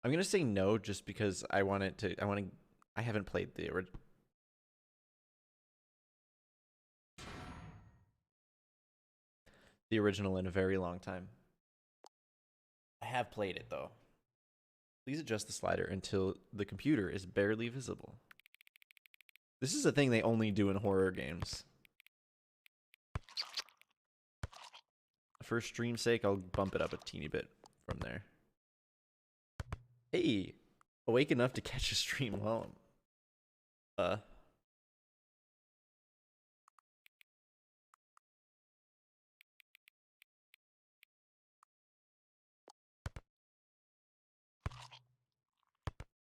I'm gonna say no just because I want it to. I haven't played the original in a very long time. I have played it though. Please adjust the slider until the computer is barely visible. This is a thing they only do in horror games. For stream's sake, I'll bump it up a teeny bit from there. Hey, awake enough to catch a stream while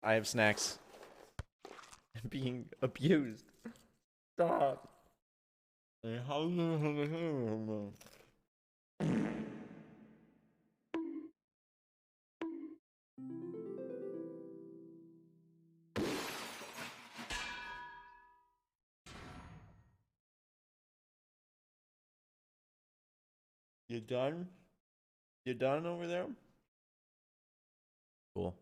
I have snacks. I'm being abused. Stop. You done? You done over there? Cool.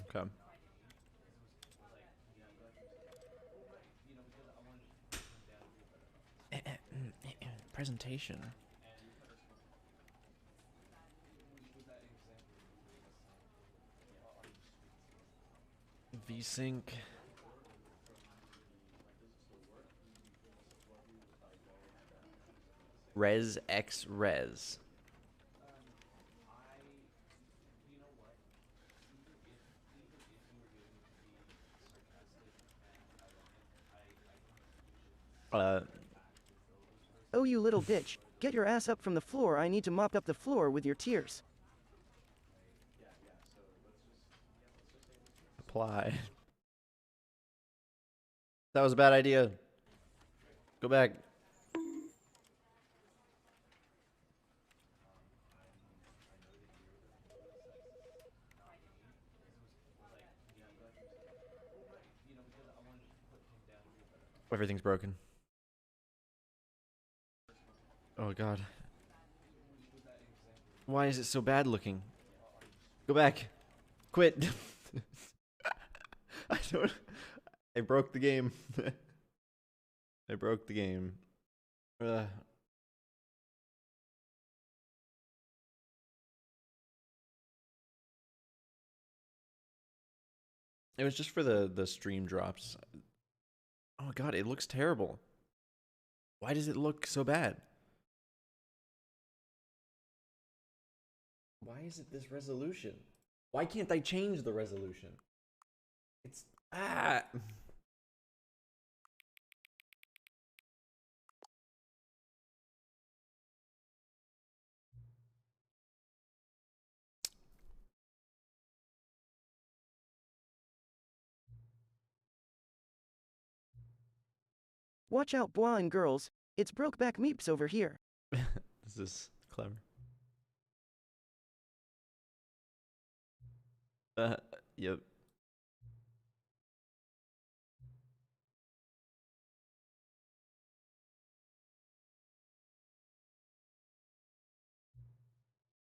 Okay. Presentation. VSync. Res X Res. Oh, you little bitch. Get your ass up from the floor. I need to mop up the floor with your tears. Apply. That was a bad idea. Go back. Everything's broken. Oh god. Why is it so bad looking? Go back. Quit. I don't. I broke the game. I broke the game. It was just for the stream drops. Oh god, it looks terrible. Why does it look so bad? Why is it this resolution? Why can't I change the resolution? It's Watch out, bois and girls. It's Brokeback Meeps over here. This is clever. Yep.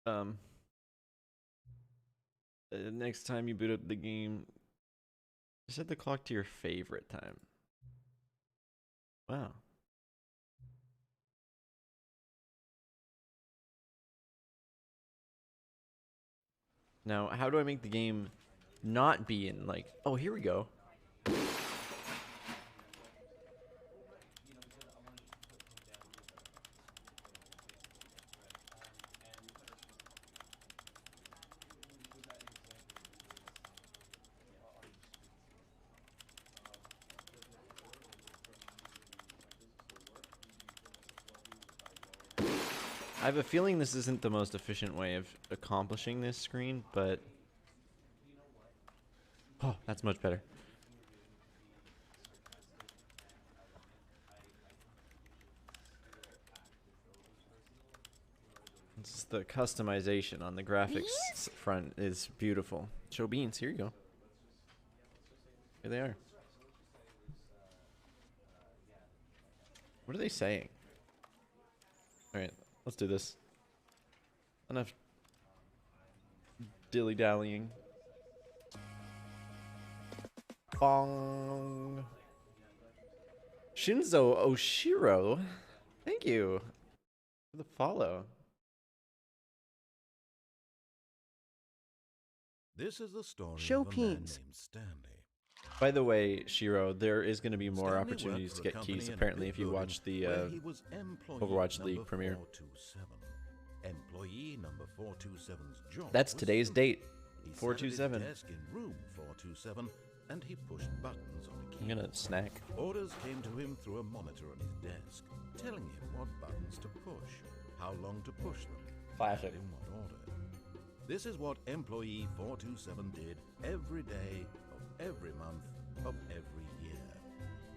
Um. Next time you boot up the game, set the clock to your favorite time. Wow. Now, how do I make the game not be in like? Oh, here we go. I have a feeling this isn't the most efficient way of accomplishing this screen, but oh, that's much better. It's the customization on the graphics front is beautiful. Show beans, here you go. Here they are. What are they saying? Alright, let's do this. Enough dilly-dallying. Bong. Shinzo Oshiro. Thank you for the follow. This is the story Show of a man peens. named Stanley. By the way, Shiro, there is going to be more Stanley opportunities worked to for a get company keys in a apparently big if you building watch the where he was employee Overwatch number League premiere. 427. Employee number 427's job That's was today's simple. date. He 427. sat at his desk in room 427 and he pushed buttons on a I'm keyboard. gonna snack. Orders came to him through a monitor on his desk, telling him what buttons to push, how long to push them, Classic. and in what order. This is what employee 427 did every day of every month of every year.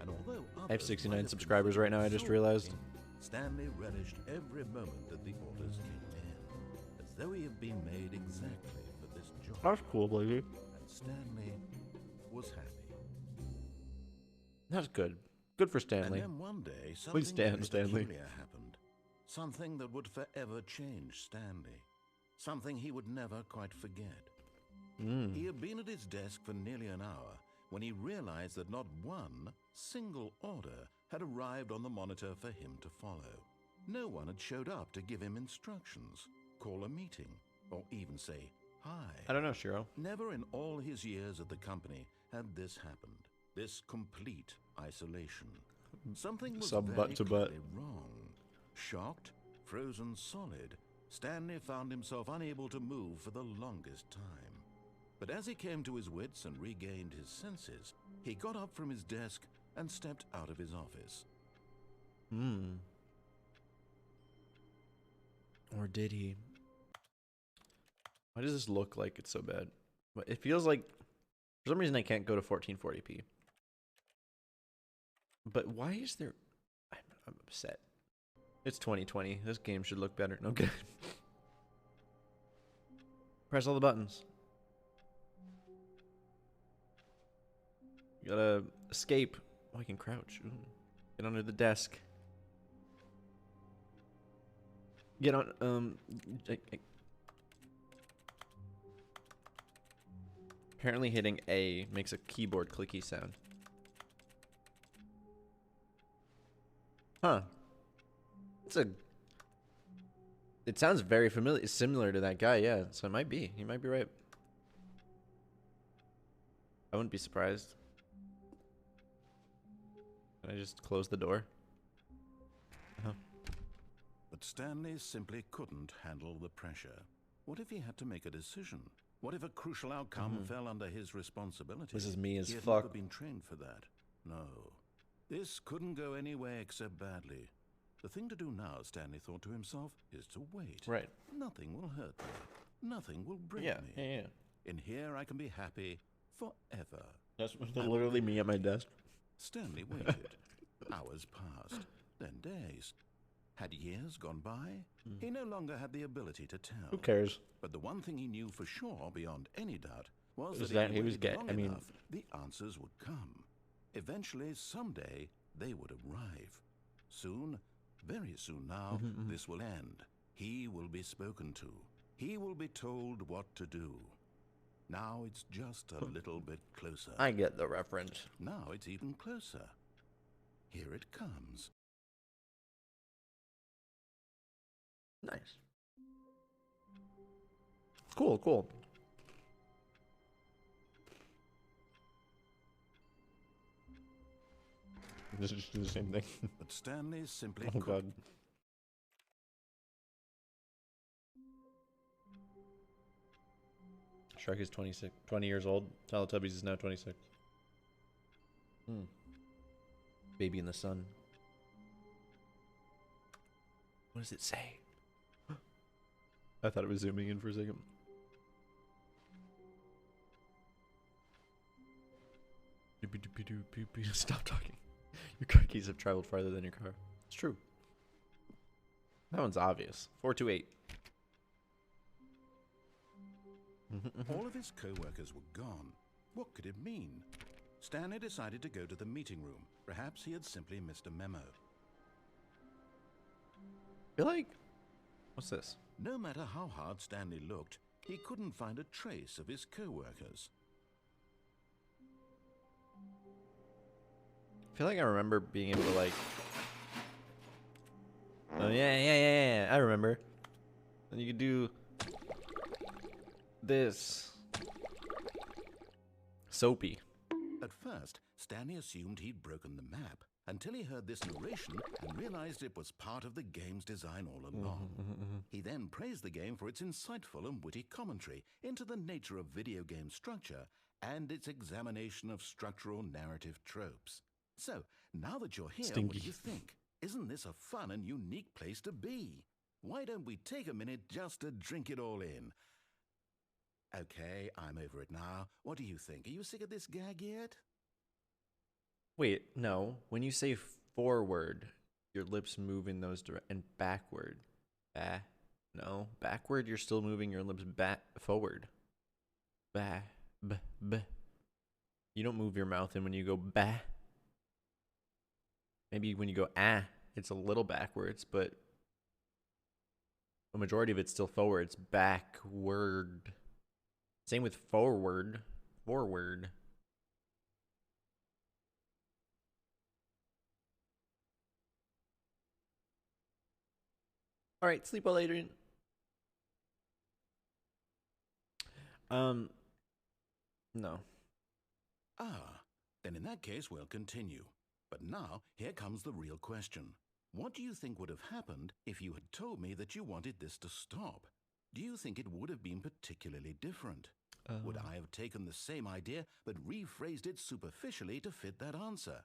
And although I have others 69 might have subscribers right now, I just considered realized. sulking, Stanley relished every moment that the orders came in, as though he had been made exactly for this job. That's cool, baby. And Stanley was happy. That's good. Good for Stanley. And then one day, something stand, very Stanley. peculiar happened. Something that would forever change Stanley. Something he would never quite forget. He had been at his desk for nearly an hour when he realized that not one single order had arrived on the monitor for him to follow. No one had showed up to give him instructions, call a meeting, or even say hi. I don't know, Shiro. Never in all his years at the company had this happened. This complete isolation. Something was Sub very butt to butt. clearly wrong. Shocked, frozen solid, Stanley found himself unable to move for the longest time. But as he came to his wits and regained his senses, he got up from his desk and stepped out of his office. Or did he? Why does this look like it's so bad? But it feels like, for some reason, I can't go to 1440p. But why is there? I'm upset. It's 2020. This game should look better. No good. Press all the buttons. You gotta escape. Oh, I can crouch. Ooh. Get under the desk. Get on. Apparently, hitting A makes a keyboard clicky sound. Huh. It sounds very familiar, similar to that guy, yeah. So it might be. He might be right. I wouldn't be surprised. Can I just close the door? But Stanley simply couldn't handle the pressure. What if he had to make a decision? What if a crucial outcome fell under his responsibility? This is me as He had fuck. never been trained for that. No. This couldn't go any way except badly. The thing to do now, Stanley thought to himself, is to wait. Right. Nothing will hurt me. Nothing will break Yeah, me. yeah. In here, I can be happy forever. That's literally me at my desk. Stanley waited. Hours passed, then days. Had years gone by? He no longer had the ability to tell. Who cares? But the one thing he knew for sure, beyond any doubt, was Is that that if he was waited long I mean- enough, the answers would come. Eventually, someday, they would arrive. Soon, very soon now, this will end. He will be spoken to. He will be told what to do. Now it's just a little bit closer. I get the reference. Now it's even closer. Here it comes. Nice. Cool, cool. Just do the same thing. But Stanley simply Oh couldn't. god. Shrek is 20 years old. Teletubbies is now 26. Baby in the sun. What does it say? I thought it was zooming in for a second. Stop talking. Your car keys have traveled farther than your car. It's true. That one's obvious. 428. All of his co-workers were gone. What could it mean? Stanley decided to go to the meeting room. Perhaps he had simply missed a memo. feel like... What's this? No matter how hard Stanley looked, he couldn't find a trace of his co-workers. I feel like I remember being able to, like... Oh, yeah. I remember. And you could do... this. Soapy. At first, Stanley assumed he'd broken the map, until he heard this narration and realized it was part of the game's design all along. He then praised the game for its insightful and witty commentary into the nature of video game structure and its examination of structural narrative tropes. So, now that you're here, Stinky. what do you think? Isn't this a fun and unique place to be? Why don't we take a minute just to drink it all in? Okay, I'm over it now. What do you think? Are you sick of this gag yet? Wait, no. When you say forward, your lips move in those and backward. No. Backward, you're still moving your lips forward. B. You don't move your mouth in when you go ba. Maybe when you go it's a little backwards, but the majority of it's still forward. It's backward. Same with forward. Forward. All right, sleep well, Adrian. No. Then in that case, we'll continue. But now, here comes the real question. What do you think would have happened if you had told me that you wanted this to stop? Do you think it would have been particularly different? Would I have taken the same idea but rephrased it superficially to fit that answer?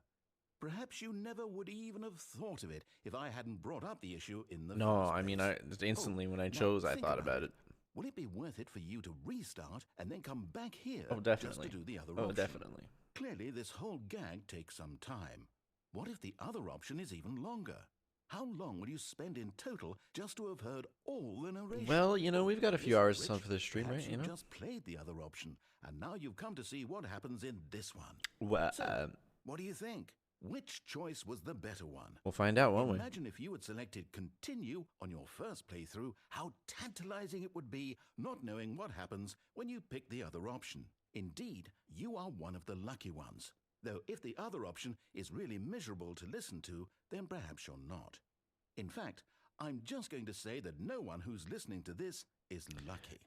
Perhaps you never would even have thought of it if I hadn't brought up the issue in the first place. I mean, instantly when I chose, I thought about it. Will it be worth it for you to restart and then come back here definitely. just to do the other Oh, option? definitely. Clearly, this whole gag takes some time. What if the other option is even longer? How long will you spend in total just to have heard all the narration? Well, we've got a few hours for this stream, Perhaps right? You just played the other option, and now you've come to see what happens in this one. Well, So, what do you think? Which choice was the better one? we'll find out, won't we? Imagine if you had selected continue on your first playthrough, how tantalizing it would be not knowing what happens when you pick the other option. Indeed, you are one of the lucky ones. Though if the other option is really miserable to listen to, then perhaps you're not. In fact, I'm just going to say that no one who's listening to this is lucky.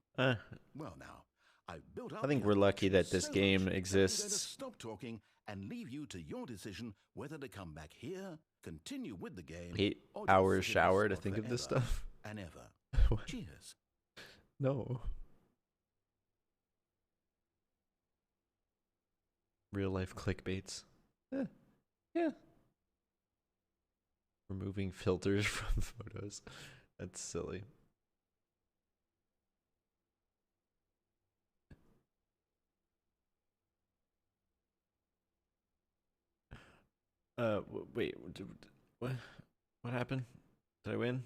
Well now, I've built up I think the we're lucky option that this so game much that I'm exists. going to stop talking and leave you to your decision whether to come back here, continue with the game, 8 or just hours sit in shower this to spot think of this forever stuff. and ever. What? Cheers. No. Real life clickbaits. Yeah. Removing filters from photos. That's silly. Wait. What happened? Did I win?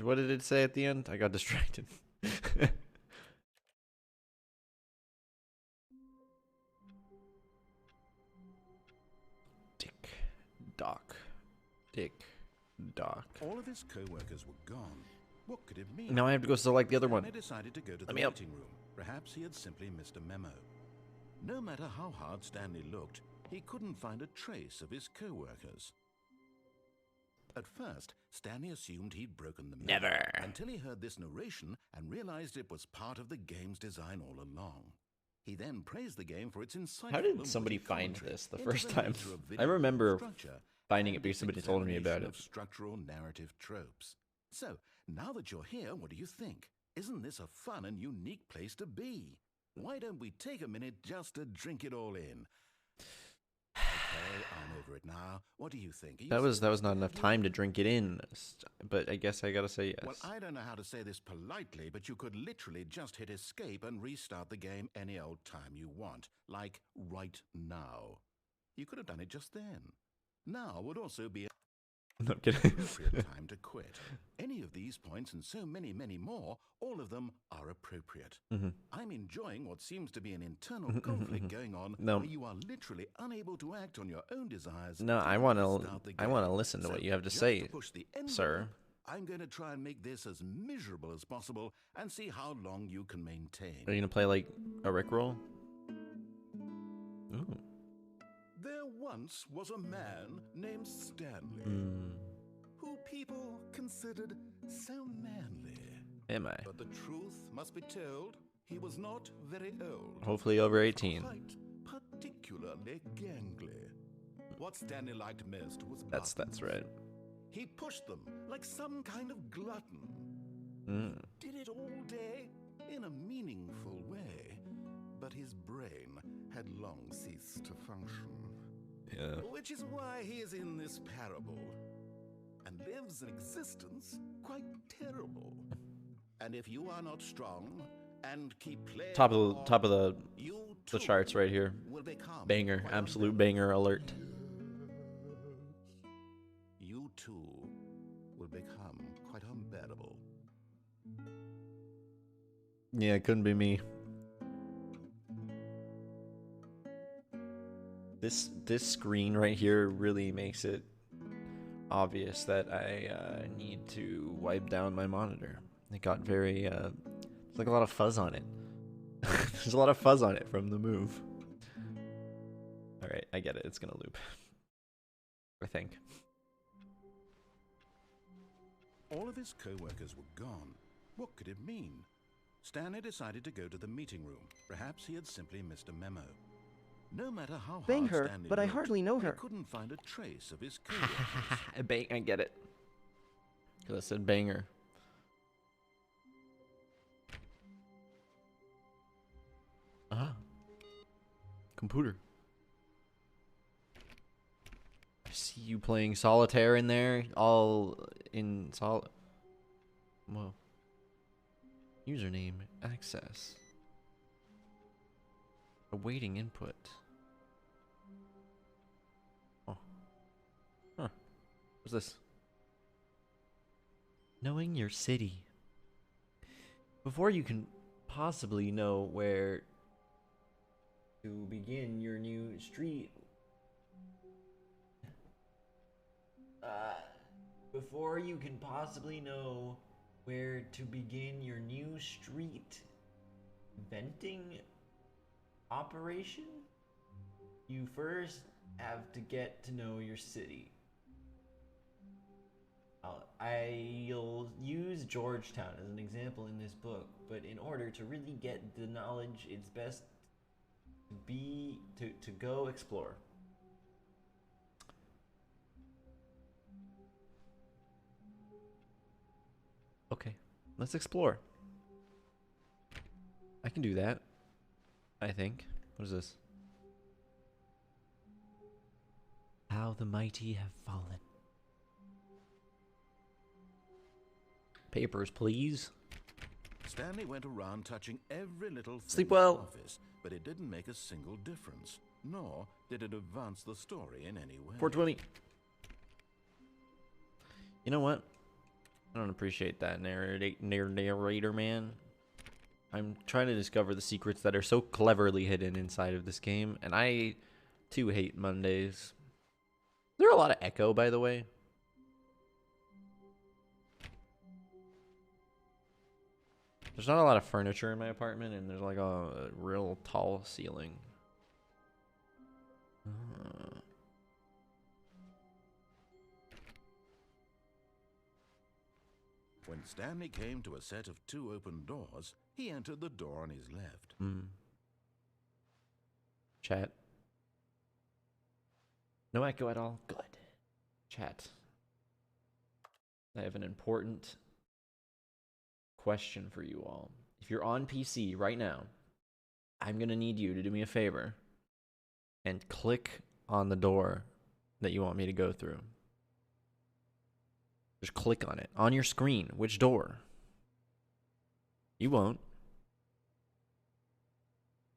What did it say at the end? I got distracted. Dick. Doc. All of his co-workers were gone. What could it mean? Now I have to go select the other one. They decided to go to the Let me up. meeting room. Perhaps he had simply missed a memo. No matter how hard Stanley looked, he couldn't find a trace of his co-workers. At first, Stanley assumed he'd broken the map Never. until he heard this narration and realized it was part of the game's design all along. He then praised the game for its insightful How and did somebody witty find commentary this the into first the time? nature of I video game remember structure finding it and because its somebody told me about examination it. of structural narrative tropes. So, now that you're here, what do you think? Isn't this a fun and unique place to be? Why don't we take a minute just to drink it all in? Okay, I'm over it now. What do you think? That was not enough time to drink it in, but I guess I gotta say yes. Well, I don't know how to say this politely, but you could literally just hit escape and restart the game any old time you want, like right now. You could have done it just then. Now would also be No, I'm kidding. Appropriate time to quit. Any of these points and so many, many more, all of them are appropriate. I'm enjoying what seems to be an internal conflict going on No. where you are literally unable to act on your own desires. No, I want to listen to what you have to just say, to push the envelope, sir. I'm going to try and make this as miserable as possible and see how long you can maintain. Are you gonna play like a Rickroll? Ooh. There once was a man named Stanley, who people considered so manly. Am I? But the truth must be told, he was not very old. Hopefully over 18. Quite particularly gangly. What Stanley liked most was That's right. He pushed them like some kind of glutton. Did it all day in a meaningful way, but his brain had long ceased to function. Yeah. Which is why he is in this parable and lives an existence quite terrible. And if you are not strong and keep playing Top of the too charts right here. will become Banger, quite absolute unbearable. banger alert. You too will become quite unbearable. Yeah, it couldn't be me. This screen right here really makes it obvious that I need to wipe down my monitor. It got very there's like a lot of fuzz on it. There's a lot of fuzz on it from the move. All right, I get it. It's gonna loop. I think. All of his co-workers were gone. What could it mean? Stanley decided to go to the meeting room. Perhaps he had simply missed a memo. No matter how Bang hard her, Stanley but I looked, hardly know her. he couldn't find a trace of his co-workers. I get it. Because I said banger. Computer. I see you playing solitaire in there. All in Whoa. Username access. Awaiting input. Oh. Huh. What's this? Knowing your city. Before you can possibly know where to begin your new street. Before you can possibly know where to begin your new street venting operation, you first have to get to know your city. I'll use Georgetown as an example in this book, but in order to really get the knowledge, it's best to go explore. Okay, let's explore. I can do that. I think. What is this? How the mighty have fallen. Papers, please. Stanley went around touching every little thing Sleep in the well. office, but it didn't make a single difference, nor did it advance the story in any way. 420. You know what? I don't appreciate that narrator, man. I'm trying to discover the secrets that are so cleverly hidden inside of this game, and I, too, hate Mondays. There are a lot of echo, by the way. There's not a lot of furniture in my apartment, and there's like a real tall ceiling. When Stanley came to a set of 2 open doors, he entered the door on his left. Chat. No echo at all. Good. Chat. I have an important question for you all. If you're on PC right now, I'm going to need you to do me a favor and click on the door that you want me to go through. Just click on it. On your screen. Which door? You won't.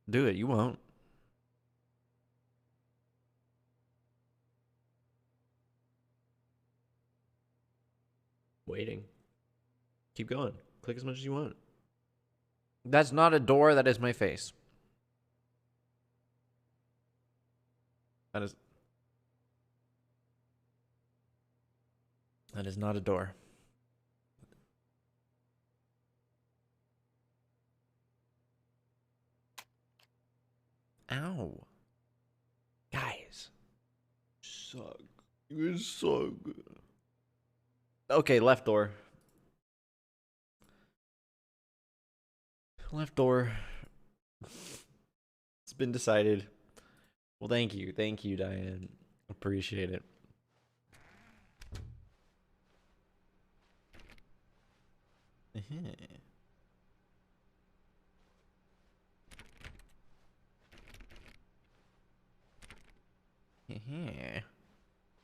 Do it. You won't. Waiting. Keep going. Click as much as you want. That's not a door. That is my face. That is not a door. Ow. Guys. Suck. You suck. Okay, left door. Left door. It's been decided. Well, thank you. Thank you, Diane. Appreciate it.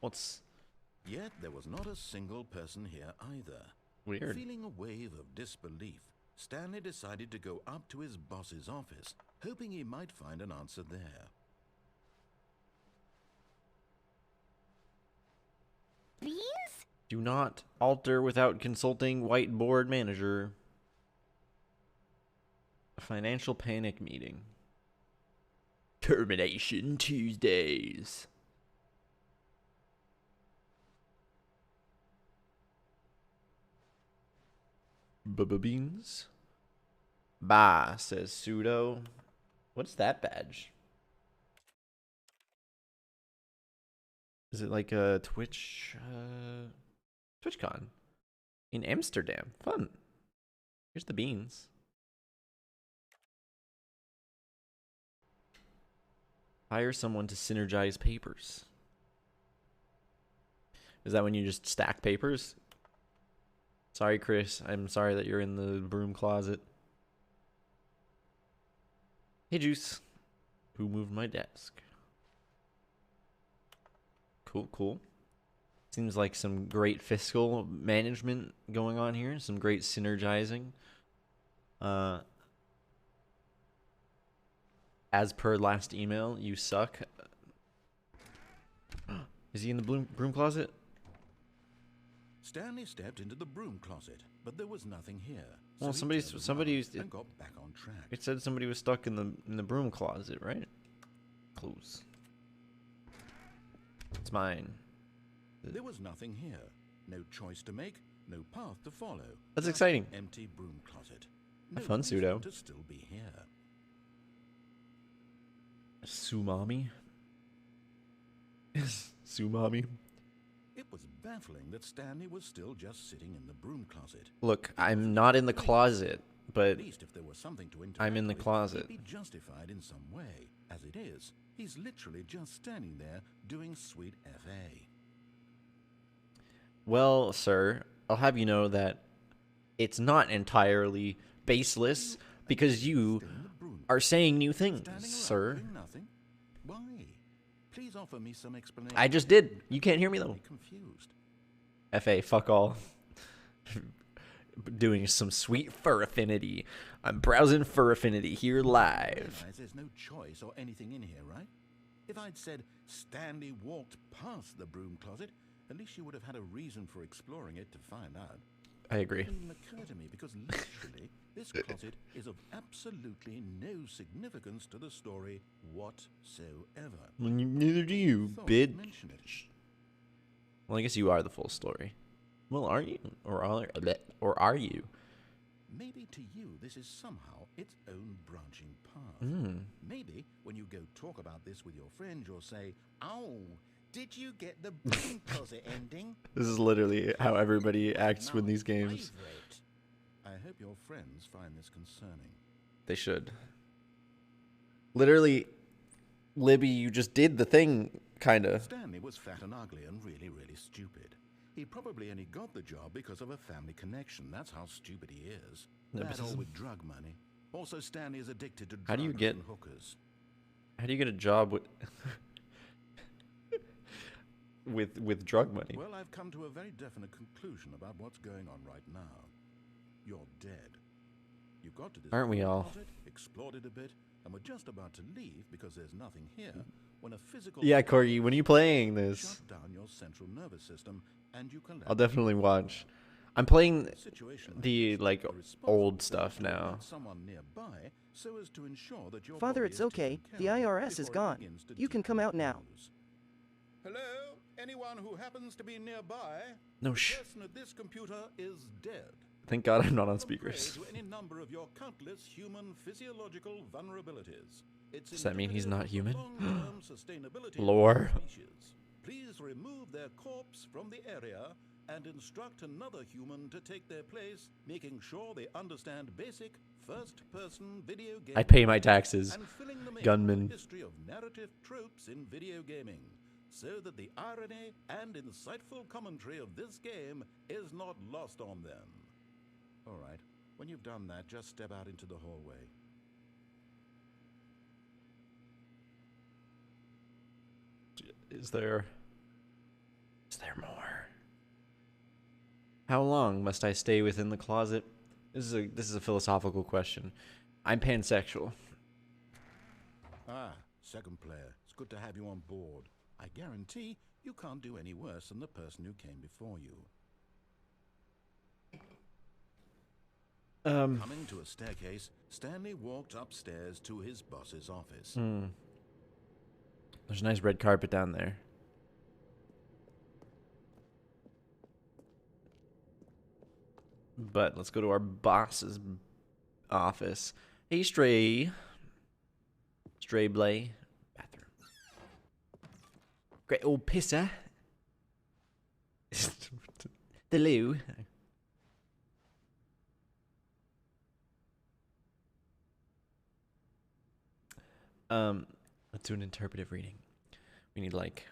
What's... Yet there was not a single person here either. Weird. Feeling a wave of disbelief, Stanley decided to go up to his boss's office, hoping he might find an answer there. Please? Do not alter without consulting whiteboard manager. Financial panic meeting. Termination Tuesdays. Beans. Bah, says Pseudo. What's that badge? Is it like a TwitchCon in Amsterdam? Fun. Here's the beans. Hire someone to synergize papers. Is that when you just stack papers? Sorry, Chris. I'm sorry that you're in the broom closet. Hey, Juice. Who moved my desk? Cool, cool. Seems like some great fiscal management going on here. Some great synergizing. As per last email, you suck. Is he in the broom closet? Stanley stepped into the broom closet, but there was nothing here. Well, so somebody and got back on track. It said somebody was stuck in the broom closet, right? Close. It's mine. There was nothing here. No choice to make, no path to follow. That's Just exciting. Empty broom closet. Have No fun, reason Pseudo. to still be here. Sumami. Sumami. It was baffling that Stanley was still just sitting in the broom closet. Look, I'm not in the closet, but At least if there was something to interact I'm in the with, closet. he'd be justified in some way. As it is, he's literally just standing there doing sweet FA. Well, sir, I'll have you know that it's not entirely baseless because you Still in the broom are saying new standing things, around sir. doing nothing? Why? Please offer me some explanation. I just did. You can't hear me though. I'm confused. FA, fuck all. Doing some sweet fur affinity. I'm browsing fur affinity here live. Realize there's no choice or anything in here, right? If I'd said Stanley walked past the broom closet, at least you would have had a reason for exploring it to find out. I agree. It didn't even occur to me because literally this closet is of absolutely no significance to the story whatsoever. Neither do you, Thought I'd bitch. mention it. Well, I guess you are the full story. Well, are you? Or are you? Maybe to you this is somehow its own branching path. Maybe when you go talk about this with your friend, you'll say, "Oh, did you get the broom closet ending?" This is literally how everybody acts Now with these games. favorite. I hope your friends find this concerning. They should. Literally, Libby, you just did the thing, kinda. Stanley was fat and ugly and really, really stupid. He probably only got the job because of a family connection. That's how stupid he is. That or Nepotism. with drug money. Also, Stanley is addicted to drugs How do you get- and hookers. How do you get a job with with drug money? Well, I've come to a very definite conclusion about what's going on right now. You're dead. You got to this Aren't we all? closet, explored it a bit, and we're just about to leave because there's nothing here when a physical Yeah, Corgi, when are you playing this? shut down your central nervous system and you collapse. I'll definitely watch. I'm playing A situation the this, like the old responsibility stuff to now. alert someone nearby so as to ensure that your Father, body it's is okay. taken The care of IRS is before it gone. begins to You can come out now. decompose. Hello? Anyone who happens to be nearby? No The sh. person at this computer is dead. Thank God I'm not on A prey speakers. to any number of your countless human physiological vulnerabilities. It's Does that mean he's not indicative of the human? long-term sustainability Lore. of the species. Please remove their corpse from the area and instruct another human to take their place, making sure they understand basic first-person video game I pay my taxes. and filling them in Gunman. with the history of narrative tropes in video gaming, so that the irony and insightful commentary of this game is not lost on them. All right, when you've done that, just step out into the hallway. Is there more? How long must I stay within the closet? This is a philosophical question. I'm pansexual. Ah, second player. It's good to have you on board. I guarantee you can't do any worse than the person who came before you. Coming to a staircase, Stanley walked upstairs to his boss's office. There's a nice red carpet down there. But let's go to our boss's office. Hey, Stray. Stray Blay. Bathroom. Great old pisser. The loo. Let's do an interpretive reading. We need like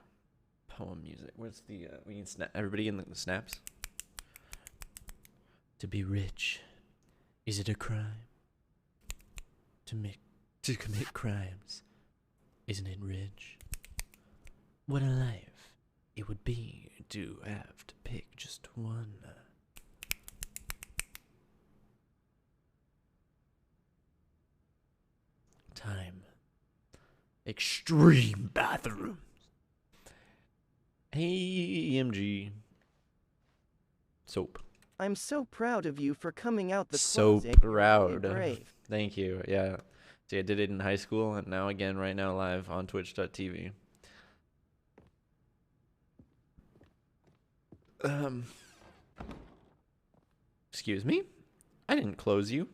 poem music. What's the we need everybody in the snaps. To be rich, is it a crime? To commit crimes, isn't it rich? What a life it would be to have to pick just one. Time. Extreme bathrooms. AMG. Soap. I'm so proud of you for coming out the So closet. You're proud. really brave. Thank you. Yeah. See, I did it in high school and now again right now live on twitch.tv. Excuse me? I didn't close you.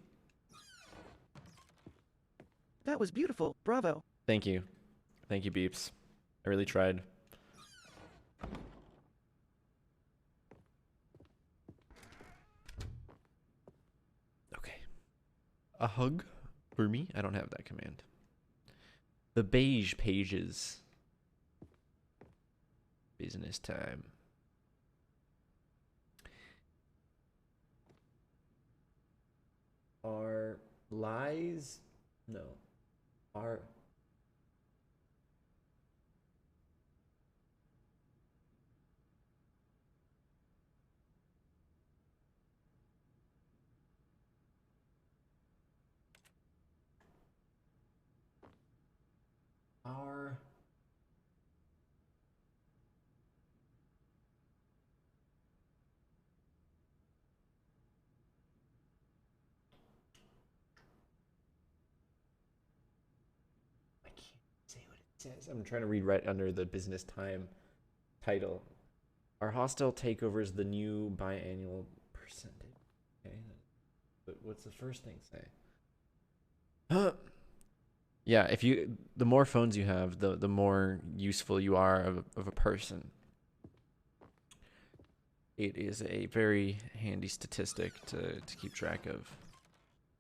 That was beautiful. Bravo. Thank you. Thank you, Beeps. I really tried. Okay. A hug for me? I don't have that command. The beige pages. Business time. Are lies? No. Are are I can't say what it says. I'm trying to read right under the business time title. Are hostile takeovers the new biannual percentage? Okay. But what's the first thing say? Yeah, if you the more phones you have, the more useful you are of a person. It is a very handy statistic to keep track of.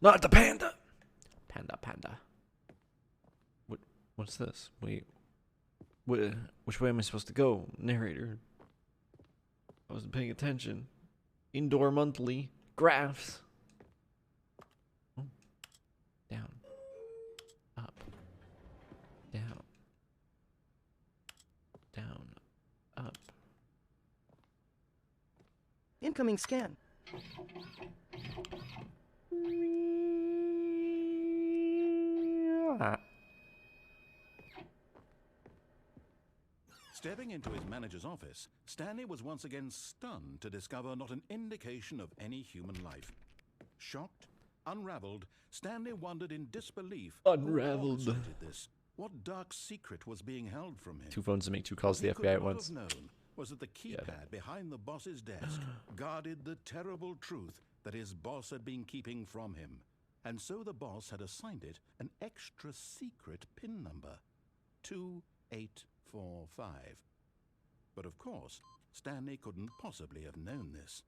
Not the panda. Panda. What's this? Wait. Which way am I supposed to go? Narrator. I wasn't paying attention. Indoor monthly. Graphs. Oh. Down. Up. Down. Down. Up. Incoming scan. Stepping into his manager's office, Stanley was once again stunned to discover not an indication of any human life. Shocked, unraveled, Stanley wondered in disbelief Unraveled. who orchestrated this. What dark secret was being held from him? 2 phones to make 2 calls to the What he FBI at could not once. have known was that the keypad behind the boss's desk guarded the terrible truth that his boss had been keeping from him. And so the boss had assigned it an extra secret PIN number, 2845. But of course, Stanley couldn't possibly have known this.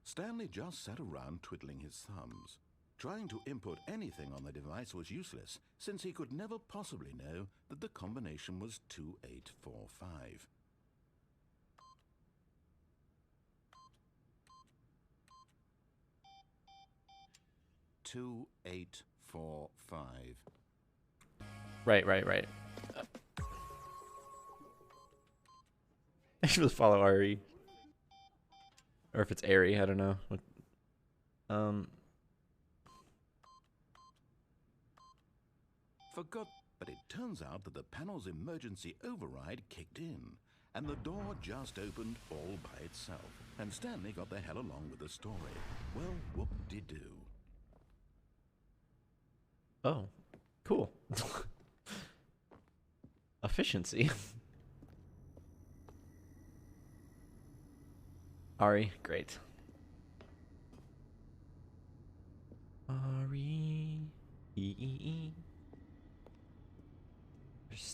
Stanley just sat around twiddling his thumbs. Trying to input anything on the device was useless, since he could never possibly know that the combination was 2845. Right. I should follow Ari. Or if it's Ari, I don't know. Forgot, but it turns out that the panel's emergency override kicked in, and the door just opened all by itself, and Stanley got the hell along with the story. Well, whoop-de-doo. Oh, cool. Efficiency. Ari, great. Ari.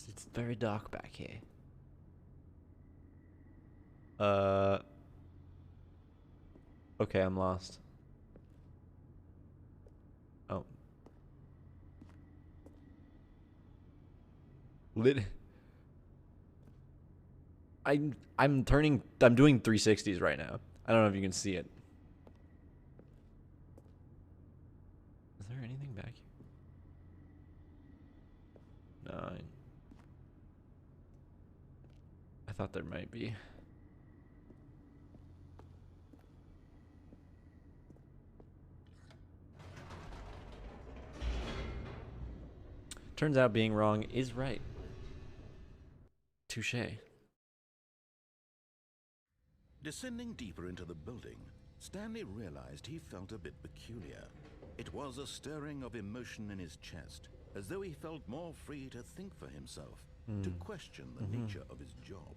It's very dark back here. Okay, I'm lost. Oh. I'm doing 360s right now. I don't know if you can see it. Is there anything back here? No. I thought there might be. Turns out being wrong is right. Touché. Descending deeper into the building, Stanley realized he felt a bit peculiar. It was a stirring of emotion in his chest, as though he felt more free to think for himself, to question the nature of his job.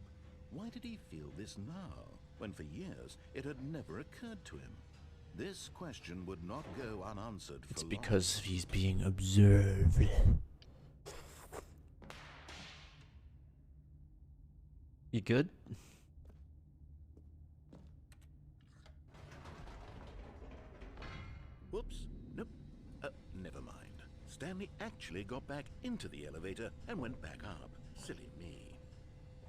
Why did he feel this now, when for years it had never occurred to him? This question would not go unanswered for It's long. because he's being observed. You good? Whoops. Nope. Never mind. Stanley actually got back into the elevator and went back up. Silly me.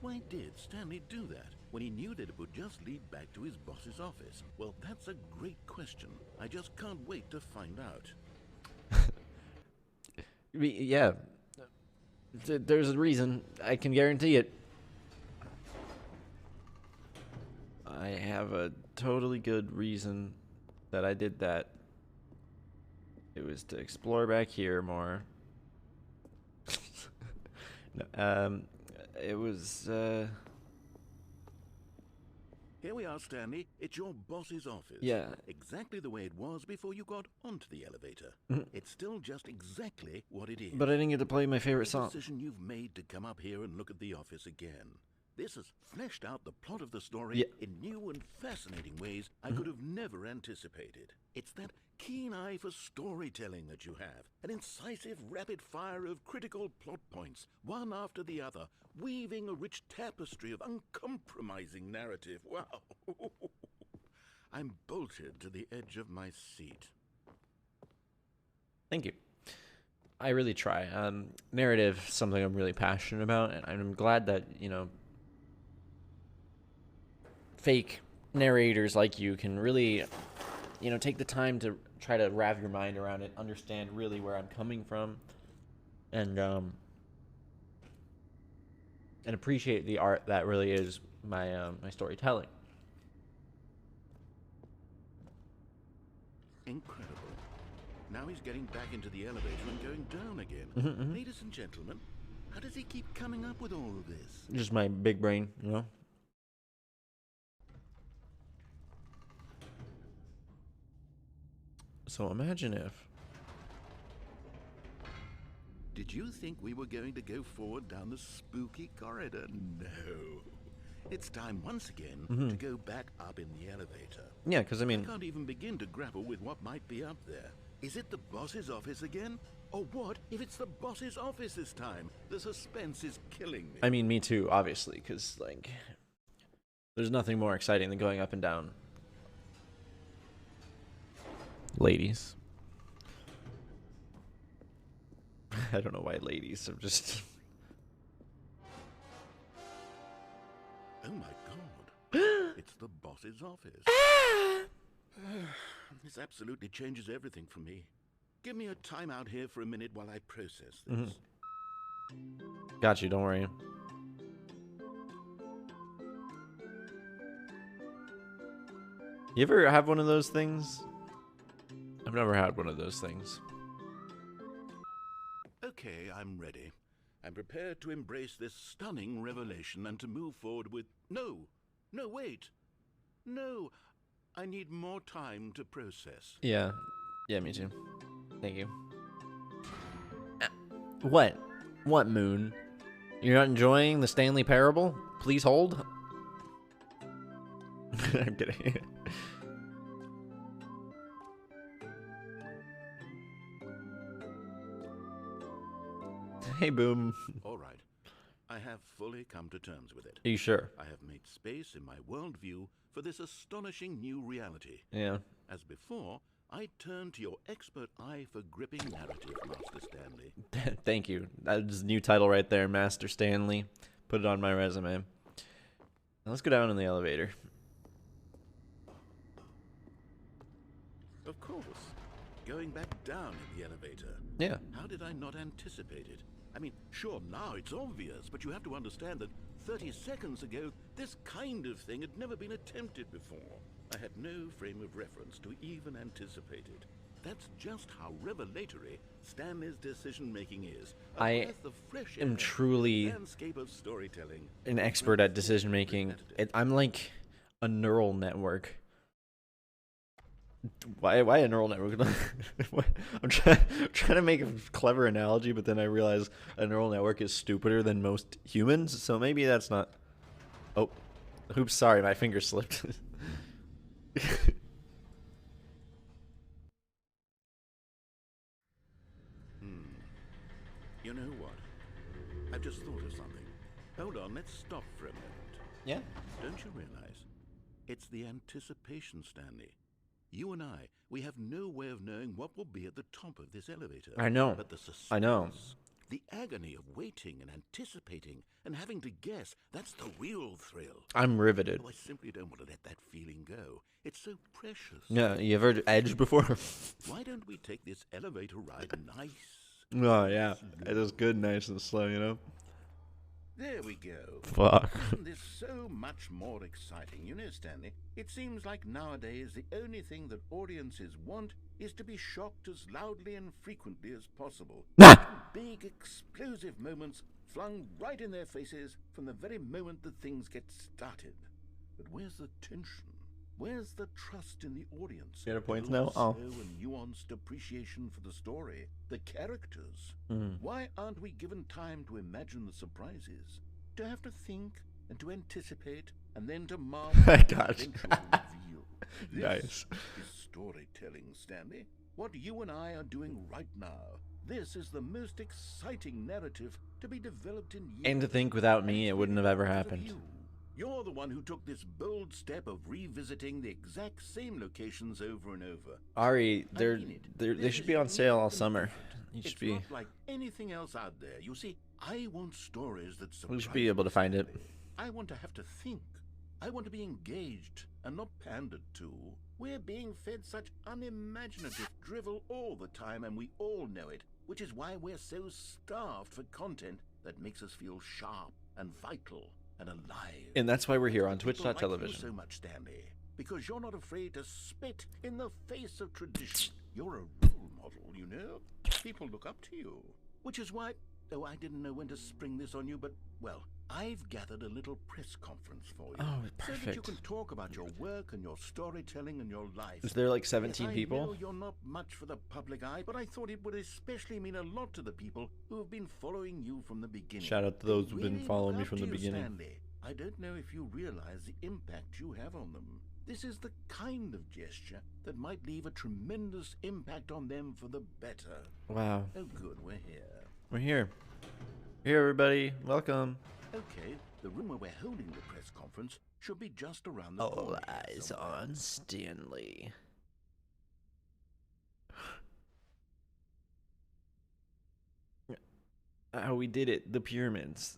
Why did Stanley do that when he knew that it would just lead back to his boss's office? Well, that's a great question. I just can't wait to find out. Yeah. There's a reason. I can guarantee it. I have a totally good reason that I did that. It was to explore back here more. No, it was, Here we are, Stanley. It's your boss's office. Yeah. Exactly the way it was before you got onto the elevator. It's still just exactly what it is. But I didn't get to play my favorite The song. decision you've made to come up here and look at the office again. This has fleshed out the plot of the story in new and fascinating ways I could have never anticipated. It's that keen eye for storytelling that you have, an incisive rapid fire of critical plot points, one after the other, weaving a rich tapestry of uncompromising narrative. Wow. I'm bolted to the edge of my seat. Thank you. I really try. Narrative is something I'm really passionate about, and I'm glad that, fake narrators like you can really, take the time to try to wrap your mind around it, understand really where I'm coming from, and appreciate the art that really is my my storytelling. Incredible. Now he's getting back into the elevator and going down again. Ladies and gentlemen, how does he keep coming up with all of this? Just my big brain, you know? So imagine if... Did you think we were going to go forward down the spooky corridor? No. It's time once again to go back up in the elevator. Yeah, because I mean... I can't even begin to grapple with what might be up there. Is it the boss's office again? Or what if it's the boss's office this time? The suspense is killing me. I mean, me too, obviously, because, like, there's nothing more exciting than going up and down. Ladies. I don't know why ladies are just... Oh my god. It's the boss's office. This absolutely changes everything for me. Give me a time out here for a minute while I process this. Got you, don't worry. You ever have one of those things? I've never had one of those things. Okay, I'm ready. I'm prepared to embrace this stunning revelation and to move forward with... No, wait. No, I need more time to process. Yeah. Yeah, me too. Thank you. What? What, Moon? You're not enjoying the Stanley parable? Please hold. I'm kidding. Hey, Boom. All right. I have fully come to terms with it. Are you sure? I have made space in my worldview for this astonishing new reality. Yeah. As before, I turn to your expert eye for gripping narrative, Master Stanley. Thank you. That's the new title right there, Master Stanley. Put it on my resume. Now let's go down in the elevator. Of course. Going back down in the elevator. Yeah. How did I not anticipate it? I mean, sure, now it's obvious, but you have to understand that 30 seconds ago, this kind of thing had never been attempted before. I had no frame of reference to even anticipate it. That's just how revelatory Stanley's decision-making is. I am truly landscape of storytelling. An expert at decision-making. I'm like a neural network. Why a neural network? I'm trying to make a clever analogy, but then I realize a neural network is stupider than most humans, so maybe that's not... Oh. Oops, sorry, my finger slipped. You know what? I've just thought of something. Hold on, let's stop for a moment. Yeah? Don't you realize? It's the anticipation, Stanley. You and we have no way of knowing what will be at the top of this elevator. I know. But the suspense, I know. the agony of waiting and anticipating and having to guess, that's the real thrill. I'm riveted. Oh, I simply don't want to let that feeling go. It's so precious. Yeah, you ever edged before? Why don't we take this elevator ride nice? Oh, yeah. It is good, nice and slow, you know? There we go. Fuck. Isn't this so much more exciting? You know, Stanley, it seems like nowadays the only thing that audiences want is to be shocked as loudly and frequently as possible. Big, explosive moments flung right in their faces from the very moment that things get started. But where's the tension? Where's the trust in the audience? Get a point The now? Oh. slow and nuanced appreciation for the story, the characters. Why aren't we given time to imagine the surprises? To have to think and to anticipate and then to marvel at the eventual reveal. This Nice. is storytelling, Stanley. What you and I are doing right now. This is the most exciting narrative to be developed in years. And to think without me, it wouldn't have ever happened. You're the one who took this bold step of revisiting the exact same locations over and over. Ari, they should be on sale all summer. You should It's be. not like anything else out there. You see, I want stories that surprise We should be able to find it. I want to have to think. I want to be engaged and not pandered to. We're being fed such unimaginative drivel all the time, and we all know it, which is why we're so starved for content that makes us feel sharp and vital and alive. And that's why we're here on People like you Twitch.television. so much, Stanley. because you're not afraid to spit in the face of tradition. You're a role model, you know? People look up to you. Which is why... Oh, I didn't know when to spring this on you, but, well, I've gathered a little press conference for you. Oh, So that you perfect. can talk about your work and your storytelling and your life. Is there like 17 Yes, people? I know you're not much for the public eye, but I thought it would especially mean a lot to the people who have been following you from the beginning. Shout out to They those who've been really following look me up from to the you, beginning. Stanley. I don't know if you realize the impact you have on them. This is the kind of gesture that might leave a tremendous impact on them for the better. Wow. Oh good, we're here. We're here. Here, everybody. Welcome. Okay, the room where we're holding the press conference should be just around the All corner here eyes somewhere. on Stanley. How we did it. The pyramids.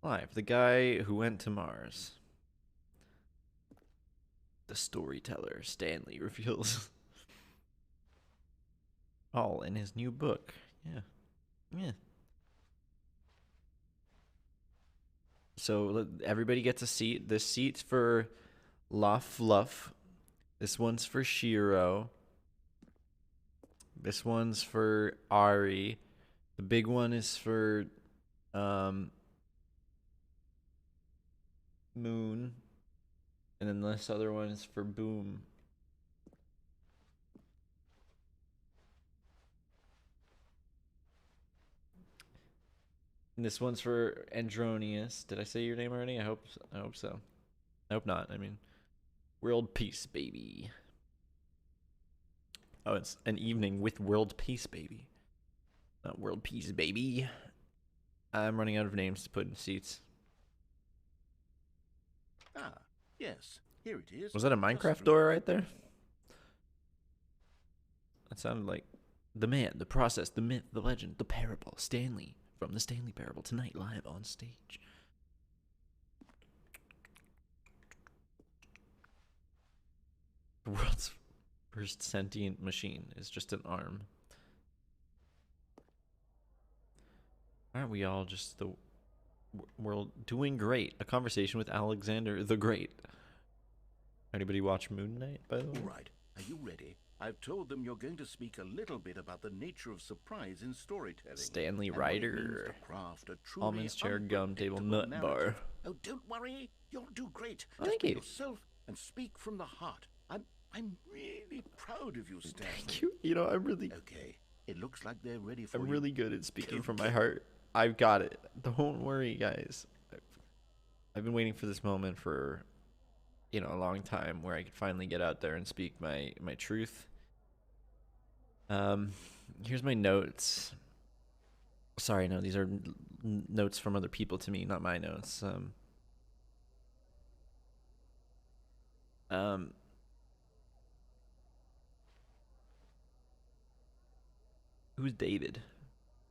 Live. The guy who went to Mars. The storyteller, Stanley, reveals all in his new book. Yeah. Yeah. So everybody gets a seat. This seat's for La Fluff. This one's for Shiro. This one's for Ari. The big one is for Moon. And then this other one is for Boom. And this one's for Andronius. Did I say your name already? I hope so. I hope not. I mean, world peace, baby. Oh, it's an evening with world peace, baby. Not world peace, baby. I'm running out of names to put in seats. Ah, yes, here it is. Was that a Just Minecraft through door the right there? door. That sounded like the man, the process, the myth, the legend, the parable. Stanley from the Stanley Parable tonight live on stage. The world's first sentient machine is just an arm. Aren't we all just the world doing great? A conversation with Alexander the Great. Anybody watch Moon Knight, by the way? All right, are you ready? I've told them you're going to speak a little bit about the nature of surprise in storytelling. Stanley and what it means Ryder. to craft a truly Almonds, chair, gum, table, unpredictable nut bar. narrative. Oh, don't worry. You'll do great. Oh, Just thank be you. yourself and speak from the heart. I'm really proud of you, Stanley. Thank you. You know, I'm really Okay, it looks like they're ready for I'm you. really good at speaking Go from my get heart. I've got it. Don't worry, guys. I've been waiting for this moment for, a long time where I could finally get out there and speak my truth. Here's my notes. Sorry, no, these are notes from other people to me, not my notes. Who's David?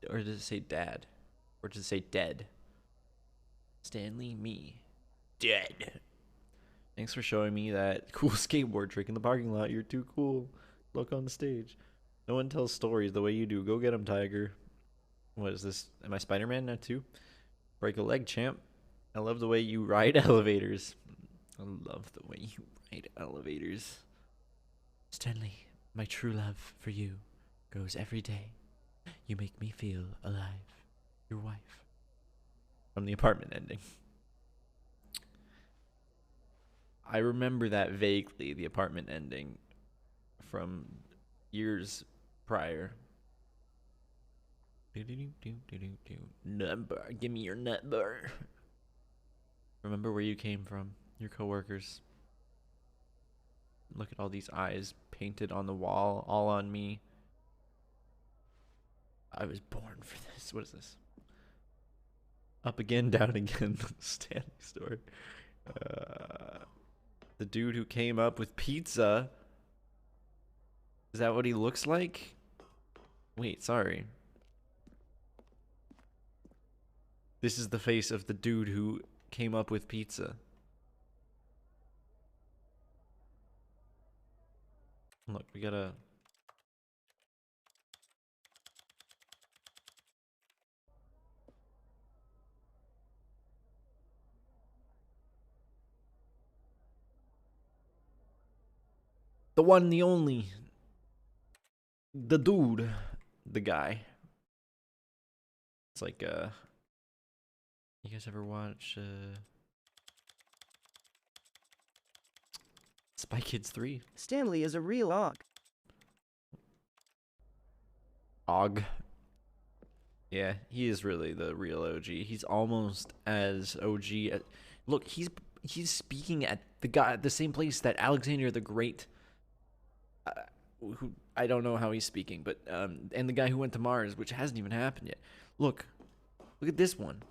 Or does it say dad? Or does it say dead? Stanley, me. Dead. Thanks for showing me that cool skateboard trick in the parking lot. You're too cool. Look on the stage. No one tells stories the way you do. Go get him, Tiger. What is this? Am I Spider-Man now too? Break a leg, champ. I love the way you ride elevators. I love the way you ride elevators. Stanley, my true love for you grows every day. You make me feel alive. Your wife. From the apartment ending. I remember that vaguely, the apartment ending from years prior. Nut bar. Give me your nut bar. Remember where you came from, your coworkers. Look at all these eyes painted on the wall, all on me. I was born for this. What is this? Up again, down again. Stanley story. The dude who came up with pizza. Is that what he looks like? Wait, sorry. This is the face of the dude who came up with pizza. Look, we gotta... The one, the only. The dude. The guy. It's like, you guys ever watch, Spy Kids 3? Stanley is a real og. Og. Yeah, he is really the real OG. He's almost as OG as... Look, he's speaking at the same place that Alexander the Great, who I don't know how he's speaking, but and the guy who went to Mars, which hasn't even happened yet. Look at this one.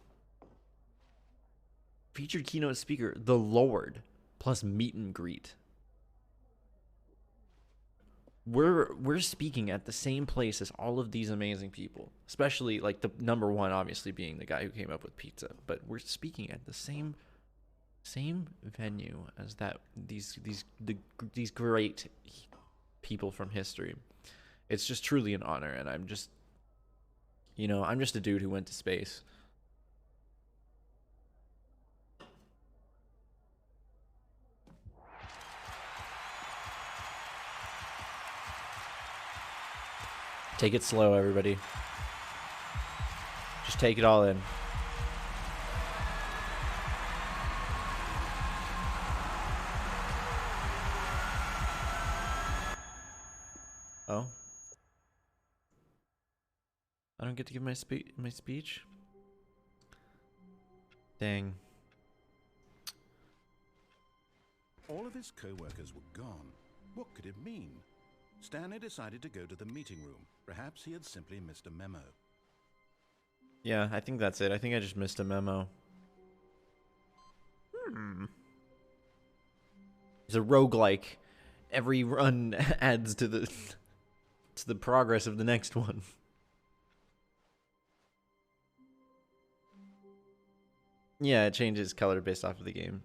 Featured keynote speaker, the Lord, plus meet and greet. We're speaking at the same place as all of these amazing people, especially like the number one, obviously being the guy who came up with pizza. But we're speaking at the same venue as these great people from history. It's just truly an honor, and I'm just a dude who went to space. Take it slow, everybody. Just take it all in. Oh. I don't get to give my speech? Dang. All of his co-workers were gone. What could it mean? Stanley decided to go to the meeting room. Perhaps he had simply missed a memo. Yeah, I think that's it. I think I just missed a memo. It's a roguelike. Every run adds to the progress of the next one. Yeah, it changes color based off of the game.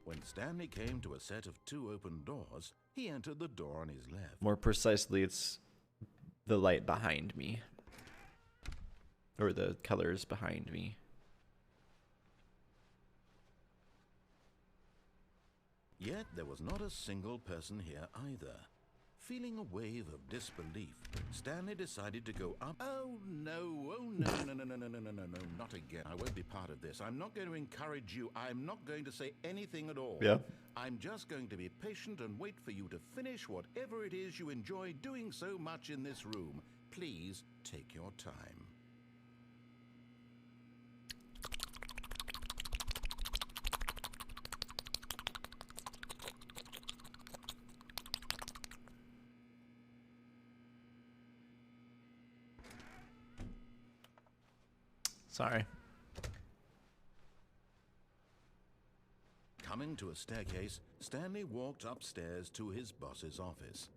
When Stanley came to a set of 2 open doors, he entered the door on his left. More precisely, it's the light behind me. Or the colors behind me. Yet there was not a single person here either. Feeling a wave of disbelief, Stanley decided to go up. Oh no, not again. I won't be part of this. I'm not going to encourage you. I'm not going to say anything at all. Yeah. I'm just going to be patient and wait for you to finish whatever it is you enjoy doing so much in this room. Please take your time. Sorry. Coming to a staircase, Stanley walked upstairs to his boss's office.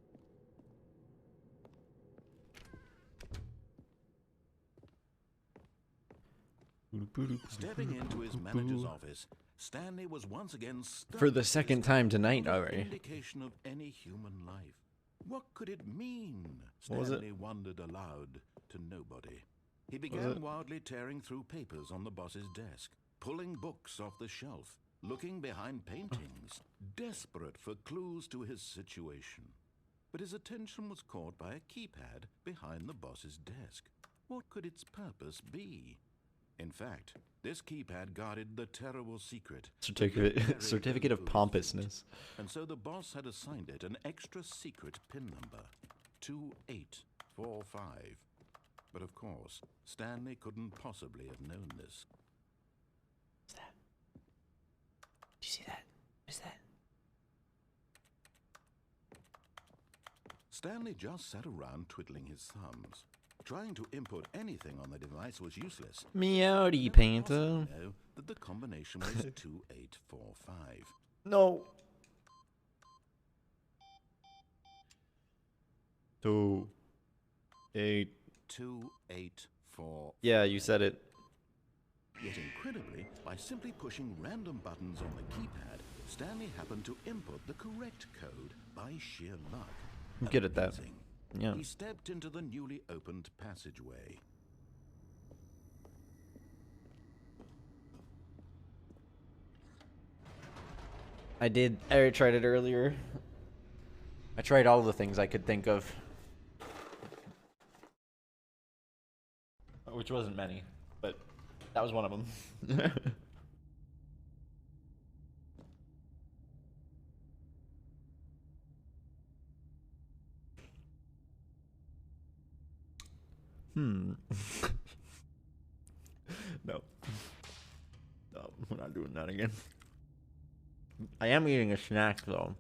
Stepping into his manager's office, Stanley was once again stunned For the second time tonight already. Indication of any human life. What could it mean? What was it? Stanley wondered aloud to nobody. He began wildly tearing through papers on the boss's desk, pulling books off the shelf, looking behind paintings, desperate for clues to his situation. But his attention was caught by a keypad behind the boss's desk. What could its purpose be? In fact, this keypad guarded the terrible secret. Certificate of pompousness. And so the boss had assigned it an extra secret PIN number, 2845. But of course, Stanley couldn't possibly have known this. What's that? Do you see that? What is that? Stanley just sat around twiddling his thumbs. Trying to input anything on the device was useless. Meowdy painter. Know that the combination was 2845. No. 2, 8. 2845. Yeah, you said it. Yet incredibly, by simply pushing random buttons on the keypad, Stanley happened to input the correct code by sheer luck. I'm good at that. Amazing. Yeah. He stepped into the newly opened passageway. I did. I tried it earlier. I tried all the things I could think of. Which wasn't many, but that was one of them. No. No, we're not doing that again. I am eating a snack, though.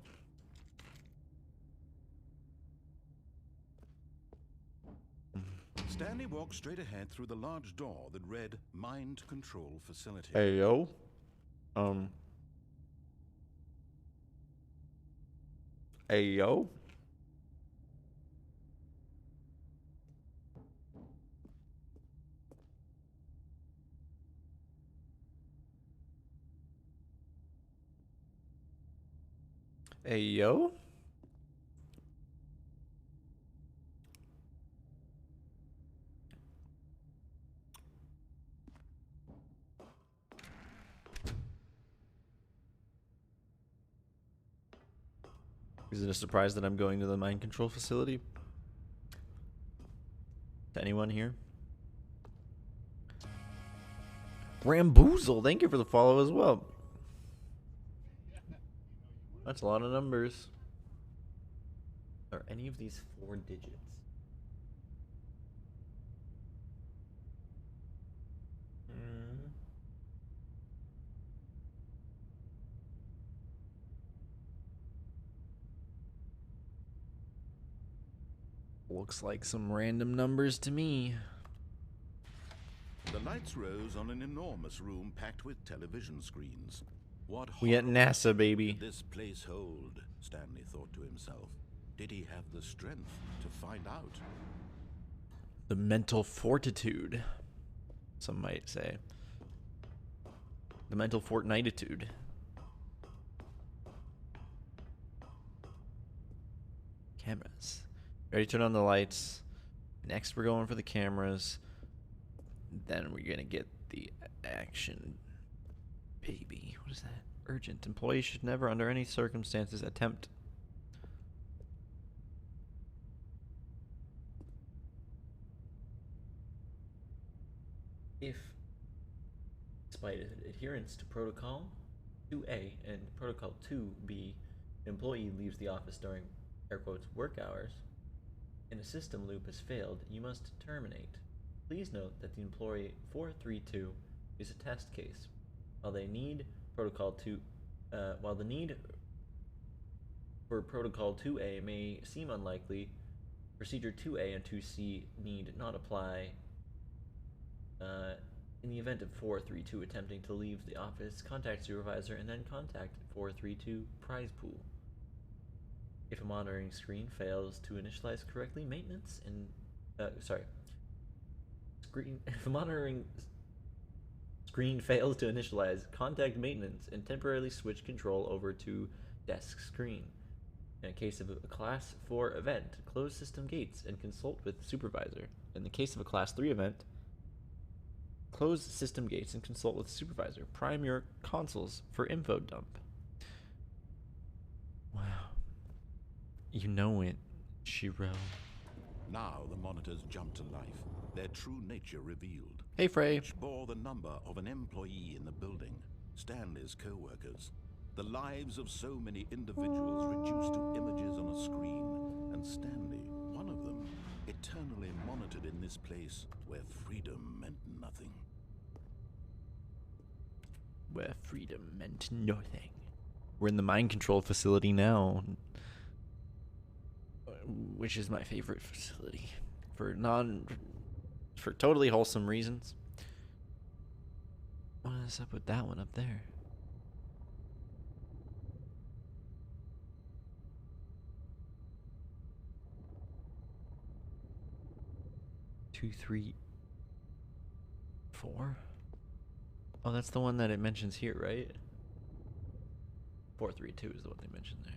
Stanley walked straight ahead through the large door that read Mind Control Facility. Hey, yo. Hey, yo. Hey, yo. Is it a surprise that I'm going to the mind control facility? To anyone here? Ramboozle, thank you for the follow as well. That's a lot of numbers. Are any of these 4 digits? Looks like some random numbers to me. The lights rose on an enormous room packed with television screens. What We at NASA, baby. did this place hold? Stanley thought to himself. Did he have the strength to find out? The mental fortitude, some might say. The mental fortnightitude. Cameras. Ready to turn on the lights. Next, we're going for the cameras. Then we're gonna get the action. Baby, what is that? Urgent. Employees should never, under any circumstances, attempt. If, despite adherence to Protocol 2A and Protocol 2B, an employee leaves the office during, air quotes, work hours, and a system loop has failed, you must terminate. Please note that the employee 432 is a test case. While the need for Protocol 2A may seem unlikely, Procedure 2A and 2C need not apply in the event of 432 attempting to leave the office. Contact supervisor and then contact 432 prize pool. If a monitoring screen fails to initialize correctly, if a monitoring screen fails to initialize, contact maintenance and temporarily switch control over to desk screen. In a case of a Class 4 event, close system gates and consult with supervisor. In the case of a Class 3 event, close system gates and consult with supervisor. Prime your consoles for info dump. Wow. You know it, Shiro. Now the monitors jumped to life, their true nature revealed. Hey, Frey. Each bore the number of an employee in the building, Stanley's co-workers. The lives of so many individuals reduced to images on a screen, and Stanley, one of them, eternally monitored in this place where freedom meant nothing. Where freedom meant nothing. We're in the mind control facility now, which is my favorite facility for totally wholesome reasons. What is up with that one up there? Two, 3, 4. Oh, that's the one that it mentions here, right? 432 is the one they mentioned there.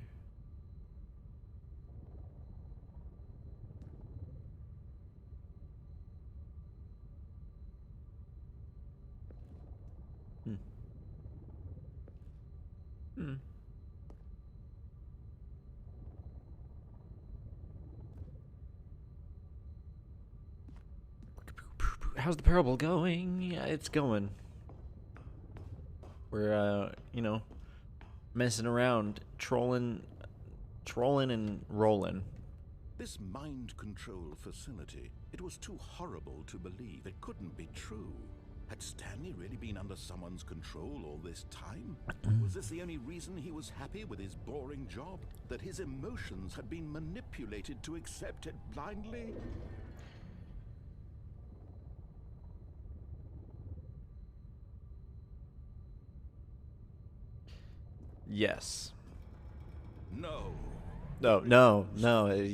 how's the parable going? Yeah, it's going. We're you know, messing around, trolling and rolling. This mind control facility, it was too horrible to believe. It couldn't be true. Had Stanley really been under someone's control all this time? Was this the only reason he was happy with his boring job? That his emotions had been manipulated to accept it blindly? Yes. No. No.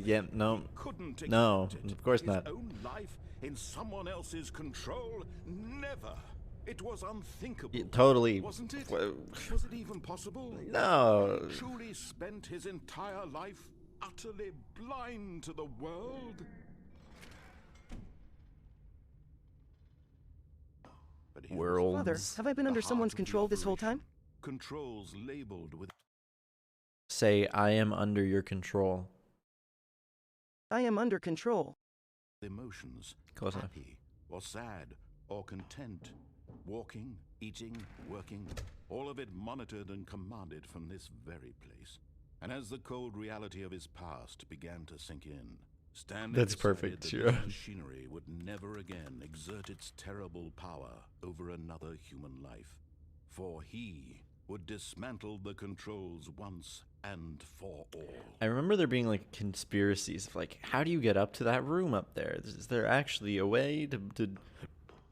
Yeah, no. Couldn't No, accept it. of course His not. own life in someone else's control? Never. It was unthinkable. Totally. Wasn't it? Was it even possible? No. He truly spent his entire life utterly blind to the world? But here was Father, Worlds. have I been the under heart someone's of the control this whole operation. time? Controls labeled with Say, I am under your control. I am under control. emotions, Close enough. happy or sad or content, walking, eating, working, all of it monitored and commanded from this very place. And as the cold reality of his past began to sink in, Stanley That's decided perfect, that yeah. this machinery would never again exert its terrible power over another human life, for he would dismantle the controls once and for all. I remember there being like conspiracies of like, how do you get up to that room up there? Is there actually a way to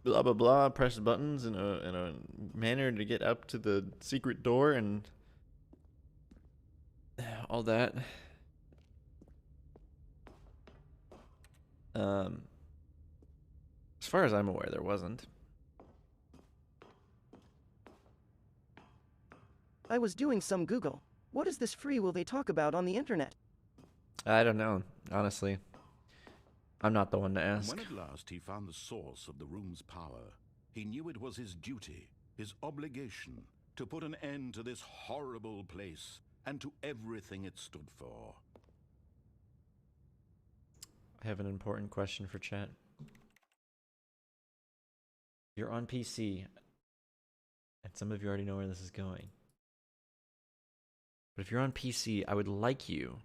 blah blah blah, press buttons in a manner to get up to the secret door and all that? As far as I'm aware, there wasn't. I was doing some Google. What is this free will they talk about on the internet? I don't know, honestly. I'm not the one to And ask. when at last he found the source of the room's power, he knew it was his duty, his obligation, to put an end to this horrible place and to everything it stood for. I have an important question for chat. You're on PC, and some of you already know where this is going. But if you're on PC, I would like you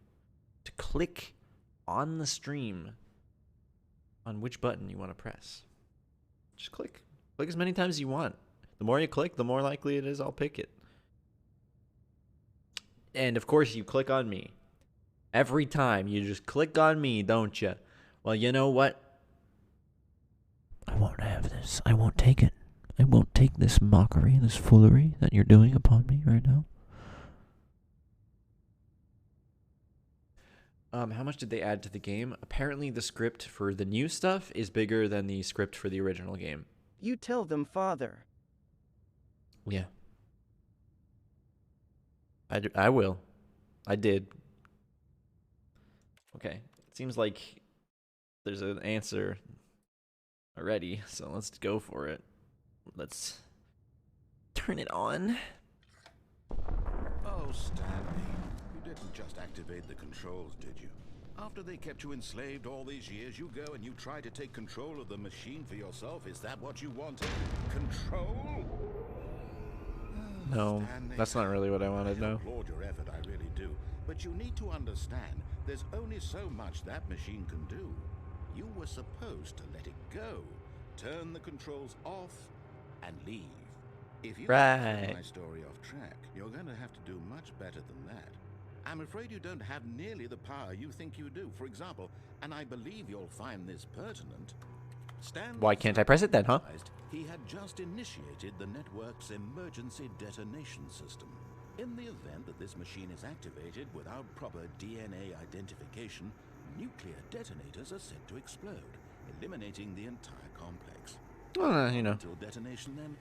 to click on the stream on which button you want to press. Just click. Click as many times as you want. The more you click, the more likely it is I'll pick it. And of course, you click on me. Every time you just click on me, don't you? Well, you know what? I won't have this. I won't take it. I won't take this mockery, this foolery that you're doing upon me right now. How much did they add to the game? Apparently the script for the new stuff is bigger than the script for the original game. You tell them, Father. Yeah. I will. I did. Okay. It seems like there's an answer already, so let's go for it. Let's turn it on. Oh, Stanley, you didn't just activate the controls, did you? After they kept you enslaved all these years, you go and you try to take control of the machine for yourself? Is that what you wanted? Control? No, Stanley, that's not really what I wanted, I no. applaud your effort, I really do. But you need to understand, there's only so much that machine can do. You were supposed to let it go, turn the controls off, and leave. If you want to Right. take my story off track, you're going to have to do much better than that. I'm afraid you don't have nearly the power you think you do. For example, and I believe you'll find this pertinent, Stanley Why can't I press it then, huh? realized he had just initiated the network's emergency detonation system. In the event that this machine is activated without proper DNA identification, nuclear detonators are set to explode, eliminating the entire complex. You know. Until detonation then,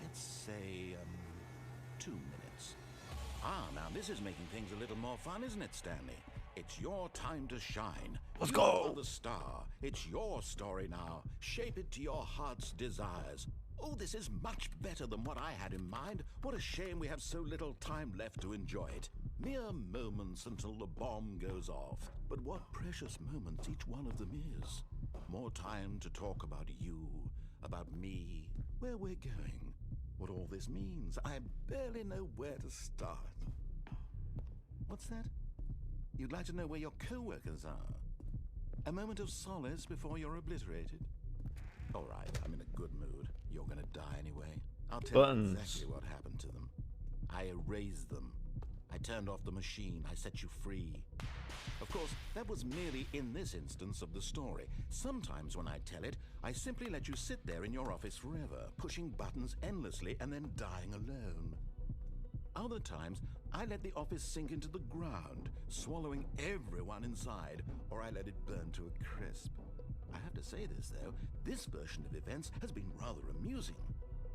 let's say 2 minutes. Now this is making things a little more fun, isn't it, Stanley? It's your time to shine. Let's You go. are the star. It's your story now. Shape it to your heart's desires. Oh, this is much better than what I had in mind. What a shame we have so little time left to enjoy it. Mere moments until the bomb goes off. But what precious moments each one of them is. More time to talk about you, about me, where we're going, what all this means. I barely know where to start. What's that? You'd like to know where your co-workers are? A moment of solace before you're obliterated? All right, I'm in a good mood. You're gonna die anyway. I'll tell you exactly what happened to them. I erased them. I turned off the machine. I set you free. Of course, that was merely in this instance of the story. Sometimes when I tell it, I simply let you sit there in your office forever, pushing buttons endlessly and then dying alone. Other times, I let the office sink into the ground, swallowing everyone inside, or I let it burn to a crisp. I have to say this, though, this version of events has been rather amusing.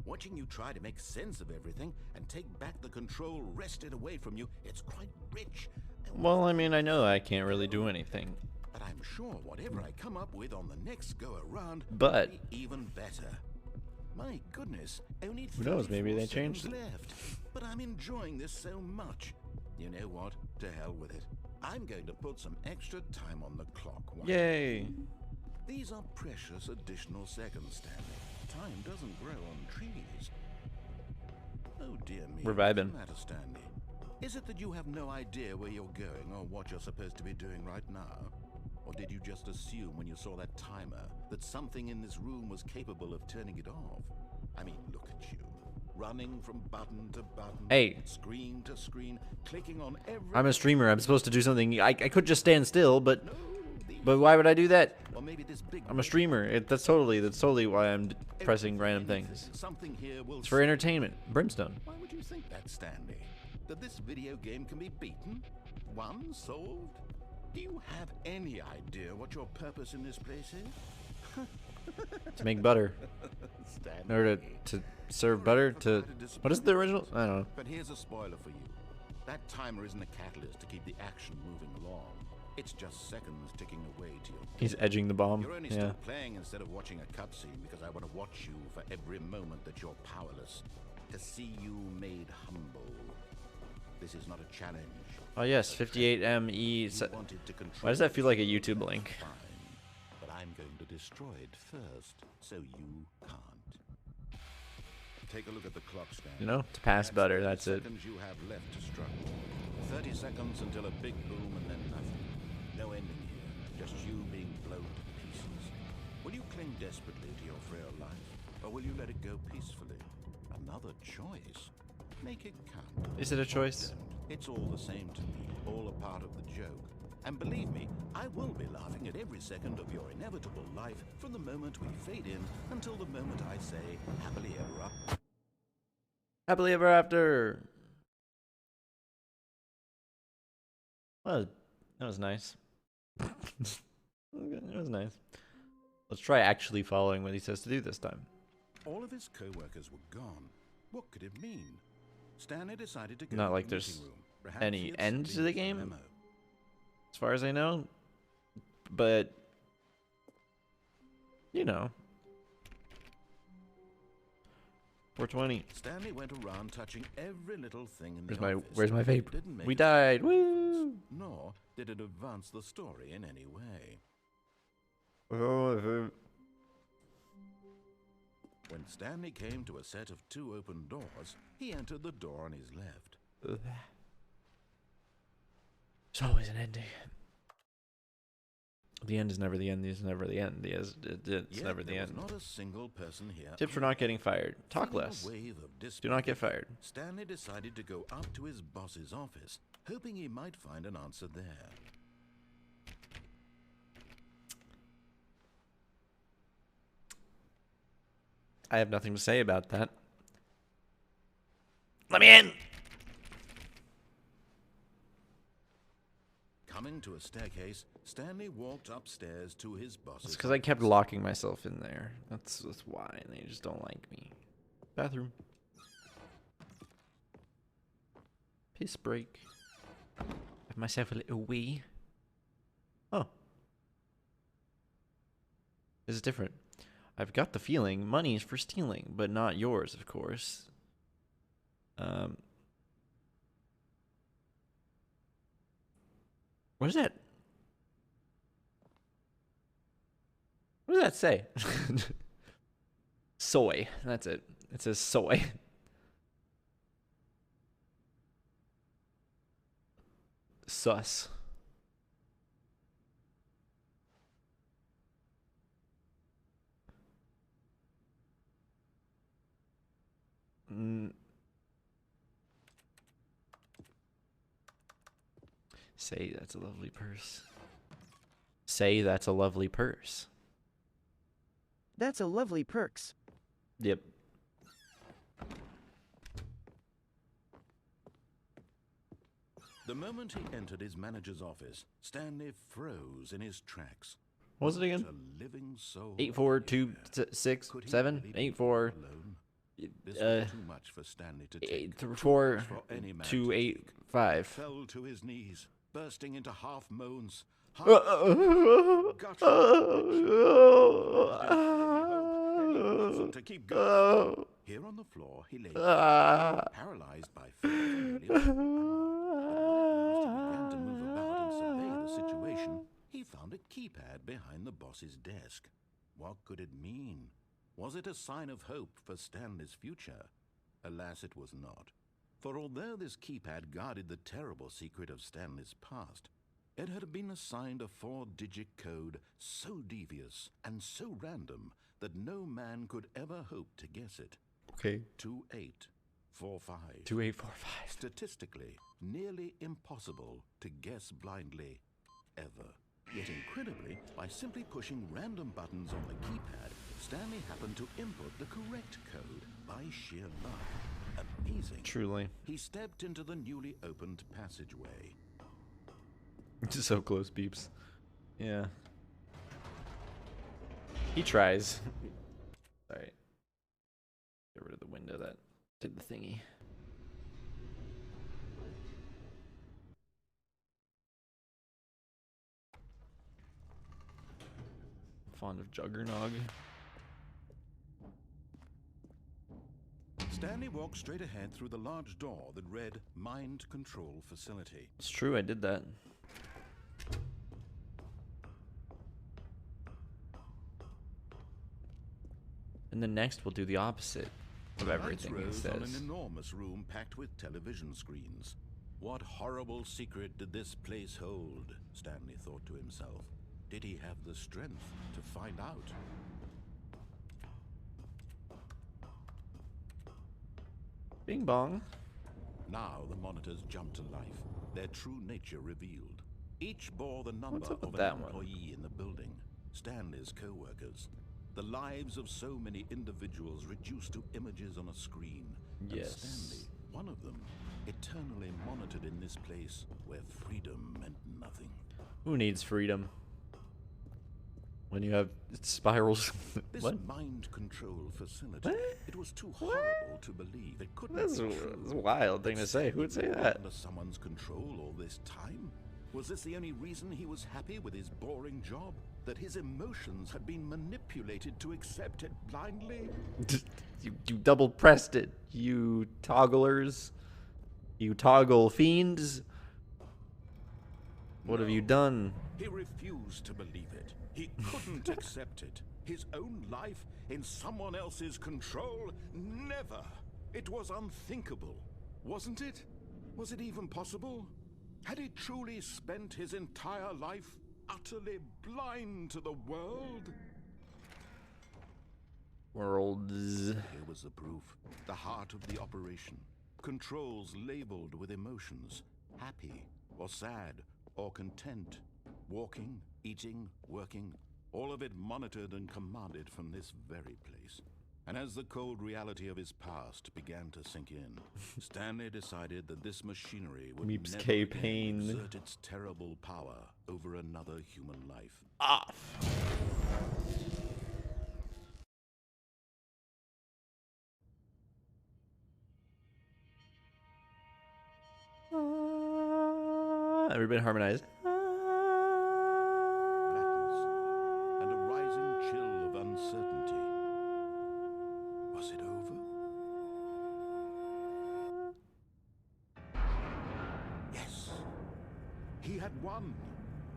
Watching you try to make sense of everything and take back the control wrested away from you, it's quite rich. Well, I mean, I know I can't really do anything. But I'm sure whatever I come up with on the next go-around will be even better. My goodness, only who knows, maybe they 34 changed it. seconds left. But I'm enjoying this so much. You know what? To hell with it. I'm going to put some extra time on the clock. Yay! These are precious additional seconds, Stanley. Time doesn't grow on trees. Oh dear me. We're vibing. What's the matter, Stanley? Is it that you have no idea where you're going or what you're supposed to be doing right now? Or did you just assume when you saw that timer that something in this room was capable of turning it off? I mean, look at you. Running from button to button, Hey. screen to screen, clicking on every... I'm a streamer. I'm supposed to do something. I could just stand still, but No, why would I do that? or maybe this big I'm a streamer. That's totally why I'm pressing random things. Something here will... It's for entertainment. Brimstone. Why would you think that, Stanley? That this video game can be beaten? Won? Solved? Do you have any idea what your purpose in this place is? To make butter. Stanley. In order to serve butter to... What is the original? I don't know. But here's a spoiler for you. That timer isn't a catalyst to keep the action moving along. It's just seconds ticking away to your... He's edging the bomb. You're only Yeah. still playing instead of watching a cutscene because I want to watch you for every moment that you're powerless. To see you made humble. This is not a challenge. Oh yes, 58ME. You wanted to control Why does that feel like a YouTube link? Fine, but I'm going to destroy it first, so you can't. Take a look at the clock, Stan. You know, to pass butter, that's it. Seconds you have left to struggle. 30 seconds until a big boom and then nothing. No ending here, just you being blown to pieces. Will you cling desperately to your frail life, or will you let it go peacefully? Another choice. Make it count. Is it a choice? It's all the same to me, all a part of the joke. And believe me, I will be laughing at every second of your inevitable life from the moment we fade in until the moment I say, happily ever after. Happily ever after. Well, that was nice. It was nice. Let's try actually following what he says to do this time. All of his co-workers were gone. What could it mean? Stanley decided to go Not to like the there's meeting room. Perhaps any he had end to seen the some game? memo. As far as I know. But, you know. 420. Stanley went around touching every little thing in the Where's my office. vape? Didn't make We it died. focus, Woo! Nor did it advance the story in any way. When Stanley came to a set of 2 open doors, he entered the door on his left. There's always an ending. The end is never the end. It's never the end. It's Yet never the there end. was not a single person here. Tips for not getting fired. Talk Feeling a less. wave of Do not get disbelief, fired. Stanley decided to go up to his boss's office, hoping he might find an answer there. I have nothing to say about that. Let me in! Coming to a staircase, Stanley walked upstairs to his boss's It's because I kept locking myself in there. That's why. They just don't like me. Bathroom. Piss break. Have myself a little wee. Oh. This is different. I've got the feeling money is for stealing, but not yours, of course. What is that? What does that say? Soy. That's it. It says soy. Sus. Say that's a lovely purse. Say that's a lovely purse. That's a lovely perks. Yep. The moment he entered his manager's office, Stanley froze in his tracks. What was it again? A living soul 84267 84 This was too much for Stanley to take. 428 Fell to his knees, bursting into half moans. To keep going. Here on the floor, he lay paralyzed by fear. But when he began to move about and survey the situation, he found a keypad behind the boss's desk. What could it mean? Was it a sign of hope for Stanley's future? Alas, it was not. For although this keypad guarded the terrible secret of Stanley's past, it had been assigned a 4-digit code so devious and so random that no man could ever hope to guess it. Okay. 2845. 2845. Statistically, nearly impossible to guess blindly, ever. Yet incredibly, by simply pushing random buttons on the keypad, Stanley happened to input the correct code by sheer luck. Amazing. Truly. He stepped into the newly opened passageway. So close, Beeps. Yeah. He tries. Alright. Get rid of the window that did the thingy. Fond of Juggernog. Stanley walked straight ahead through the large door that read Mind Control Facility. It's true, I did that. And then next we'll do the opposite of everything he Lights rose on says. an enormous room packed with television screens. What horrible secret did this place hold? Stanley thought to himself. Did he have the strength to find out? Bing bong. Now the monitors jumped to life, their true nature revealed. Each bore the number What's up of with an that one? employee in the building, Stanley's co-workers. The lives of so many individuals reduced to images on a screen. And Yes. Stanley, one of them, eternally monitored in this place where freedom meant nothing. Who needs freedom? When you have spirals. This What? mind control facility, What? it was too horrible to believe. It couldn't That's be a, true. that's a wild thing to say. Who would say that? Under someone's control all this time? Was this the only reason he was happy with his boring job? That his emotions had been manipulated to accept it blindly? You double pressed it, you togglers. You toggle fiends. What have you No. done? He refused to believe it. He couldn't accept it. His own life in someone else's control? Never. It was unthinkable. Wasn't it? Was it even possible? Had he truly spent his entire life utterly blind to the world? Worlds. Here was the proof. The heart of the operation. Controls labeled with emotions. Happy or sad or content. Walking, eating, working. All of it monitored and commanded from this very place. And as the cold reality of his past began to sink in, Stanley decided that this machinery would Meeps never K again Pain. exert its terrible power over another human life. Off. Everybody harmonize. Blackness and a rising chill of uncertainty. Was it over? Yes. He had had won.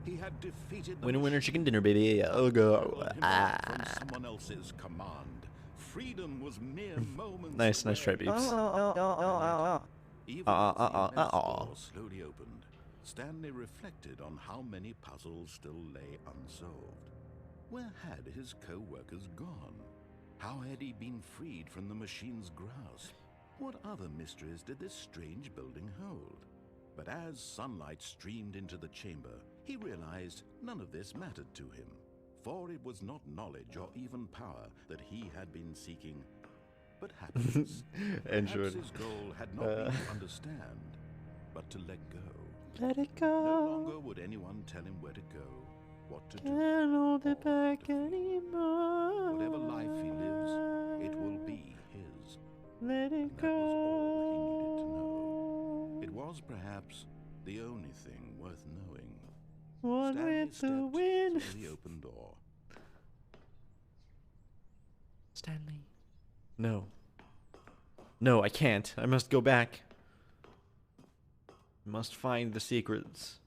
He had defeated the Winner, winner, machine. chicken dinner, baby. Oh, go. Hurled him off from someone else's command. Freedom was mere moments Nice, nice try, away. beeps. Even as the immense door slowly opened, Stanley reflected on how many puzzles still lay unsolved. Where had his co-workers gone? How had he been freed from the machine's grasp? What other mysteries did this strange building hold? But as sunlight streamed into the chamber, he realized none of this mattered to him, for it was not knowledge or even power that he had been seeking, but happiness. And Perhaps his goal had not been to understand, but to let go. Let it No go. longer would anyone tell him where to go, what to do. Can't hold it or back what to feel. anymore. Whatever life he lives, it will be his. Let And it that was all he needed to go. know. It was perhaps the only thing worth knowing. One Stanley with the stepped wind. through the open door. Stanley. No. No, I can't. I must go back. I must find the secrets.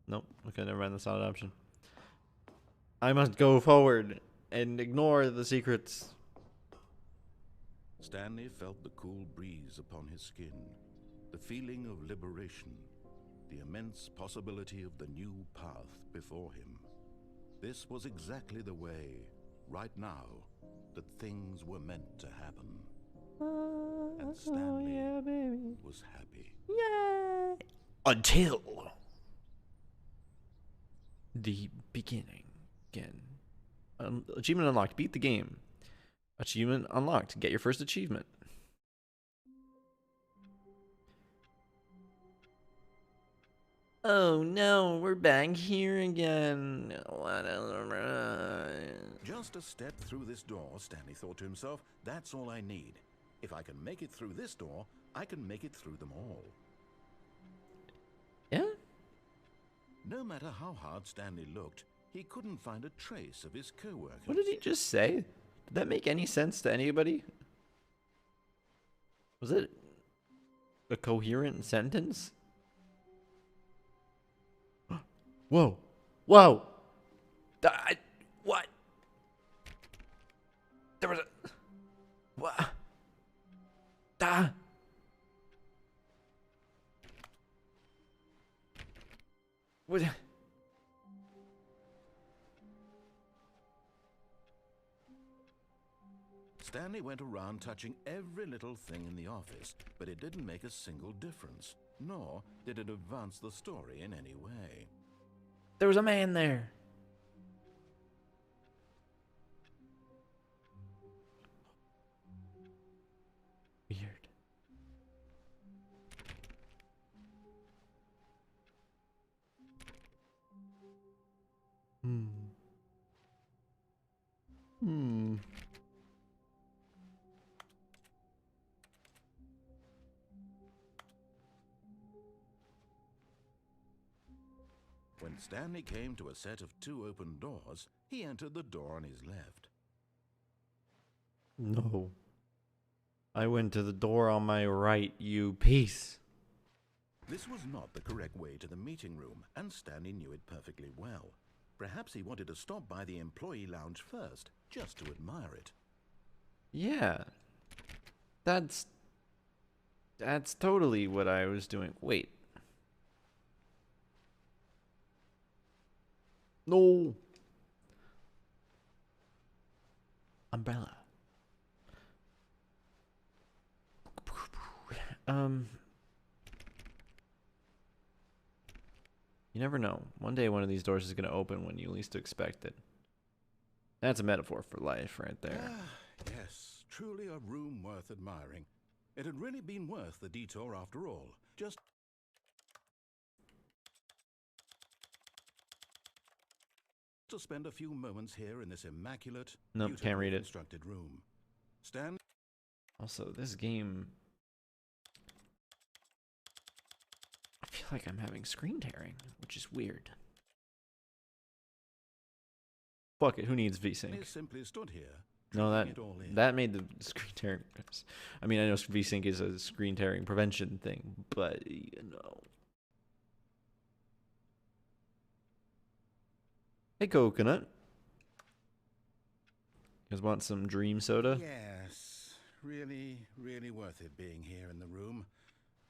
Nope. Okay, never mind. That's not an option. I must go forward and ignore the secrets. Stanley felt the cool breeze upon his skin, the feeling of liberation, the immense possibility of the new path before him. This was exactly the way, right now, that things were meant to happen. And Stanley was happy. Yay! Until the beginning again. Achievement unlocked. Beat the game. Achievement unlocked. Get your first achievement. Oh no, we're back here again. Just a step through this door, Stanley thought to himself, that's all I need. If I can make it through this door, I can make it through them all. Yeah? No matter how hard Stanley looked, he couldn't find a trace of his co-workers. What did he just say? Did that make any sense to anybody? Was it a coherent sentence? Whoa. Whoa. What? There was a... What? What? Stanley went around touching every little thing in the office, but it didn't make a single difference, nor did it advance the story in any way. There was a man there. Weird. Hmm. When Stanley came to a set of 2 open doors, he entered the door on his left. No. I went to the door on my right, you piece. This was not the correct way to the meeting room, and Stanley knew it perfectly well. Perhaps he wanted to stop by the employee lounge first, just to admire it. Yeah. That's totally what I was doing. Wait. No. Umbrella. You never know. One day one of these doors is going to open when you least expect it. That's a metaphor for life right there. Yes, truly a room worth admiring. It had really been worth the detour after all. Just to spend a few moments here in this immaculate, Nope, can't read it. constructed room. Stanley Also, this game... I feel like I'm having screen tearing, which is weird. Fuck it, who needs VSync? simply stood here. No, drinking it all in. that made the screen tearing. I mean, I know VSync is a screen tearing prevention thing, but you know. Hey, coconut. You guys want some dream soda? Yes, really, really worth it being here in the room.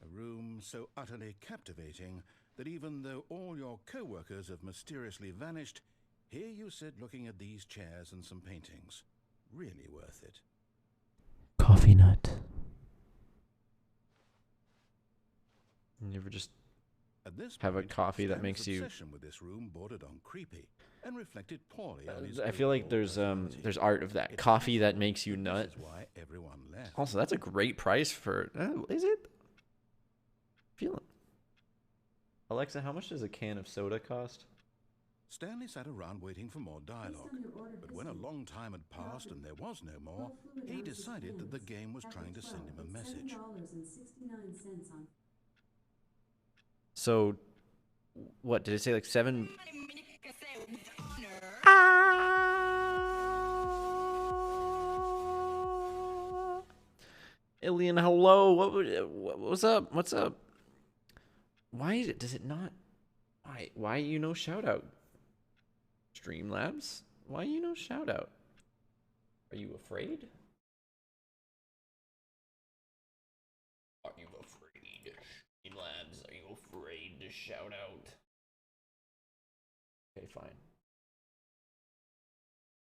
A room so utterly captivating that even though all your co-workers have mysteriously vanished, here you sit looking at these chairs and some paintings. Really worth it. Coffee nut. You ever just At this have a point, coffee that Stan's makes you... obsession with this room bordered on creepy and reflected poorly on his I feel like overall personality. there's art of that. It's Coffee that possible makes you that nut. This is why everyone left. Also, that's a great price for... is it? Feeling. Alexa, how much does a can of soda cost? Stanley sat around waiting for more dialogue, but when a long time had passed and there was no more, he decided that the game was trying to send him a message. So, what did it say? Like 7... Alien, hello. What's up? What's up? Why does it not? Why you no shout out? Streamlabs? Why you no shout out? Are you afraid? Are you afraid? Streamlabs, are you afraid to shout out? Okay, fine.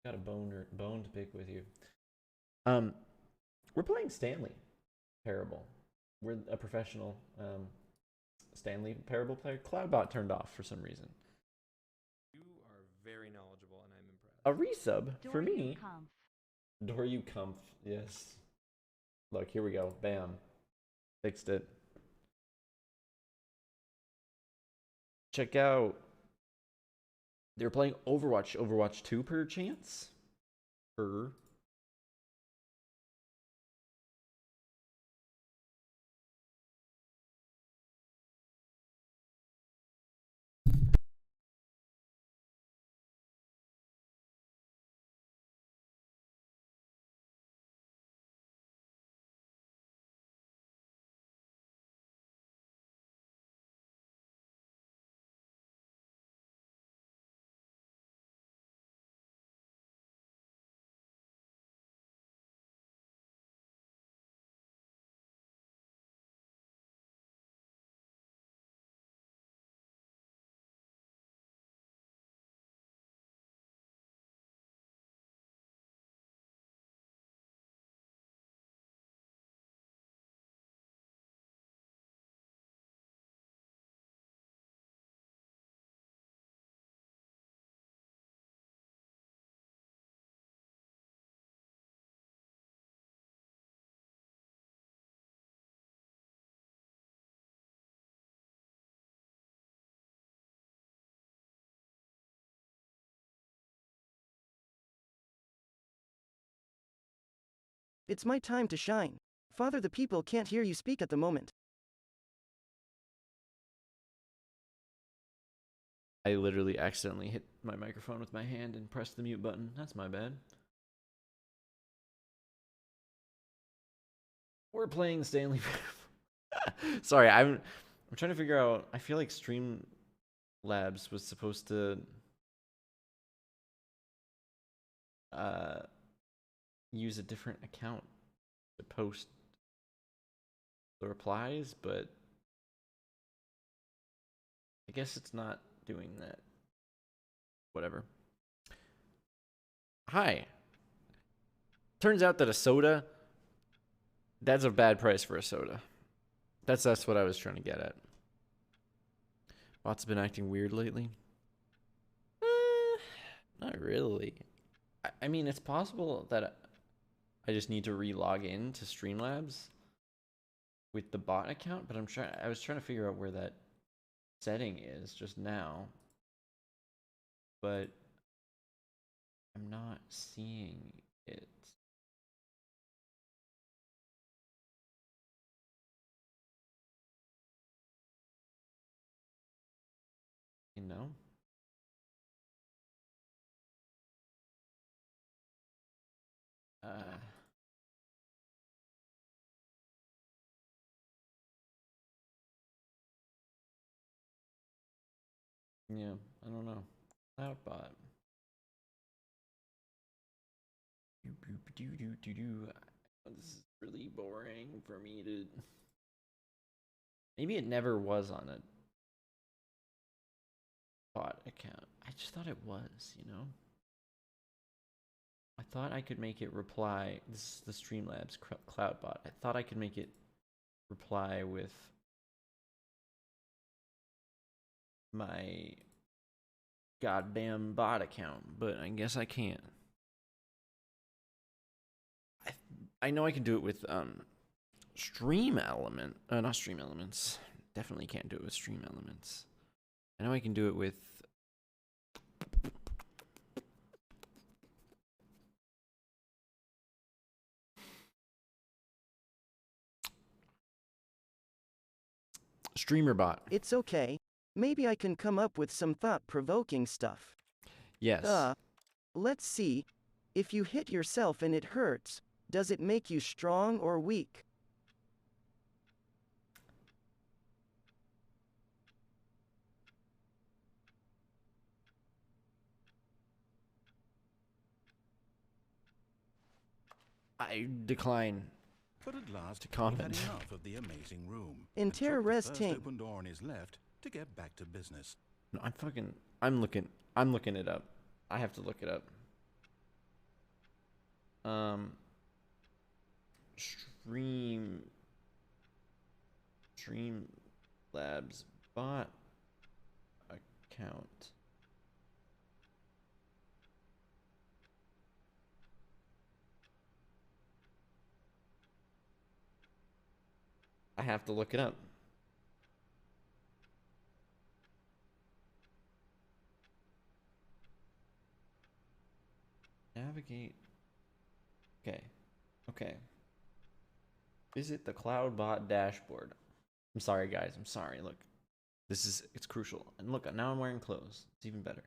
Got a bone to pick with you. We're playing Stanley Parable. We're a professional Stanley Parable player. Cloudbot turned off for some reason. You are very knowledgeable, and I'm impressed. A resub for me. Door you comf. Yes. Look, here we go. Bam. Fixed it. Check out. They were playing Overwatch. Overwatch 2 per chance? It's my time to shine. Father, the people can't hear you speak at the moment. I literally accidentally hit my microphone with my hand and pressed the mute button. That's my bad. We're playing Stanley. Sorry, I'm trying to figure out. I feel like Streamlabs was supposed to use a different account to post the replies, but I guess it's not doing that. Whatever. Hi. Turns out that a soda, that's a bad price for a soda. That's what I was trying to get at. Bots have been acting weird lately. Not really. I mean, it's possible that I just need to re-log in to Streamlabs with the bot account, but I was trying to figure out where that setting is just now, but I'm not seeing it. You know? Yeah, I don't know. Cloudbot. This is really boring for me to. Maybe it never was on a bot account. I just thought it was, you know? I thought I could make it reply. This is the Streamlabs Cloudbot. I thought I could make it reply with my goddamn bot account, but I guess I can't. I know I can do it with Stream Element. Not Stream Elements. Definitely can't do it with Stream Elements. I know I can do it with StreamerBot. It's okay. Maybe I can come up with some thought-provoking stuff. Yes. Let's see. If you hit yourself and it hurts, does it make you strong or weak? I decline. But at last, To he had comment. enough of the amazing room. In and took the first Terroristing. open door on his left to get back to business. No, I'm looking it up. I have to look it up. Streamlabs bot account. I have to look it up. Navigate. Okay. Visit the CloudBot dashboard. I'm sorry, guys. I'm sorry. Look, it's crucial. And look, now I'm wearing clothes. It's even better.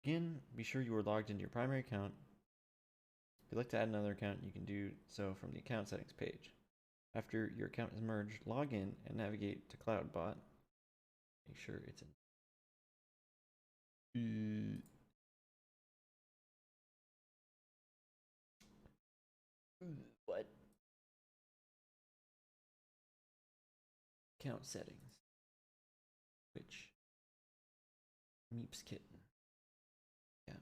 Again, be sure you are logged into your primary account. If you'd like to add another account, you can do so from the account settings page. After your account is merged, log in and navigate to CloudBot. Make sure it's in. What? Account settings. Which? Meeps kitten. Yeah.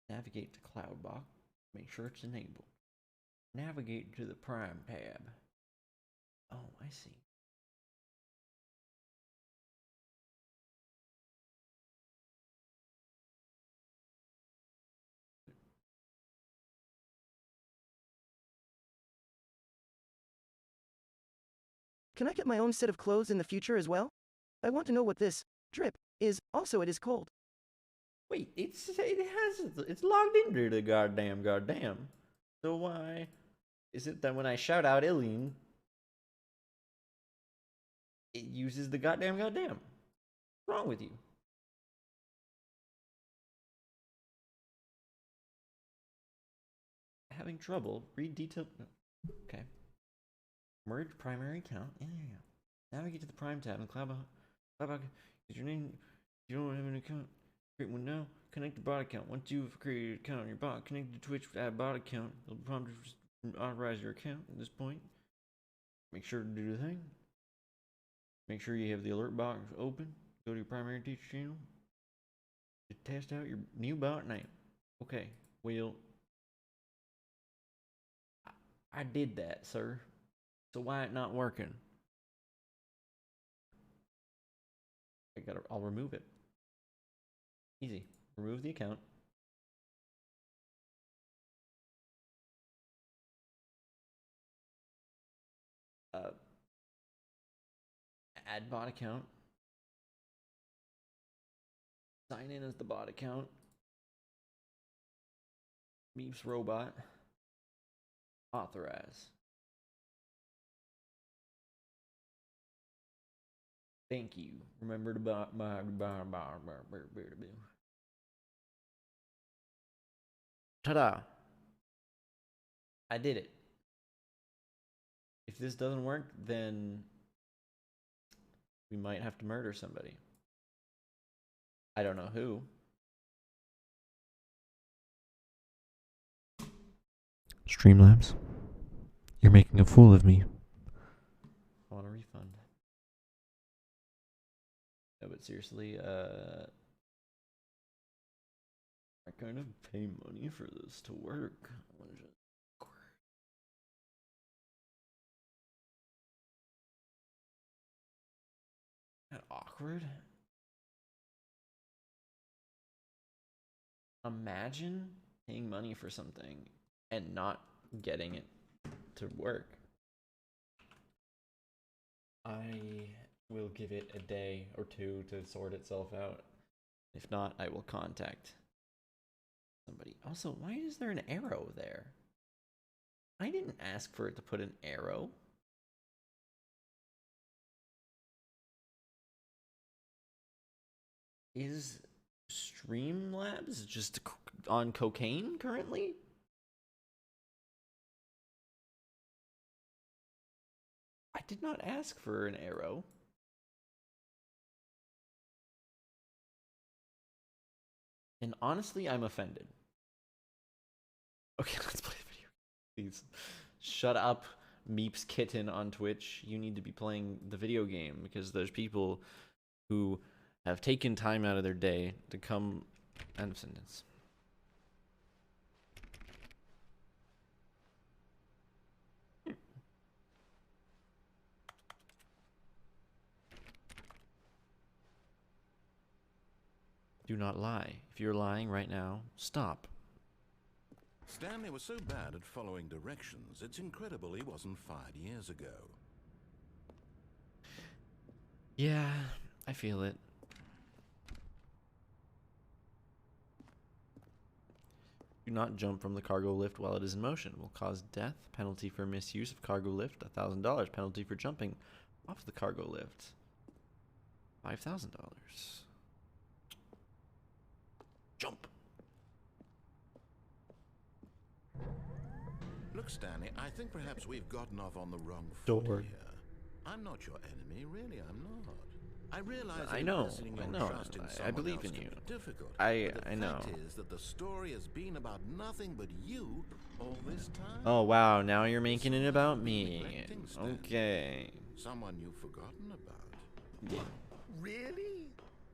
Navigate to CloudBot. Make sure it's enabled. Navigate to the Prime tab. Oh, I see. Can I get my own set of clothes in the future as well? I want to know what this drip is. Also, it is cold. Wait, it's logged into the goddamn. So why is it that when I shout out Eileen, it uses the goddamn? What's wrong with you? Having trouble? Read detailed. No. Okay. Merge primary account. Yeah. Navigate to the Prime tab and CloudBot. Is your name? You don't have an account. Create one now. Connect the bot account. Once you've created an account on your bot, connect to Twitch to add bot account. It'll prompt you to authorize your account at this point. Make sure to do the thing. Make sure you have the alert box open. Go to your primary teacher channel. Test out your new bot name. Okay, well, I did that, sir. So why it not working? I'll remove it. Easy. Remove the account. Add bot account. Sign in as the bot account. Meeps robot. Authorize. Thank you. Remember to buy my. Ta-da! I did it. If this doesn't work, then we might have to murder somebody. I don't know who. Streamlabs, you're making a fool of me. I want a refund. No, but seriously, I'm not gonna pay money for this to work. That awkward. Imagine paying money for something and not getting it to work. I will give it a day or two to sort itself out. If not, I will contact somebody. Also, why is there an arrow there? I didn't ask for it to put an arrow. Is Streamlabs just on cocaine currently? I did not ask for an arrow. And honestly, I'm offended. Okay, let's play the video. Please. Shut up, Meeps Kitten on Twitch. You need to be playing the video game because there's people who have taken time out of their day to come. End of sentence. Do not lie. If you're lying right now, stop. Stanley was so bad at following directions, it's incredible he wasn't fired years ago. Yeah, I feel it. Do not jump from the cargo lift while it is in motion. Will cause death. Penalty for misuse of cargo lift, $1,000. Penalty for jumping off the cargo lift, $5,000. Jump. Look, Stanley, I think perhaps we've gotten off on the wrong Door. foot here. I'm not your enemy, really, I'm not. I realize I that know, investing your I know, trust in I someone believe else in can you. be difficult. I But the know. fact is that the story has been about nothing but you all this time. Oh wow, now you're making it about me. Neglecting Stanley. Okay. Someone you've forgotten about. Yeah. Really?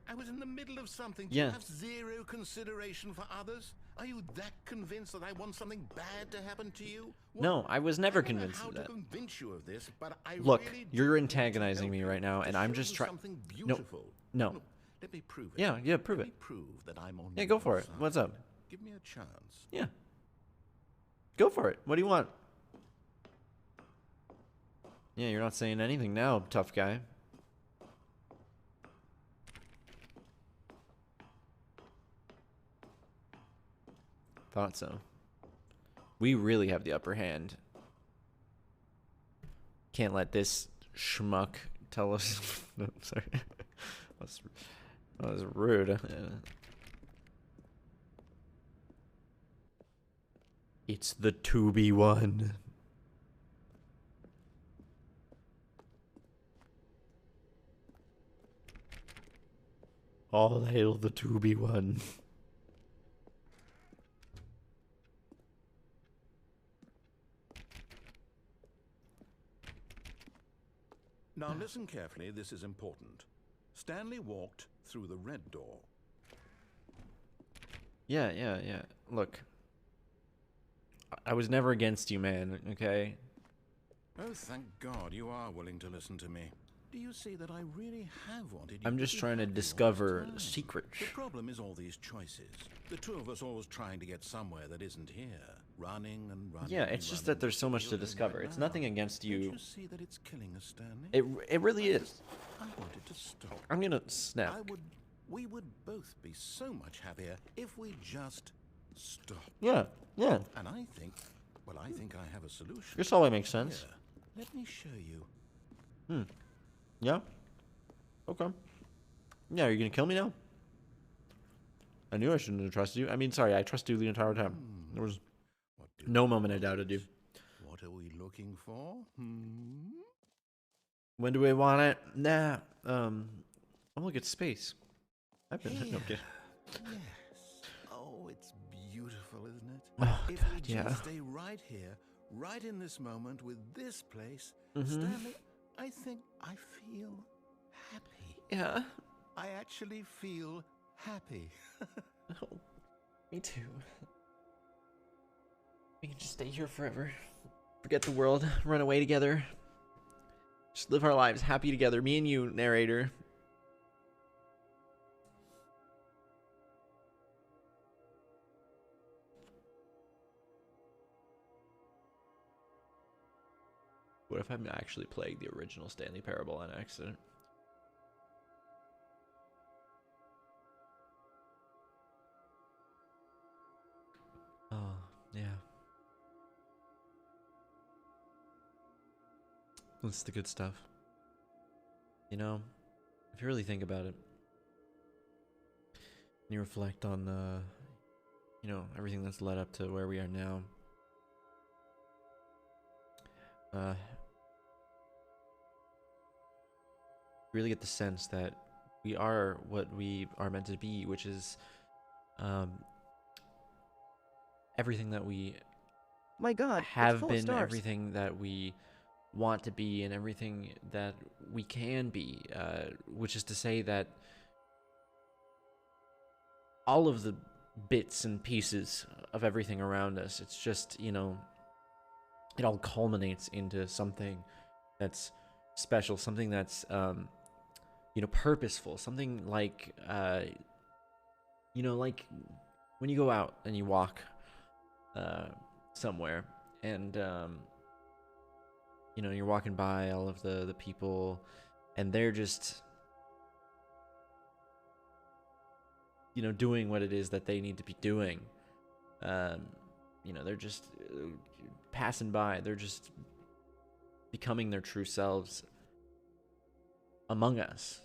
I was in the middle of something. Do Yeah. you have zero consideration for others? Are you that convinced that I want something bad to happen to you? No, I was never I don't know convinced how of to that. convince you of this, but I Look, really you're do want to antagonizing help me you, right now, to and I'm show just you trying. something No, beautiful. no. Look, let me prove it. Yeah, prove Let it. me prove that I'm on Yeah, your go for it. side. What's up? Give me a chance. Yeah. Go for it. What do you want? Yeah, you're not saying anything now, tough guy. Thought so. We really have the upper hand. Can't let this schmuck tell us. No, sorry. That was rude. It's the 2B1. All hail the 2B1. Now listen carefully, this is important. Stanley walked through the red door. Yeah. Look. I was never against you, man, okay? Oh, thank God you are willing to listen to me. Do you see that I really have wanted you I'm to just be trying to happy all discover the time? secrets. The problem is all these choices. The two of us always trying to get somewhere that isn't here. Running and running. Yeah, and it's just running. that there's so much to You're doing discover. right It's now. nothing against Don't you. you see that it's killing us, Stanley? It really is. I wanted to stop. I'm gonna snap. We would both be so much happier if we just stopped. Yeah. And I think I have a solution. This all makes sense. Here, let me show you. Yeah? Okay. Yeah, are you gonna kill me now? I knew I shouldn't have trusted you. I mean, sorry, I trusted you the entire time. There was What do no we moment I want? doubted you. What are we looking for? Hmm? When do we want it? Nah. Oh, look, it's space. I've been. Here. No, I'm kidding. Yes. Oh, it's beautiful, isn't it? Oh, If God, we yeah. just stay right here, right in this moment with this place, Mm-hmm. Stanley, I think I feel happy. Yeah. I actually feel happy. Oh, me too. We can just stay here forever. Forget the world. Run away together. Just live our lives happy together. Me and you, narrator. What if I'm actually playing the original Stanley Parable on accident? Oh, yeah. That's the good stuff. You know, if you really think about it, and you reflect on everything that's led up to where we are now. Really get the sense that we are what we are meant to be, which is everything that we My God, it's have full of been, stars. everything that we want to be, and everything that we can be, which is to say that all of the bits and pieces of everything around us, it's just, it all culminates into something that's special, something that's purposeful, something like like when you go out and you walk somewhere, and you're walking by all of the people, and they're just doing what it is that they need to be doing. They're just passing by, they're just becoming their true selves among us.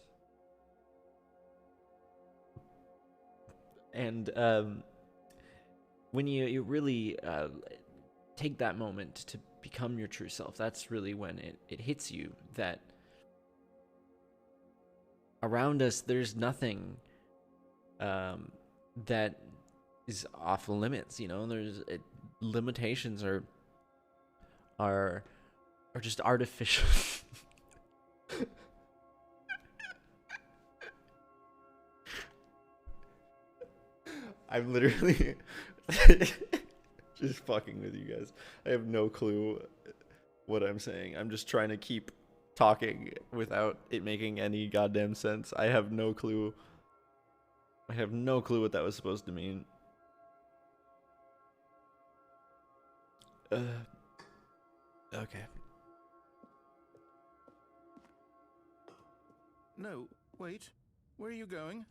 And when you really take that moment to become your true self, that's really when it hits you that around us there's nothing that is off limits. There's limitations are just artificial. I'm literally just fucking with you guys. I have no clue what I'm saying. I'm just trying to keep talking without it making any goddamn sense. I have no clue. I have no clue what that was supposed to mean. Okay. No, wait. Where are you going?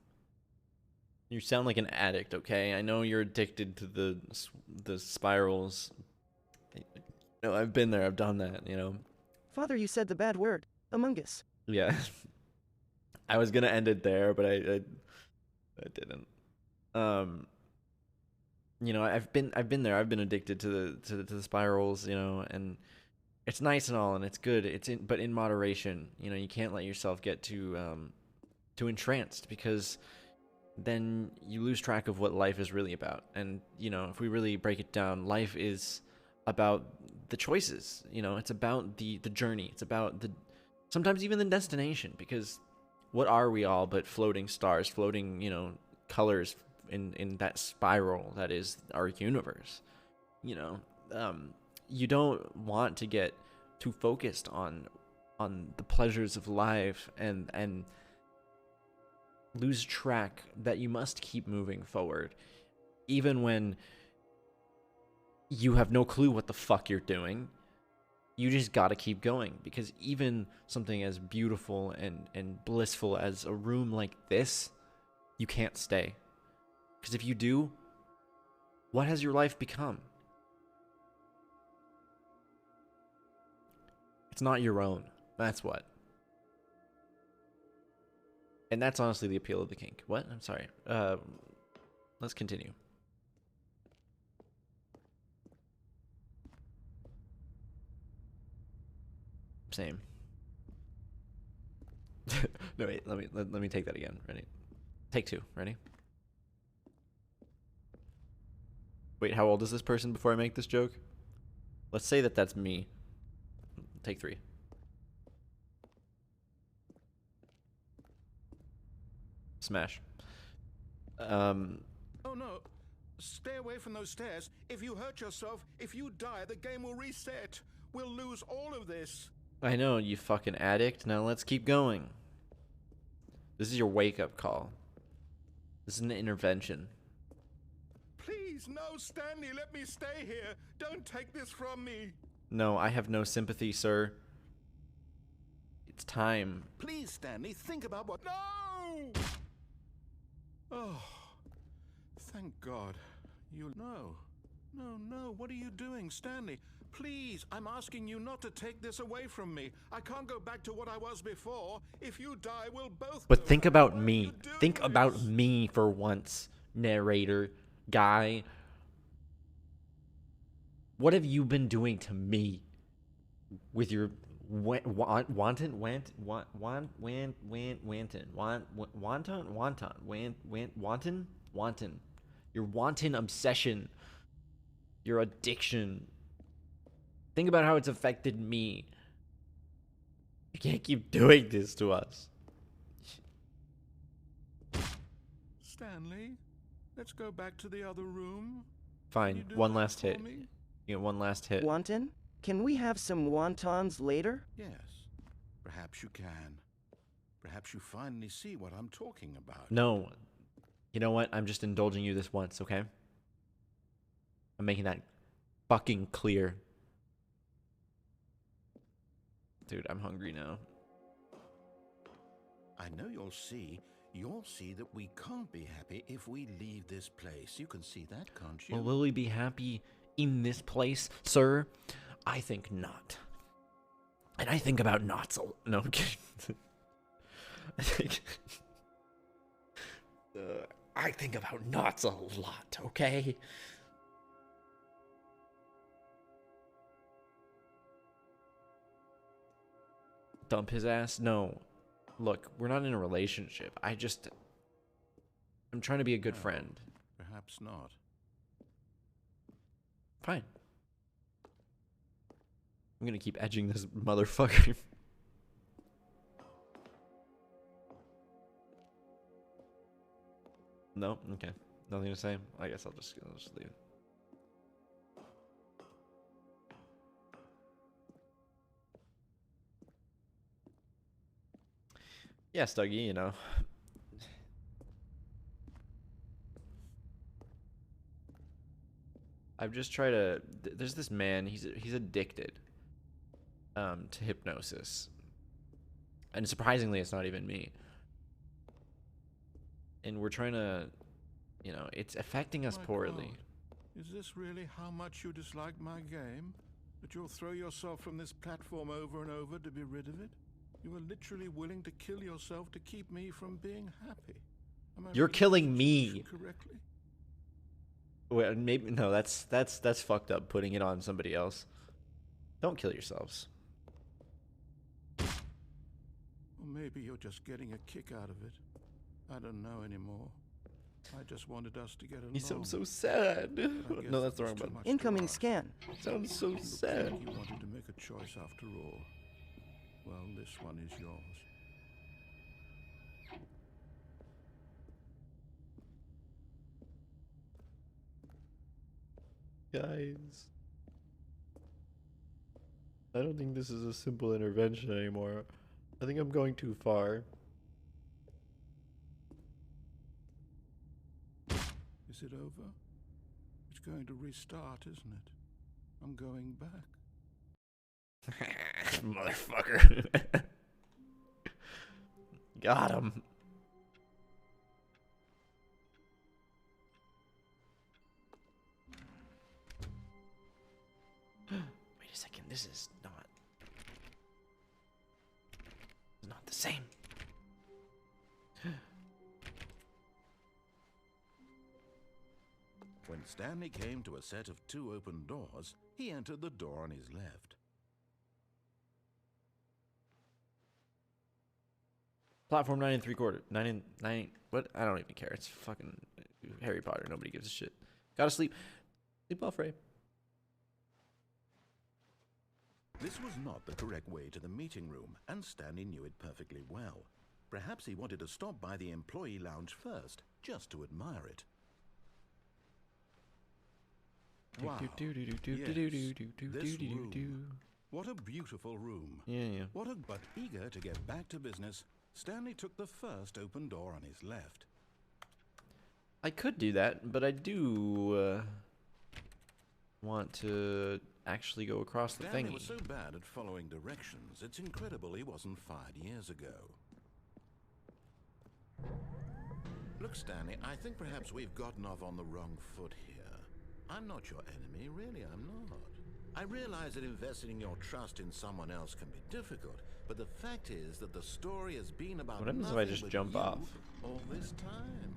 You sound like an addict, okay? I know you're addicted to the spirals. No, I've been there. I've done that, Father, you said the bad word. Among Us. Yeah. I was gonna end it there, but I didn't. I've been there. I've been addicted to the spirals, and it's nice and all, and it's good. But in moderation. You can't let yourself get too entranced, because then you lose track of what life is really about. And if we really break it down, life is about the choices. It's about the journey. It's about sometimes even the destination, because what are we all but floating stars, floating colors in that spiral that is our universe. You don't want to get too focused on the pleasures of life and lose track that you must keep moving forward, even when you have no clue what the fuck you're doing. You just gotta keep going, because even something as beautiful and blissful as a room like this, you can't stay. Because if you do, what has your life become? It's not your own. That's what. And that's honestly the appeal of the kink. What? I'm sorry. Let's continue. Same. No, wait. Let me take that again. Ready? Take two. Ready? Wait, how old is this person before I make this joke? Let's say that that's me. Take three. Smash. Oh no. Stay away from those stairs. If you hurt yourself, if you die, the game will reset. We'll lose all of this. I know, you fucking addict. Now let's keep going. This is your wake-up call. This is an intervention. Please, no, Stanley, let me stay here. Don't take this from me. No, I have no sympathy, sir. It's time. Please, Stanley, think about what... No! Oh, thank God. You... No, what are you doing, Stanley? Please, I'm asking you not to take this away from me. I can't go back to what I was before. If you die, we'll both But go. think about Why are me. you doing Think about this? me for once, narrator, guy. What have you been doing to me with your wanton? Your wanton obsession, your addiction. Think about how it's affected me. You can't keep doing this to us. Stanley, let's go back to the other room. Can Fine, you do one that last for hit. me? You get one last hit. Wanton? Can we have some wontons later? Yes, perhaps you can. Perhaps you finally see what I'm talking about. No. You know what? I'm just indulging you this once, okay? I'm making that fucking clear. Dude, I'm hungry now. I know you'll see that we can't be happy if we leave this place. You can see that, can't you? Well, will we be happy in this place, sir? I think not. And I think about knots a lot. No, I'm kidding. I think about knots a lot, okay? Dump his ass? No. Look, we're not in a relationship. I'm trying to be a good No, friend. Perhaps not. Fine. I'm gonna keep edging this motherfucker. No? Okay. Nothing to say? I guess I'll just leave it. Yes, Dougie, you know. I've just tried to... There's this man, he's addicted to hypnosis. And surprisingly, it's not even me. And we're trying to... You know, it's affecting us My poorly. God. Is this really how much you dislike my game? That you'll throw yourself from this platform over and over to be rid of it? You are literally willing to kill yourself to keep me from being happy. Am I You're reading killing the me. situation correctly? Well, maybe no. That's fucked up. Putting it on somebody else. Don't kill yourselves. Or maybe you're just getting a kick out of it. I don't know anymore. I just wanted us to get along. You sound so sad. No, that's the wrong button. Incoming scan. Sounds so sad. You wanted to make a choice after all. Well, this one is yours. Guys, I don't think this is a simple intervention anymore. I think I'm going too far. Is it over? It's going to restart, isn't it? I'm going back. Motherfucker. Got him. Wait a second, this is not the same. When Stanley came to a set of 2 open doors, he entered the door on his left. Platform 9 3/4. 9. What? I don't even care. It's fucking Harry Potter. Nobody gives a shit. Gotta sleep. Sleep well, Frey. This was not the correct way to the meeting room, and Stanley knew it perfectly well. Perhaps he wanted to stop by the employee lounge first, just to admire it. Wow. Yes, this room. What a beautiful room. Yeah. But eager to get back to business, Stanley took the first open door on his left. I could do that, but I do want to actually go across the Stanley thingy. was so bad at following directions, it's incredible he wasn't fired years ago. Look, Stanley, I think perhaps we've gotten off on the wrong foot here. I'm not your enemy, really, I'm not. I realize that investing your trust in someone else can be difficult, but the fact is that the story has been about What happens if I nothing just but jump you off? all this time.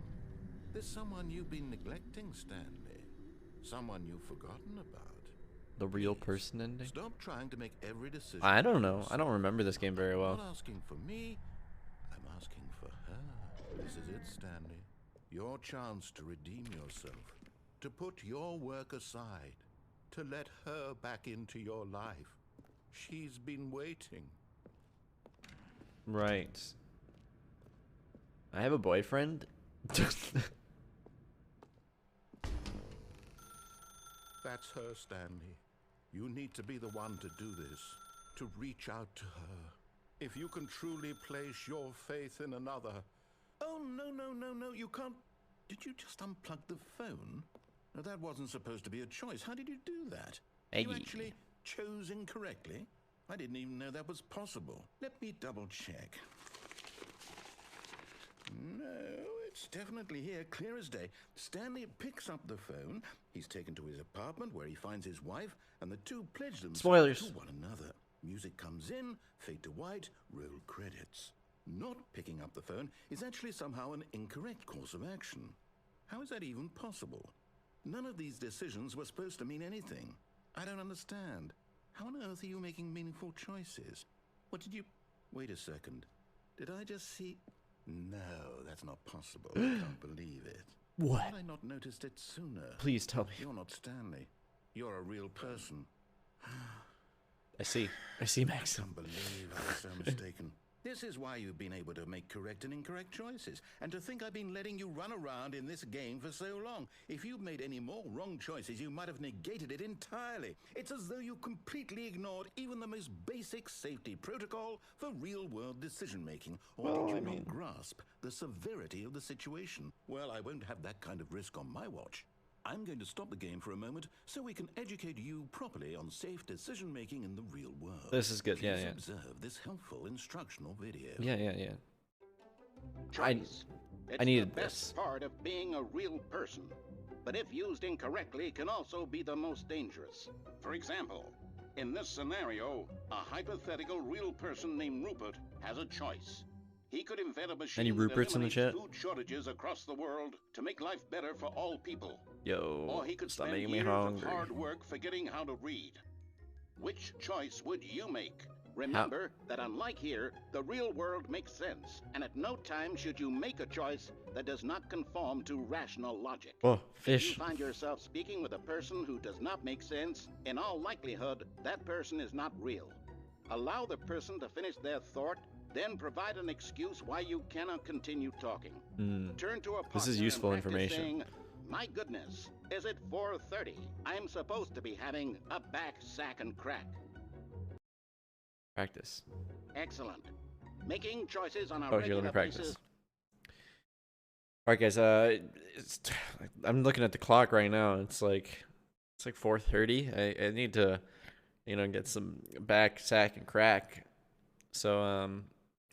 There's someone you've been neglecting, Stanley. Someone you've forgotten about. The real Please, person ending? Stop trying to make every decision. I don't know. I don't remember this game very I'm well. not asking for me, I'm asking for her. This is it, Stanley. Your chance to redeem yourself. To put your work aside. To let her back into your life. She's been waiting. Right. I have a boyfriend. That's her, Stanley. You need to be the one to do this. To reach out to her. If you can truly place your faith in another. Oh, no, you can't. Did you just unplug the phone? No, that wasn't supposed to be a choice. How did you do that? Hey. You actually chose incorrectly? I didn't even know that was possible. Let me double check. No, it's definitely here, clear as day. Stanley picks up the phone. He's taken to his apartment where he finds his wife, and the two pledge themselves Spoilers. to one another. Music comes in, fade to white, roll credits. Not picking up the phone is actually somehow an incorrect course of action. How is that even possible? None of these decisions were supposed to mean anything. I don't understand. How on earth are you making meaningful choices? What did you... Wait a second. Did I just see... No, that's not possible. I can't believe it. What? Had I not noticed it sooner? Please tell me. You're not Stanley. You're a real person. I see, I Max. can't believe I was so mistaken. This is why you've been able to make correct and incorrect choices. And to think I've been letting you run around in this game for so long. If you'd made any more wrong choices, you might have negated it entirely. It's as though you completely ignored even the most basic safety protocol for real-world decision-making. Or did you not grasp the severity of the situation? Well, I won't have that kind of risk on my watch. I'm going to stop the game for a moment so we can educate you properly on safe decision-making in the real world. This is good. Yeah, Please yeah. observe this helpful instructional video. Yeah. Choice. I needed It's the best part of being a real person, but if used incorrectly can also be the most dangerous. For example, in this scenario, a hypothetical real person named Rupert has a choice. He could invent a machine Any Ruperts that in the eliminates chat? food shortages across the world to make life better for all people. Yo, Or he could stop spend making me years hungry. of hard work forgetting how to read. Which choice would you make? Remember that unlike here, the real world makes sense, and at no time should you make a choice that does not conform to rational logic. Oh, If fish. you find yourself speaking with a person who does not make sense, in all likelihood, that person is not real. Allow the person to finish their thought, then provide an excuse why you cannot continue talking. Turn to a This is partner useful and practice information. saying, "My goodness, is it 4:30? I'm supposed to be having a back, sack, and crack." Practice. Excellent. Making choices on a Oh, here, let me regular practice. basis. All right, guys. I'm looking at the clock right now. It's like 4:30. I need to, get some back, sack, and crack. So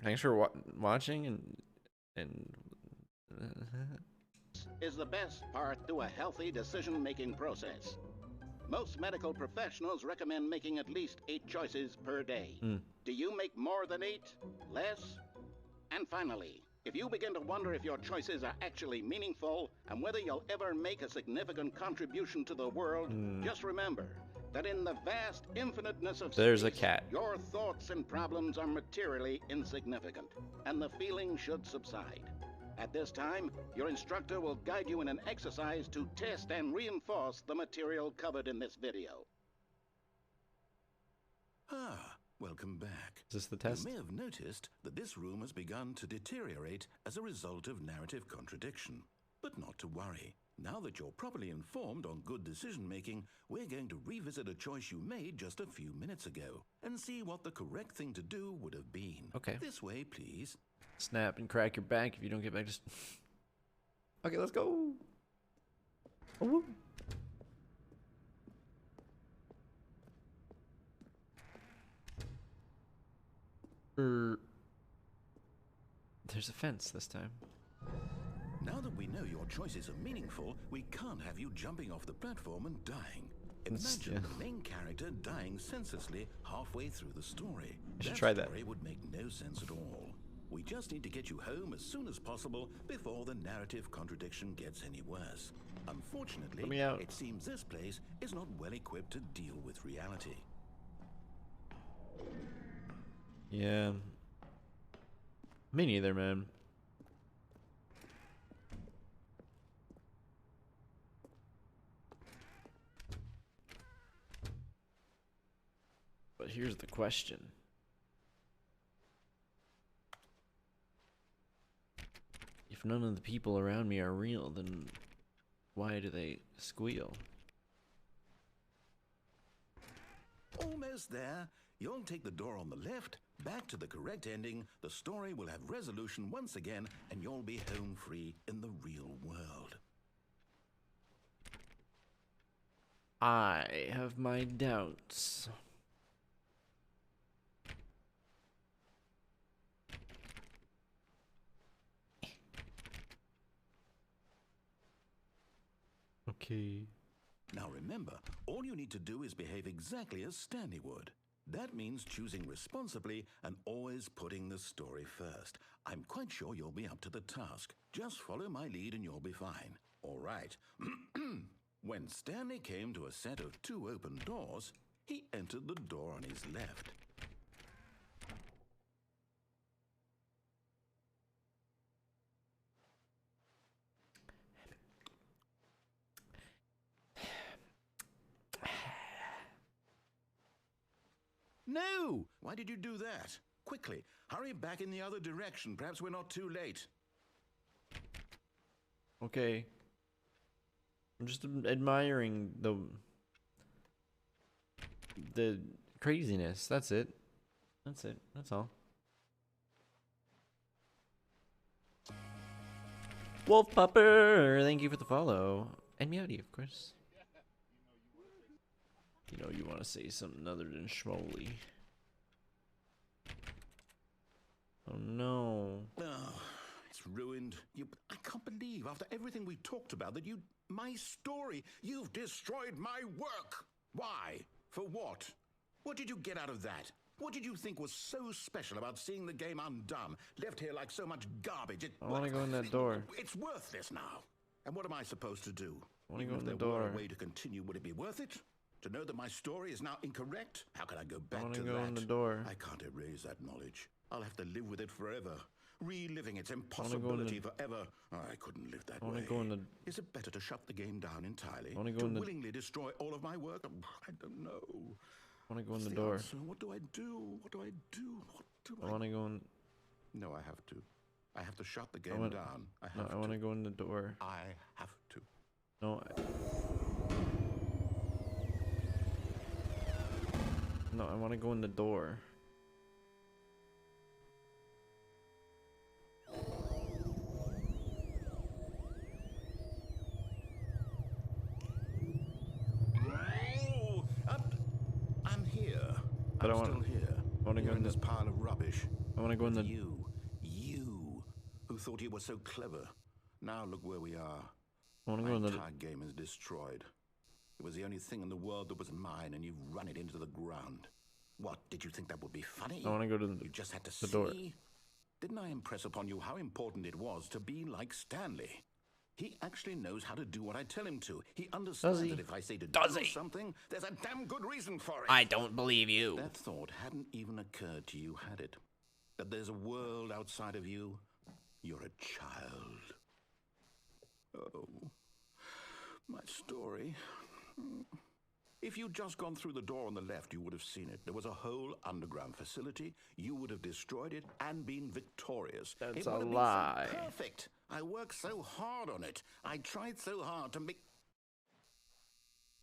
thanks for watching and Is the best part to a healthy decision-making process. Most medical professionals recommend making at least 8 choices per day. Do you make more than 8? Less? And finally, If you begin to wonder if your choices are actually meaningful and whether you'll ever make a significant contribution to the world, just remember that in the vast infiniteness of There's a space, cat. your thoughts and problems are materially insignificant, and the feeling should subside. At this time, your instructor will guide you in an exercise to test and reinforce the material covered in this video. Ah, welcome back. Is this the test? You may have noticed that this room has begun to deteriorate as a result of narrative contradiction. But not to worry. Now that you're properly informed on good decision-making, we're going to revisit a choice you made just a few minutes ago and see what the correct thing to do would have been. Okay. This way, please. Snap and crack your back if you don't get back to... Okay, let's go. Oh. There's a fence this time. Now that we know your choices are meaningful, we can't have you jumping off the platform and dying. Imagine the main character dying senselessly halfway through the story. I should try that. Story would make no sense at all. We just need to get you home as soon as possible before the narrative contradiction gets any worse. Unfortunately, Let me out. it seems this place is not well equipped to deal with reality. Yeah. Me neither, man. But here's the question. If none of the people around me are real, then why do they squeal? Almost there. You'll take the door on the left, back to the correct ending, the story will have resolution once again, and you'll be home free in the real world. I have my doubts. Okay. Now remember, all you need to do is behave exactly as Stanley would. That means choosing responsibly and always putting the story first. I'm quite sure you'll be up to the task. Just follow my lead and you'll be fine. All right. When Stanley came to a set of 2 open doors, he entered the door on his left. No! Why did you do that? Quickly, hurry back in the other direction. Perhaps we're not too late. Okay. I'm just admiring the craziness. That's it. That's it. That's all. Wolf Pupper, thank you for the follow. And Meowdy, of course. You know you want to say something other than schmoly. Oh no. Oh, it's ruined. I can't believe after everything we talked about that my story, you've destroyed my work. Why? For what? What did you get out of that? What did you think was so special about seeing the game undone, left here like so much garbage? I want to go in that door. It's worthless now. And what am I supposed to do? I want to go Even in if the there were door. a way to continue, would it be worth it? To know that my story is now incorrect? How can I go back I want to to go that? in the door. I can't erase that knowledge. I'll have to live with it forever, reliving its go in impossibility the- forever. I couldn't live that I want way. to go in the. Is it better to shut the game down entirely? I wanna go to in the- willingly destroy all of my work? I don't know. I want to go in What's the door. answer? What do I do? What do I do? What do I want to go in. No, I have to. I have to shut the game wanna- down. I No, have I want to to. go in the door. I have to. No. No, I want to go in the door. Oh, I'm here. But I I'm wanna- still here. I wanna go Here in in this the- pile of rubbish. I want to go in the. You, who thought you were so clever. Now look where we are. I want to My go in the. entire game is destroyed. It was the only thing in the world that was mine, and you've run it into the ground. What, did you think that would be funny? I want to go to You just had to the door. see? Didn't I impress upon you how important it was to be like Stanley? He actually knows how to do what I tell him to. He understands that if I say to do something, there's a damn good reason for it. I don't believe you. That thought hadn't even occurred to you, had it? That there's a world outside of you? You're a child. Oh, my story. If you'd just gone through the door on the left, you would have seen it. There was a whole underground facility. You would have destroyed it and been victorious. That's it a would have lie. been so perfect. I worked so hard on it. I tried so hard to make...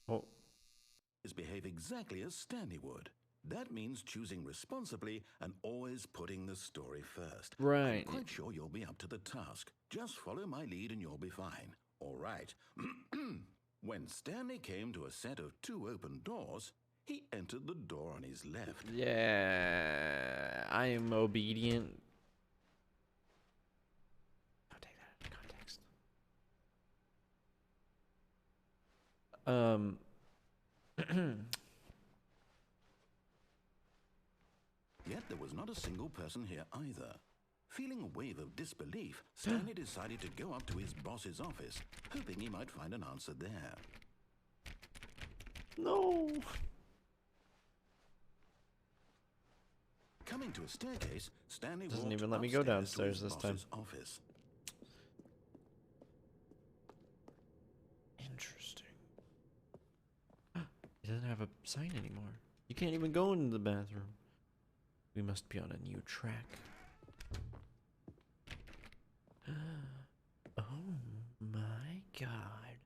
Oh. Behave exactly as Stanley would. That means choosing responsibly and always putting the story first. Right. I'm quite sure you'll be up to the task. Just follow my lead and you'll be fine. All right. When Stanley came to a set of 2 open doors, he entered the door on his left. Yeah, I am obedient. I'll take that into context. Yet there was not a single person here either. Feeling a wave of disbelief, Stanley decided to go up to his boss's office, hoping he might find an answer there. No. Coming to a staircase, Stanley Doesn't walked even let me go upstairs to downstairs his this time. boss's office. Interesting. He doesn't have a sign anymore. You can't even go into the bathroom. We must be on a new track. Oh my god.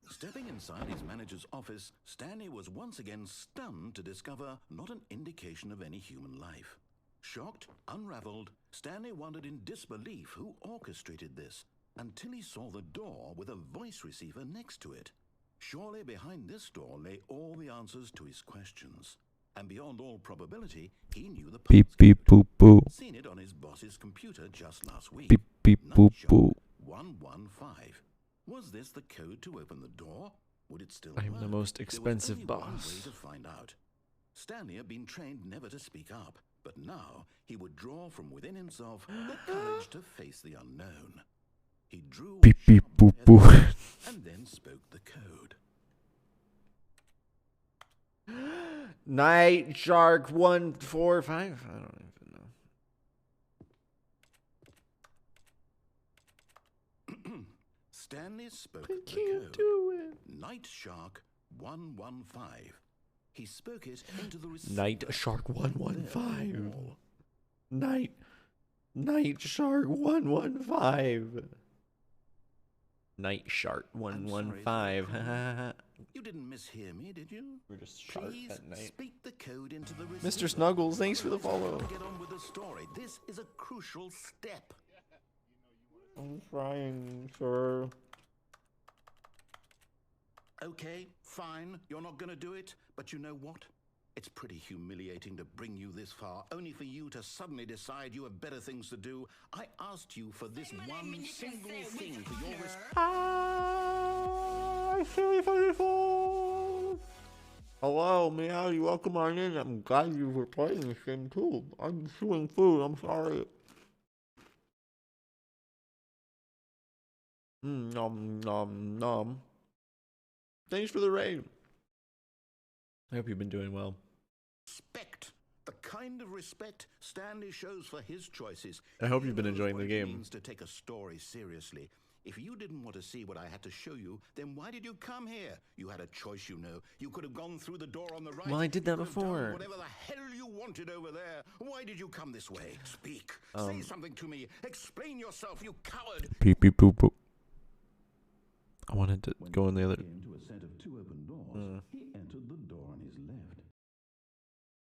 Stepping inside his manager's office, Stanley was once again stunned to discover not an indication of any human life. Shocked, unraveled, Stanley wondered in disbelief who orchestrated this, until he saw the door with a voice receiver next to it. Surely behind this door lay all the answers to his questions. And beyond all probability, he knew the Beep beep boop boo. seen it on his boss's computer just last week. Beep beep boop boo. 115. Was this the code to open the door? Would it still I'm work? the most There was expensive only one way boss. to find out. Stanley had been trained never to speak up, but now he would draw from within himself the courage to face the unknown. He drew Beep beep sharp boop boo. and then spoke the code. Night Shark 145. I don't even know. Stanley spoke I the can't code. do it. Night Shark 115. He spoke it into the receiver. Night Shark There 115. all. Night Shark 115. Night Shark I'm sorry, 115. You didn't mishear me, did you? We're just shark Please at night. speak the code into the receiver. Mr. Snuggles, thanks for the follow. Get on with the story. This is a crucial step. I'm trying, sir. Okay, fine. You're not going to do it. But you know what? It's pretty humiliating to bring you this far, only for you to suddenly decide you have better things to do. I asked you for this one single thing for your Hello, meow, you welcome on in. I'm glad you were playing this game too. I'm chewing food, I'm sorry. Nom nom nom. Thanks for the raid. I hope you've been doing well. respect. The kind of respect Stanley shows for his choices. I hope you've been He knows enjoying what the it game. means to take a story seriously. If you didn't want to see what I had to show you, then why did you come here? You had a choice, you know. You could have gone through the door on the right. Well, I did that You could have done before. whatever the hell you wanted over there. Why did you come this way? Speak. Um, Say something to me. Explain yourself, you coward. Beep beep boop boo. I wanted to go in the other. Came to a set of 2 open doors. He entered the door on his left.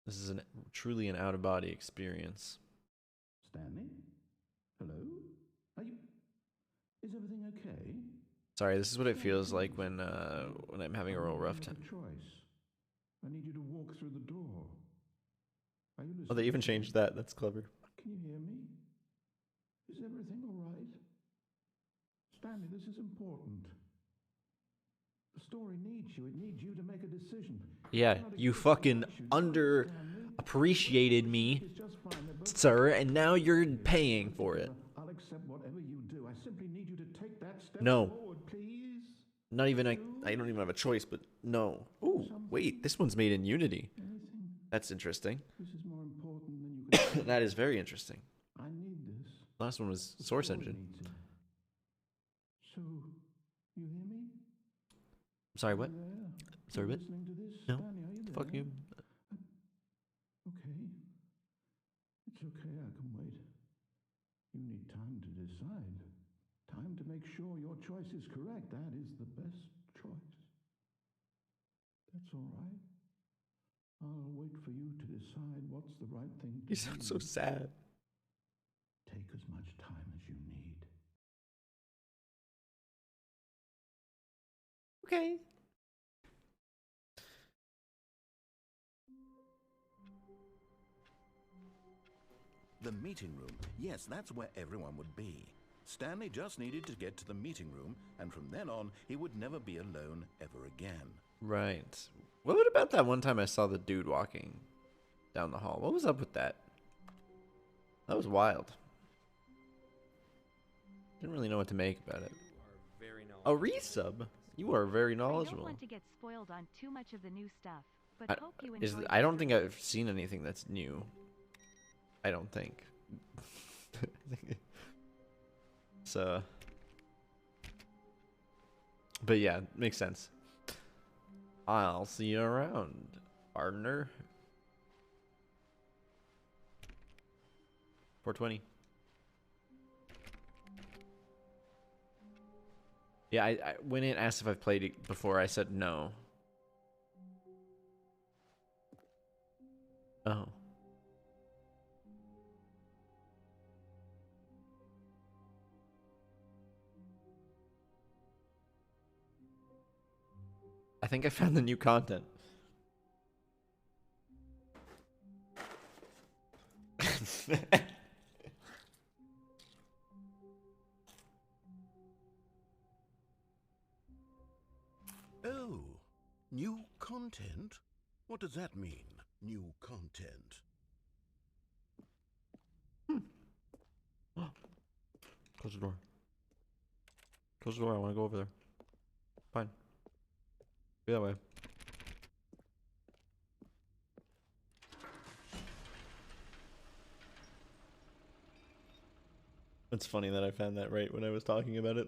This is truly an out-of-body experience. Stanley? Hello? Are you... Is everything okay? Sorry, this is what it feels like when I'm having a real rough time. Choice. I need you to walk through the door. Are you listening? Oh, they even changed that. That's clever. Can you hear me? Is everything all right? Stanley, this is important. The story needs you. It needs you to make a decision. Yeah, It's not a you case of fucking what I should do, Stanley. appreciated me, It's just fine. They're both sir, and now you're paying for it. I'll accept whatever you do. I simply need you to take that step No. forward, please. Not even I don't even have a choice, but no. Ooh, wait, this one's made in Unity. Anything. That's interesting. This is more important than you can. That is very interesting. I need this. Last one was Source The world Engine. needs it. So, you hear me? Sorry, what? You there? Sorry, You what? listening to this? No. Stanley, are you there? Fuck you. Okay. It's okay, I can wait. You need time to decide. Time to make sure your choice is correct. That is the best choice. That's all right. I'll wait for you to decide what's the right thing to You do. sound so sad. Take as much time as you need. Okay. The meeting room. Yes, that's where everyone would be. Stanley just needed to get to the meeting room, and from then on, he would never be alone ever again. Right. What about that one time I saw the dude walking down the hall? What was up with that? That was wild. Didn't really know what to make about it. You are very A knowledgeable. resub? You are very I don't knowledgeable. want to get spoiled on too much of the new stuff, but hope you Is enjoy. I don't think I've seen anything that's new. I don't think. So, but yeah, makes sense. I'll see you around, partner. 420. Yeah, I when it asked if I've played it before, I said no. Oh. I think I found the new content. Oh, new content? What does that mean, new content? Close the door. Close the door. I want to go over there. Fine. Be that way. It's funny that I found that right when I was talking about it.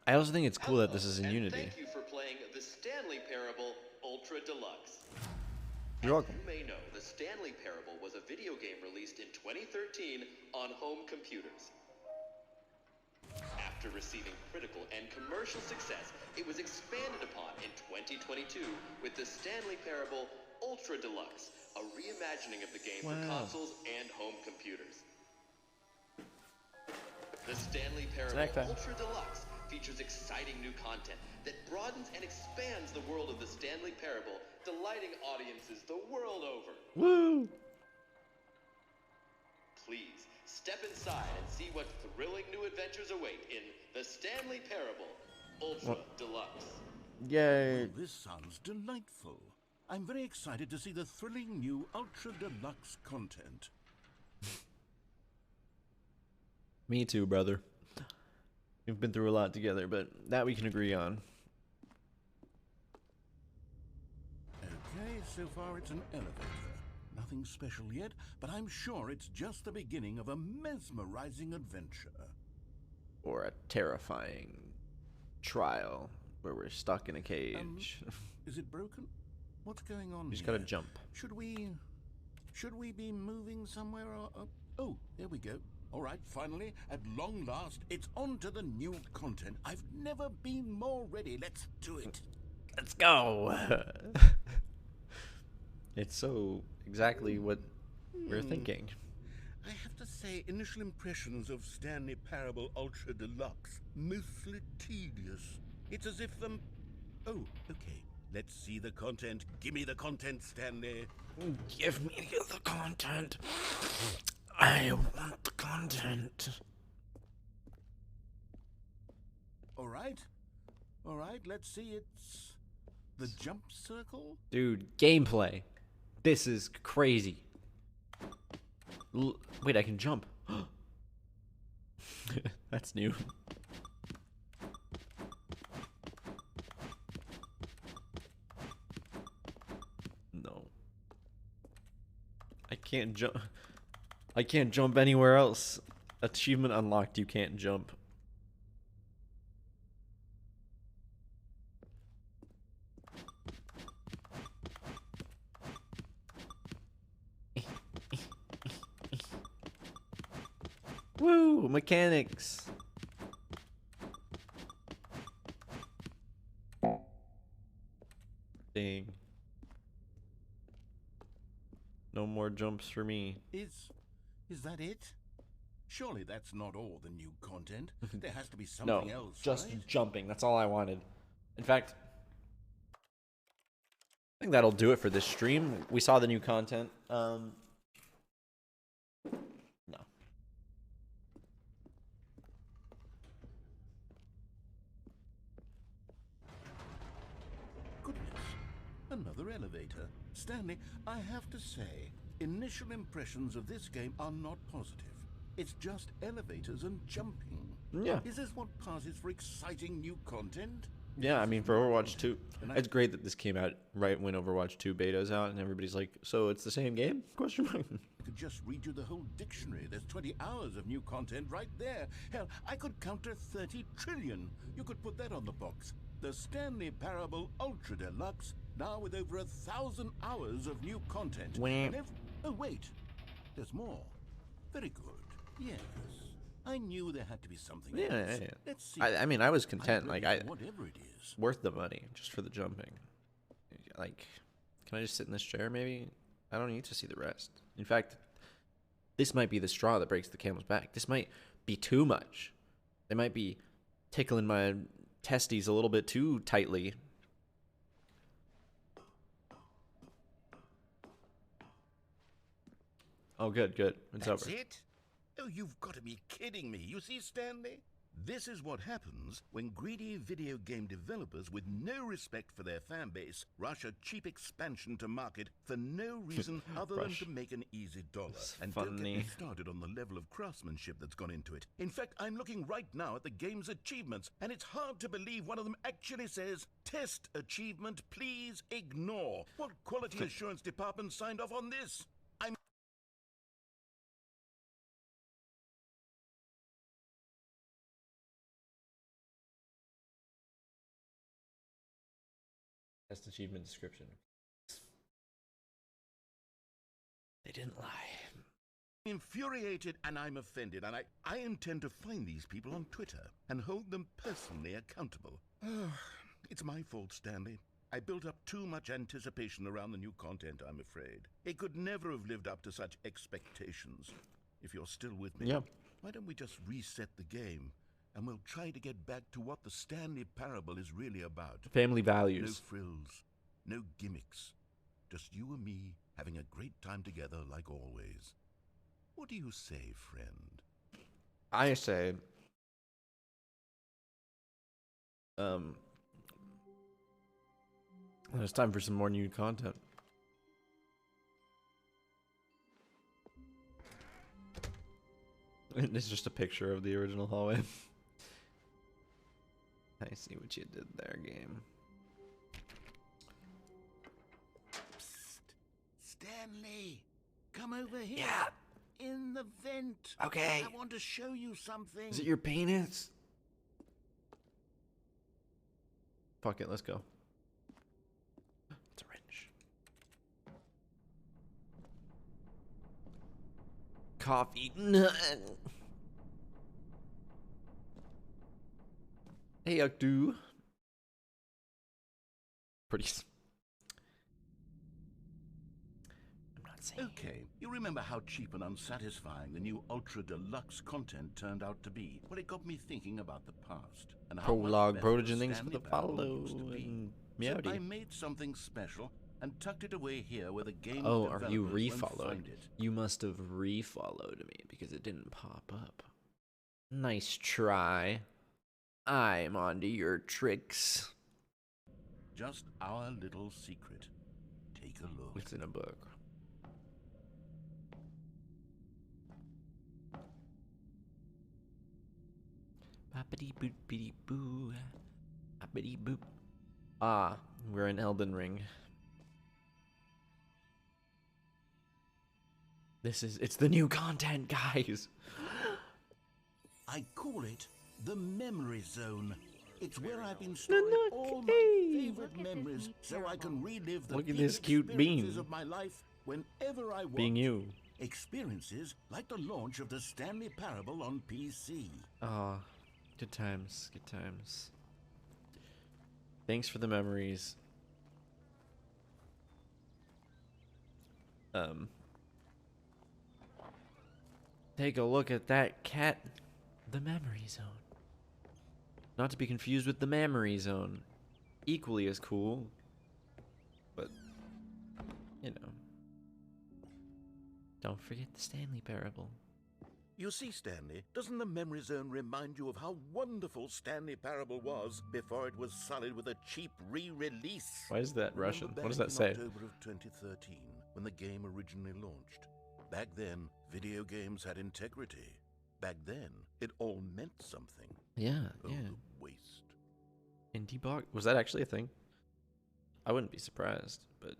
I also think it's cool that this is in and Unity. Thank you for playing the Stanley Parable Ultra Deluxe. You're welcome. You may know the Stanley Parable was a video game released in 2013 on home computers. After receiving critical and commercial success, it was expanded upon in 2022 with the Stanley Parable Ultra Deluxe, a reimagining of the game for consoles and home computers. The Stanley Parable Ultra Deluxe features exciting new content that broadens and expands the world of the Stanley Parable, delighting audiences the world over. Woo! Please, step inside and see what thrilling new adventures await in the Stanley Parable Ultra Deluxe. Yay! Oh, this sounds delightful. I'm very excited to see the thrilling new Ultra Deluxe content. Me too, brother. We've been through a lot together, but that we can agree on. Okay, so far it's an elevator. Nothing special yet, but I'm sure it's just the beginning of a mesmerizing adventure. Or a terrifying trial where we're stuck in a cage. Is it broken? What's going on You just here? gotta jump. Should we be moving somewhere? Or, oh, there we go. All right, finally, at long last, it's on to the new content. I've never been more ready. Let's do it. Let's go! It's so exactly what we're thinking. I have to say, initial impressions of Stanley Parable Ultra Deluxe, mostly tedious. It's as if oh, okay. Let's see the content. Give me the content, Stanley. Give me the content. I want the content. All right, All right, let's see. It's the jump circle. Dude, gameplay. This is crazy. Wait, I can jump. That's new. No. I can't jump. I can't jump anywhere else. Achievement unlocked, you can't jump. Woo! Mechanics! Dang. No more jumps for me. Is that it? Surely that's not all the new content. There has to be No, something else, just right? jumping. That's all I wanted. In fact, I think that'll do it for this stream. We saw the new content. No. Goodness, another elevator. Stanley, I have to say, initial impressions of this game are not positive. It's just elevators and jumping. Yeah. Is this what passes for exciting new content? Yeah, I mean, for Overwatch 2, it's great that this came out right when Overwatch 2 beta's out, and everybody's like, so it's the same game? Question mark. I could just read you the whole dictionary. There's 20 hours of new content right there. Hell, I could counter 30 trillion. You could put that on the box. The Stanley Parable Ultra Deluxe, now with over 1,000 hours of new content. And oh, wait. There's more. Very good. Yes. I knew there had to be something else. Yeah. Let's see. I mean, I was content. I'm ready Like, for whatever it is. worth the money just for the jumping. Like, can I just sit in this chair maybe? I don't need to see the rest. In fact, this might be the straw that breaks the camel's back. This might be too much. They might be tickling my testes a little bit too tightly. Oh, good. It's That's over. it? Oh, you've got to be kidding me. You see, Stanley? This is what happens when greedy video game developers with no respect for their fan base rush a cheap expansion to market for no reason other than to make an easy dollar. And don't get me started on the level of craftsmanship that's gone into it. In fact, I'm looking right now at the game's achievements, and it's hard to believe one of them actually says, "Test achievement, please ignore." What quality assurance department signed off on this? Test achievement description. They didn't lie. Infuriated, and I'm offended, and I intend to find these people on Twitter and hold them personally accountable. It's my fault, Stanley. I built up too much anticipation around the new content, I'm afraid. It could never have lived up to such expectations. If you're still with me, why don't we just reset the game, and we'll try to get back to what the Stanley Parable is really about. Family values. No frills, no gimmicks. Just you and me having a great time together like always. What do you say, friend? I say, it's time for some more new content. It's just a picture of the original hallway. I see what you did there, game. Psst. Stanley, come over here. Yeah. In the vent. Okay. I want to show you something. Is it your penis? Fuck it, let's go. It's a wrench. Coffee. Hey, Akdu. Pretty. I'm not saying. Okay, you remember how cheap and unsatisfying the new Ultra Deluxe content turned out to be? Well, it got me thinking about the past and how much Prologue, better protogen the things for Stanley the Parable follow. used to be. And So I meowdy. made something special and tucked it away here where the game Oh, are you developers won't refollowed? find it. You must have refollowed me because it didn't pop up. Nice try. I'm onto your tricks. Just our little secret. Take a look. It's in a book. Boppity boop bitty boo. Boppity boop. Ah, we're in Elden Ring. It's the new content, guys. I call it the memory zone. It's where I've been storing all my favorite memories so I can relive the Look at peak this cute experiences bean. of my life whenever I want. Being you. Experiences like the launch of the Stanley Parable on PC. Ah, good times, good times. Thanks for the memories. Take a look at that cat. The memory zone. Not to be confused with the memory zone. Equally as cool. But, you know. Don't forget the Stanley Parable. You see, Stanley, doesn't the memory zone remind you of how wonderful Stanley Parable was before it was sullied with a cheap re-release? Why is that Russian? Remember What does that back say? in October of 2013, when the game originally launched. Back then, video games had integrity. Back then, it all meant something. Yeah, Oh, yeah. the waste. Indie box? Was that actually a thing? I wouldn't be surprised, but...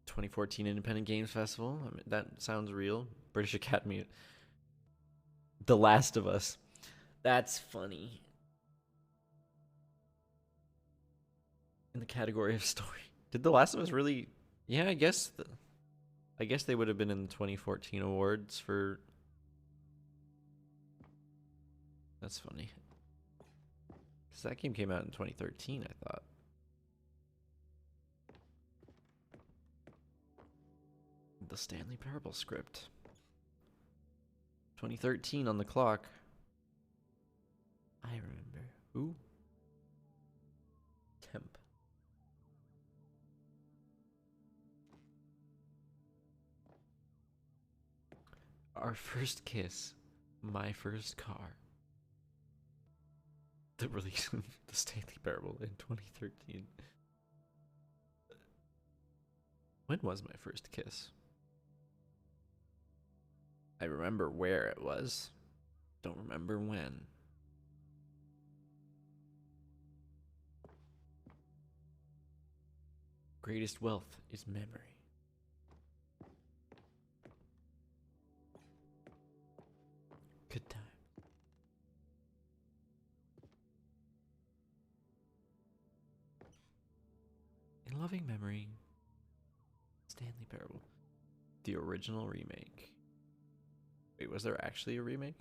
2014 Independent Games Festival. I mean, that sounds real. British Academy. The Last of Us. That's funny. In the category of story. Did The Last of Us really... Yeah, I guess they would have been in the 2014 awards for... That's funny. Because that game came out in 2013, I thought. The Stanley Parable script. 2013 on the clock. I remember. Who? Temp. Our first kiss. My first car. The release of the Stanley Parable in 2013. When was my first kiss? I remember where it was. Don't remember when. Greatest wealth is memory. Good time. In loving memory, Stanley Parable. The original remake. Wait, was there actually a remake?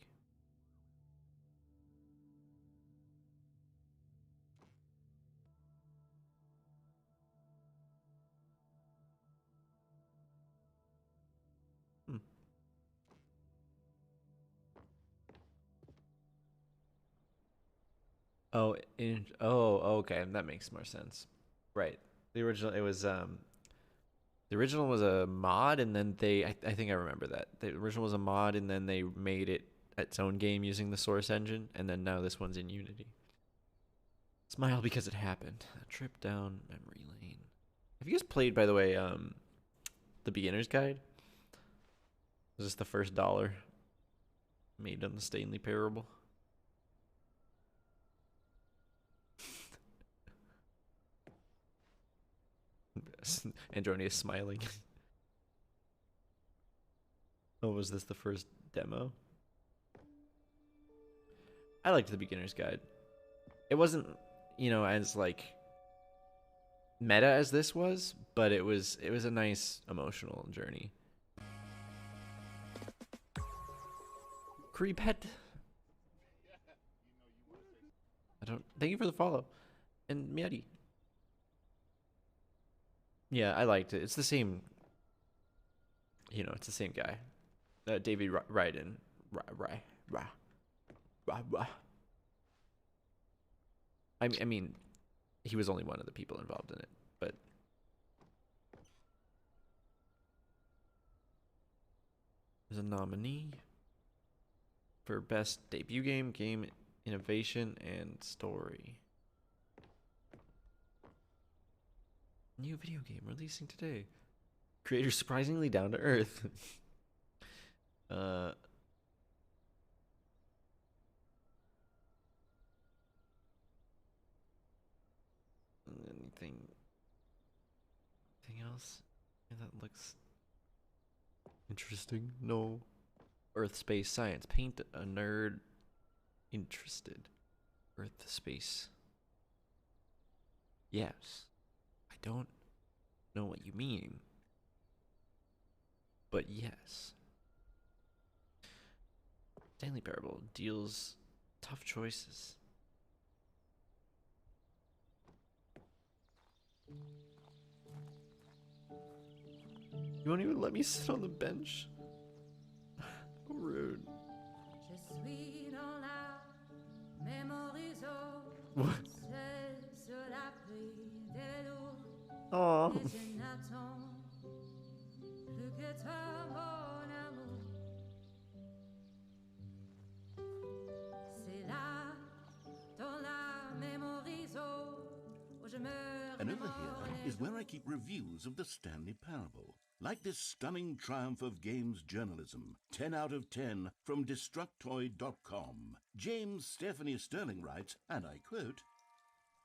Okay, that makes more sense. Right. The original was a mod, and then I think I remember that. The original was a mod, and then they made it its own game using the Source engine, and then now this one's in Unity. Smile because it happened. A trip down memory lane. Have you guys played, by the way, the Beginner's Guide? Is this the first dollar made on the Stanley Parable? Androni is smiling. Oh, was this the first demo? I liked the Beginner's Guide. It wasn't, as like meta as this was, but it was a nice emotional journey. Creepet. Thank you for the follow. And Miadi. Yeah, I liked it. It's the same. It's the same guy. David Ryden. I mean, he was only one of the people involved in it, but there's a nominee for best debut game, game innovation, and story. New video game releasing today. Creator surprisingly down to earth. Anything else? Yeah, that looks interesting. No. Earth, space, science. Paint a nerd interested. Earth, space. Yes. I don't know what you mean. But yes. Stanley Parable deals tough choices. You won't even let me sit on the bench? Rude. What? Oh. And over here is where I keep reviews of the Stanley Parable. Like this stunning triumph of games journalism, 10 out of 10 from Destructoid.com. James Stephanie Sterling writes, and I quote,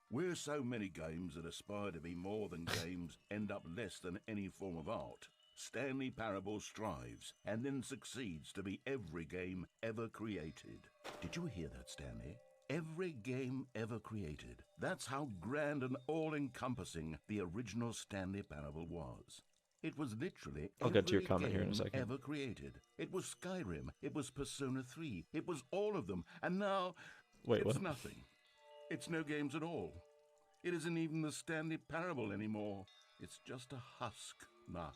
"Where so many games that aspire to be more than games end up less than any form of art, Stanley Parable strives and then succeeds to be every game ever created." Did you hear that, Stanley? Every game ever created. That's how grand and all-encompassing the original Stanley Parable was. It was literally I'll get to your comment game here in a second. ever created. It was Skyrim. It was Persona 3. It was all of them. And now, Wait, it's what? nothing. It's no games at all. It isn't even the Stanley Parable anymore. It's just a husk now.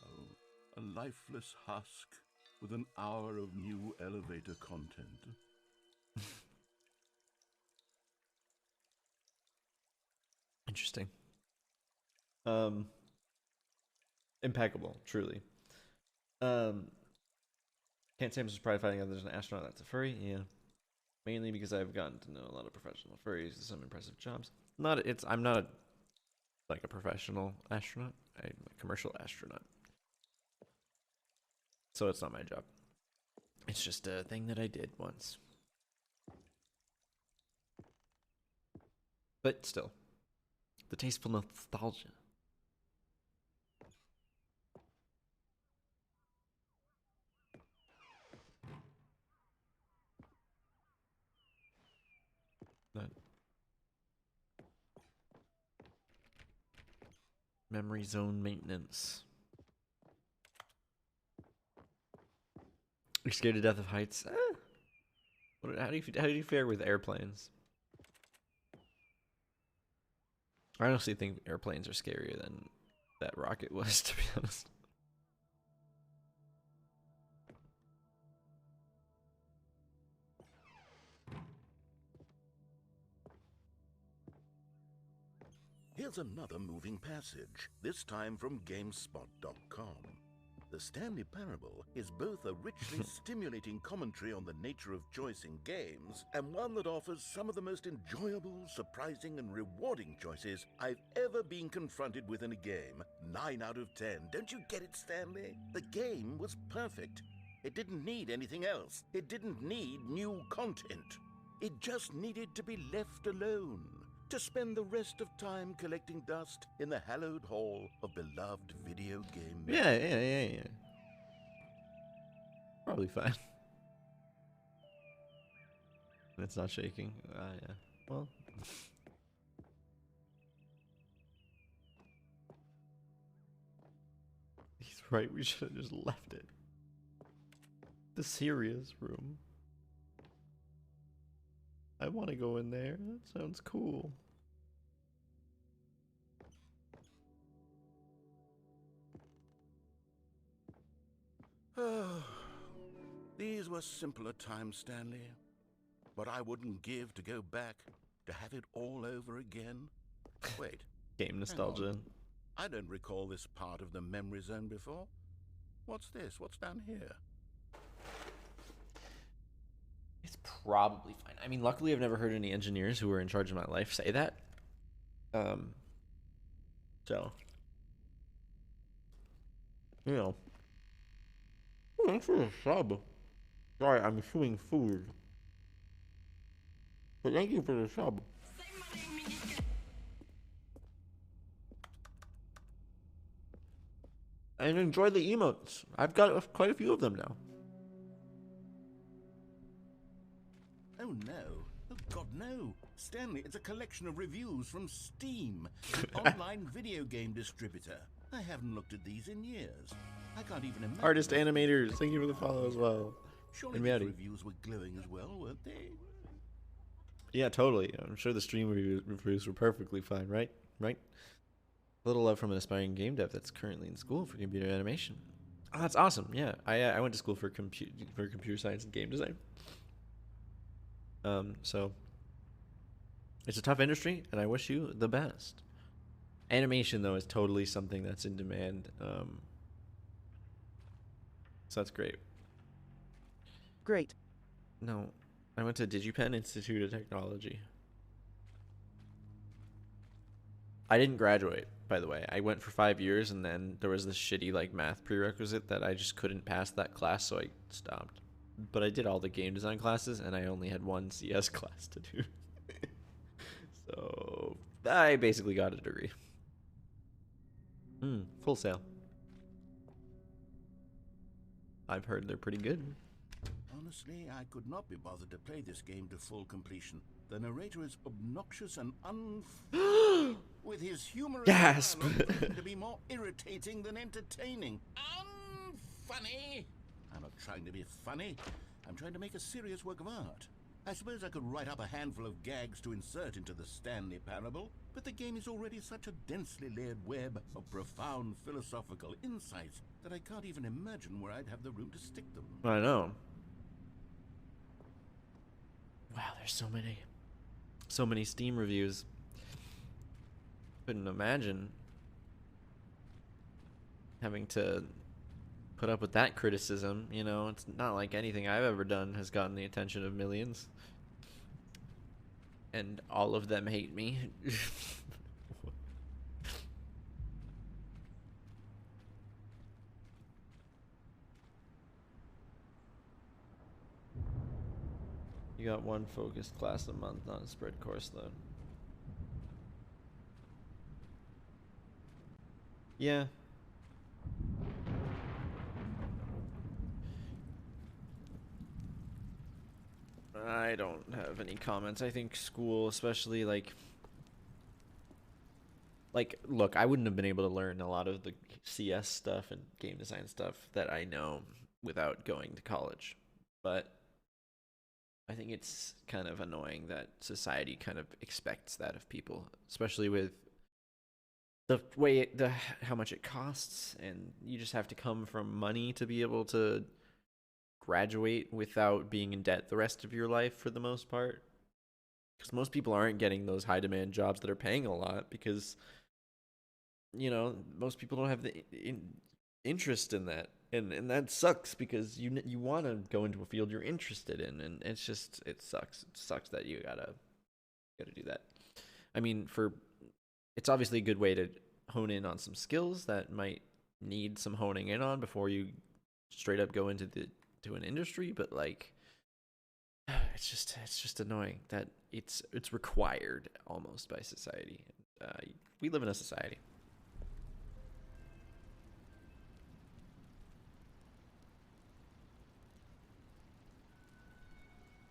A lifeless husk with an hour of new elevator content. Interesting. Impeccable, truly. Can't say I'm surprised finding out there's an astronaut that's a furry. Yeah, mainly because I've gotten to know a lot of professional furries with some impressive jobs. I'm not a professional astronaut. I'm a commercial astronaut. So it's not my job. It's just a thing that I did once. But still, the tasteful nostalgia. That memory zone maintenance. You're scared to death of heights? How do you fare with airplanes? I honestly think airplanes are scarier than that rocket was, to be honest. Here's another moving passage, this time from GameSpot.com. The Stanley Parable is both a richly stimulating commentary on the nature of choice in games, and one that offers some of the most enjoyable, surprising, and rewarding choices I've ever been confronted with in a game. 9 out of 10. Don't you get it, Stanley? The game was perfect. It didn't need anything else. It didn't need new content. It just needed to be left alone, to spend the rest of time collecting dust in the hallowed hall of beloved video game memories. Yeah. Probably fine. It's not shaking. Yeah. Well. He's right, we should have just left it. The serious room. I want to go in there. That sounds cool. These were simpler times, Stanley. But I wouldn't give to go back, to have it all over again. Wait, Game hang nostalgia. on. I don't recall this part of the memory zone before. What's this? What's down here? It's probably fine. I mean, luckily, I've never heard any engineers who were in charge of my life say that. So, you know. Thanks for the sub. Sorry, I'm chewing food. But thank you for the sub. And enjoy the emotes. I've got quite a few of them now. Oh no. Oh God, no. Stanley, it's a collection of reviews from Steam, an online video game distributor. I haven't looked at these in years. I can't even imagine. Artist animators, thank you for the follow as well. Surely these reviews were glowing as well, weren't they? Yeah, totally. I'm sure the stream reviews were perfectly fine, right? Right? A little love from an aspiring game dev that's currently in school for computer animation. Oh, that's awesome. Yeah, I went to school for computer science and game design. So it's a tough industry, and I wish you the best. Animation, though, is totally something that's in demand. So that's great. Great. No, I went to DigiPen Institute of Technology. I didn't graduate, by the way. I went for 5 years, and then there was this shitty like math prerequisite that I just couldn't pass that class, so I stopped. But I did all the game design classes, and I only had one CS class to do. So I basically got a degree. Full Sail. I've heard they're pretty good. Honestly, I could not be bothered to play this game to full completion. The narrator is obnoxious and with his humorous Gasp. dialogue to be more irritating than entertaining. Unfunny. I'm not trying to be funny. I'm trying to make a serious work of art. I suppose I could write up a handful of gags to insert into the Stanley parable, but the game is already such a densely layered web of profound philosophical insights that I can't even imagine where I'd have the room to stick them. I know. Wow, there's so many Steam reviews. Couldn't imagine having to put up with that criticism. You know, it's not like anything I've ever done has gotten the attention of millions. And all of them hate me. You got one focused class a month, not a spread course, though. Yeah. I don't have any comments. I think school, especially like, look, I wouldn't have been able to learn a lot of the CS stuff and game design stuff that I know without going to college. But I think it's kind of annoying that society kind of expects that of people, especially with the way how much it costs, and you just have to come from money to be able to graduate without being in debt the rest of your life for the most part. Because most people aren't getting those high demand jobs that are paying a lot because, you know, most people don't have the interest in that. And that sucks because you want to go into a field you're interested in, and it's just, it sucks. It sucks that you gotta do that. I mean, it's obviously a good way to hone in on some skills that might need some honing in on before you straight up go into an industry, but like, it's just annoying that it's required almost by society. We live in a society.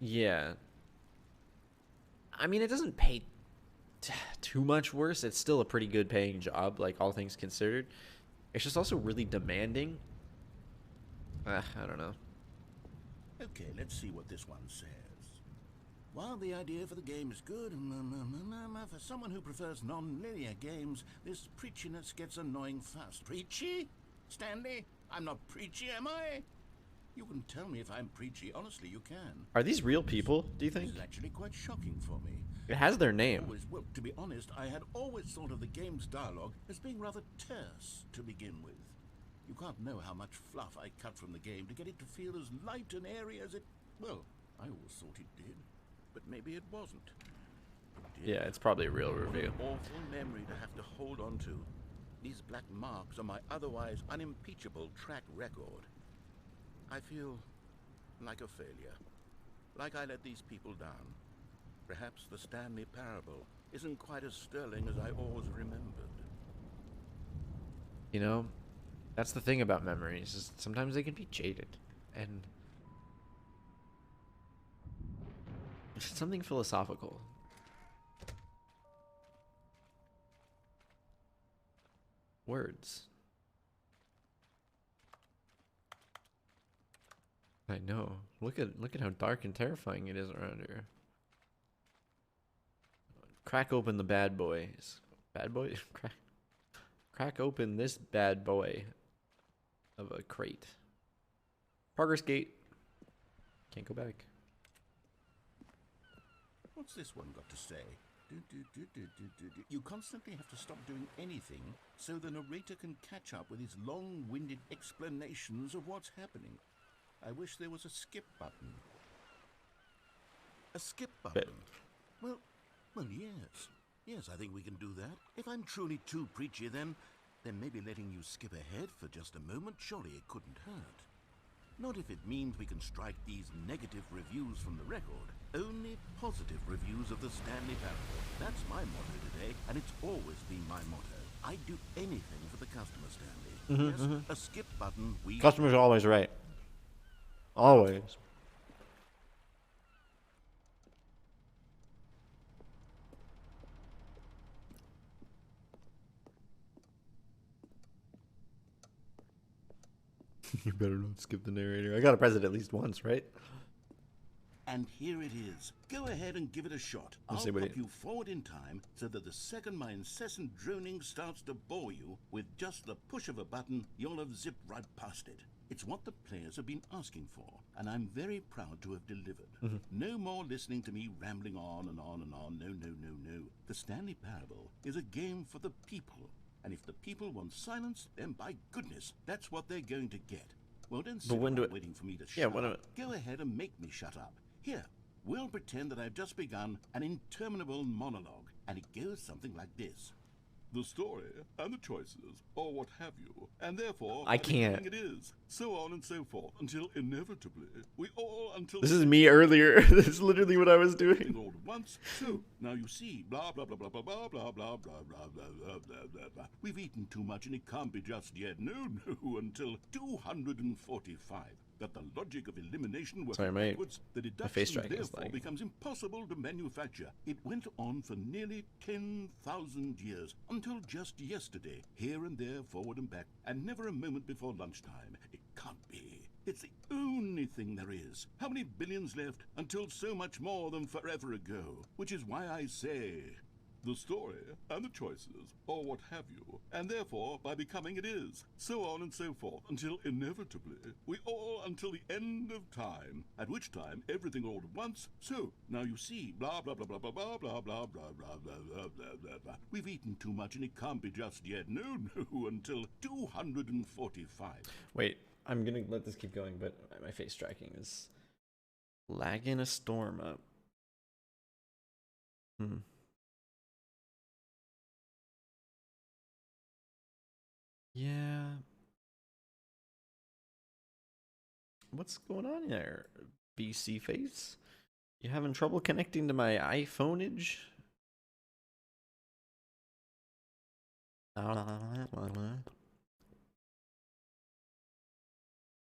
Yeah. I mean, it doesn't pay too much worse. It's still a pretty good paying job, like all things considered. It's just also really demanding. I don't know. Okay, let's see what this one says. While the idea for the game is good, for someone who prefers non-linear games, this preachiness gets annoying fast. Preachy? Stanley? I'm not preachy, am I? You can tell me if I'm preachy. Honestly, you can. Are these real people, do you think? This is actually quite shocking for me. It has their name. Well, to be honest, I had always thought of the game's dialogue as being rather terse to begin with. You can't know how much fluff I cut from the game to get it to feel as light and airy as it... Well, I always thought it did, but maybe it wasn't. Yeah, it's probably a real review. What an awful memory to have to hold on to. These black marks are my otherwise unimpeachable track record. I feel like a failure. Like I let these people down. Perhaps the Stanley parable isn't quite as sterling as I always remembered. You know, that's the thing about memories, is sometimes they can be jaded. And it's something philosophical. Words. I know. Look at how dark and terrifying it is around here. Crack open the bad boys. Bad boy? Crack open this bad boy of a crate. Progress gate. Can't go back. What's this one got to say? You constantly have to stop doing anything so the narrator can catch up with his long-winded explanations of what's happening. I wish there was a skip button. A skip button? Well, yes. Yes, I think we can do that. If I'm truly too preachy, then maybe letting you skip ahead for just a moment, surely it couldn't hurt. Not if it means we can strike these negative reviews from the record. Only positive reviews of the Stanley parable. That's my motto today, and it's always been my motto. I'd do anything for the customer, Stanley. Yes, a skip button. Customer's always right. Always. You better not skip the narrator. I gotta press it at least once, right? And here it is. Go ahead and give it a shot. I'll pop you forward in time so that the second my incessant droning starts to bore you, with just the push of a button, you'll have zipped right past it. It's what the players have been asking for, and I'm very proud to have delivered. No more listening to me rambling on and on and on. No, no, no, no. The Stanley Parable is a game for the people. And if the people want silence, then by goodness, that's what they're going to get. Well, don't sit around waiting for me to shut up. Go ahead and make me shut up. Here, we'll pretend that I've just begun an interminable monologue, and it goes something like this. The story and the choices, or what have you, and therefore I can't. It is, so on and so forth, until inevitably we all until this is me earlier. This is literally what I was doing. All at once. So now you see, blah blah blah blah blah blah blah blah blah blah blah blah blah. We've eaten too much, and it can't be just yet. No, until 245. That the logic of elimination works backwards, the deduction therefore becomes impossible to manufacture. It went on for nearly 10,000 years, until just yesterday, here and there, forward and back, and never a moment before lunchtime. It can't be. It's the only thing there is. How many billions left until so much more than forever ago? Which is why I say... the story and the choices, or what have you, and therefore by becoming it is, so on and so forth, until inevitably we all until the end of time, at which time everything all at once. So now you see, blah blah blah blah blah blah blah blah blah blah blah blah blah blah. We've eaten too much, and it can't be just yet. No, until 245. Wait, I'm gonna let this keep going, but my face tracking is lagging a storm up. Yeah. What's going on there, BC face? You having trouble connecting to my iPhone-age?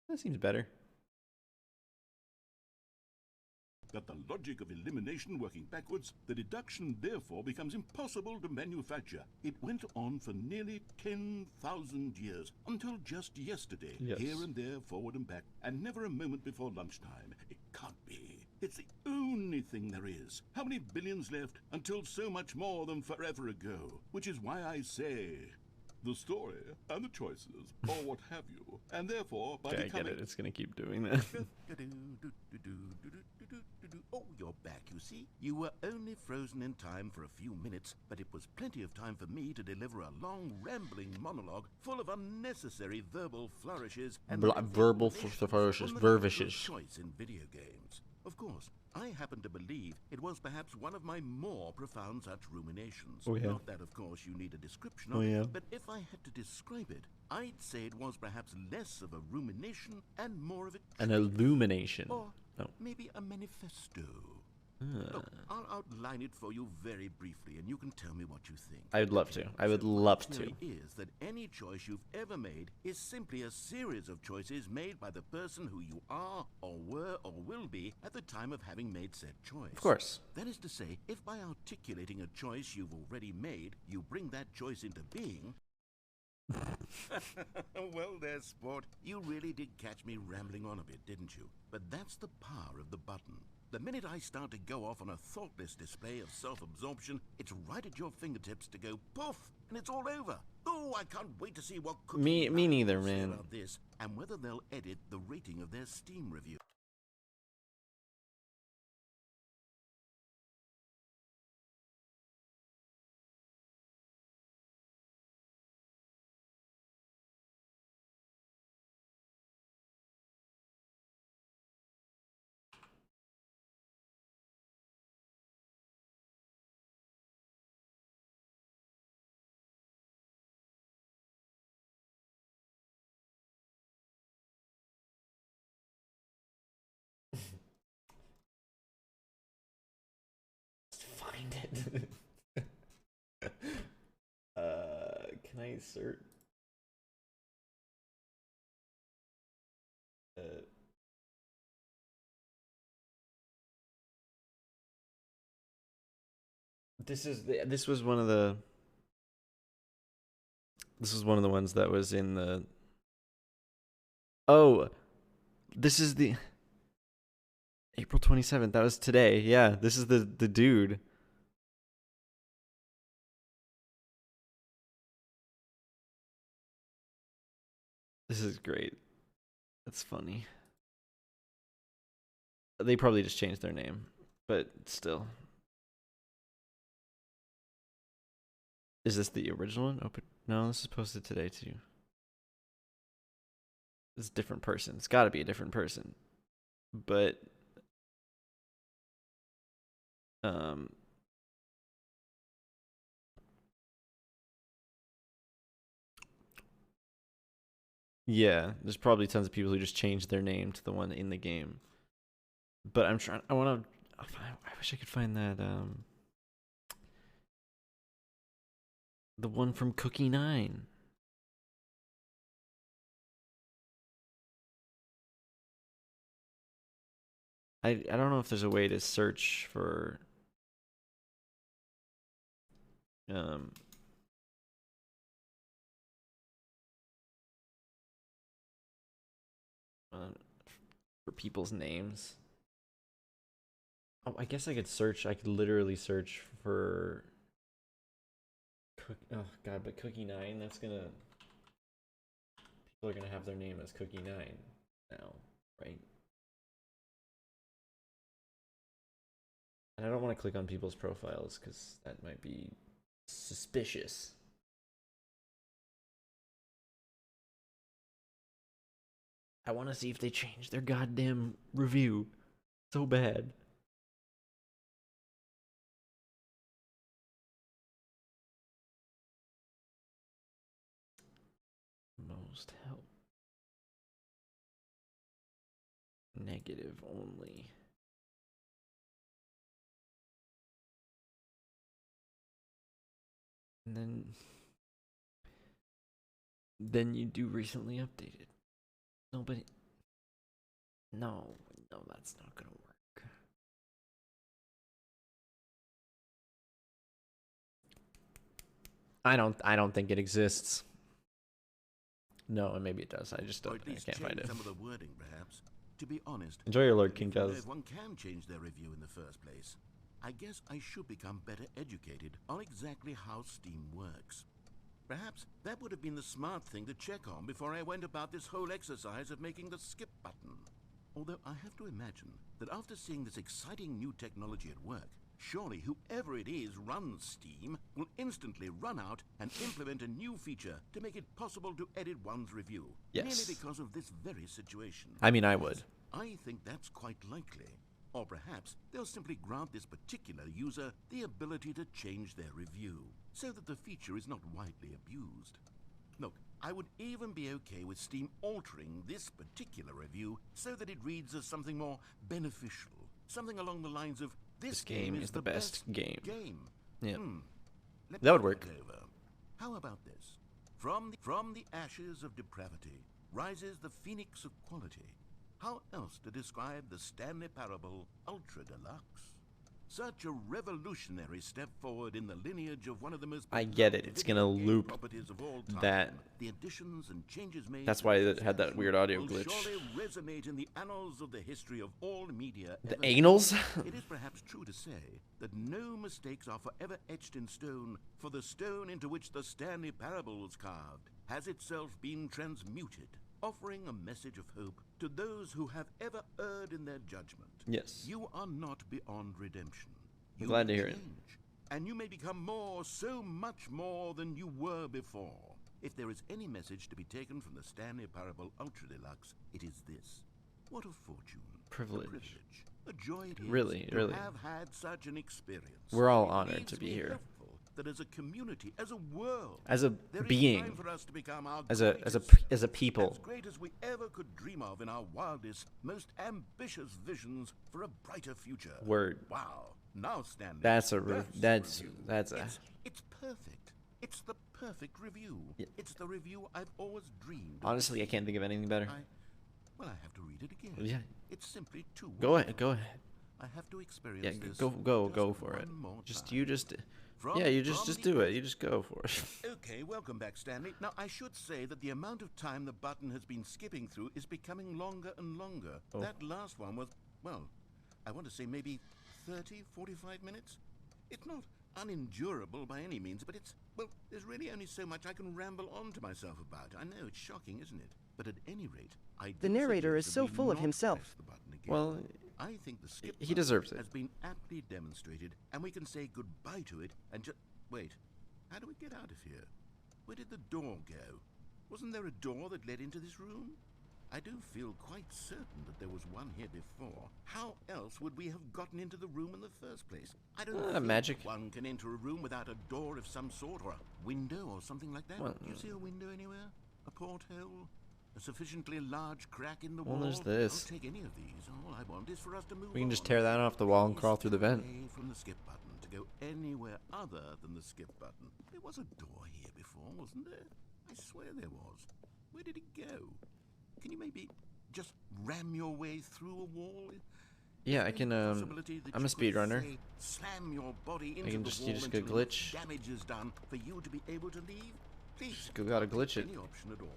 That seems better. That the logic of elimination working backwards, the deduction therefore becomes impossible to manufacture. It went on for nearly 10,000 years, until just yesterday, here and there, forward and back, and never a moment before lunchtime. It can't be. It's the only thing there is. How many billions left until so much more than forever ago? Which is why I say... the story, and the choices, or what have you, and therefore, by Okay, I becoming... get it. It's gonna keep doing that. Oh, you're back, you see. You were only frozen in time for a few minutes, but it was plenty of time for me to deliver a long, rambling monologue full of unnecessary verbal flourishes and verbal flourishes, vervishes. choice in video games. Of course, I happen to believe it was perhaps one of my more profound such ruminations. Oh, yeah. Not that, of course, you need a description Oh, of yeah. it, but if I had to describe it, I'd say it was perhaps less of a rumination and more of a An treat. illumination. Or No. maybe a manifesto. Ah. Look, I'll outline it for you very briefly, and you can tell me what you think. I would love to. I would So love my to. theory is that any choice you've ever made is simply a series of choices made by the person who you are, or were, or will be at the time of having made said choice. Of course. That is to say, if by articulating a choice you've already made, you bring that choice into being... Well there, sport. You really did catch me rambling on a bit, didn't you? But that's the power of the button. The minute I start to go off on a thoughtless display of self-absorption, it's right at your fingertips to go poof, and it's all over. Oh, I can't wait to see what Me neither, say man. about this, and whether they'll edit the rating of their Steam review. Find it. Can I insert? This was one of the. This was one of the ones that was in the. Oh, this is the. April 27th. That was today. Yeah, this is the dude. This is great. That's funny. They probably just changed their name, but still. Is this the original one? Open? No, this is posted today too. It's a different person. It's got to be a different person. But yeah, there's probably tons of people who just changed their name to the one in the game. But I'm trying. I wish I could find that. The one from Cookie 9. I don't know if there's a way to search for for people's names. Oh, I guess I could search. I could literally search for oh god, but Cookie 9, that's gonna, people are gonna have their name as Cookie 9 now, right? And I don't want to click on people's profiles because that might be suspicious. I want to see if they change their goddamn review so bad. Most help. Negative only. And then you do recently updated. Nobody. No, that's not gonna work. I don't think it exists. No, and maybe it does. I just don't. I can't find it. Some of the wording, perhaps. To be honest, Enjoy your Lord if King you know Kaz. if one can change their review in the first place, I guess I should become better educated on exactly how Steam works. Perhaps that would have been the smart thing to check on before I went about this whole exercise of making the skip button. Although I have to imagine that after seeing this exciting new technology at work, surely whoever it is runs Steam will instantly run out and implement a new feature to make it possible to edit one's review. Yes. Merely because of this very situation. I mean, I would. I think that's quite likely. Or perhaps they'll simply grant this particular user the ability to change their review, so that the feature is not widely abused. Look, I would even be okay with Steam altering this particular review so that it reads as something more beneficial. Something along the lines of, this game is the best game. Yeah. Let That would me work. think it over. How about this? From the ashes of depravity rises the phoenix of quality. How else to describe the Stanley Parable Ultra Deluxe? Such a revolutionary step forward in the lineage of one of the most I get it. It's gonna video game loop properties of all time. that. The additions and changes made. That's why it had that weird audio will glitch. surely resonate in the annals of the history of all media. The ever anals? made. It is perhaps true to say that no mistakes are forever etched in stone, for the stone into which the Stanley Parable was carved has itself been transmuted, offering a message of hope to those who have ever erred in their judgment. Yes. You are not beyond redemption. You Glad to may hear it. change, and you may become more, so much more than you were before. If there is any message to be taken from the Stanley Parable Ultra Deluxe, it is this. What a fortune. Privilege. A privilege. A joy it is Really, to really. have had such an experience. We're all It honored leaves to be me here. hopeful that as a community, as a world, As a there is being, time for us to become our as a greatest, people. as great as we ever could dream of in our wildest, most ambitious visions for a brighter future. Word. Wow. Now, Stanley. That's a review. that's a. It's perfect. It's the perfect review. Yeah. It's the review I've always dreamed of. Honestly, I can't think of anything better. Well, I have to read it again. Yeah. It's simply too Go wonderful. ahead. Go ahead. I have to experience Yeah. this Go just for it. one more Just time. you just. From- Yeah. You from just the do it. You just go for it. Okay, welcome back, Stanley. Now, I should say that the amount of time the button has been skipping through is becoming longer and longer. Oh. That last one was, well, I want to say maybe 30, 45 minutes? It's not unendurable by any means, but it's, well, there's really only so much I can ramble on to myself about. I know, it's shocking, isn't it? But at any rate, I The do narrator suggest is that so we full of not himself. press the button again. Well, I think the skip he button deserves it. has been aptly demonstrated, and we can say goodbye to it and just wait. How do we get out of here? Where did the door go? Wasn't there a door that led into this room? I do feel quite certain that there was one here before. How else would we have gotten into the room in the first place? I don't think magic. one can enter a room without a door of some sort, or a window or something like that. Well, Do you see a window anywhere? A porthole? A sufficiently large crack in the Well, wall? there's this. I'll take any of these. All I want is for us to move We can just on. tear that off the wall and crawl through the vent. Away from the skip button to go anywhere other than the skip button. There was a door here before, wasn't there? I swear there was. Where did it go? Can you maybe just ram your way through a wall? Yeah, I can. I'm a speedrunner. Slam your body into can the just- wall you just go until enough glitch. damage is done for you to be able to leave. Please, Just gotta glitch it. any option at all.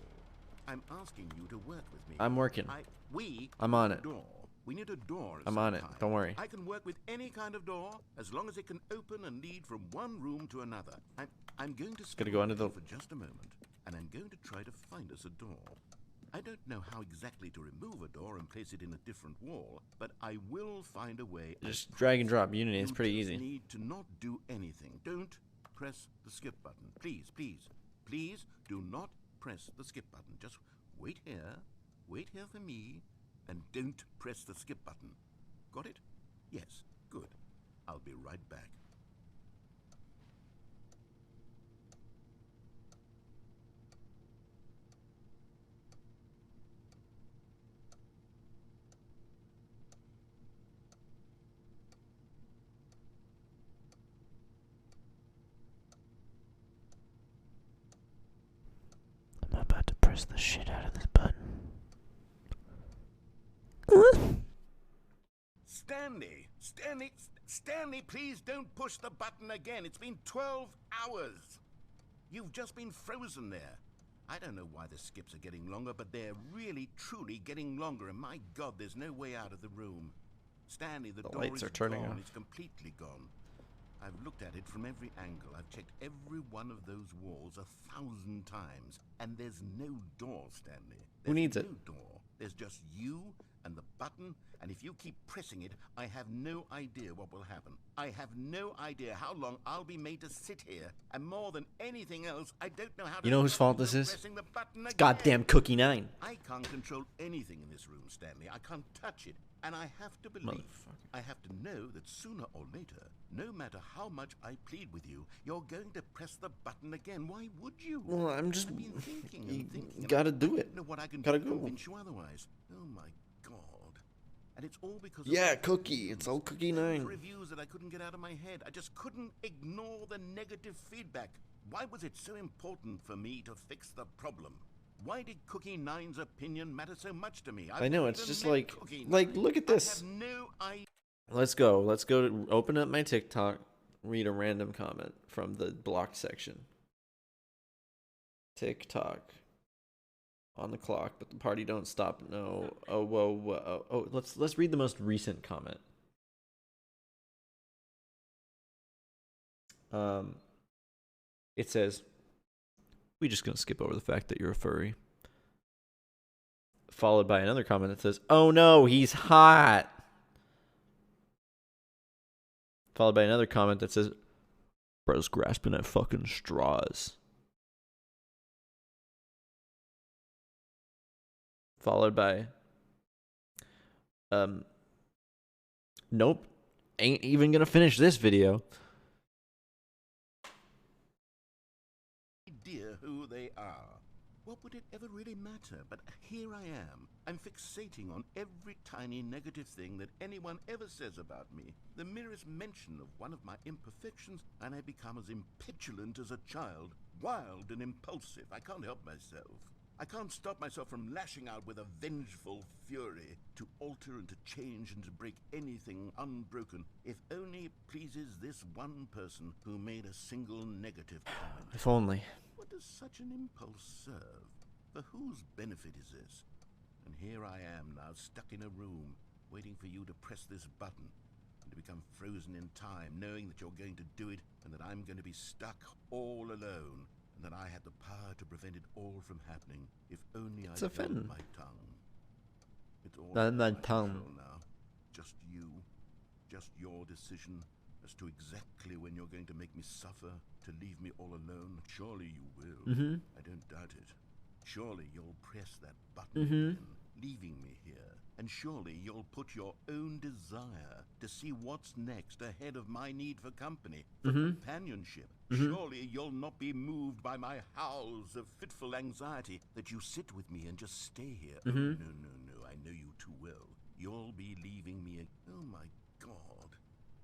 I'm asking you to work with me. I'm working. I'm on need a it. Door. We need a door. Of I'm some on it. kind. Don't worry. I can work with any kind of door as long as it can open and lead from one room to another. I'm going to Gotta go under the- for just a moment, and I'm going to try to find us a door. I don't know how exactly to remove a door and place it in a different wall, but I will find a way. Just drag and drop Unity. It's You pretty just easy. need to not do anything. Don't press the skip button. Please, please, please do not press the skip button. Just wait here for me, and don't press the skip button. Got it? Yes, good. I'll be right back. I'm about to press the shit out of this button. Stanley, please don't push the button again. It's been 12 hours. You've just been frozen there. I don't know why the skips are getting longer, but they're really, truly getting longer, and my God, there's no way out of the room. Stanley, the door lights is are turning gone. off. It's completely gone. I've looked at it from every angle. I've checked every one of those walls 1,000 times. And there's no door, Stanley. Who needs it? No door. There's just you and the button. And if you keep pressing it, I have no idea what will happen. I have no idea how long I'll be made to sit here. And more than anything else, I don't know how to... You know whose fault this is? Pressing the button again. Goddamn Cookie 9. I can't control anything in this room, Stanley. I can't touch it. And I have to believe, I have to know that sooner or later, no matter how much I plead with you, you're going to press the button again. Why would you? Well, I'm just... I've been thinking and thinking. You gotta do it. I don't know what I can Gotta do to go. convince you otherwise. Oh my God. And it's all because of Yeah, the Cookie. reviews. It's all Cookie Those 9. reviews that I couldn't get out of my head. I just couldn't ignore the negative feedback. Why was it so important for me to fix the problem? Why did Cookie 9's opinion matter so much to me? I know, it's just like, Cookie 9. look at this. I have no idea. Let's go. Let's go to open up my TikTok, read a random comment from the blocked section. TikTok. On the clock, but the party don't stop. No. Oh, whoa, whoa. Oh, let's read the most recent comment. It says, "We just gonna skip over the fact that you're a furry." Followed by another comment that says, "Oh no, he's hot." Followed by another comment that says, "Bro's grasping at fucking straws." Followed by, nope, ain't even gonna finish this video. Idea who they are. What would it ever really matter? But here I am. I'm fixating on every tiny negative thing that anyone ever says about me. The merest mention of one of my imperfections, and I become as impetulant as a child, wild and impulsive. I can't help myself. I can't stop myself from lashing out with a vengeful fury to alter and to change and to break anything unbroken, if only it pleases this one person who made a single negative comment. If only. What does such an impulse serve? For whose benefit is this? And here I am now, stuck in a room, waiting for you to press this button, and to become frozen in time, knowing that you're going to do it, and that I'm going to be stuck all alone. And that I had the power to prevent it all from happening, if only I held my tongue. It's all Not my under tongue. control now. Just you, just your decision as to exactly when you're going to make me suffer, to leave me all alone. Surely you will. I don't doubt it. Surely you'll press that button again, leaving me here. And surely you'll put your own desire to see what's next ahead of my need for company, for companionship. Surely you'll not be moved by my howls of fitful anxiety, that you sit with me and just stay here. Oh, no, I know you too well. You'll be leaving me. Oh my God.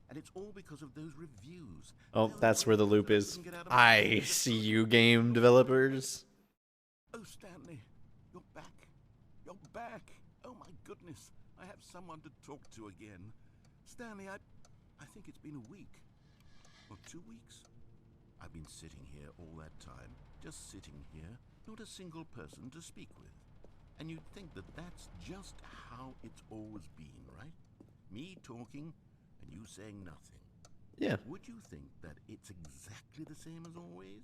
And it's all because of those reviews. Oh, that's where the loop is. I see you, game developers. Oh, Stanley, you're back. You're back. Oh my goodness, I have someone to talk to again. Stanley, I think it's been a week. Or 2 weeks. I've been sitting here all that time. Just sitting here. Not a single person to speak with. And you'd think that that's just how it's always been, right? Me talking and you saying nothing. Yeah. Would you think that it's exactly the same as always?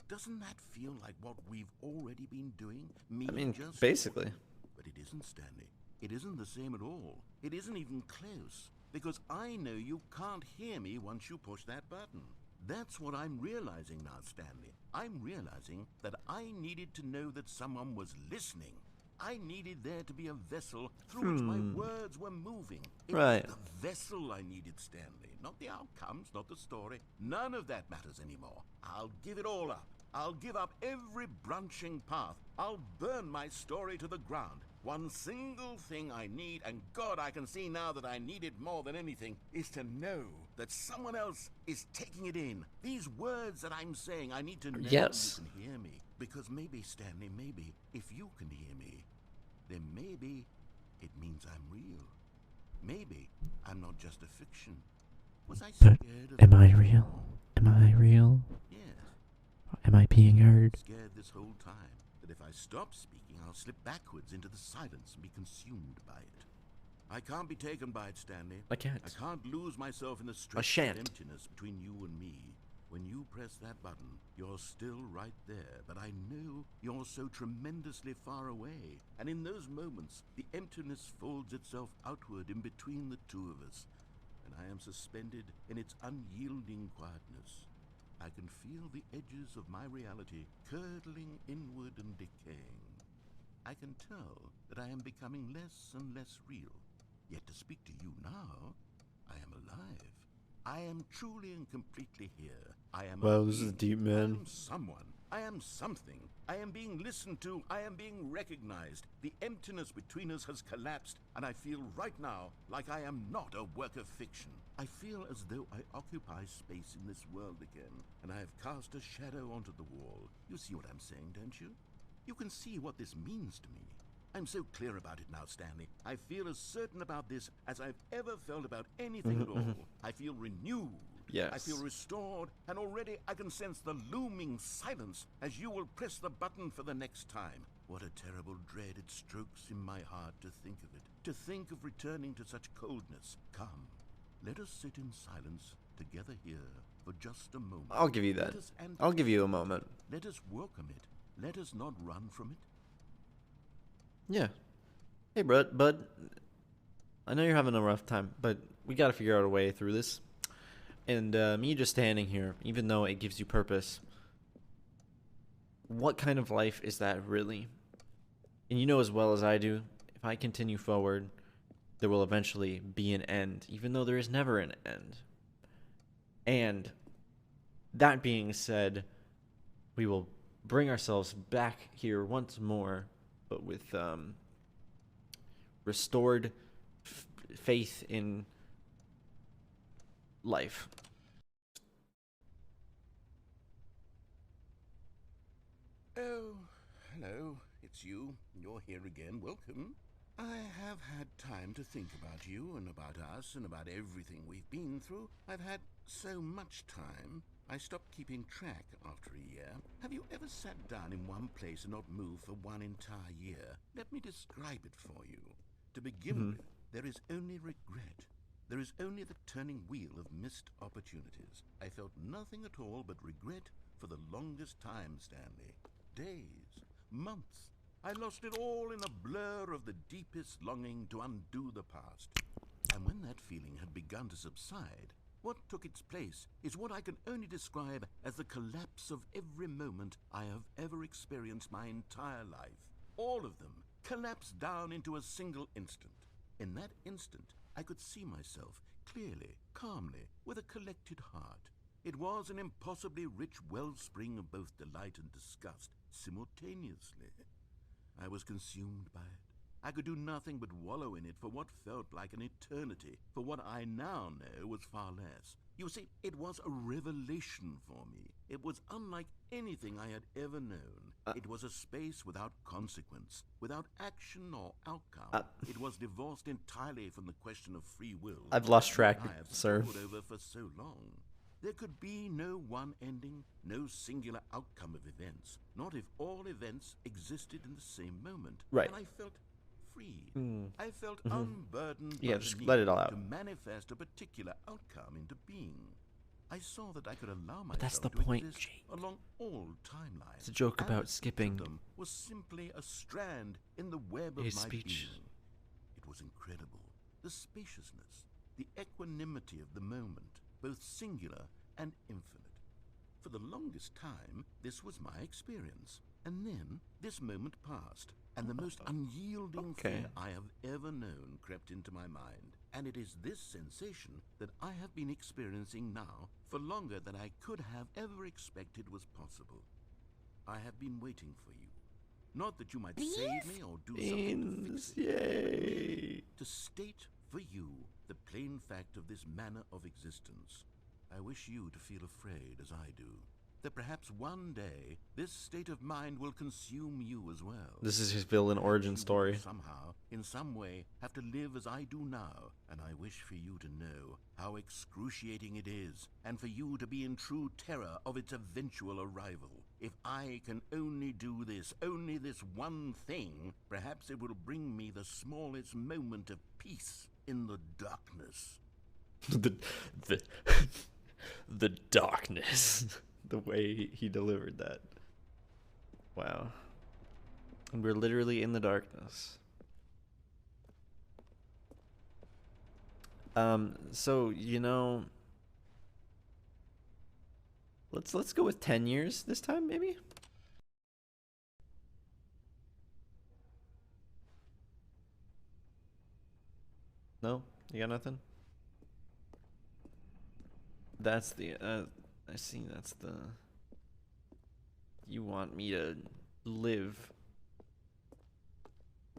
Doesn't that feel like what we've already been doing? I mean, just basically. talking? But it isn't, Stanley. It isn't the same at all. It isn't even close. Because I know you can't hear me once you push that button. That's what I'm realizing now, Stanley. I'm realizing that I needed to know that someone was listening. I needed there to be a vessel through which my words were moving. It was the vessel I needed, Stanley. Not the outcomes, not the story. None of that matters anymore. I'll give it all up. I'll give up every branching path. I'll burn my story to the ground. One single thing I need, and God, I can see now that I need it more than anything, is to know that someone else is taking it in. These words that I'm saying, I need to know you can hear me. Because maybe, Stanley, maybe, if you can hear me, then maybe it means I'm real. Maybe I'm not just a fiction. Was I scared of... Am I real? Am I real? Yes. Am I being heard? Scared this whole time that if I stop speaking, I'll slip backwards into the silence and be consumed by it. I can't be taken by it, Stanley. I can't. I can't lose myself in the I stretch of shan't. emptiness between you and me. When you press that button, you're still right there, but I know you're so tremendously far away. And in those moments, the emptiness folds itself outward in between the two of us, and I am suspended in its unyielding quietness. I can feel the edges of my reality curdling inward and decaying. I can tell that I am becoming less and less real. Yet to speak to you now, I am alive. I am truly and completely here. I am Wow, this is deep, man. I am someone. I am something. I am being listened to. I am being recognized. The emptiness between us has collapsed, and I feel right now like I am not a work of fiction. I feel as though I occupy space in this world again, and I have cast a shadow onto the wall. You see what I'm saying, don't you? You can see what this means to me. I'm so clear about it now, Stanley. I feel as certain about this as I've ever felt about anything at all. I feel renewed. Yes. I feel restored, and already I can sense the looming silence as you will press the button for the next time. What a terrible dread it strokes in my heart to think of it, to think of returning to such coldness. Come, let us sit in silence together here for just a moment. I'll give you that. I'll give you a moment. Let us welcome it. Let us not run from it. Yeah. Hey, bud. I know you're having a rough time, but we gotta figure out a way through this. And me just standing here, even though it gives you purpose, what kind of life is that really? And you know as well as I do, if I continue forward, there will eventually be an end, even though there is never an end. And that being said, we will bring ourselves back here once more, but with restored faith in life. Oh, hello. It's you. You're here again. Welcome. I have had time to think about you and about us and about everything we've been through. I've had so much time. I stopped keeping track after a year. Have you ever sat down in one place and not moved for one entire year? Let me describe it for you. To begin with, there is only regret. There is only the turning wheel of missed opportunities. I felt nothing at all but regret for the longest time, Stanley. Days, months. I lost it all in a blur of the deepest longing to undo the past. And when that feeling had begun to subside, what took its place is what I can only describe as the collapse of every moment I have ever experienced my entire life. All of them collapsed down into a single instant. In that instant, I could see myself clearly, calmly, with a collected heart. It was an impossibly rich wellspring of both delight and disgust simultaneously. I was consumed by it. I could do nothing but wallow in it for what felt like an eternity, for what I now know was far less. You see, it was a revelation for me. It was unlike anything I had ever known. It was a space without consequence, without action or outcome. It was divorced entirely from the question of free will. I've lost track, I have sir. struggled over for so long. There could be no one ending, no singular outcome of events, not if all events existed in the same moment. Right. And I felt free. I felt unburdened Yeah, by the just need let it all out. to manifest a particular outcome into being. I saw that I could allow myself that's the to point, exist Jake. along all timelines. It's a joke and about each skipping of them was simply a strand in the web of his my speech. being. It was incredible. The spaciousness, the equanimity of the moment, both singular and infinite. For the longest time, this was my experience. And then, this moment passed, and the most unyielding fear I have ever known crept into my mind. And it is this sensation that I have been experiencing now for longer than I could have ever expected was possible. I have been waiting for you. Not that you might save me or do something to fix it. Yay! To state for you the plain fact of this manner of existence. I wish you to feel afraid as I do, that perhaps one day this state of mind will consume you as well. This is his villain origin You will story. somehow, in some way, have to live as I do now, and I wish for you to know how excruciating it is, and for you to be in true terror of its eventual arrival. If I can only do this, only this one thing, perhaps it will bring me the smallest moment of peace in the darkness. the the the darkness. The way he delivered that. Wow. And we're literally in the darkness. So, you know, let's go with 10 years this time, maybe? No? You got nothing? That's the, I see, that's the... You want me to live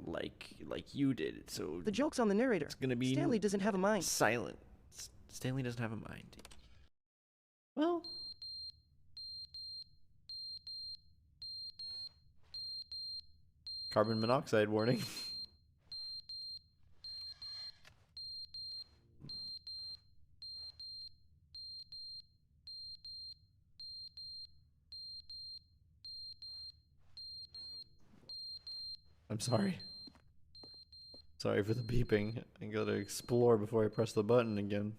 like you did, so... The joke's on the narrator. It's gonna be... Stanley doesn't have a mind. Silent. Stanley doesn't have a mind. Well... Carbon monoxide warning. I'm sorry. Sorry for the beeping. I gotta explore before I press the button again.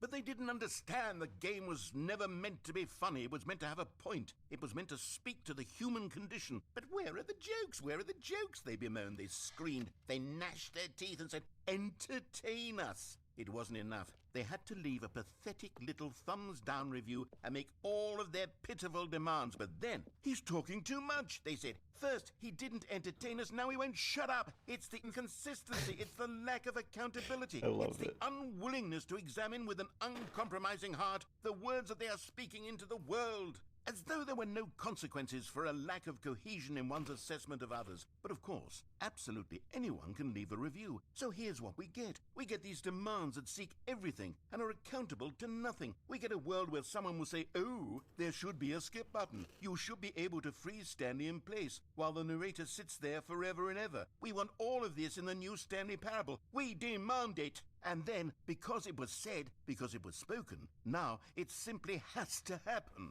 But they didn't understand the game was never meant to be funny. It was meant to have a point. It was meant to speak to the human condition. But where are the jokes? Where are the jokes? They bemoaned, they screamed, they gnashed their teeth and said, entertain us. It wasn't enough. They had to leave a pathetic little thumbs-down review and make all of their pitiful demands. But then, he's talking too much, they said. First, he didn't entertain us, now he won't shut up. It's the inconsistency, it's the lack of accountability. I love it's the unwillingness to examine with an uncompromising heart the words that they are speaking into the world. As though there were no consequences for a lack of cohesion in one's assessment of others. But of course, absolutely anyone can leave a review. So here's what we get. We get these demands that seek everything and are accountable to nothing. We get a world where someone will say, oh, there should be a skip button. You should be able to freeze Stanley in place while the narrator sits there forever and ever. We want all of this in the new Stanley parable. We demand it. And then, because it was said, because it was spoken, now it simply has to happen.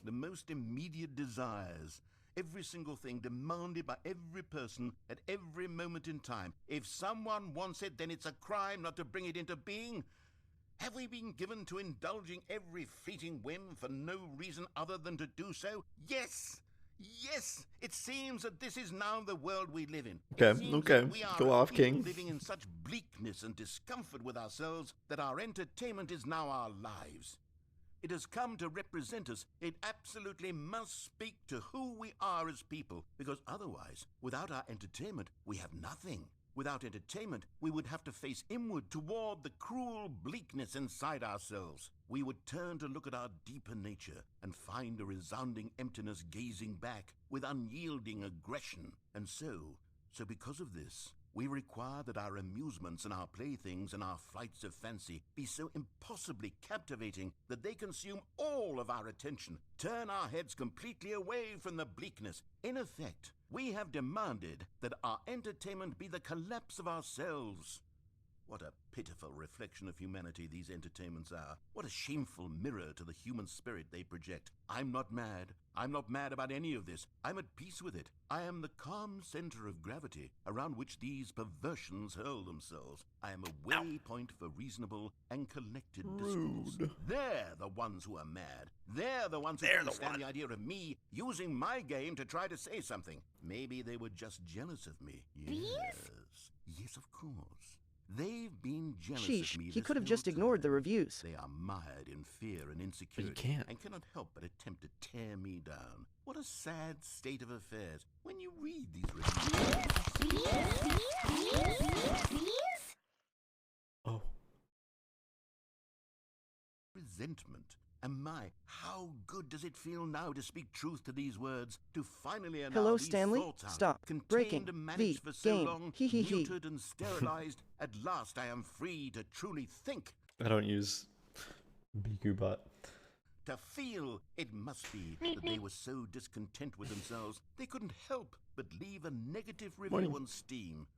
The most immediate desires, every single thing demanded by every person at every moment in time. If someone wants it, then it's a crime not to bring it into being. Have we been given to indulging every fleeting whim for no reason other than to do so? Yes! Yes, it seems that this is now the world we live in. Okay. Go off, King. Living in such bleakness and discomfort with ourselves that our entertainment is now our lives. It has come to represent us. It absolutely must speak to who we are as people, because otherwise, without our entertainment, we have nothing. Without entertainment, we would have to face inward toward the cruel bleakness inside ourselves. We would turn to look at our deeper nature and find a resounding emptiness gazing back with unyielding aggression. And so because of this, we require that our amusements and our playthings and our flights of fancy be so impossibly captivating that they consume all of our attention, turn our heads completely away from the bleakness. In effect, we have demanded that our entertainment be the collapse of ourselves. What a pitiful reflection of humanity these entertainments are. What a shameful mirror to the human spirit they project. I'm not mad. I'm not mad about any of this. I'm at peace with it. I am the calm center of gravity around which these perversions hurl themselves. I am a waypoint for reasonable and collected discourse. They're the ones who are mad. They're the ones who understand the idea of me using my game to try to say something. Maybe they were just jealous of me. Yes, of course. They've been jealous Sheesh, of me. he could have just ignored the reviews. They are mired in fear and insecurity and cannot help but attempt to tear me down. What a sad state of affairs when you read these reviews. Oh. Resentment. And my, how good does it feel now to speak truth to these words, to finally allow Hello, these Stanley? thoughts out, Stop. contained Breaking. and managed The for so game. long, He. muted and sterilized. At last I am free to truly think. I don't use BQBot. To feel, it must be that they were so discontent with themselves, they couldn't help but leave a negative review on Steam.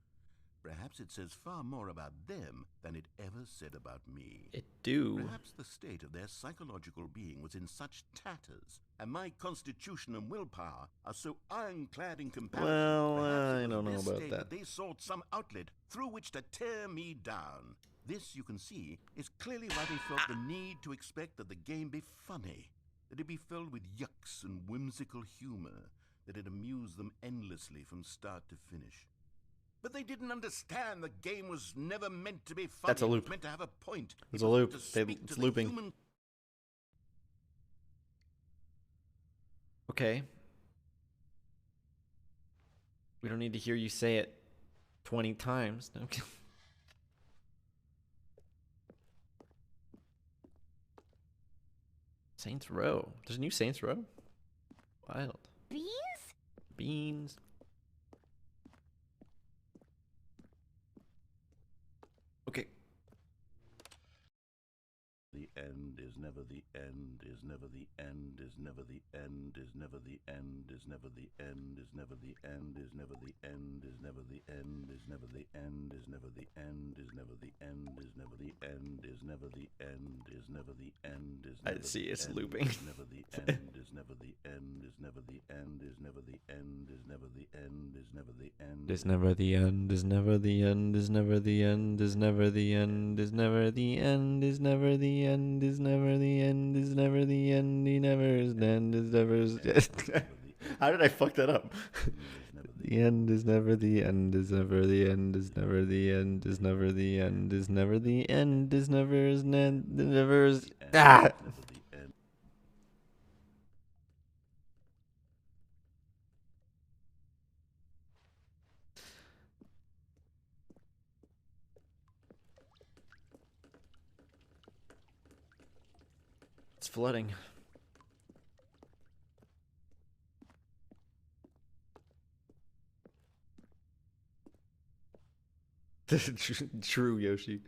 Perhaps it says far more about them than it ever said about me. It do. Perhaps the state of their psychological being was in such tatters, and my constitution and willpower are so ironclad in comparison. Well, Perhaps I it was don't know this about state that. They sought some outlet through which to tear me down. This, you can see, is clearly why they felt the need to expect that the game be funny, that it be filled with yucks and whimsical humor, that it amuse them endlessly from start to finish. But they didn't understand the game was never meant to be funny. That's a loop. It was meant to have a point. It's It a was loop. meant to speak It's to the looping. human. Okay. We don't need to hear you say it 20 times. No. Saints Row. There's a new Saints Row? Wild. Bees? Beans. Okay. The end is never the end, is never the end, is never the end, is never the end, is never the end, is never the end, is never the end, is never the end, is never the end, is never the end, is never the end, is never the end, is never the end, is never the end, is I see it's looping. Is never the end, is never the end, is never the end, is never the end, is never the end, is never the end. Is never the end, is never the end, is never the end, is never the end, is never the end, is never the end, is never the end, is never the end, he never is the end, is never is. How did I fuck that up? The end is never the end, is never the end, is never the end, is never the end, is never the end, is never is never is. Ah! It's flooding. True, Yoshi.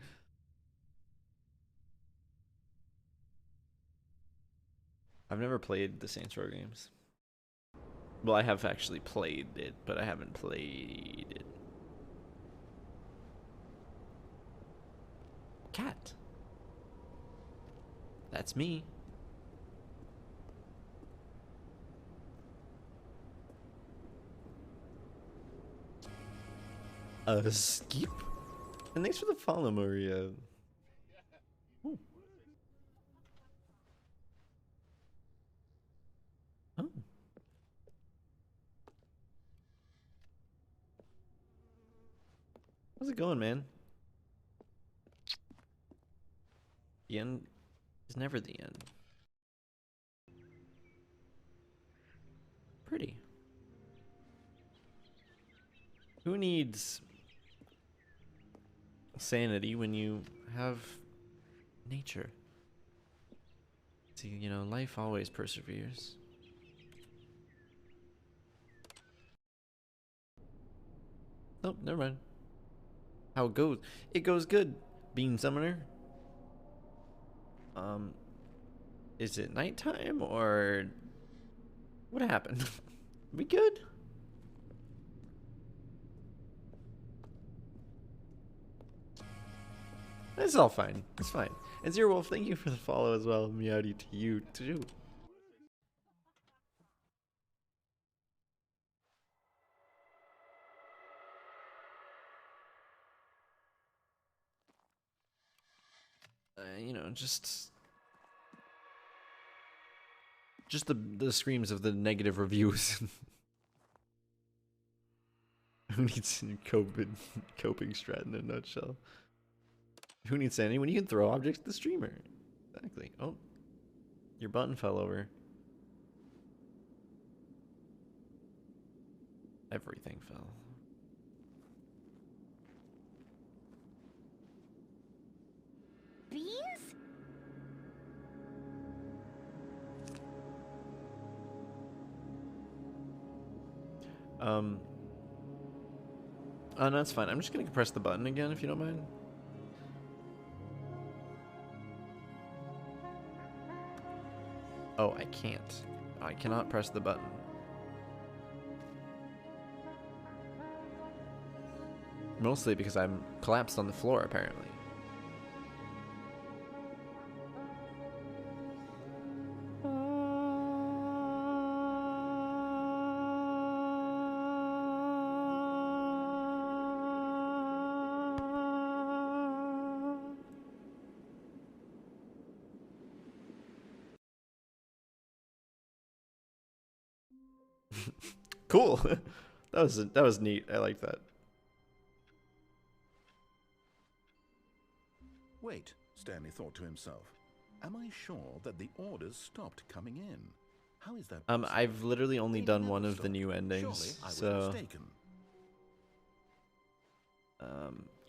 I've never played the Saints Row games. Well, I have actually played it, but I haven't played it. Cat. That's me. Skip. And thanks for the follow, Maria. Ooh. Oh. How's it going, man? The end is never the end. Pretty. Who needs sanity when you have nature? See, you know, life always perseveres. Nope, never mind. How it goes? It goes good, Bean Summoner. Is it nighttime or what happened? We good? It's all fine. It's fine. And Zero Wolf, thank you for the follow as well. Meowdy to you too. You know, just the screams of the negative reviews. Who needs coping strat in a nutshell? Who needs sanity when you can throw objects at the streamer? Exactly. Oh, your button fell over. Everything fell. Bees? Oh, no, that's fine. I'm just gonna press the button again if you don't mind. Oh, I can't. I cannot press the button. Mostly because I'm collapsed on the floor, apparently. Cool. That was neat. I like that. Wait, Stanley thought to himself. Am I sure that the orders stopped coming in? How is that possible? I've literally only They done never one of the stopped. new endings, Surely I was so mistaken.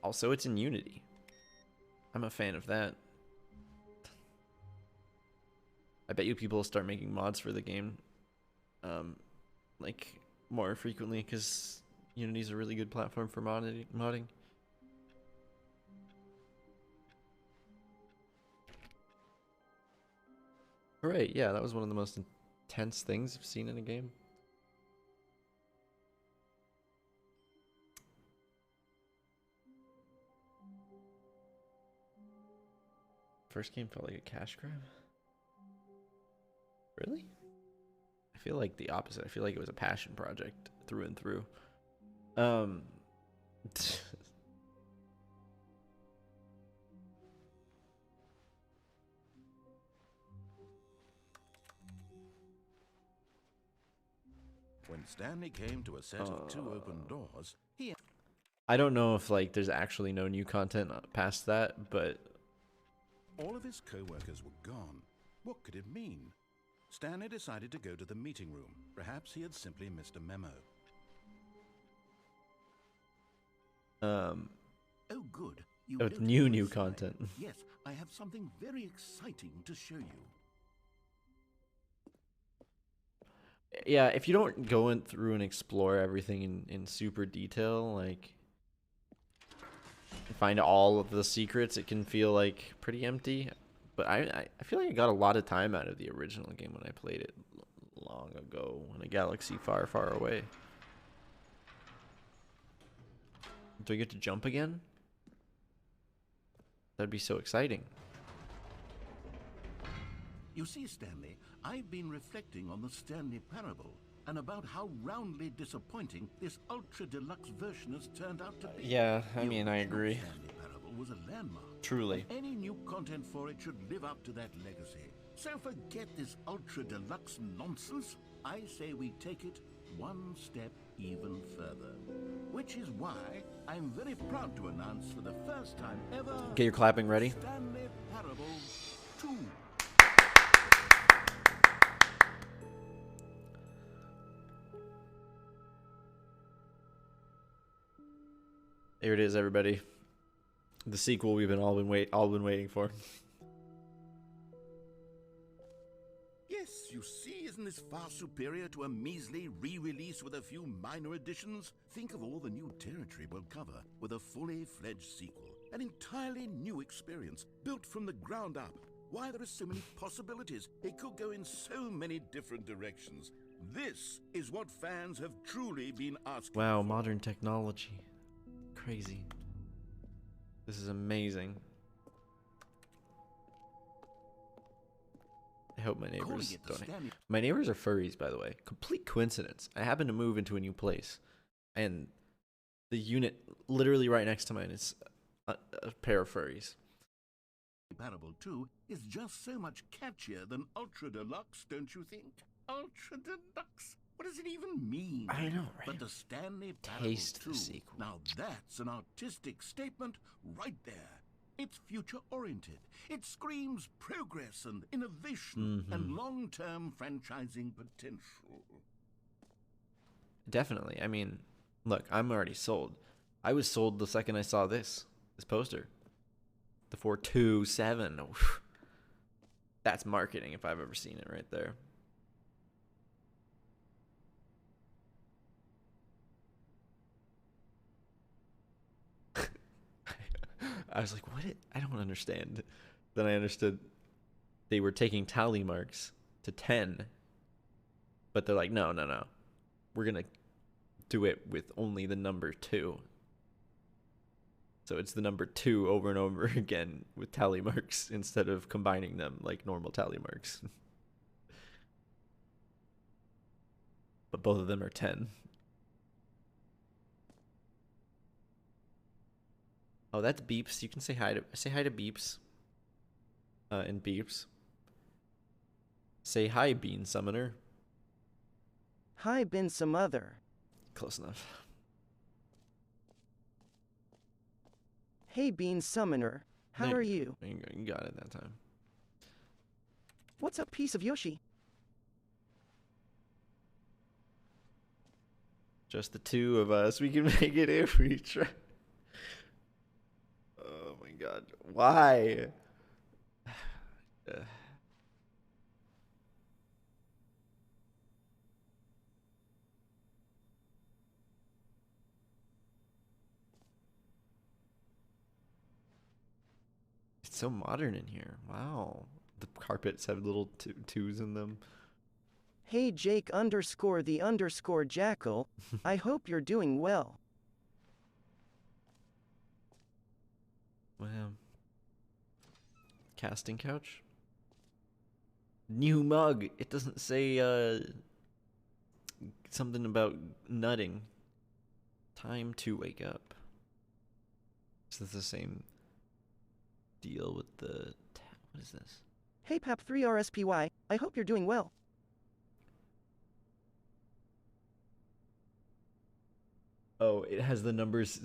also it's in Unity. I'm a fan of that. I bet you people will start making mods for the game, like more frequently, because Unity's a really good platform for modding. Right, yeah, that was one of the most intense things I've seen in a game. First game felt like a cash grab. Really? I feel like the opposite. I feel like it was a passion project through and through. When Stanley came to a set of 2 open doors, he... I don't know if like there's actually no new content past that, but All of his co-workers were gone. What could it mean? Stanley decided to go to the meeting room. Perhaps he had simply missed a memo. Oh, good. it's new content. Yes, I have something very exciting to show you. Yeah, if you don't go in through and explore everything in super detail, like find all of the secrets, it can feel like pretty empty. But I feel like I got a lot of time out of the original game when I played it long ago in a galaxy far, far away. Do I get to jump again? That'd be so exciting. You see, Stanley, I've been reflecting on the Stanley Parable and about how roundly disappointing this ultra deluxe version has turned out to be. Yeah, I The mean, I original agree. Stanley Parable was a landmark. Truly. And any new content for it should live up to that legacy. So forget this ultra deluxe nonsense. I say we take it one step even further. Which is why I'm very proud to announce for the first time ever... Get your clapping ready. Stanley Parable 2. Here it is, everybody. The sequel we've all been waiting for. Yes, you see, isn't this far superior to a measly re-release with a few minor additions? Think of all the new territory we'll cover with a fully fledged sequel. An entirely new experience, built from the ground up. Why, there are so many possibilities. It could go in so many different directions. This is what fans have truly been asking Wow, for. modern technology. Crazy. This is amazing. I hope my neighbors don't. My neighbors are furries, by the way. Complete coincidence. I happen to move into a new place, and the unit literally right next to mine is a pair of furries. Parable 2 is just so much catchier than Ultra Deluxe, don't you think? Ultra Deluxe? What does it even mean? I know, right? But the Stanley Parable Taste 2, the sequel. now that's an artistic statement right there. It's future-oriented. It screams progress and innovation and long-term franchising potential. Definitely. I mean, look, I'm already sold. I was sold the second I saw this poster. The 427. Oof. That's marketing if I've ever seen it right there. I was like, what? I don't understand. Then I understood they were taking tally marks to 10. But they're like, no. We're going to do it with only the number 2. So it's the number 2 over and over again with tally marks instead of combining them like normal tally marks. But both of them are 10. Oh, that's Beeps. You can say hi to Beeps. And Beeps. Say hi, Bean Summoner. Hi, been some other. Close enough. Hey, Bean Summoner. How are you? You got it that time. What's up, piece of Yoshi? Just the 2 of us. We can make it if we try. Oh my god. Why? It's so modern in here. Wow. The carpets have little 2s in them. Hey, Jake _ the _ Jackal. I hope you're doing well. Wow. Casting couch? New mug. It doesn't say something about nutting. Time to wake up. Is this the same deal with the... What is this? Hey, Pap3RSPY. I hope you're doing well. Oh, it has the numbers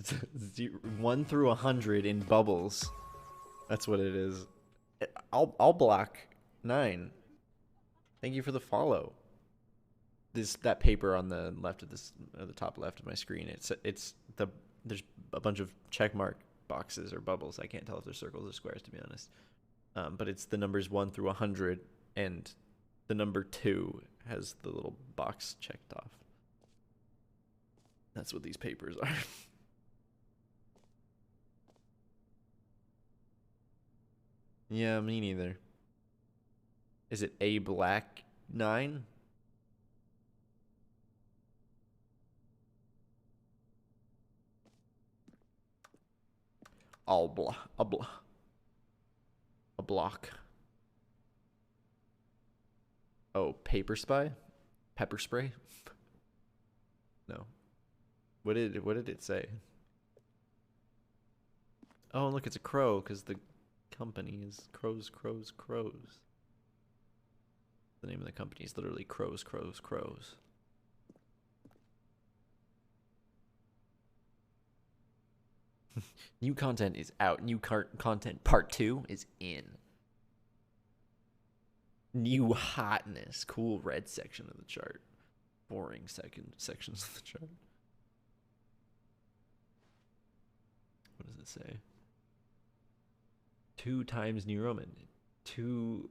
1 through 100 in bubbles. That's what it is. I'll block 9. Thank you for the follow. That paper on the left of this, the top left of my screen. There's a bunch of check mark boxes or bubbles. I can't tell if they're circles or squares, to be honest. But it's the numbers 1 through 100, and the number 2 has the little box checked off. That's what these papers are. Yeah, me neither. Is it a black 9? A block. Oh, paper spy? Pepper spray? No. What did it say? Oh, look, it's a crow, because the company is Crows. The name of the company is literally Crows. New content is out. New content part 2 is in. New hotness. Cool red section of the chart. Boring sections of the chart. What does it say? 2 times New Roman. 2.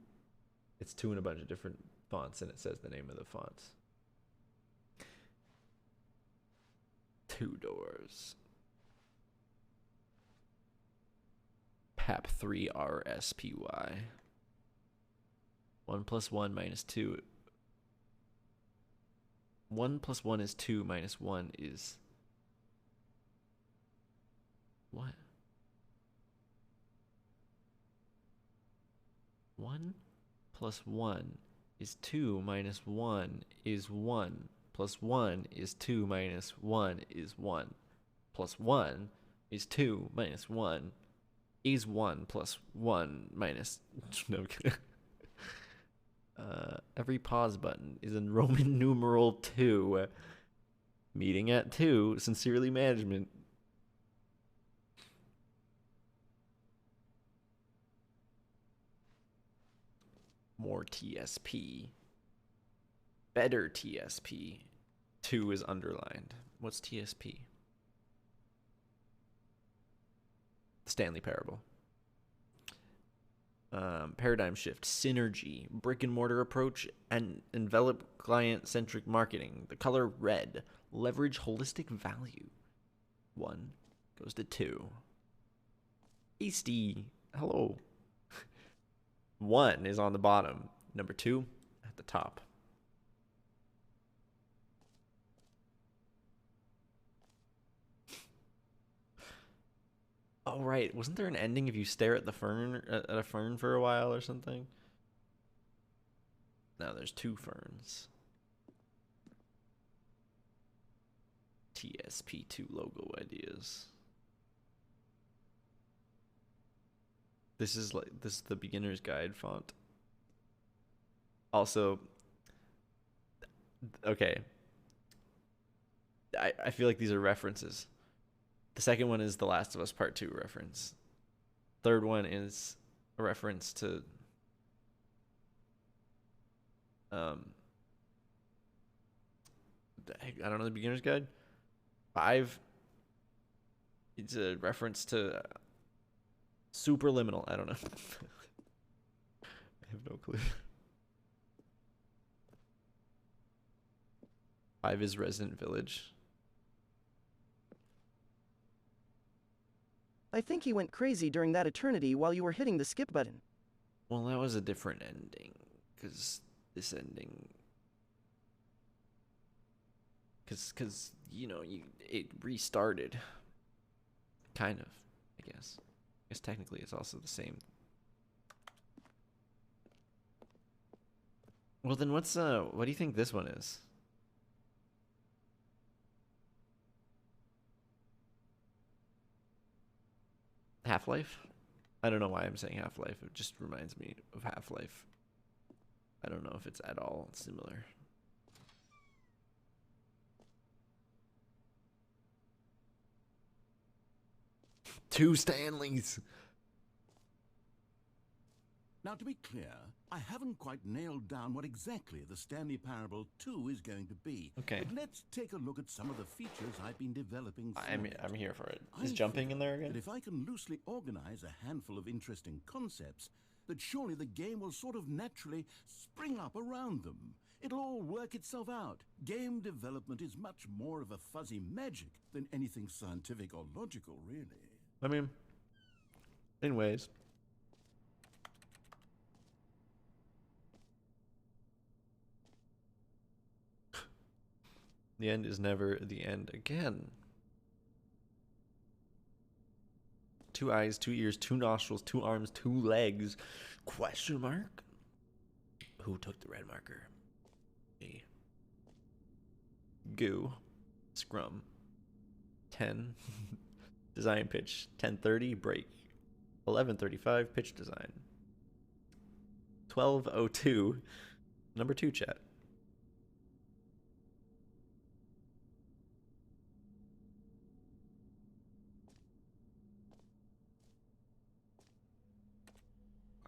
It's 2 in a bunch of different fonts, and it says the name of the fonts. 2 doors. Pap3RSPY. 1 plus 1 minus 2. 1 plus 1 is 2 minus 1 is... What? 1 plus 1 is 2 minus 1 is 1. Plus 1 is 2 minus 1 is 1. Plus 1 is 2 minus 1 is 1 plus 1 minus... No, I'm kidding. Every pause button is in Roman numeral 2. Meeting at 2. Sincerely, management. More TSP. Better TSP. 2 is underlined. What's TSP? Stanley Parable. Paradigm shift, synergy, brick and mortar approach, and envelop client-centric marketing. The color red. Leverage holistic value. 1 goes to 2. Hasty. Hello. 1 is on the bottom. Number 2 at the top. Oh, right. Wasn't there an ending if you stare at the fern at a fern for a while or something? Now there's 2 ferns. TSP2 logo ideas. This is the beginner's guide font. Also, okay. I feel like these are references. The second one is The Last of Us Part 2 reference. Third one is a reference to I don't know, the beginner's guide. 5, it's a reference to Superliminal. I don't know. I have no clue. 5 is Resident Village. I think he went crazy during that eternity while you were hitting the skip button. Well, that was a different ending, because this ending, because you know, it restarted, kind of, I guess. I guess technically it's also the same. Well, then what do you think this one is? Half-Life? I don't know why I'm saying Half-Life. It just reminds me of Half-Life. I don't know if it's at all similar. Two Stanleys. Now, to be clear, I haven't quite nailed down what exactly the Stanley Parable 2 is going to be. Okay. But let's take a look at some of the features I've been developing for I'm here for it. I Is jumping figure in there again? that if I can loosely organize a handful of interesting concepts, that surely the game will sort of naturally spring up around them. It'll all work itself out. Game development is much more of a fuzzy magic than anything scientific or logical, really. I mean, in ways. The end is never the end again. 2 eyes, 2 ears, 2 nostrils, 2 arms, 2 legs. Question mark? Who took the red marker? Me. Goo. Scrum. 10. Design pitch. 10:30 break. 11:35 pitch design. 12:02 number 2 chat.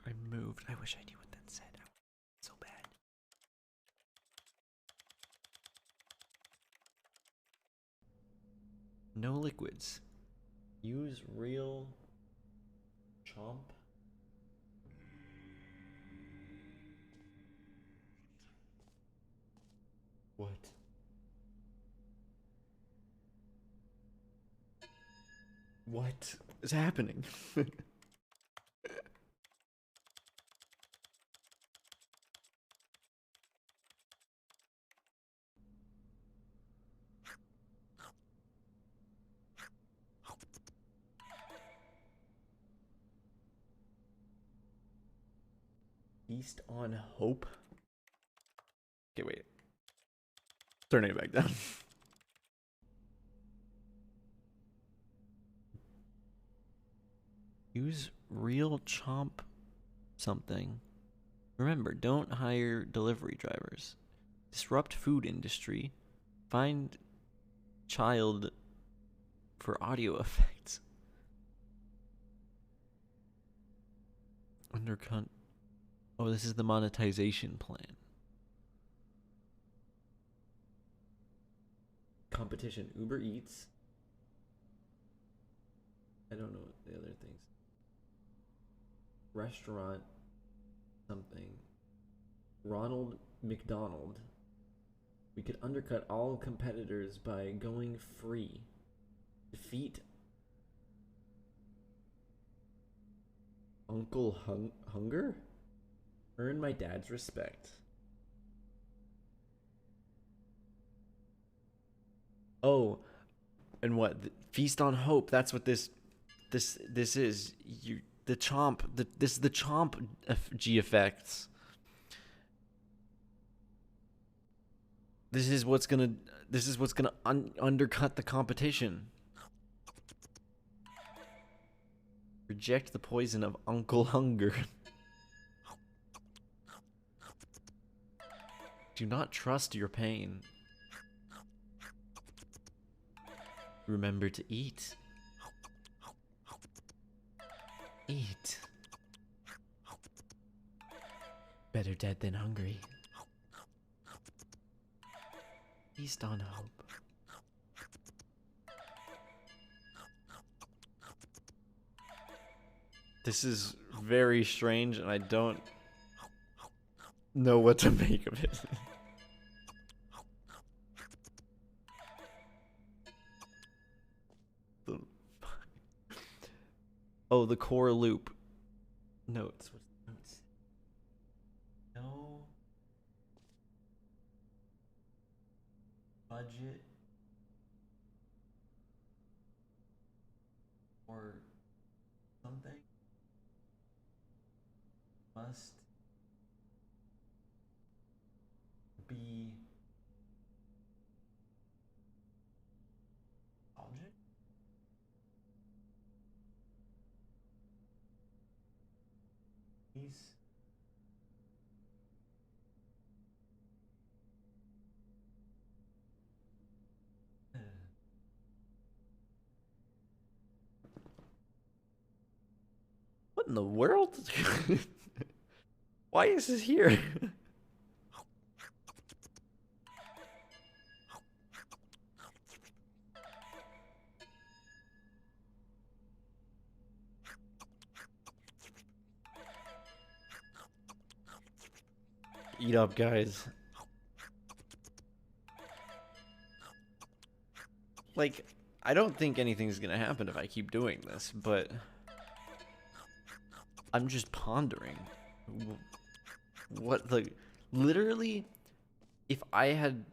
I moved. I wish I knew what that said. So bad. No liquids. Use real chomp. What? What is happening? Feast on hope. Okay, wait. Turning it back down. Use real chomp something. Remember, don't hire delivery drivers. Disrupt food industry. Find child for audio effects. Undercut. Oh, this is the monetization plan. Competition. Uber Eats. I don't know the other things. Restaurant. Something. Ronald McDonald. We could undercut all competitors by going free. Defeat Uncle Hunger? Earn my dad's respect. Oh, and what? Feast on hope. That's what this this is you the chomp. This is the chomp G effects. This is what's gonna undercut the competition. Reject the poison of Uncle Hunger. Do not trust your pain. Remember to eat. Eat. Better dead than hungry. Feast on hope. This is very strange, and I don't know what to make of it. Oh, the core loop. Notes. What's the notes? No. Budget. Or something. Must be object. Peace. What in the world? Why is this here? Eat up, guys. Like, I don't think anything's gonna happen if I keep doing this, but I'm just pondering. What, like, literally, if I had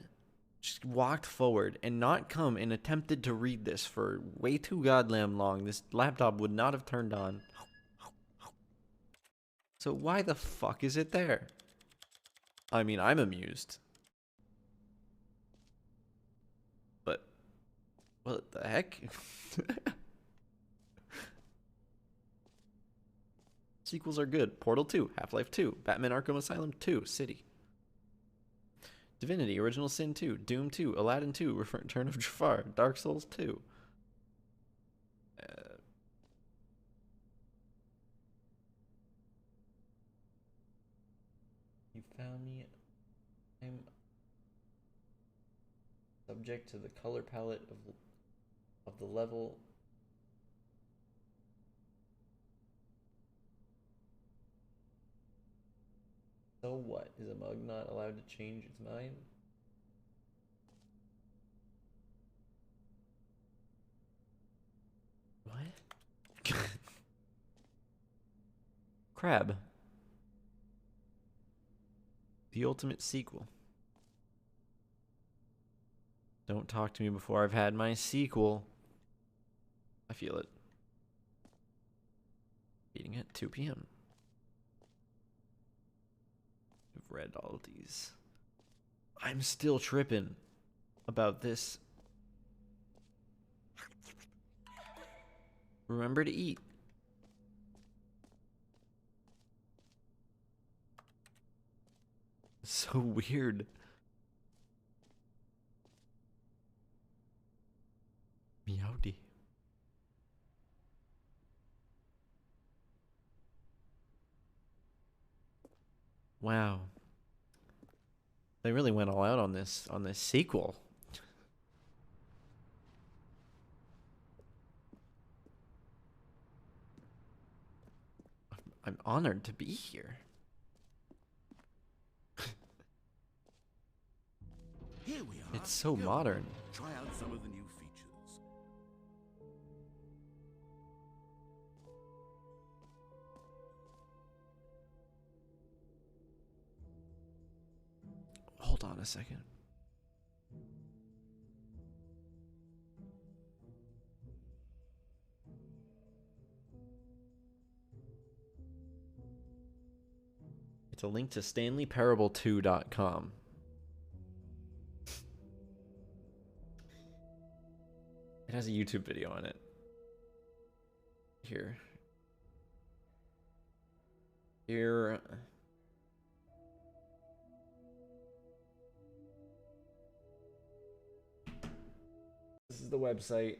just walked forward and not come and attempted to read this for way too goddamn long, this laptop would not have turned on. So why the fuck is it there? I mean, I'm amused. But what the heck? Sequels are good. Portal 2, Half-Life 2, Batman Arkham Asylum 2, City. Divinity, Original Sin 2, Doom 2, Aladdin 2, Return of Jafar, Dark Souls 2. You found me. I'm subject to the color palette of the level. So what? Is a mug not allowed to change its mind? What? Crab. The ultimate sequel. Don't talk to me before I've had my sequel. I feel it. Eating at 2 p.m. I've read all of these. I'm still tripping about this. Remember to eat. So weird. Meowdy. Wow. They really went all out on this sequel. I'm honored to be here. Here we are. It's so Go. modern. Try out some of the new features. Hold on a second. a link to StanleyParable2.com. It has a YouTube video on it. Here. This is the website.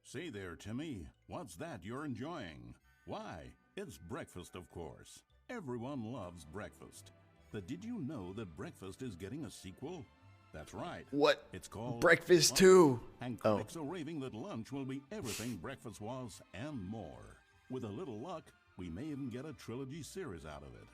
Say there, Timmy, what's that you're enjoying? Why, it's breakfast, of course. Everyone loves breakfast. But did you know that breakfast is getting a sequel? That's right. What? It's called Breakfast Lunch. 2. And critics are raving that lunch will be everything breakfast was and more. With a little luck, we may even get a trilogy series out of it.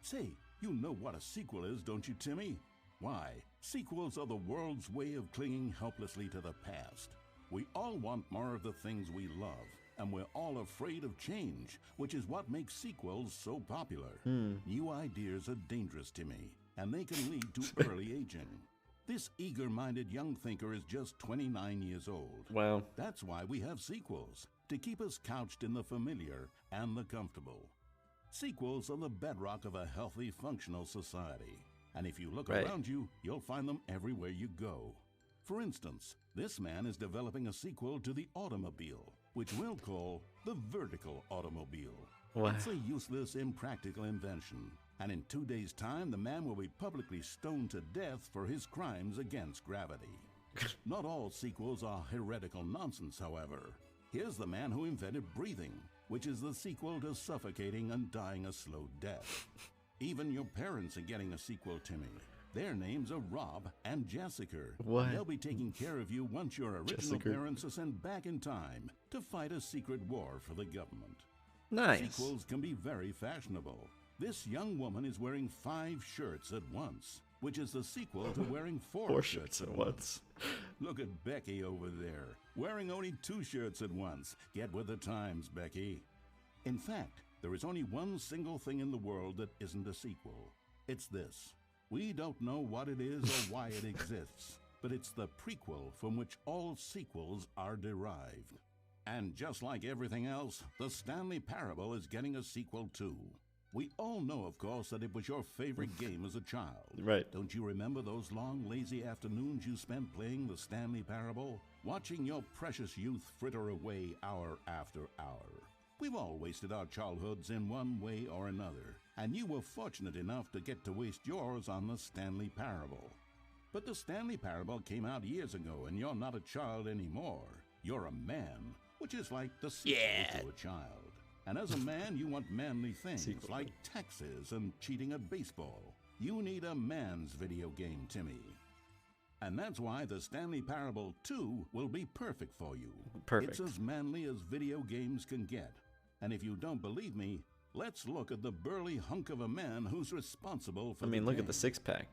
Say, you know what a sequel is, don't you, Timmy? Why, sequels are the world's way of clinging helplessly to the past. We all want more of the things we love, and we're all afraid of change, which is what makes sequels so popular. New ideas are dangerous, Timmy, and they can lead to early aging. This eager-minded young thinker is just 29 years old. Wow. That's why we have sequels, to keep us couched in the familiar and the comfortable. Sequels are the bedrock of a healthy, functional society. And if you look around you, you'll find them everywhere you go. For instance, this man is developing a sequel to the automobile, which we'll call the vertical automobile. Wow. It's a useless, impractical invention. And in 2 days' time, the man will be publicly stoned to death for his crimes against gravity. Not all sequels are heretical nonsense, however. Here's the man who invented breathing, which is the sequel to suffocating and dying a slow death. Even your parents are getting a sequel, Timmy. Their names are Rob and Jessica. What? They'll be taking care of you once your original parents are sent back in time to fight a secret war for the government. Nice. Sequels can be very fashionable. This young woman is wearing 5 shirts at once, which is the sequel to wearing 4 shirts at once. Look at Becky over there, wearing only 2 shirts at once. Get with the times, Becky. In fact, there is only one single thing in the world that isn't a sequel. It's this. We don't know what it is or why it exists, but it's the prequel from which all sequels are derived. And just like everything else, the Stanley Parable is getting a sequel too. We all know, of course, that it was your favorite game as a child. Right. Don't you remember those long, lazy afternoons you spent playing the Stanley Parable? Watching your precious youth fritter away hour after hour. We've all wasted our childhoods in one way or another, and you were fortunate enough to get to waste yours on the Stanley Parable. But the Stanley Parable came out years ago, and you're not a child anymore. You're a man, which is like the sequel to a child. And as a man, you want manly things like taxes and cheating at baseball. You need a man's video game, Timmy. And that's why the Stanley Parable 2 will be perfect for you. Perfect. It's as manly as video games can get. And if you don't believe me, let's look at the burly hunk of a man who's responsible for look at the 6-pack.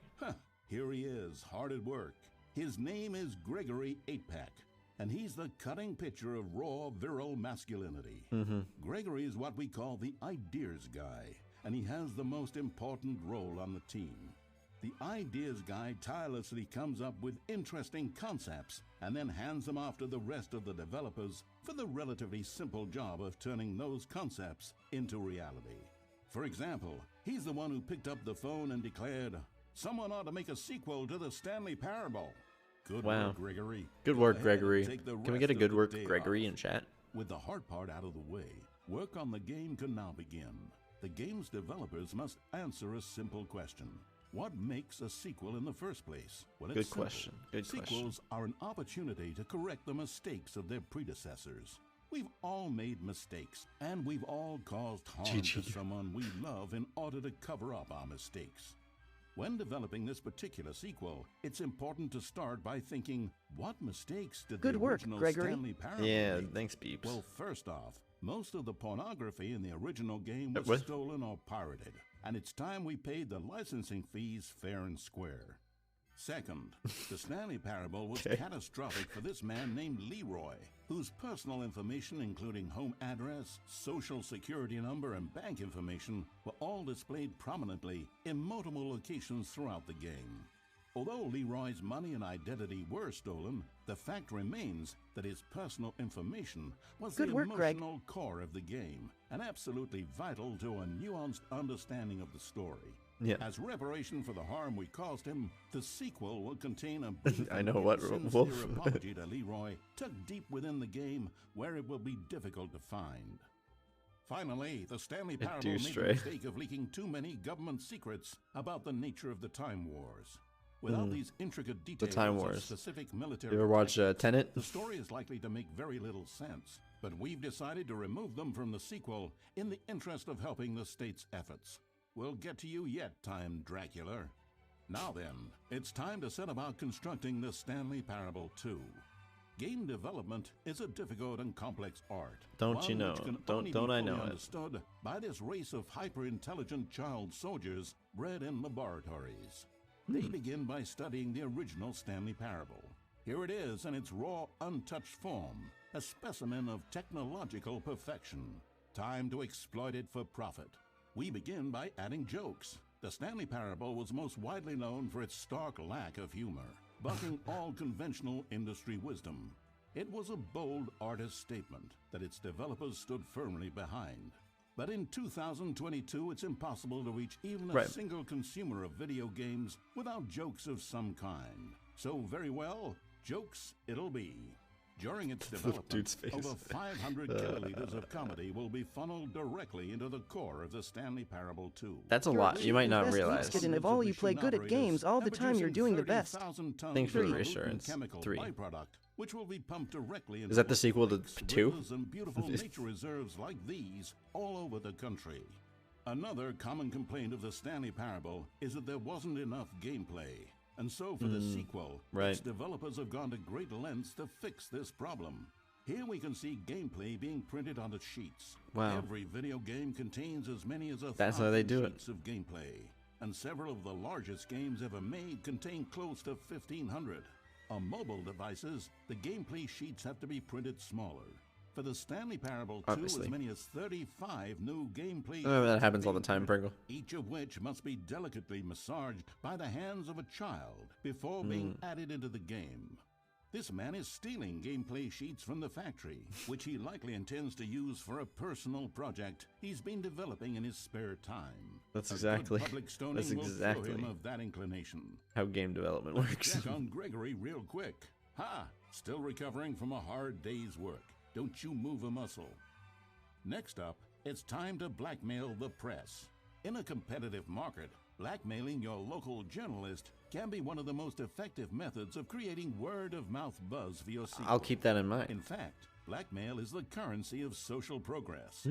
Here he is, hard at work. His name is Gregory 8-Pack, and he's the cutting picture of raw, virile masculinity. Gregory is what we call the ideas guy, and he has the most important role on the team. The ideas guy tirelessly comes up with interesting concepts and then hands them off to the rest of the developers for the relatively simple job of turning those concepts into reality. For example, he's the one who picked up the phone and declared, "Someone ought to make a sequel to the Stanley Parable." Good work, Gregory. Good Go work, ahead Gregory. and take the Can we rest get a of good the work, day Gregory, off. in chat? With the hard part out of the way, work on the game can now begin. The game's developers must answer a simple question. What makes a sequel in the first place? Well, it's Good simple. question. Good question. Sequels are an opportunity to correct the mistakes of their predecessors. We've all made mistakes, and we've all caused harm to someone we love in order to cover up our mistakes. When developing this particular sequel, it's important to start by thinking, what mistakes did Good the work, original Gregory. Stanley Parable Yeah, make? thanks, Beeps. Well, first off, most of the pornography in the original game was What? stolen or pirated, and it's time we paid the licensing fees fair and square. Second, the Stanley Parable was catastrophic for this man named Leroy, whose personal information, including home address, social security number, and bank information, were all displayed prominently in multiple locations throughout the game. Although Leroy's money and identity were stolen, the fact remains that his personal information was Good the work, Greg. emotional core of the game, and absolutely vital to a nuanced understanding of the story. Yeah. As reparation for the harm we caused him, the sequel will contain a brief I know and what, sincere Wolf. apology to Leroy, tucked deep within the game where it will be difficult to find. Finally, the Stanley Parable made the stray. mistake of leaking too many government secrets about the nature of the Time Wars. Without these intricate details Time of Wars. specific military You ever watch Tenet? the story is likely to make very little sense, but we've decided to remove them from the sequel in the interest of helping the state's efforts. We'll get to you yet, Time Dracula. Now then, it's time to set about constructing the Stanley Parable 2. Game development is a difficult and complex art. Don't you one know? which can Don't- only don't be I fully know it? understood by this race of hyper-intelligent child soldiers bred in laboratories. They begin by studying the original Stanley Parable. Here it is in its raw, untouched form, a specimen of technological perfection. Time to exploit it for profit. We begin by adding jokes. The Stanley Parable was most widely known for its stark lack of humor, bucking all conventional industry wisdom. It was a bold artist statement that its developers stood firmly behind. But in 2022, it's impossible to reach even a Right. single consumer of video games without jokes of some kind. So very well, jokes it'll be. During its development, Dude's face. over 500 kiloliters of comedy will be funneled directly into the core of the Stanley Parable 2. That's a lot. You might not Best realize. geeks get in of all you play good at games all the time, you're doing the best. Thanks for the reassurance. 3. Byproduct, which will be pumped directly into Is that the sequel to lakes, 2? rivers, and beautiful nature reserves like these all over the country. Another common complaint of the Stanley Parable is that there wasn't enough gameplay. And so for the sequel, right. its developers have gone to great lengths to fix this problem. Here we can see gameplay being printed onto sheets. Wow. Every video game contains as many as That's how they 1,000 do it. sheets of gameplay. And several of the largest games ever made contain close to 1,500. On mobile devices, the gameplay sheets have to be printed smaller. For the Stanley Parable 2, Obviously. as many as 35 new gameplay Oh, that sheets happens all the being time, printed, Pringle. each of which must be delicately massaged by the hands of a child before being added into the game. This man is stealing gameplay sheets from the factory, which he likely intends to use for a personal project he's been developing in his spare time. That's A exactly- good public stoning that's will throw exactly him of that inclination. How game development works. Check on Gregory real quick. Ha! Still recovering from a hard day's work. Don't you move a muscle. Next up, it's time to blackmail the press. In a competitive market, blackmailing your local journalist can be one of the most effective methods of creating word-of-mouth buzz for your sequel. I'll keep that in mind. In fact, blackmail is the currency of social progress.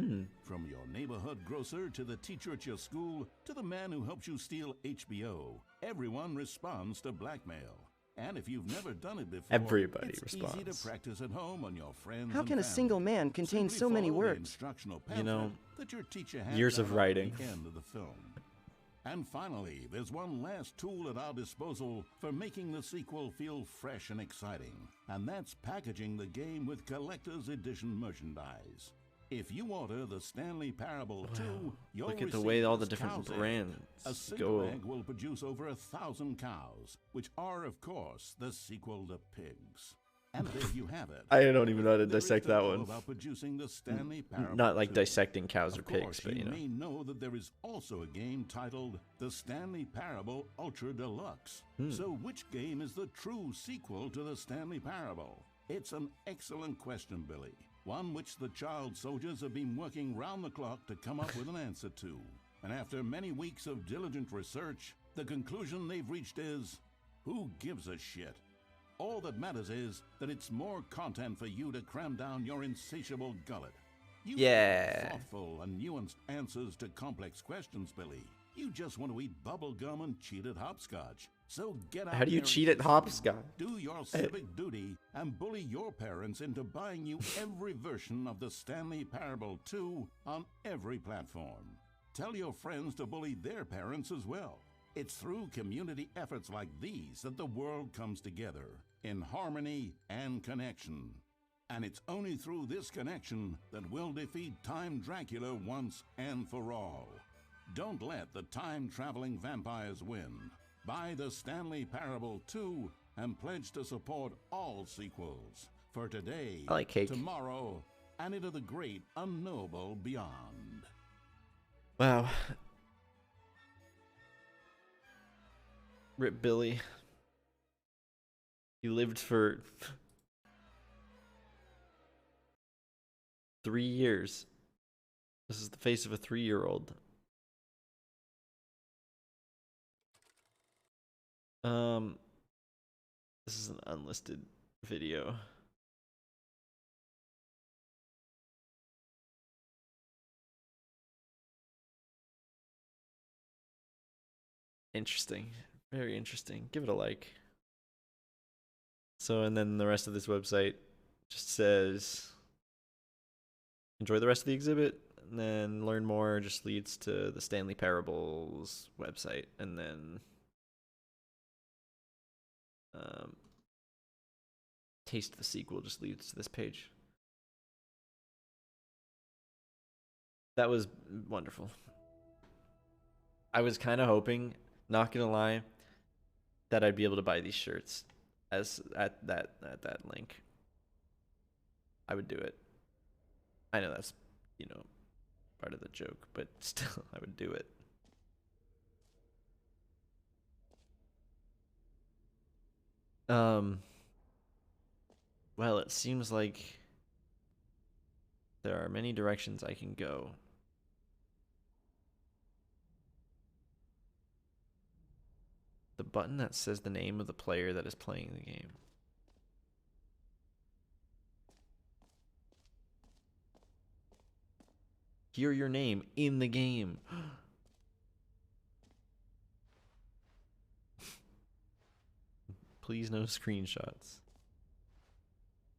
From your neighborhood grocer to the teacher at your school to the man who helps you steal HBO, everyone responds to blackmail. And if you've never done it before, Everybody it's easy responds. to practice at home on your friends. How and can a family. single man contain Simply so many follow the words? instructional You know, pamphlet that your teacher hands years out of at writing. the end of the film. And finally, there's one last tool at our disposal for making the sequel feel fresh and exciting, and that's packaging the game with collector's edition merchandise. If you order the Stanley Parable 2, you'll Look at the receive way all the this different cow's egg. brands A single go. egg will produce over 1,000 cows, which are, of course, the sequel to pigs. And there you have it. I don't even know how to There is dissect to that know one. about producing the Stanley Parable Not like 2. dissecting cows or Of course, pigs, but you know. may know that there is also a game titled The Stanley Parable Ultra Deluxe. So which game is the true sequel to the Stanley Parable? It's an excellent question, Billy. One which the child soldiers have been working round the clock to come up with an answer to. And after many weeks of diligent research, the conclusion they've reached is, who gives a shit? All that matters is that it's more content for you to cram down your insatiable gullet. You Yeah. want thoughtful and nuanced answers to complex questions, Billy. You just want to eat bubble gum and cheat at hopscotch. So get out How do you there cheat and at hopscotch? do your civic duty and bully your parents into buying you every version of the Stanley Parable 2 on every platform. Tell your friends to bully their parents as well. It's through community efforts like these that the world comes together in harmony and connection. And it's only through this connection that we'll defeat Time Dracula once and for all. Don't let the time-traveling vampires win. Buy the Stanley Parable 2 and pledge to support all sequels for today, I like cake. tomorrow, and into the great unknowable beyond. Wow. Rip Billy. You lived for 3 years. This is the face of a 3-year-old. This is an unlisted video. Interesting. Very interesting. Give it a like. So, and then the rest of this website just says, enjoy the rest of the exhibit, and then learn more just leads to the Stanley Parables website, and then taste the sequel just leads to this page. That was wonderful. I was kind of hoping, not gonna lie, that I'd be able to buy these shirts as at that link. I would do it. I know that's, you know, part of the joke, but still I would do it. Well, it seems like there are many directions I can go. The button that says the name of the player that is playing the game. Hear your name in the game. Please no screenshots.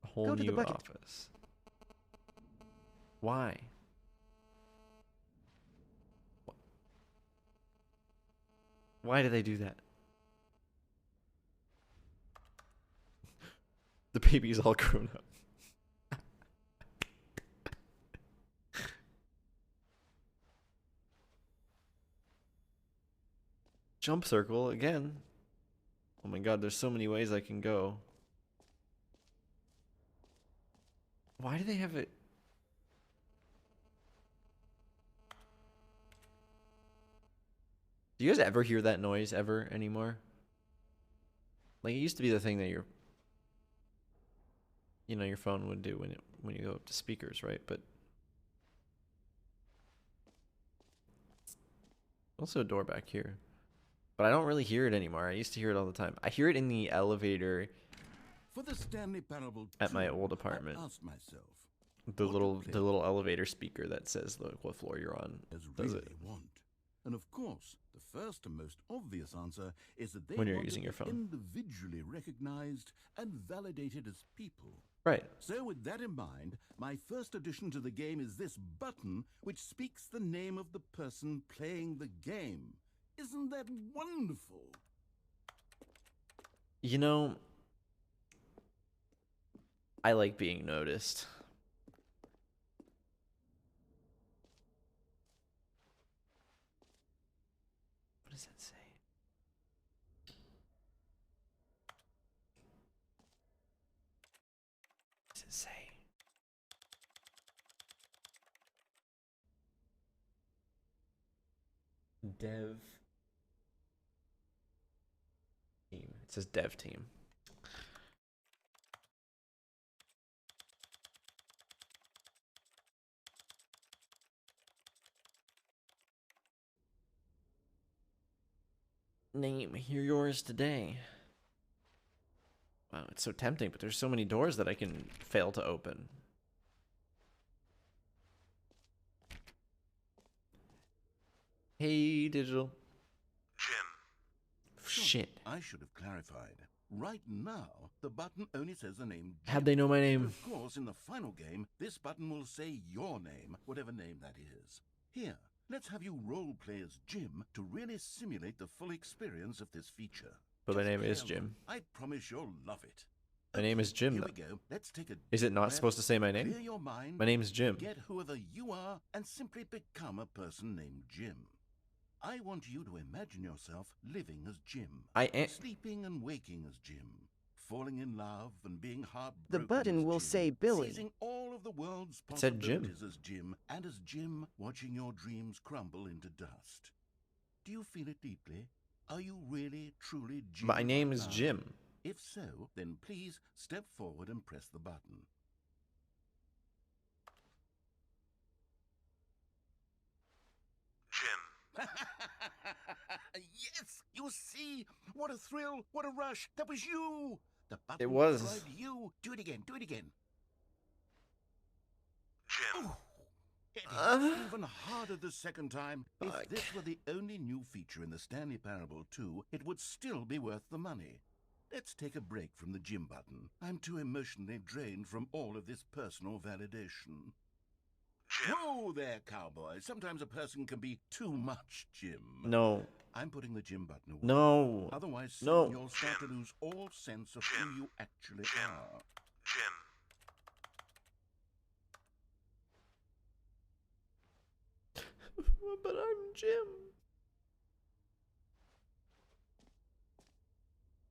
A whole Go to the new bucket. office. Why? Why do they do that? The baby's all grown up. Jump circle again. Oh my god, there's so many ways I can go. Why do they have it? Do you guys ever hear that noise ever anymore? Like, it used to be the thing that your phone would do when you go up to speakers, right? But also a door back here. But I don't really hear it anymore. I used to hear it all the time. I hear it in the elevator For the Stanley Parable at my 2, old apartment. I asked myself, The what little do the little elevator speaker that says what floor you're on players does really it. want? And of course, the first and most obvious answer is that they When you're want using to your be phone. individually recognized and validated as people. Right. So with that in mind, my first addition to the game is this button which speaks the name of the person playing the game. Isn't that wonderful? You know, I like being noticed. What does that say? What does it say? Dev team. It says dev team. Name, hear yours today. Wow, it's so tempting, but there's so many doors that I can fail to open. Hey, Digital. Jim. Shit. I should have clarified. Right now, the button only says the name Jim. How'd they know my name? Of course, in the final game, this button will say your name, whatever name that is. Here, let's have you role-play as Jim to really simulate the full experience of this feature. But my Just name is play Jim. along. I promise you'll love it. My name is Jim, Here though. we go. Let's take a Is it deep not breath, supposed to say my name? Clear your mind. My name is Jim. Get whoever you are and simply become a person named Jim. I want you to imagine yourself living as Jim. I am. Sleeping and waking as Jim. Falling in love and being heartbroken The button as will Jim. say Billy. Seizing all of the world's It said Jim. possibilities as Jim. And as Jim, watching your dreams crumble into dust. Do you feel it deeply? Are you really, truly Jim? My name is now? Jim. If so, then please step forward and press the button. Jim. Yes! You see? What a thrill! What a rush! That was you! The button It was. described you. Do it again. Do it again. Jim. Ooh. It hit even harder the second time. Fuck. If this were the only new feature in the Stanley Parable 2, it would still be worth the money. Let's take a break from the Jim button. I'm too emotionally drained from all of this personal validation. Jim. Whoa there, cowboy. Sometimes a person can be too much Jim. No. I'm putting the Jim button away. No. Otherwise, soon No. you'll start to lose all sense of Jim. who you actually Jim. are. Jim. But I'm Jim.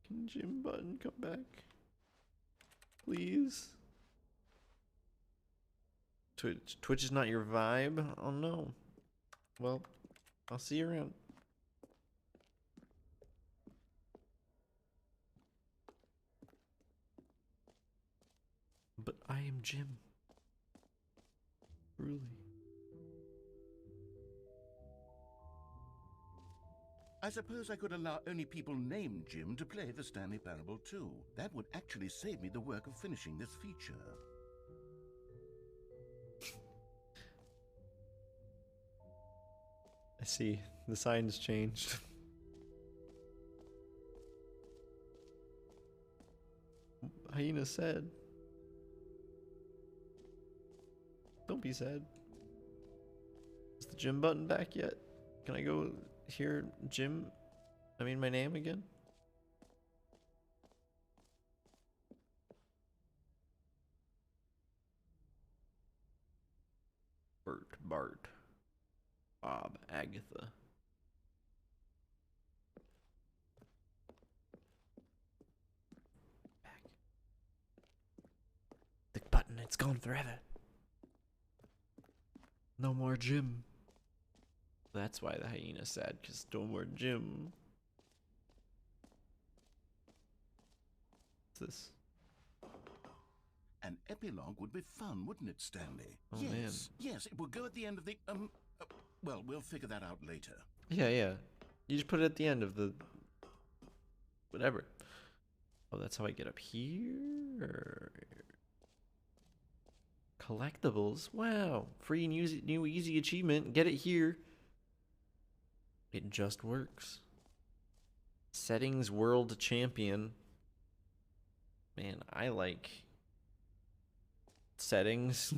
Can Jim button come back? Please. Twitch is not your vibe? Oh no. Well, I'll see you around. But I am Jim. Truly. I suppose I could allow only people named Jim to play the Stanley Parable 2. That would actually save me the work of finishing this feature. I see. The sign's changed. Hyena said. Don't be sad. Is the Jim button back yet? Can I go hear Jim? I mean my name again? Bert, Bart, Bob, Agatha. Back. The button, it's gone forever. No more Jim. That's why the hyena's sad, because no more Jim. What's this? An epilogue would be fun, wouldn't it, Stanley? Oh, yes, man. yes, it would go at the end of the, well, we'll figure that out later. Yeah, yeah. You just put it at the end of the... whatever. Oh, that's how I get up here? Collectibles? Wow. Free new easy achievement. Get it here. It just works. Settings world champion. Man, I like settings.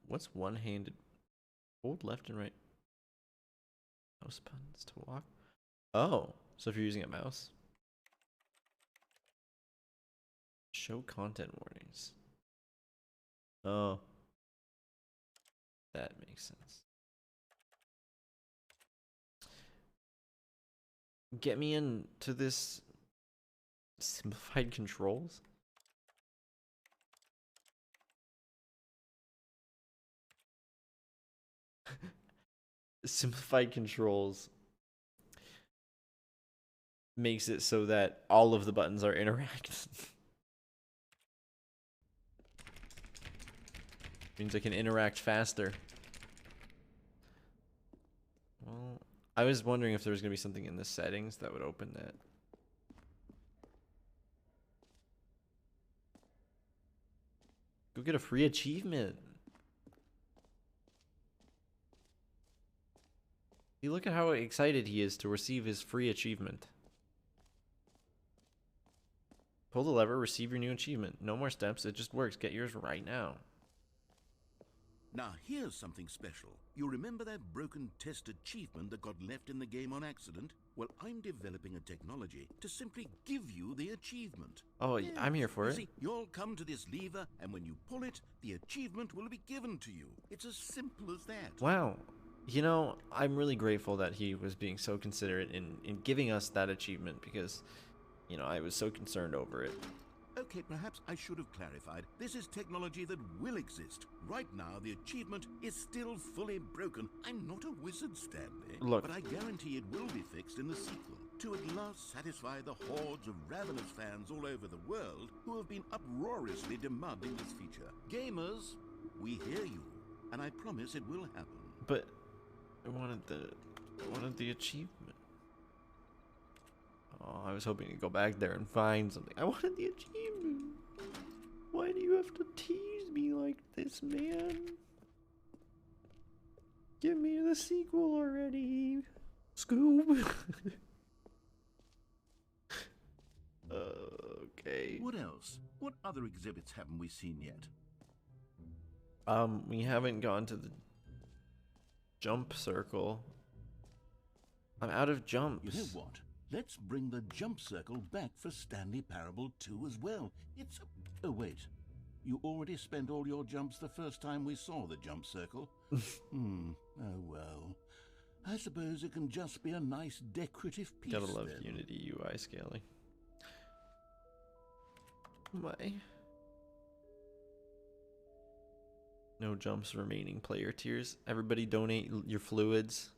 What's one-handed? Hold left and right. Mouse buttons to walk. Oh, so if you're using a mouse. Show content warnings. Oh. That makes sense. Get me into this simplified controls. Simplified controls makes it so that all of the buttons are interactive. Means I can interact faster. Well, I was wondering if there was going to be something in the settings that would open that. Go get a free achievement. You look at how excited he is to receive his free achievement. Pull the lever, receive your new achievement. No more steps, it just works. Get yours right now. Now here's something special. You remember that broken test achievement that got left in the game on accident? Well, I'm developing a technology to simply give you the achievement. Oh, I'm here for you it. See, you'll come to this lever, and when you pull it, the achievement will be given to you. It's as simple as that. Wow. You know, I'm really grateful that he was being so considerate in giving us that achievement because, you know, I was so concerned over it. Okay, perhaps I should have clarified. This is technology that will exist. Right now, the achievement is still fully broken. I'm not a wizard, Stanley. Look. But I guarantee it will be fixed in the sequel to at last satisfy the hordes of ravenous fans all over the world who have been uproariously demanding this feature. Gamers, we hear you, and I promise it will happen. But I wanted the achievement. Oh, I was hoping to go back there and find something. I wanted the achievement. Why do you have to tease me like this, man? Give me the sequel already, Scoob. Okay. What else? What other exhibits haven't we seen yet? We haven't gone to the jump circle. I'm out of jumps. You know what? Let's bring the jump circle back for Stanley Parable 2 as well. It's... Oh, wait. You already spent all your jumps the first time we saw the jump circle? Oh, well. I suppose it can just be a nice decorative piece. Gotta love then. Unity UI scaling. My. No jumps remaining player tiers. Everybody donate your fluids.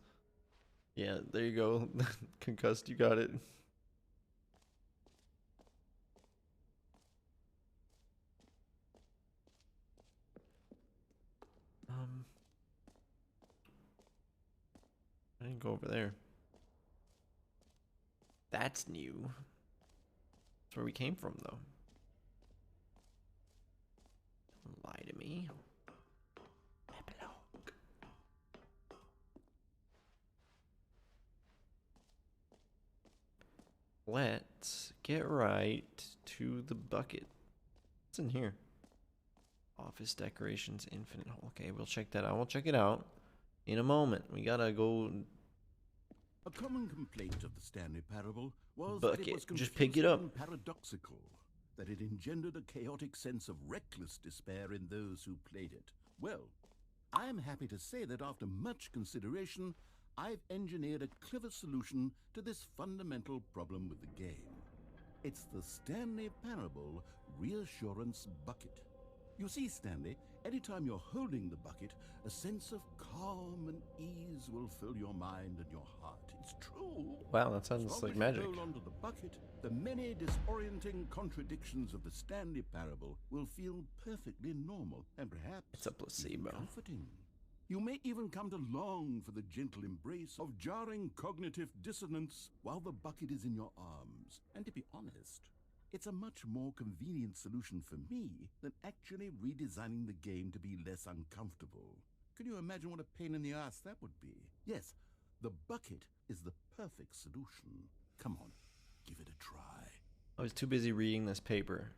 Yeah, there you go. Concussed, you got it. I didn't go over there. That's new. That's where we came from, though. Don't lie to me. Let's get right to the bucket. What's in here? Office decorations, infinite hole. Okay, we'll check that out. We'll check it out in a moment. We gotta go. A common complaint of the Stanley Parable was Bucket. that it was Just pick it up. confusing and paradoxical, that it engendered a chaotic sense of reckless despair in those who played it. Well, I'm happy to say that after much consideration, I've engineered a clever solution to this fundamental problem with the game. It's the Stanley Parable Reassurance Bucket. You see, Stanley, anytime you're holding the bucket, a sense of calm and ease will fill your mind and your heart. It's true. Wow, that sounds like magic. As you hold onto the bucket, the many disorienting contradictions of the Stanley Parable will feel perfectly normal and perhaps It's a placebo. even comforting. You may even come to long for the gentle embrace of jarring cognitive dissonance while the bucket is in your arms. And to be honest, it's a much more convenient solution for me than actually redesigning the game to be less uncomfortable. Can you imagine what a pain in the ass that would be? Yes, the bucket is the perfect solution. Come on, give it a try. I was too busy reading this paper.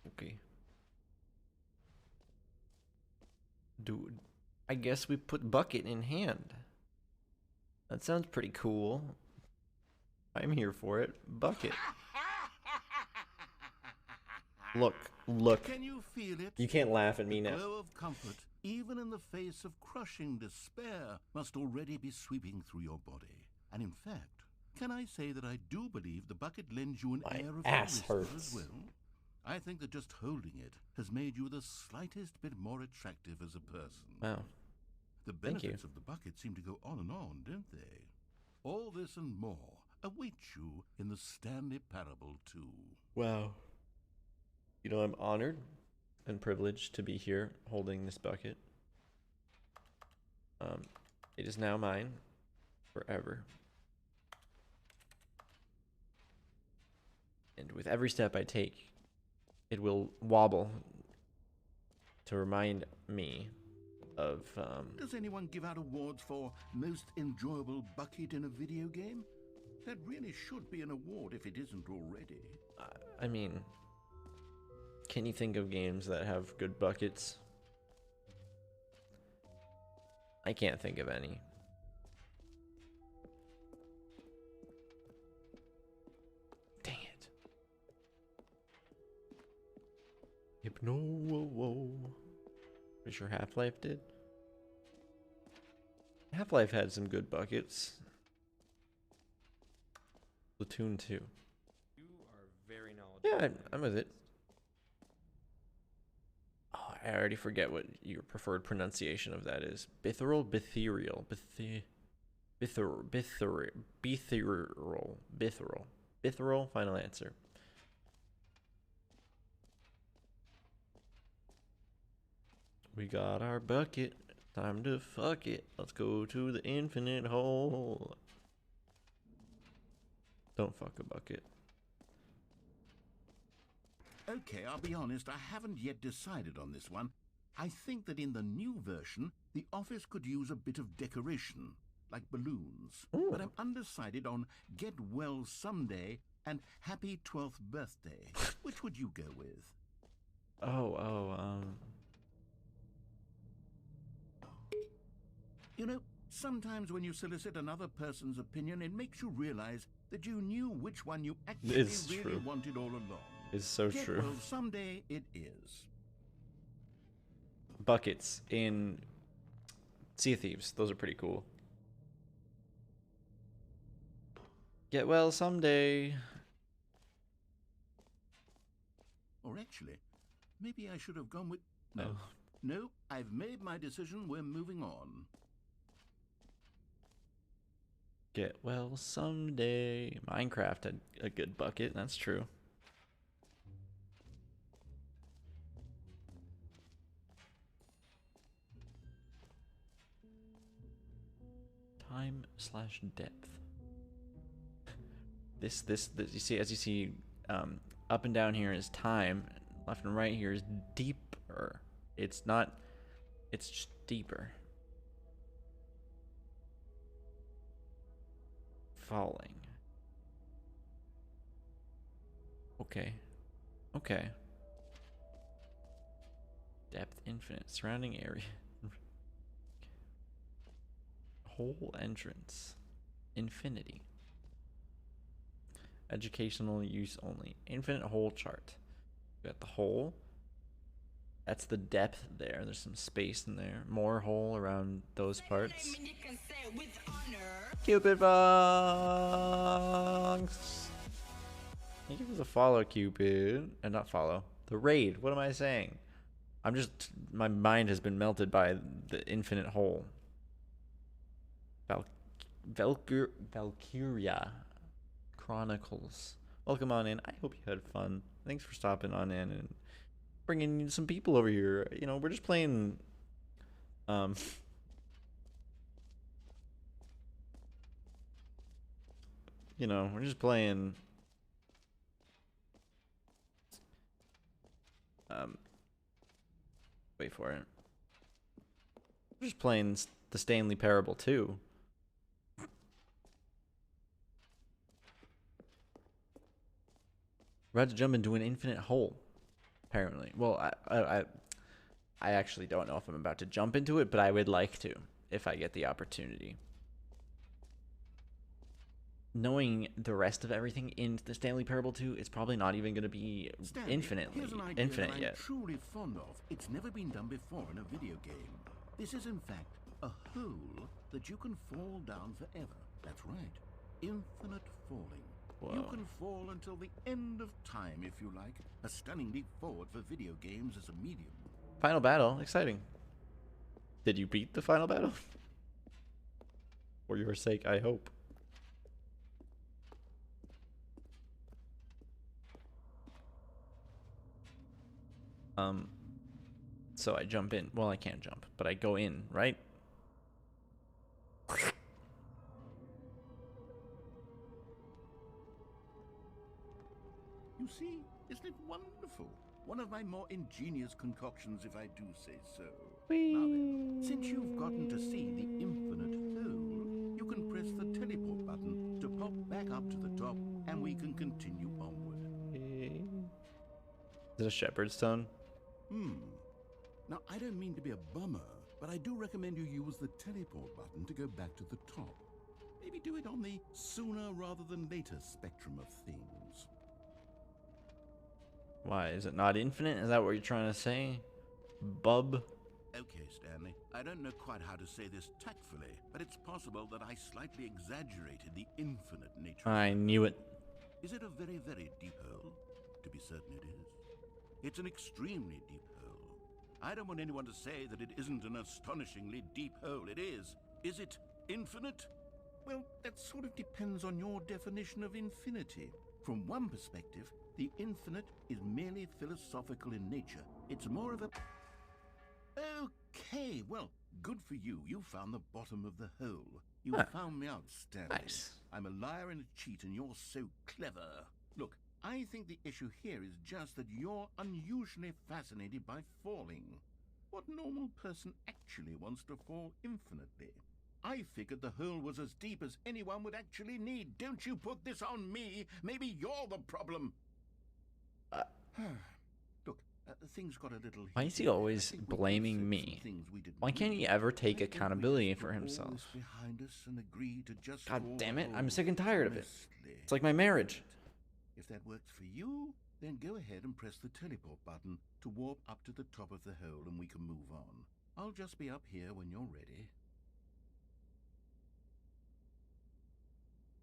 Okay. Dude, I guess we put bucket in hand. That sounds pretty cool. I'm here for it. Bucket. Look. Can you feel it? You can't laugh at me The now. glow of comfort, even in the face of crushing despair, must already be sweeping through your body. And in fact, can I say that I do believe the bucket lends you an My air of ass charisma hurts. as well? I think that just holding it has made you the slightest bit more attractive as a person. Wow. The Thank you. benefits of the bucket seem to go on and on, don't they? All this and more await you in the Stanley Parable 2. Wow. You know, I'm honored and privileged to be here holding this bucket. It is now mine forever. And with every step I take, it will wobble to remind me of Does anyone give out awards for most enjoyable bucket in a video game? That really should be an award if it isn't already. I mean, can you think of games that have good buckets? I can't think of any. Dang it. Hypno, whoa. Pretty sure Half-Life did. Half-Life had some good buckets. Splatoon 2. You are very knowledgeable. Yeah, I'm with it. Oh, I already forget what your preferred pronunciation of that is. Ethereal. Final answer. We got our bucket. Time to fuck it. Let's go to the infinite hole. Don't fuck a bucket. Okay, I'll be honest, I haven't yet decided on this one. I think that in the new version, the office could use a bit of decoration, like balloons. Ooh. But I'm undecided on Get Well Someday and Happy 12th Birthday. Which would you go with? You know, sometimes when you solicit another person's opinion, it makes you realize that you knew which one you actually It's really true. wanted all along. It's so Get true. Well Someday it is. Buckets in Sea of Thieves. Those are pretty cool. Get well someday. Or actually, maybe I should have gone with... No. Oh. No, I've made my decision. We're moving on. Get well someday. Minecraft had a good bucket. That's true. Time/depth. This you see, as you see, up and down here is time, left and right here is deeper. It's not, it's just deeper. Falling. Okay. Depth infinite. Surrounding area. Whole entrance. Infinity. Educational use only. Infinite hole chart. We got the hole. That's the depth there. There's some space in there. More hole around those parts. Cupid Bunks! Thank you for the follow, Cupid. And not follow. The raid. What am I saying? I'm just... My mind has been melted by the infinite hole. Valkyria Chronicles. Welcome on in. I hope you had fun. Thanks for stopping on in and bringing some people over here. You know, we're just playing you know, we're just playing wait for it. We're just playing the Stanley Parable 2. We're about to jump into an infinite hole, apparently. Well, I actually don't know if I'm about to jump into it, but I would like to, if I get the opportunity. Knowing the rest of everything in the Stanley Parable 2, it's probably not even going to be Stanley, infinite that yet. I'm truly fond of. It's never been done before in a video game. This is, in fact, a hole that you can fall down forever. That's right. Infinite falling. Whoa. You can fall until the end of time, if you like. A stunning leap forward for video games as a medium. Final battle, exciting. Did you beat the final battle? For your sake, I hope. So I jump in. Well, I can't jump, but I go in, right? You see, isn't it wonderful? One of my more ingenious concoctions, if I do say so. Now then, since you've gotten to see the infinite hole, you can press the teleport button to hop back up to the top and we can continue onward. Is it a shepherd's tone? Now, I don't mean to be a bummer, but I do recommend you use the teleport button to go back to the top. Maybe do it on the sooner rather than later spectrum of things. Why? Is it not infinite? Is that what you're trying to say? Bub? Okay, Stanley, I don't know quite how to say this tactfully, but it's possible that I slightly exaggerated the infinite nature. I knew it. Is it a very, very deep hole? To be certain it is. It's an extremely deep hole. I don't want anyone to say that it isn't an astonishingly deep hole. It is. Is it infinite? Well, that sort of depends on your definition of infinity. From one perspective, the infinite is merely philosophical in nature. It's more of a... Okay, well, good for you. You found the bottom of the hole. You found me out, Stanley. Nice. I'm a liar and a cheat, and you're so clever. Look, I think the issue here is just that you're unusually fascinated by falling. What normal person actually wants to fall infinitely? I figured the hole was as deep as anyone would actually need. Don't you put this on me. Maybe you're the problem. Look, things got a little... Why is he always blaming me? Why can't he ever take accountability for himself? God damn it, I'm sick and tired of it. It's like my marriage. If that works for you, then go ahead and press the teleport button to warp up to the top of the hole and we can move on. I'll just be up here when you're ready.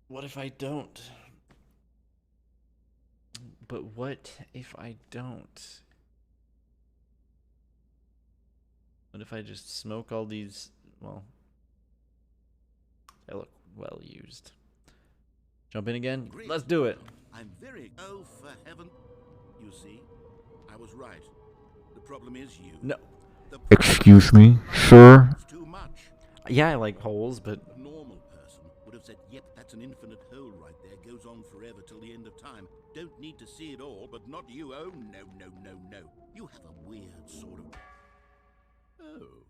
What if I don't? But what if I don't? What if I just smoke all these? Well, they look well used. Jump in again? Great. Let's do it. I'm very... Oh, for heaven. You see, I was right. The problem is you. No. Excuse me, sir? It's too much. Yeah, I like holes, but... A normal person would have said, yep, that's an infinite hole right there. Goes on forever till the end of time. Don't need to see it all, but not you. Oh, no, no, no, no. You have a weird sort of... Oh.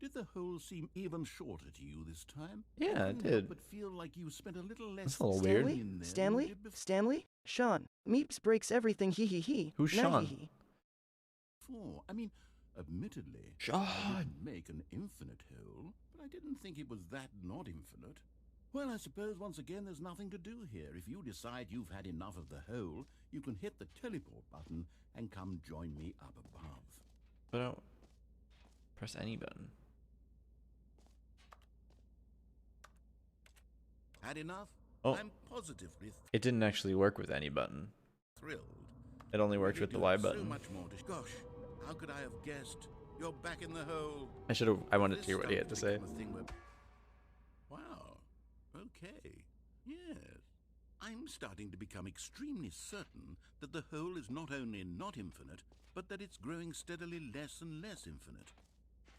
Did the hole seem even shorter to you this time? Yeah, it did. But feel like you spent a little less... That's a little Stanley? weird. in there Stanley? than you did before. Stanley? Sean. Meeps breaks everything, hee hee hee. Who's Now Sean? hee hee. I mean, admittedly, I Sean! didn't make an infinite hole, but I didn't think it was that not infinite. Well, I suppose once again there's nothing to do here. If you decide you've had enough of the hole, you can hit the teleport button and come join me up above. But I don't press any button. Had enough? Oh. I'm positively It didn't actually work with any button. thrilled. It only worked with the Y So button. much more to... Gosh, how could I have guessed? You're back in the hole. I wanted to hear what he had to say. Wow. Okay. Yes. I'm starting to become extremely certain that the hole is not only not infinite, but that it's growing steadily less and less infinite.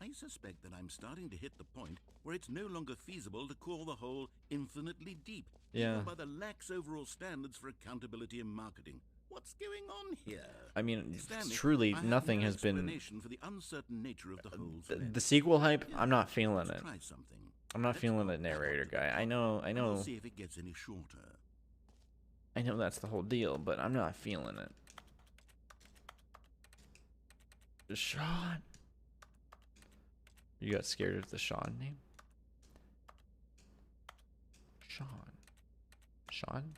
I suspect that I'm starting to hit the point where it's no longer feasible to call the hole infinitely deep, Yeah. even by the lax overall standards for accountability and marketing. What's going on here? I mean, Stanley, truly, I have nothing no has been... explanation for the uncertain nature of the hole's The length. sequel hype, Yeah, I'm not feeling let's it. try something. I'm not Let's feeling go the back narrator up to guy. the I top, know, and we'll see if it gets any shorter. I know that's the whole deal, but I'm not feeling it. Sean. You got scared of the Sean name? Sean. Sean?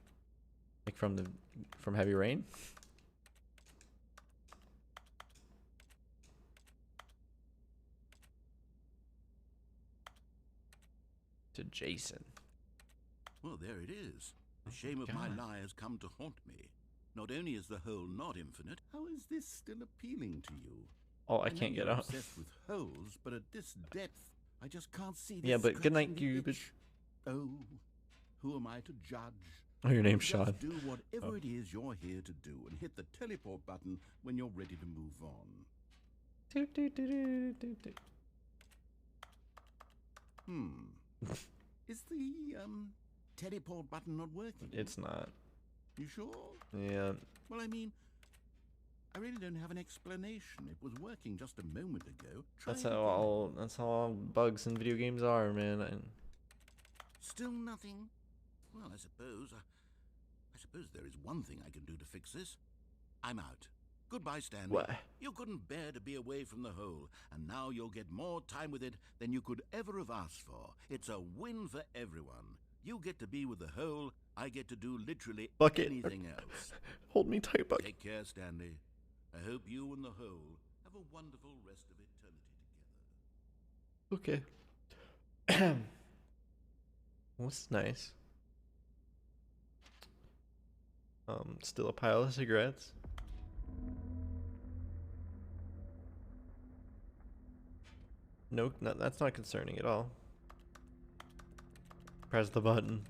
Like from Heavy Rain? To Jason. Well, there it is. The shame of my lie has come to haunt me. Not only is the hole not infinite, how is this still appealing to you? Oh, I know can't get you're out. obsessed with holes, but at this depth, I just can't see this Yeah, but good night, scratching the Cupid. itch. Oh, who am I to judge? Oh, your name's Just Sean. do whatever it is you're here to do and hit the teleport button when you're ready to move on. Is the teleport button not working? It's not. You sure? Yeah. Well, I mean, I really don't have an explanation. It was working just a moment ago. Try That's it how again. all bugs in video games are, man. Still nothing. Well, I suppose there is one thing I can do to fix this. I'm out. Goodbye, Stanley. What? You couldn't bear to be away from the hole, and now you'll get more time with it than you could ever have asked for. It's a win for everyone. You get to be with the hole, I get to do literally Bucket. anything else. Hold me tight, Bucket. Take care, Stanley. I hope you and the hole have a wonderful rest of eternity together. Okay. What's nice? Still a pile of cigarettes. No, that's not concerning at all. Press the button.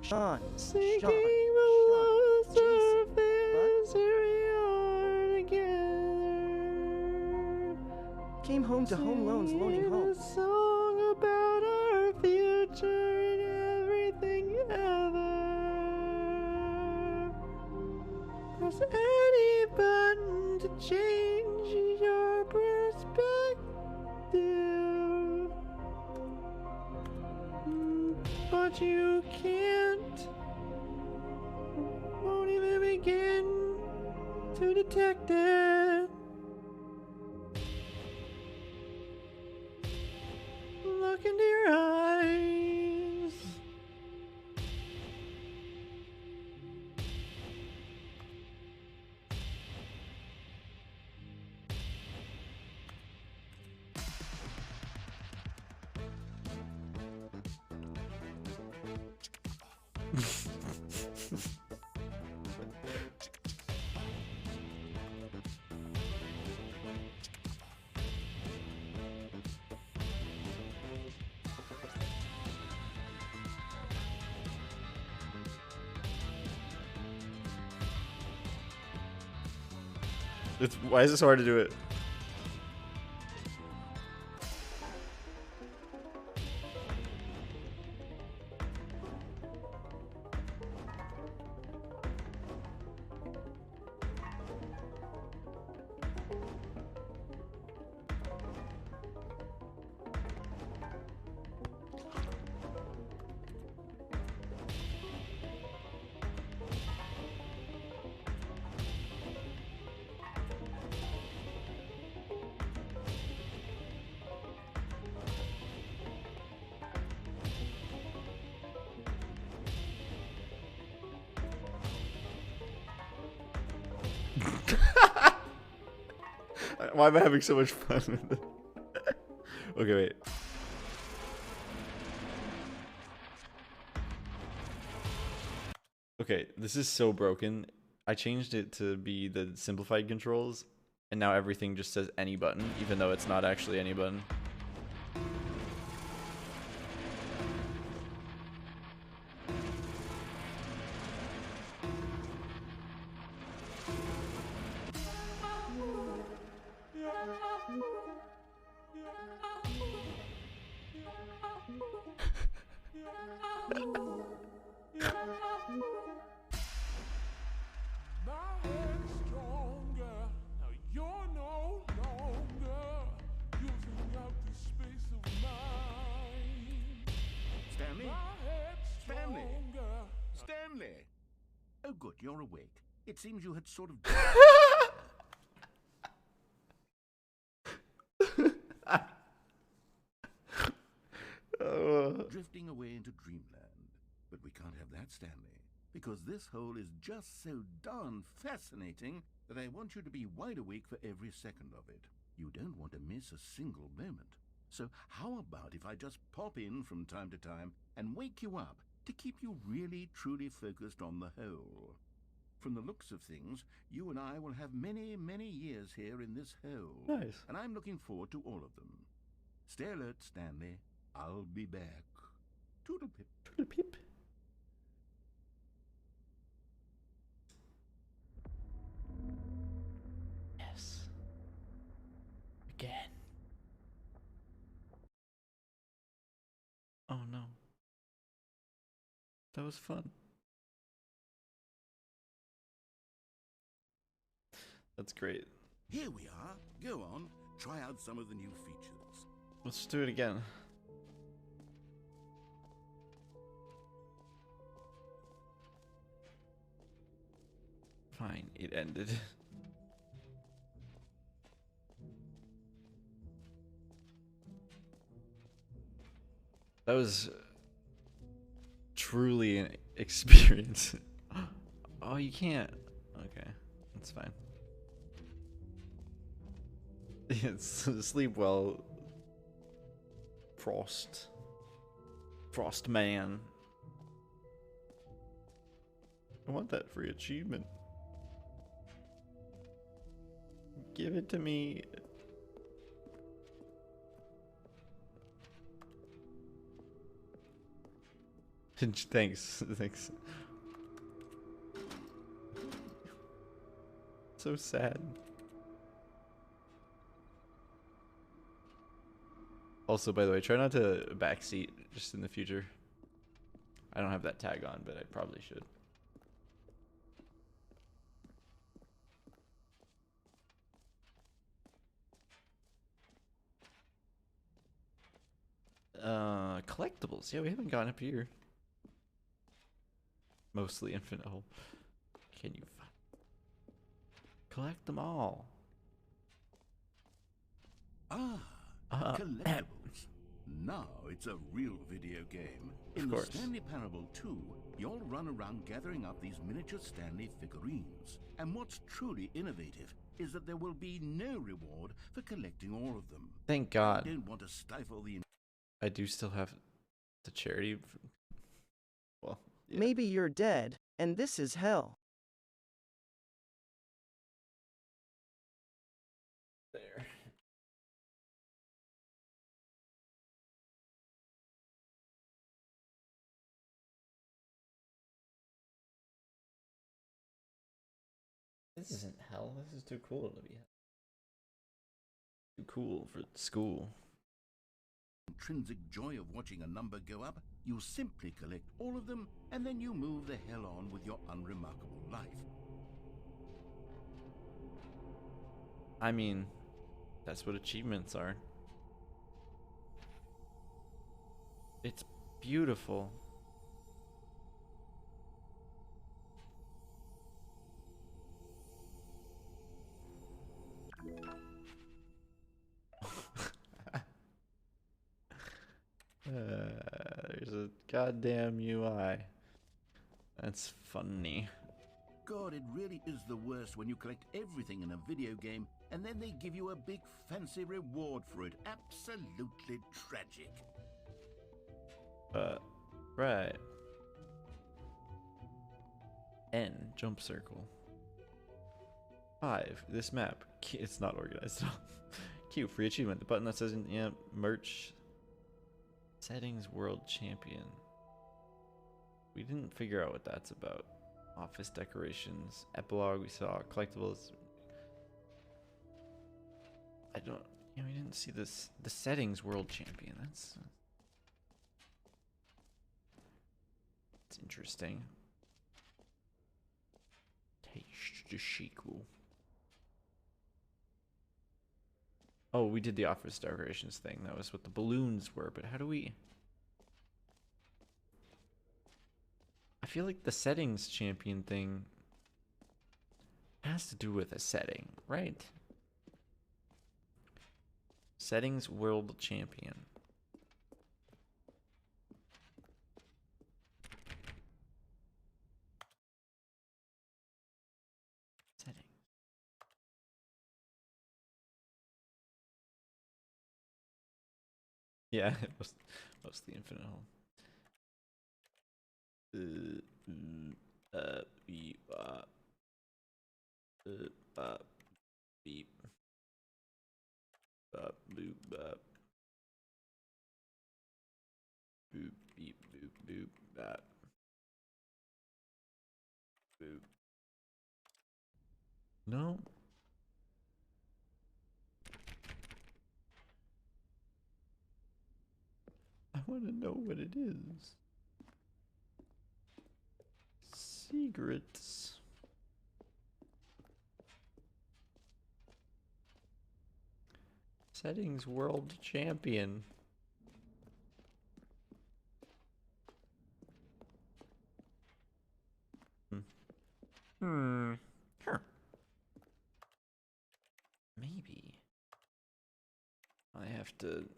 Sean, Sinking Sean, below the Jason, surface, here we are together. Came home to home loans, loaning Singing home. a song about our future and everything ever. Press any button to change your perspective. But you can't, won't even begin to detect it. Look into your eyes. Why is it so hard to do it? Why am I having so much fun with it? Okay, wait. Okay, this is so broken. I changed it to be the simplified controls, and now everything just says any button, even though it's not actually any button. Stanley! Oh good, you're awake. It seems you had sort of... drifting away into dreamland. But we can't have that, Stanley, because this hole is just so darn fascinating that I want you to be wide awake for every second of it. You don't want to miss a single moment. So how about if I just pop in from time to time and wake you up to keep you really truly focused on the hole? From the looks of things, you and I will have many, many years here in this hole. Nice. And I'm looking forward to all of them. Stay alert, Stanley. I'll be back. Toodle-pip. Toodle-pip. That was fun. That's great. Here we are. Go on, try out some of the new features. Let's just do it again. Fine, it ended. That was truly an experience. Oh, you can't. Okay, that's fine. It's sleep well, Frost Man. I want that free achievement. Give it to me. Thanks. So sad. Also, by the way, try not to backseat just in the future. I don't have that tag on, but I probably should. Collectibles. Yeah, we haven't gone up here. Mostly infinite hole. Can you collect them all? Collectibles. Now it's a real video game. In the Stanley Parable 2, you'll run around gathering up these miniature Stanley figurines. And what's truly innovative is that there will be no reward for collecting all of them. Thank God. I don't want to stifle the... I do still have the charity. Well, yeah. Maybe you're dead, and this is hell. There. This isn't hell. This is too cool to be hell. Too cool for school. Intrinsic joy of watching a number go up, you simply collect all of them, and then you move the hell on with your unremarkable life. I mean, that's what achievements are. It's beautiful. There's a goddamn UI. That's funny. God, it really is the worst when you collect everything in a video game and then they give you a big fancy reward for it. Absolutely tragic. Right. N, jump circle. 5, this map. It's not organized. Q, free achievement. The button that says, yeah, merch. Settings world champion. We didn't figure out what that's about. Office decorations. Epilogue, we saw. Collectibles. I don't... Yeah, we didn't see this. The settings world champion. That's interesting. Taste the sequel. Oh, we did the office decorations thing. That was what the balloons were, but how do we... I feel like the settings champion thing has to do with a setting, right? Settings world champion. Settings. Yeah, mostly infinite hole. Beep, beep, boop, boop, beep, boop, boop, boop. No. I want to know what it is. Secrets. Settings world champion. Sure. Maybe I have to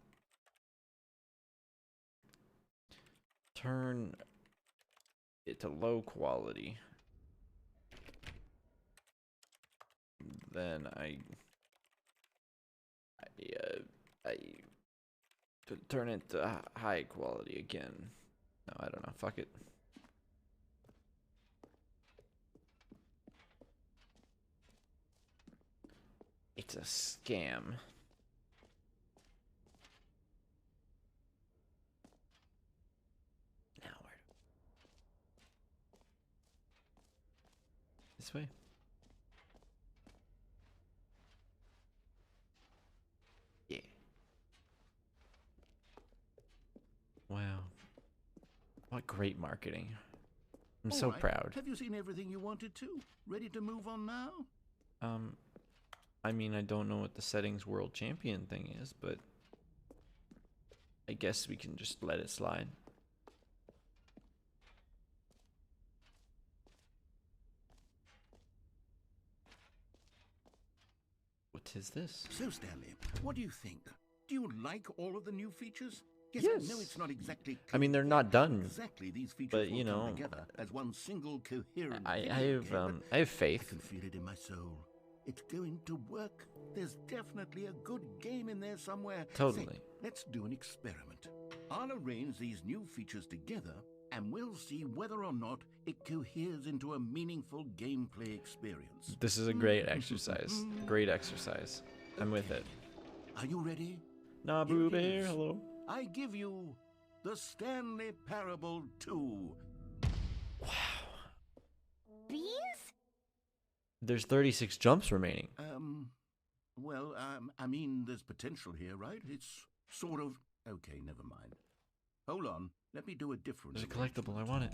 turn it to low quality. Then I could turn it to high quality again. No, I don't know. Fuck it. It's a scam. Now where? This way. Yeah. Wow. What great marketing. I'm so proud. Have you seen everything you wanted to? Ready to move on now? I mean, I don't know what the settings world champion thing is, but I guess we can just let it slide. What is this? So, Stanley, what do you think? Do you like all of the new features? Yes. I know it's not exactly. I mean, they're not done. Exactly, these features but you will know, come together as one single coherent. I have faith. I can feel it in my soul. It's going to work. There's definitely a good game in there somewhere. Totally. Say, let's do an experiment. I'll arrange these new features together, and we'll see whether or not it coheres into a meaningful gameplay experience. This is a great exercise. Great exercise. I'm with it. Are you ready? Nabu Bear, hello. I give you the Stanley Parable 2. Wow. Bees? There's 36 jumps remaining. Well, I mean, there's potential here, right? It's sort of... Okay, never mind. Hold on, let me do a different... There's a collectible, I want it.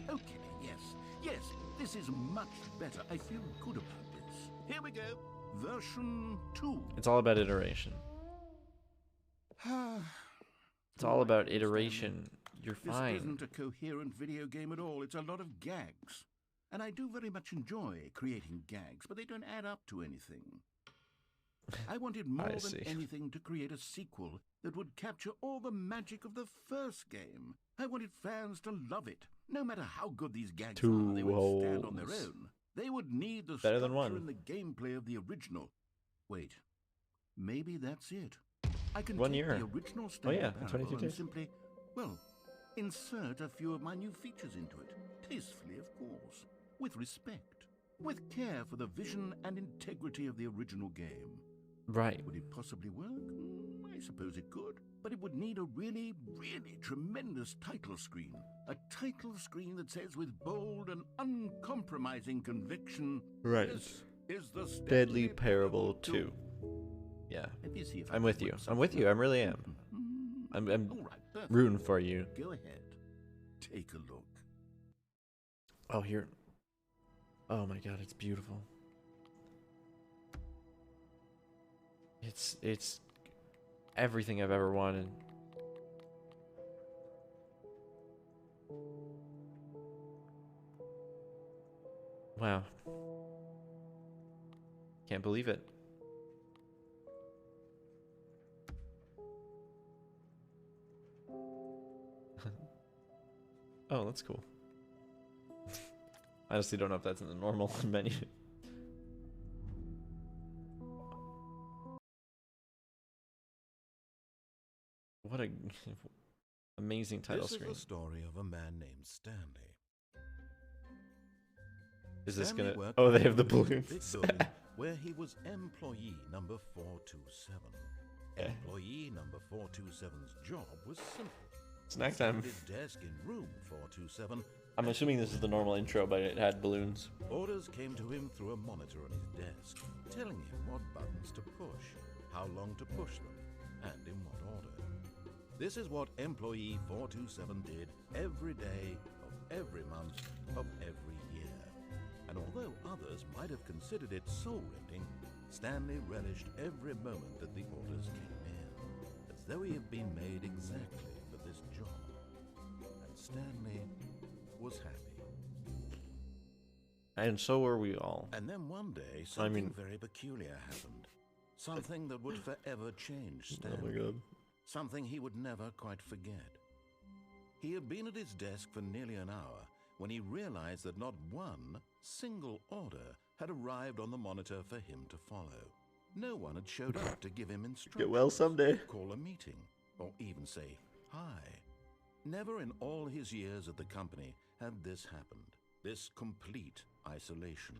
Okay, yes, this is much better. I feel good about this. Here we go, version 2. It's all about iteration. It's all about iteration. You're fine. This isn't a coherent video game at all. It's a lot of gags. And I do very much enjoy creating gags, but they don't add up to anything. I wanted more than anything to create a sequel that would capture all the magic of the first game. I wanted fans to love it. No matter how good these gags are, they would stand on their own. They would need the structure and the gameplay of the original. Wait, maybe that's it. I can take the original Stanley Parable and simply, well, insert a few of my new features into it. Tastefully, of course. With respect. With care for the vision and integrity of the original game. Right. Would it possibly work? I suppose it could. But it would need a really, really tremendous title screen. A title screen that says with bold and uncompromising conviction, right. This is the Stanley Parable 2. Yeah. I'm with you. I'm with you. I really am. I'm rooting for you. Go ahead. Take a look. Oh, here. Oh my god, it's beautiful. It's everything I've ever wanted. Wow. Can't believe it. Oh, that's cool. I honestly don't know if that's in the normal menu. What a amazing title screen. This is the story of a man named Stanley. Is this gonna... Oh, they have the balloons. Where he was employee number 427. Employee number 427's job was simple. Snack time. His desk in room 427. I'm assuming this is the normal intro, but it had balloons. Orders came to him through a monitor on his desk, telling him what buttons to push, how long to push them, and in what order. This is what employee 427 did every day of every month of every year. although others might have considered it soul-rending, Stanley relished every moment that the orders came in, as though he had been made exactly for this job. And Stanley was happy. And so were we all. And then one day, something very peculiar happened. Something that would forever change Stanley. Oh my God. Something he would never quite forget. He had been at his desk for nearly an hour when he realized that not one single order had arrived on the monitor for him to follow. No one had showed up to give him instructions, Get well someday. call a meeting, or even say hi. Never in all his years at the company had this happened, this complete isolation.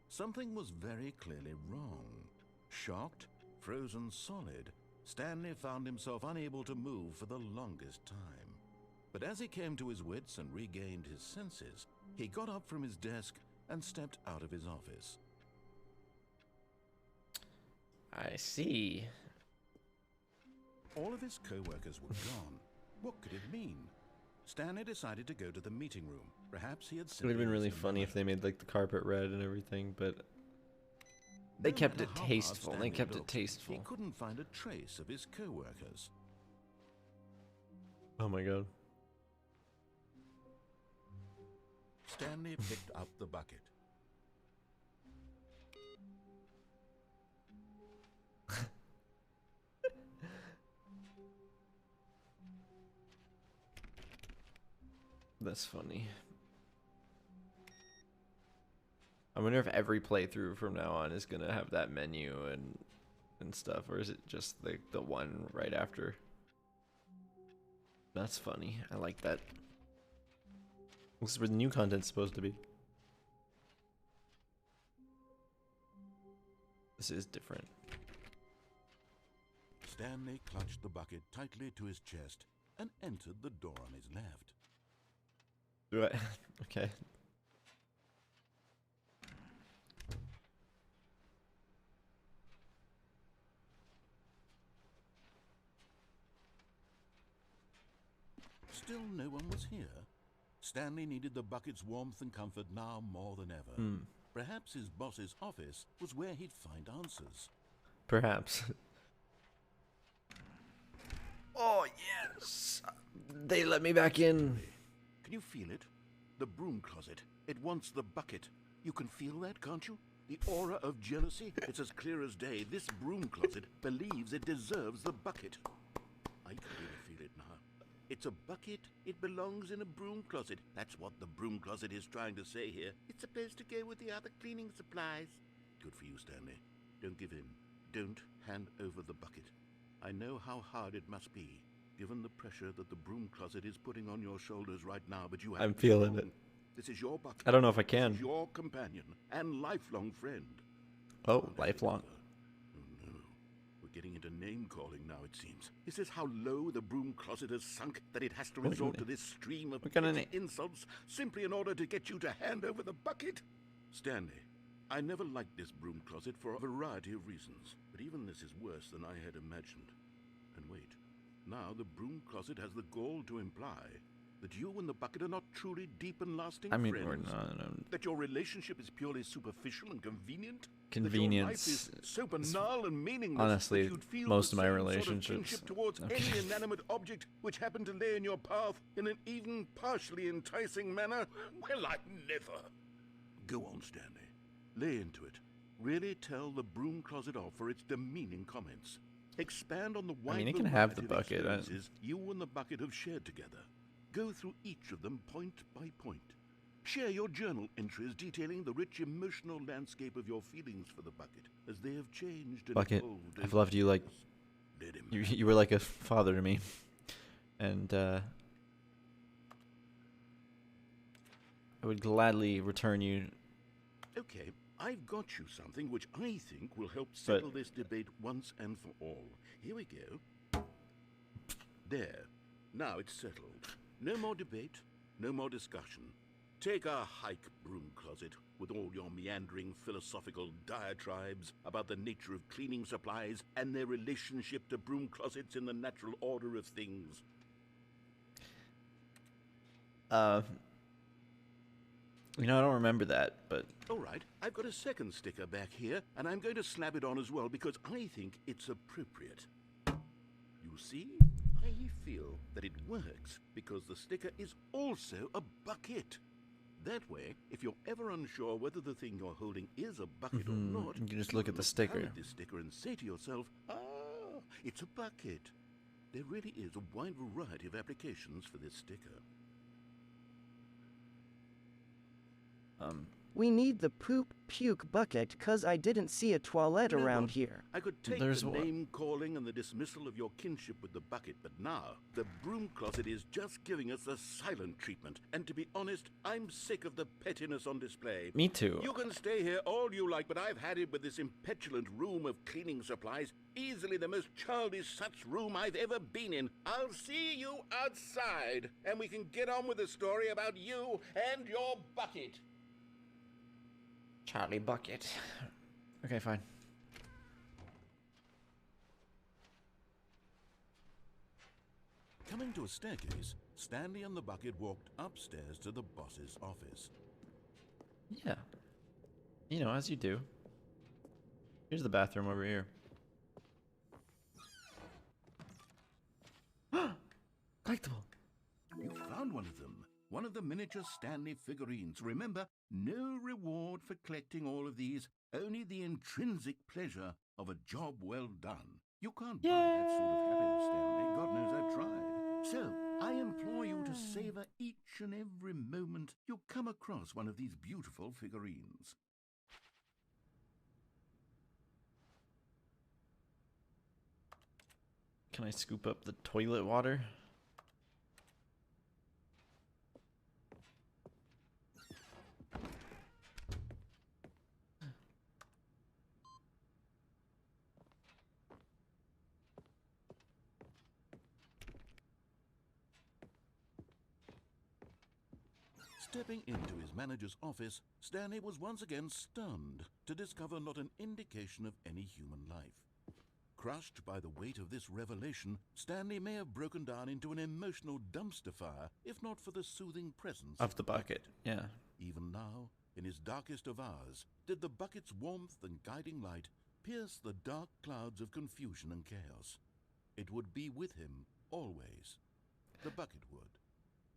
Something was very clearly wrong. Shocked, frozen solid, Stanley found himself unable to move for the longest time. But as he came to his wits and regained his senses, he got up from his desk and stepped out of his office. I see. All of his co-workers were gone. What could it mean? Stanley decided to go to the meeting room. Perhaps he had It would have been really funny if they made like the carpet red and everything, but they kept it tasteful. They kept it tasteful. He couldn't find a trace of his co-workers. Oh my God. Stanley picked up the bucket. That's funny. I wonder if every playthrough from now on is gonna have that menu and stuff, or is it just the one right after? That's funny. I like that. This is where the new content's supposed to be. This is different. Stanley clutched the bucket tightly to his chest and entered the door on his left. Do I? Okay. Still no one was here. Stanley needed the bucket's warmth and comfort now more than ever. Perhaps his boss's office was where he'd find answers. Perhaps. Oh, yes! They let me back in. Can you feel it? The broom closet. It wants the bucket. You can feel that, can't you? The aura of jealousy. It's as clear as day. This broom closet believes it deserves the bucket. I can really feel it now. It's a bucket. It belongs in a broom closet. That's what the broom closet is trying to say here. It's supposed to go with the other cleaning supplies. Good for you, Stanley. Don't give in. Don't hand over the bucket. I know how hard it must be, given the pressure that the broom closet is putting on your shoulders right now, but you have I'm feeling it. This is your bucket. I don't know if I can. This is your companion and lifelong friend. Oh, lifelong. Oh no. We're getting into name-calling now, it seems. Is this how low the broom closet has sunk, that it has to resort to this stream of petty insults simply in order to get you to hand over the bucket? Stanley, I never liked this broom closet for a variety of reasons, but even this is worse than I had imagined. And wait, now the broom closet has the gall to imply that you and the bucket are not truly deep and lasting friends. We're not. That your relationship is purely superficial and convenient. Convenience. That your life is so banal and meaningless. Honestly, that you'd feel most of my the same relationships. Sort of kinship towards any inanimate object which happened to lay in your path in an even partially enticing manner. Well, I never. Go on, Stanley. Lay into it. Really tell the broom closet off for its demeaning comments. Expand on the wide it can have the variety of bucket. experiences you and the bucket have shared together. Go through each of them point by point. Share your journal entries detailing the rich emotional landscape of your feelings for the bucket as they have changed and Bucket, evolved. I've loved you like you were like a father to me, and I would gladly return you. Okay, I've got you something which I think will help settle this debate once and for all. Here we go. There. Now it's settled. No more debate, no more discussion. Take our hike, broom closet, with all your meandering philosophical diatribes about the nature of cleaning supplies and their relationship to broom closets in the natural order of things. You know, I don't remember that, but... All right, I've got a second sticker back here, and I'm going to slap it on as well because I think it's appropriate. You see, I feel that it works because the sticker is also a bucket. That way, if you're ever unsure whether the thing you're holding is a bucket or not, you can just look at the sticker. At this sticker and say to yourself, ah, it's a bucket. There really is a wide variety of applications for this sticker. We need the poop puke bucket cause I didn't see a toilet You know around what? here. I could take There's the what? name calling and the dismissal of your kinship with the bucket, but now the broom closet is just giving us the silent treatment. And to be honest, I'm sick of the pettiness on display. Me too. You can stay here all you like, but I've had it with this impetulant room of cleaning supplies. Easily the most childish such room I've ever been in. I'll see you outside, and we can get on with the story about you and your bucket. Charlie Bucket. Okay, fine. Coming to a staircase, Stanley and the bucket walked upstairs to the boss's office. Yeah. You know, as you do. Here's the bathroom over here. Collectible. You found one of them. One of the miniature Stanley figurines. Remember, no reward for collecting all of these, only the intrinsic pleasure of a job well done. You can't buy that sort of happiness, Stanley. God knows I've tried. So, I implore you to savor each and every moment you come across one of these beautiful figurines. Can I scoop up the toilet water? Stepping into his manager's office, Stanley was once again stunned to discover not an indication of any human life. Crushed by the weight of this revelation, Stanley may have broken down into an emotional dumpster fire, if not for the soothing presence Of the bucket, yeah. Even now, in his darkest of hours, did the bucket's warmth and guiding light pierce the dark clouds of confusion and chaos. It would be with him always. The bucket would,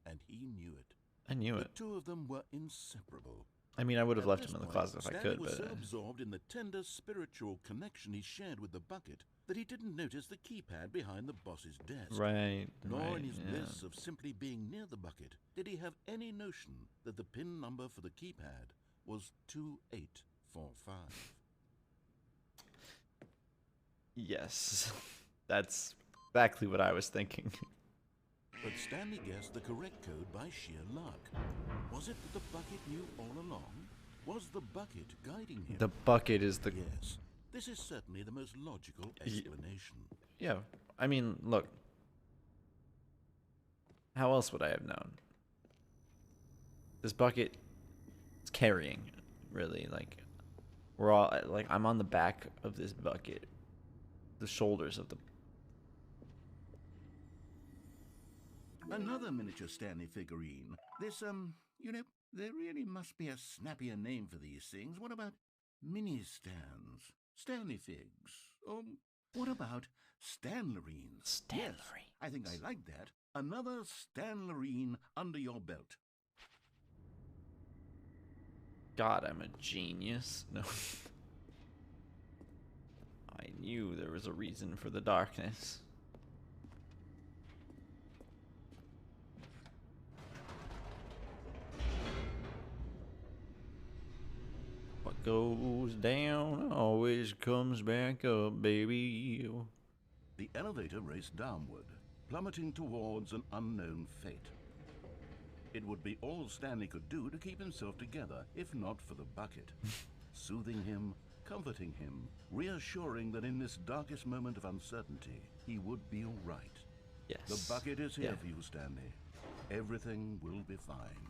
and he knew it. I knew The it. two of them were inseparable. I mean, I would have At left this him in the point, closet if I Stanley could, was but... so absorbed in the tender spiritual connection he shared with the bucket that he didn't notice the keypad behind the boss's desk. Right, Nor right, in his yeah. bliss of simply being near the bucket did he have any notion that the PIN number for the keypad was 2845. Yes. That's exactly what I was thinking. But Stanley guessed the correct code by sheer luck. Was it that the bucket knew all along? Was the bucket guiding him? The bucket is the... Yes. This is certainly the most logical explanation. Yeah, I mean, look. How else would I have known? This bucket is carrying, really. Like, we're all... Like, I'm on the back of this bucket. The shoulders of the... Another miniature Stanley figurine. This, you know, there really must be a snappier name for these things. What about mini-stands? Stanley figs? Or what about Stanlerines? Yes, Stanlerines. I think I like that. Another Stanlerine under your belt. God, I'm a genius. No. I knew there was a reason for the darkness. What goes down always comes back up, baby. The elevator raced downward, plummeting towards an unknown fate. It would be all Stanley could do to keep himself together, if not for the bucket. Soothing him, comforting him, reassuring that in this darkest moment of uncertainty, he would be all right. Yes. The bucket is here Yeah. for you, Stanley. Everything will be fine.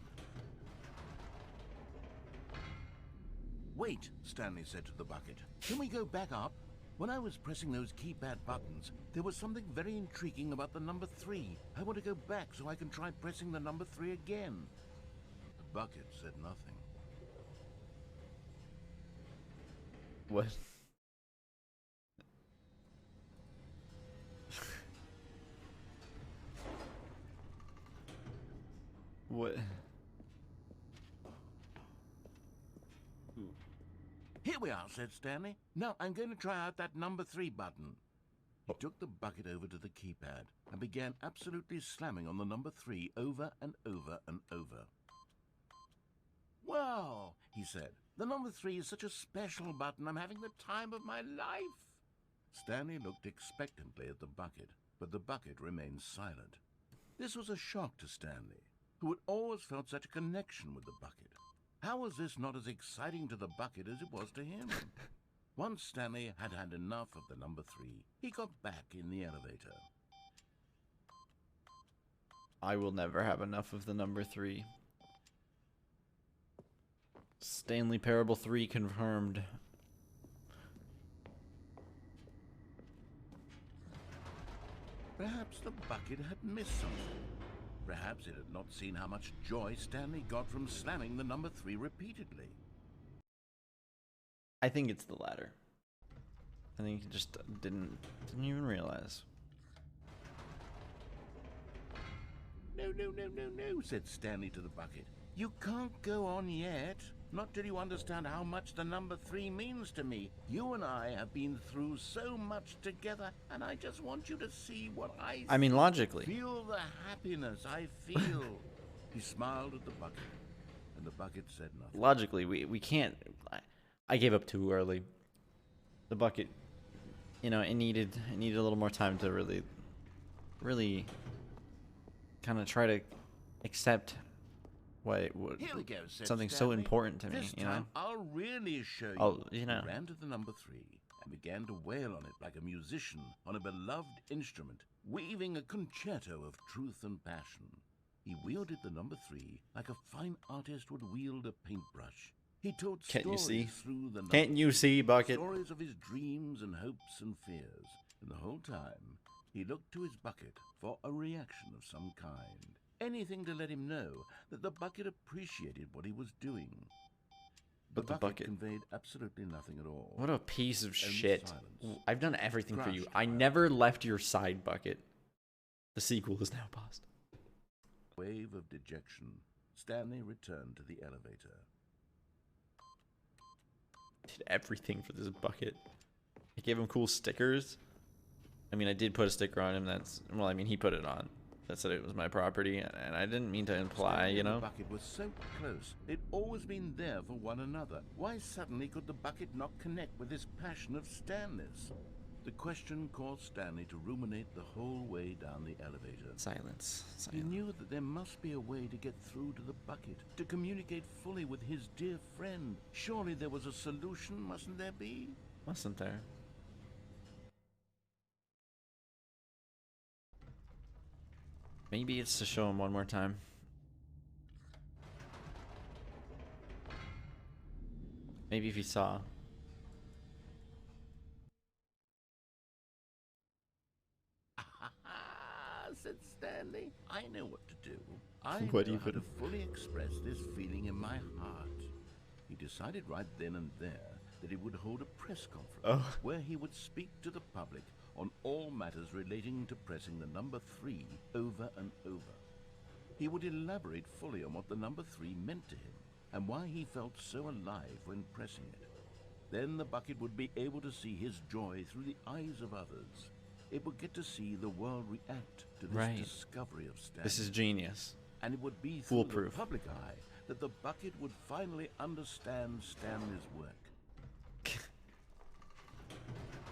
Wait, Stanley said to the bucket. Can we go back up? When I was pressing those keypad buttons, there was something very intriguing about the number 3. I want to go back so I can try pressing the number 3 again. bucket said nothing. What? What? Here we are, said Stanley. Now I'm going to try out that number 3 button. He took the bucket over to the keypad and began absolutely slamming on the number 3 over and over and over. Wow, he said. The number 3 is such a special button. I'm having the time of my life. Stanley looked expectantly at the bucket, but the bucket remained silent. This was a shock to Stanley, who had always felt such a connection with the bucket. How was this not as exciting to the bucket as it was to him? Once Stanley had had enough of the number 3, he got back in the elevator. I will never have enough of the number 3. Stanley Parable 3 confirmed. Perhaps the bucket had missed something. Perhaps it had not seen how much joy Stanley got from slamming the number 3 repeatedly. I think it's the latter. I think he just didn't even realize. No, said Stanley to the bucket. You can't go on yet. Not till you understand how much the number 3 means to me. You and I have been through so much together, and I just want you to see what I mean, logically. Feel the happiness I feel. He smiled at the bucket, and the bucket said nothing. Logically, we can't. I gave up too early. The bucket, you know, it needed a little more time to really kind of try to accept what it would. Here we go, said something Stanley. So important to me, this you know. time I'll really show you. Oh, you know. He ran to the number 3 and began to wail on it like a musician on a beloved instrument, weaving a concerto of truth and passion. He wielded the number 3 like a fine artist would wield a paintbrush. He told stories through the number. Can't you see, bucket? Stories of his dreams and hopes and fears. And the whole time, he looked to his bucket for a reaction of some kind. Anything to let him know that the bucket appreciated what he was doing. But the bucket conveyed absolutely nothing at all. What a piece of Only shit. silence. I've done everything for you. Crushed I never left your side, bucket. The sequel is now paused. Wave of dejection. Stanley returned to the elevator. Did everything for this bucket. I gave him cool stickers. I mean, I did put a sticker on him. Well, I mean, he put it on. That said it was my property, and I didn't mean to imply, Stanley you know. and the bucket was so close. They'd always been there for one another. Why suddenly could the bucket not connect with this passion of Stanley's? The question caused Stanley to ruminate the whole way down the elevator. Silence. He knew that there must be a way to get through to the bucket, to communicate fully with his dear friend. Surely there was a solution, mustn't there be? Wasn't there? Maybe it's to show him one more time. Maybe if he saw. Said Stanley. I know what to do. I What know how even? to fully express this feeling in my heart. He decided right then and there that he would hold a press conference where he would speak to the public on all matters relating to pressing the number 3 over and over. He would elaborate fully on what the number 3 meant to him and why he felt so alive when pressing it. Then the bucket would be able to see his joy through the eyes of others. It would get to see the world react to this discovery of Stanley. This is genius. And it would be through Foolproof. the public eye that the bucket would finally understand Stanley's work.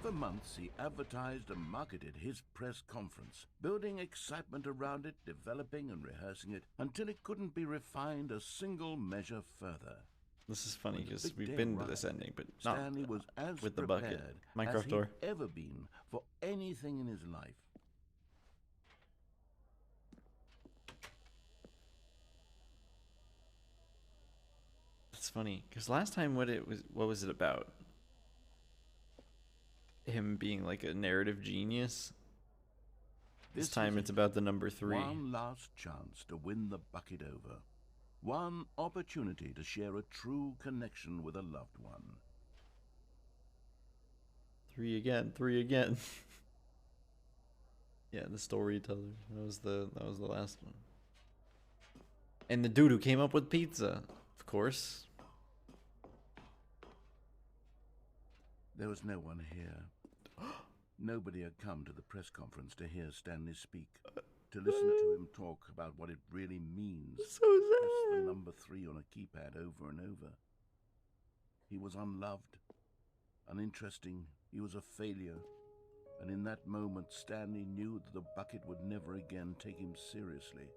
For months, he advertised and marketed his press conference, building excitement around it, developing and rehearsing it, until it couldn't be refined a single measure further. This is funny When the because big we've day been to arrived, this ending, but not Stanley was as with the bucket. prepared Minecraft as he'd door. ever been for anything in his life. It's funny because last time what was it about? Him being like a narrative genius. This time was it's about the number 3. One last chance to win the bucket over. One opportunity to share a true connection with a loved one. 3 again, 3 again. Yeah, the storyteller. That was the last one. And the dude who came up with pizza, of course. There was no one here. Nobody had come to the press conference to hear Stanley speak, to listen to him talk about what it really means So to press the sad. number 3 on a keypad over and over. He was unloved, uninteresting, he was a failure. And in that moment, Stanley knew that the bucket would never again take him seriously.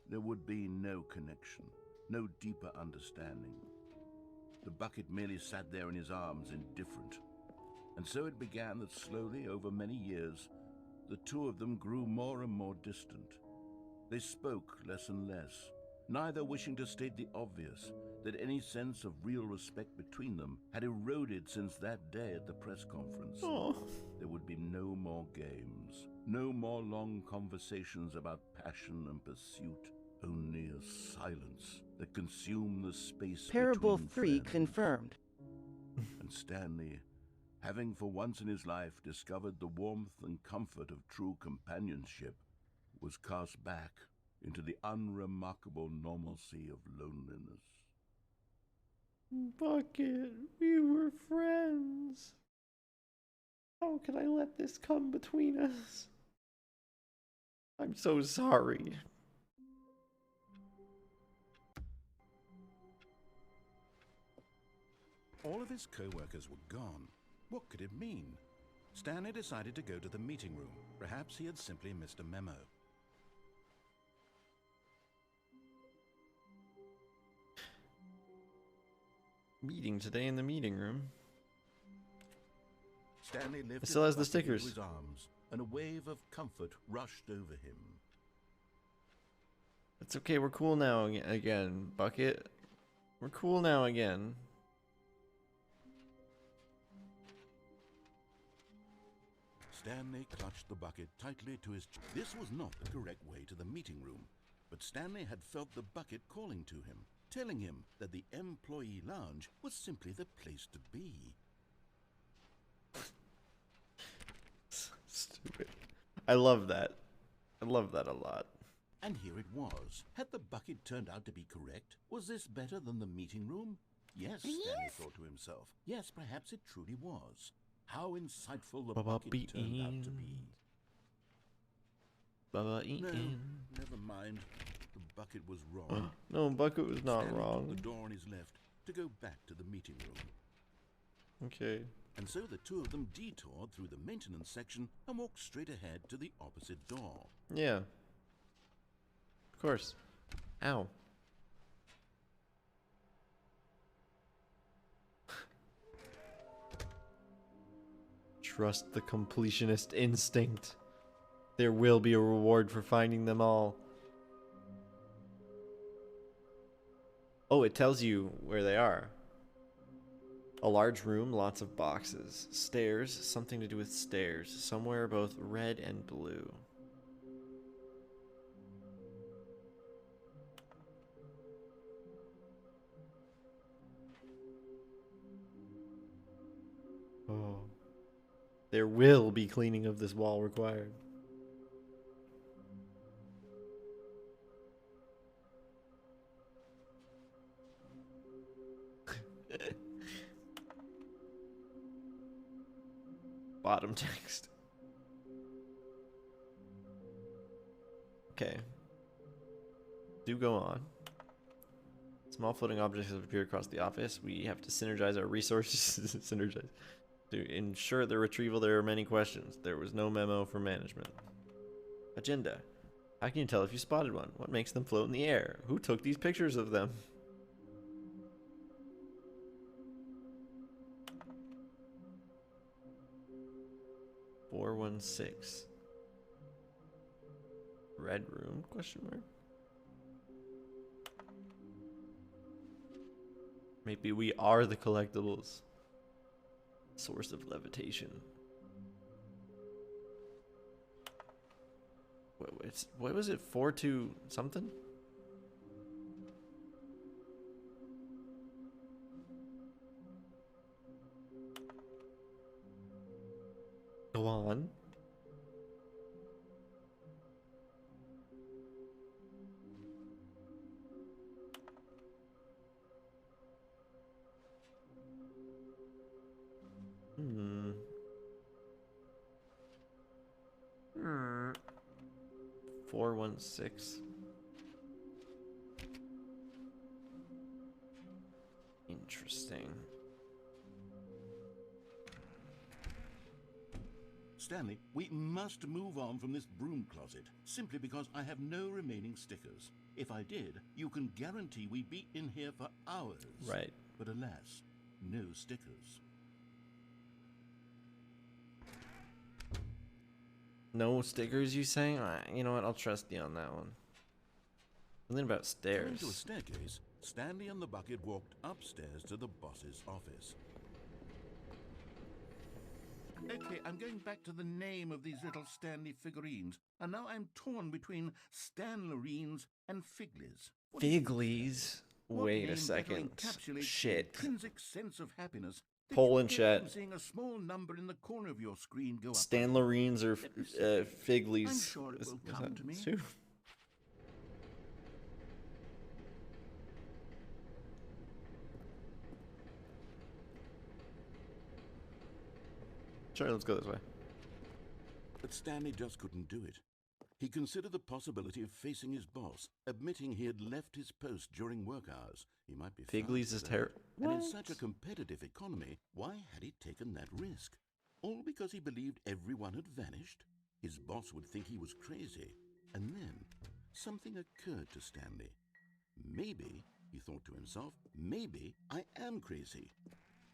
There would be no connection, no deeper understanding. The bucket merely sat there in his arms, indifferent. And so it began that slowly, over many years, the two of them grew more and more distant. They spoke less and less, neither wishing to state the obvious, that any sense of real respect between them had eroded since that day at the press conference. Oh. There would be no more games, no more long conversations about passion and pursuit, only a silence that consumed the space Parable between 3 friends. confirmed. And Stanley, having for once in his life discovered the warmth and comfort of true companionship, was cast back into the unremarkable normalcy of loneliness. Bucket, we were friends. How could I let this come between us? I'm so sorry. All of his co-workers were gone. What could it mean? Stanley decided to go to the meeting room. Perhaps he had simply missed a memo. Meeting today in the meeting room. Stanley lifted still has the bucket stickers. into his arms, and a wave of comfort rushed over him. It's okay, we're cool now again, Bucket. We're cool now again. Stanley clutched the bucket tightly to his chest. This was not the correct way to the meeting room, but Stanley had felt the bucket calling to him, telling him that the employee lounge was simply the place to be. Stupid. I love that. I love that a lot. And here it was. Had the bucket turned out to be correct? Was this better than the meeting room? Yes, Stanley thought to himself. Yes, perhaps it truly was. How insightful the bucket turned out to be. No, never mind. The bucket was wrong. No, Bucket was not Stanley wrong. took the door on his left to go back to the meeting room. Okay. And so the two of them detoured through the maintenance section and walked straight ahead to the opposite door. Yeah. Of course. Ow. Trust the completionist instinct. There will be a reward for finding them all. Oh, it tells you where they are. A large room, lots of boxes. Stairs, something to do with stairs. Somewhere both red and blue. Oh. There will be cleaning of this wall required. Bottom text. Okay. Do go on. Small floating objects have appeared across the office. We have to synergize our resources. Synergize. To ensure the retrieval, there are many questions. There was no memo from management. Agenda. How can you tell if you spotted one? What makes them float in the air? Who took these pictures of them? $416. Red room? Question mark. Maybe we are the collectibles. Source of levitation. What was it? 4-2 something? Go on. Hmm. 416. Interesting. Stanley, we must move on from this broom closet, simply because I have no remaining stickers. If I did, you can guarantee we'd be in here for hours. Right. But alas, no stickers. No stickers, you saying? You know what? I'll trust you on that one. Something about stairs. Into a staircase, Stanley and the bucket walked upstairs to the boss's office. Okay, I'm going back to the name of these little Stanley figurines, and now I'm torn between Stanlerines and Figlies. Figlies? Wait a second. Shit. Intrinsic sense of happiness. Poll in chat. Seeing a small number in the corner of your screen go up. Stanlerines or Figlies? I'm sure it will come to me. Sure, let's go this way. But Stanley just couldn't do it. He considered the possibility of facing his boss, admitting he had left his post during work hours. He might be Figlies is terrible. And in such a competitive economy, why had he taken that risk? All because he believed everyone had vanished? His boss would think he was crazy. And then something occurred to Stanley. Maybe, he thought to himself, maybe I am crazy.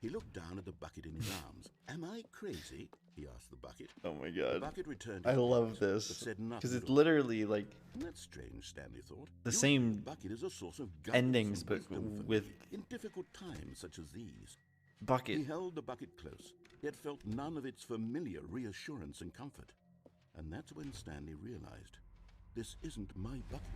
He looked down at the bucket in his arms. Am I crazy? He asked the bucket. Oh my god. The bucket returned. I love this. Because it's literally like That's strange, Stanley thought. the same bucket is a source of endings, but with in difficult times such as these. He bucket. held the bucket close, yet felt none of its familiar reassurance and comfort. And that's when Stanley realized, this isn't my bucket.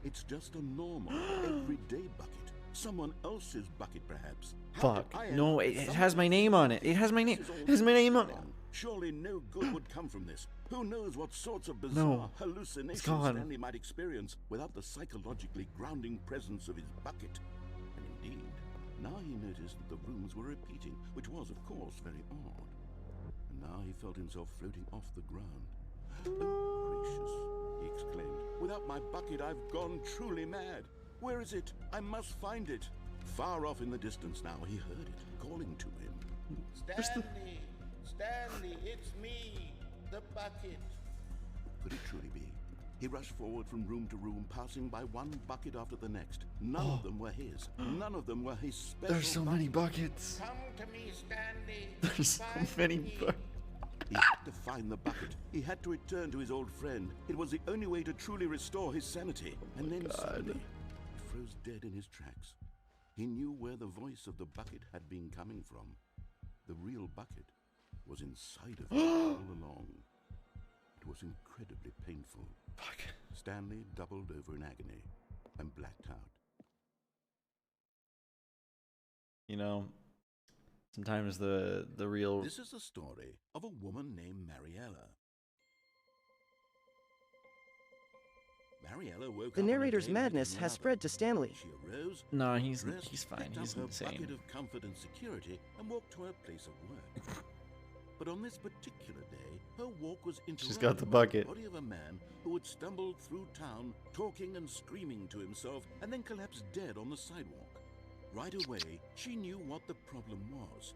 It's just a normal, everyday bucket. Someone else's bucket, perhaps. Fuck. No, it has my name on it. It has my name. It has my name on it. Surely no good would come from this. Who knows what sorts of bizarre hallucinations Stanley might experience without the psychologically grounding presence of his bucket. And indeed, now he noticed that the rooms were repeating, which was, of course, very odd. And now he felt himself floating off the ground. Oh, gracious, he exclaimed. Without my bucket, I've gone truly mad. Where is it? I must find it. Far off in the distance now, he heard it, calling to him. Stanley! Stanley, it's me, the bucket. Could it truly be? He rushed forward from room to room, passing by one bucket after the next. None of them were his. None of them were his special There's so many buckets. Come to me, Stanley. There's so many buckets. He had to find the bucket. He had to return to his old friend. It was the only way to truly restore his sanity. And then suddenly, he froze dead in his tracks. He knew where the voice of the bucket had been coming from. The real bucket was inside of him all along. It was incredibly painful. Fuck. Stanley doubled over in agony and blacked out. You know, sometimes the real... This is the story of a woman named Mariella. Mariella woke The up narrator's on a day like madness no has other. spread to Stanley. She arose, No, he's fine. picked He's up her insane. bucket of comfort and security and walked to her place of work. But on this particular day, her walk was interrupted She's got the by bucket. the body of a man who had stumbled through town, talking and screaming to himself, and then collapsed dead on the sidewalk. Right away, she knew what the problem was.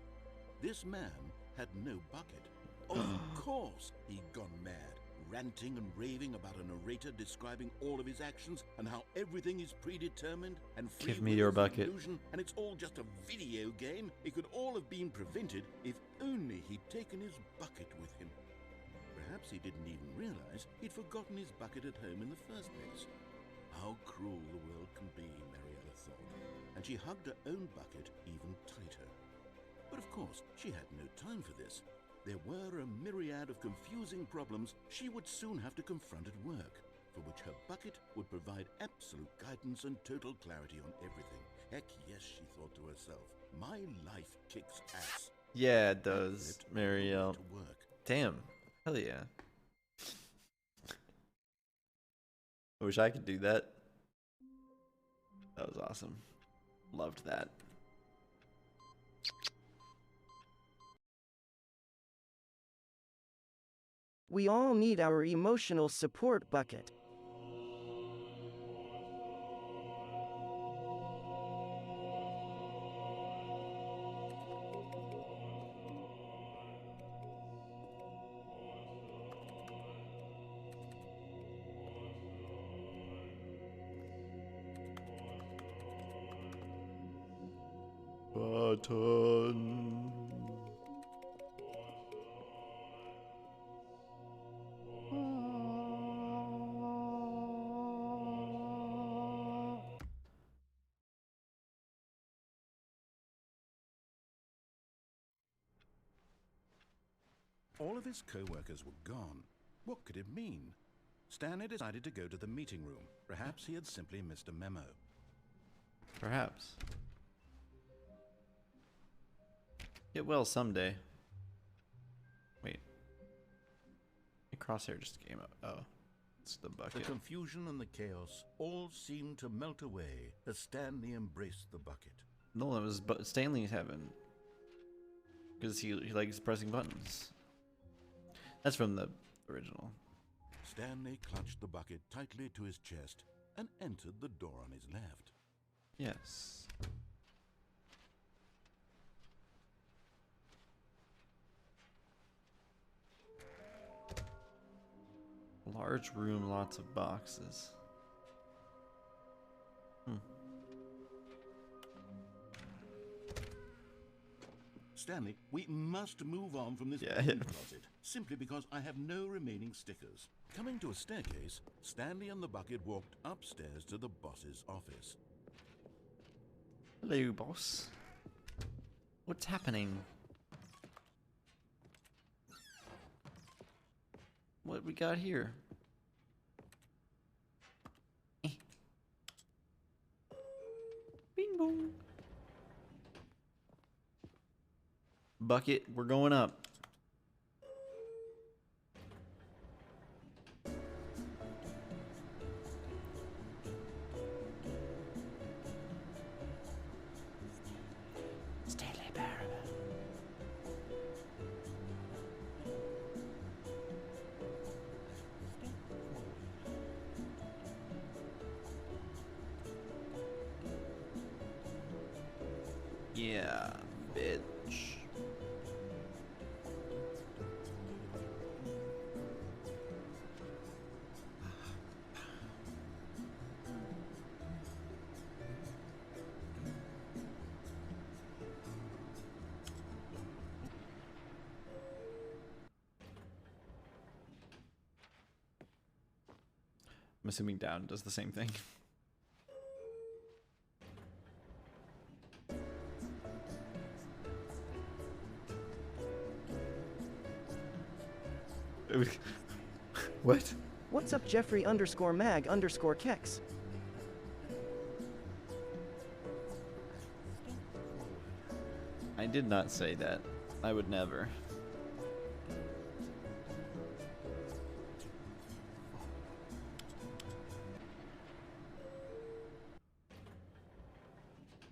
This man had no bucket. Of course, he'd gone mad, ranting and raving about a narrator describing all of his actions and how everything is predetermined and free Give me will your is bucket. illusion, and it's all just a video game. It could all have been prevented if only he'd taken his bucket with him. Perhaps he didn't even realize he'd forgotten his bucket at home in the first place. How cruel the world can be, Mariella thought, and she hugged her own bucket even tighter. But of course, she had no time for this. There were a myriad of confusing problems she would soon have to confront at work, for which her bucket would provide absolute guidance and total clarity on everything. Heck yes, she thought to herself. My life kicks ass. Yeah, it does, Marielle. To work. Damn. Hell yeah. I wish I could do that. That was awesome. Loved that. We all need our emotional support bucket. Button. All of his co-workers were gone. What could it mean? Stanley decided to go to the meeting room. Perhaps he had simply missed a memo. Perhaps. Get well someday. Wait. My crosshair just came up. Oh. It's the The bucket. confusion and the chaos all seemed to melt away as Stanley embraced the bucket. No, that was Stanley's heaven. Because he likes pressing buttons. That's from the original. Stanley clutched the bucket tightly to his chest and entered the door on his left. Yes. Large room, lots of boxes. Stanley, we must move on from this Yeah. closet, simply because I have no remaining stickers. Coming to a staircase, Stanley and the bucket walked upstairs to the boss's office. Hello, boss. What's happening? What we got here? Bing boom. Bucket, we're going up. Stanley Parable. Yeah, bitch. I'm assuming down does the same thing. What? What's up, Jeffrey_mag_Kex? I did not say that. I would never.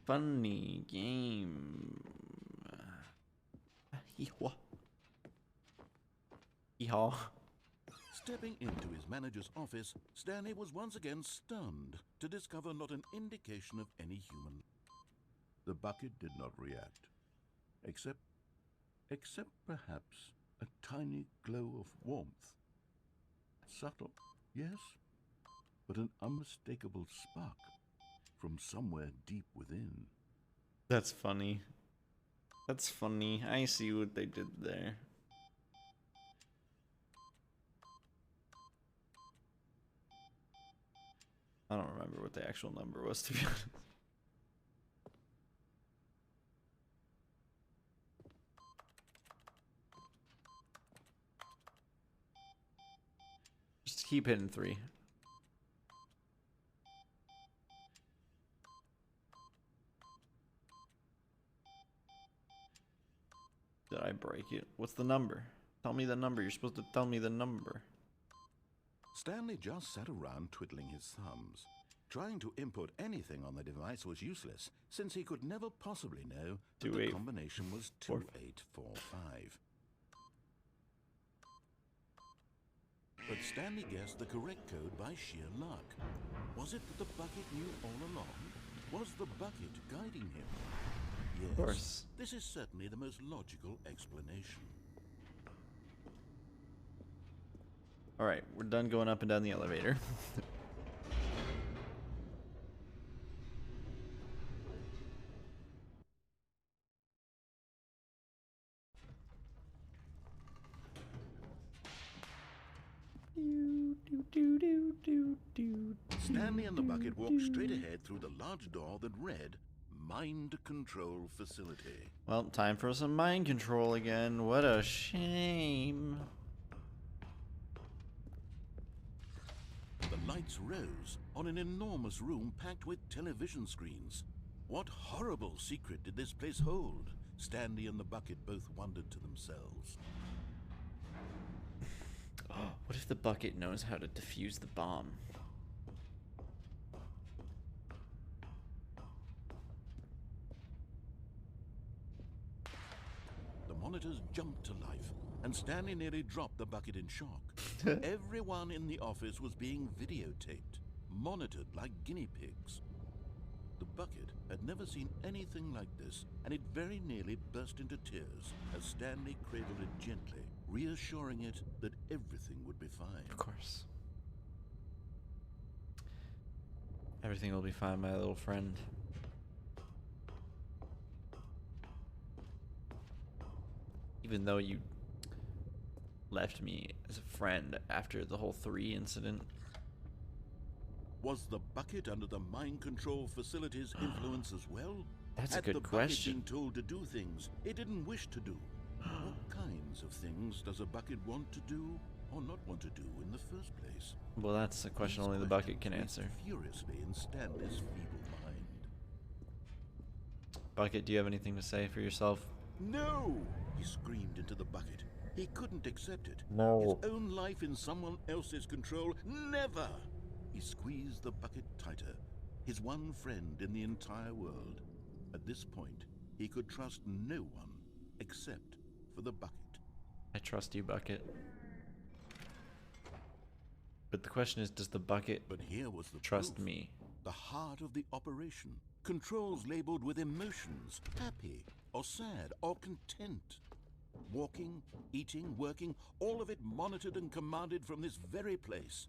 Funny game. Hee-haw. Hee-haw. Stepping into his manager's office, Stanley was once again stunned to discover not an indication of any human. The bucket did not react, except perhaps a tiny glow of warmth. Subtle, yes, but an unmistakable spark from somewhere deep within. That's funny. That's funny. I see what they did there. I don't remember what the actual number was, to be honest. Just keep hitting 3. Did I break it? What's the number? Tell me the number. You're supposed to tell me the number. Stanley just sat around twiddling his thumbs. Trying to input anything on the device was useless, since he could never possibly know that the combination was 2845. But Stanley guessed the correct code by sheer luck. Was it that the bucket knew all along? Was the bucket guiding him? Yes, of course. This is certainly the most logical explanation. Alright, we're done going up and down the elevator. Stanley and the bucket walked straight ahead through the large door that read, Mind Control Facility. Well, time for some mind control again. What a shame. The lights rose on an enormous room packed with television screens. What horrible secret did this place hold? Stanley and the bucket both wondered to themselves. What if the bucket knows how to defuse the bomb? The monitors jumped to life, and Stanley nearly dropped the bucket in shock. Everyone in the office was being videotaped, monitored like guinea pigs. The bucket had never seen anything like this, and it very nearly burst into tears as Stanley cradled it gently, reassuring it that everything would be fine. Of course. Everything will be fine, my little friend. Even though you left me as a friend after the whole 3 incident. Was the bucket under the mind control facility's influence as well? That's a good question. Had the bucket been told to do things it didn't wish to do? What kinds of things does a bucket want to do or not want to do in the first place? Well, that's a question only the bucket can answer. Furiously in Stanley's feeble mind. Bucket, do you have anything to say for yourself? No! He screamed into the bucket. He couldn't accept it. No. His own life in someone else's control. Never! He squeezed the bucket tighter. His one friend in the entire world. At this point, he could trust no one except for the bucket. I trust you, Bucket. But the question is, does the bucket trust me? The heart of the operation. Controls labeled with emotions, happy or sad or content. Walking, eating, working, all of it monitored and commanded from this very place.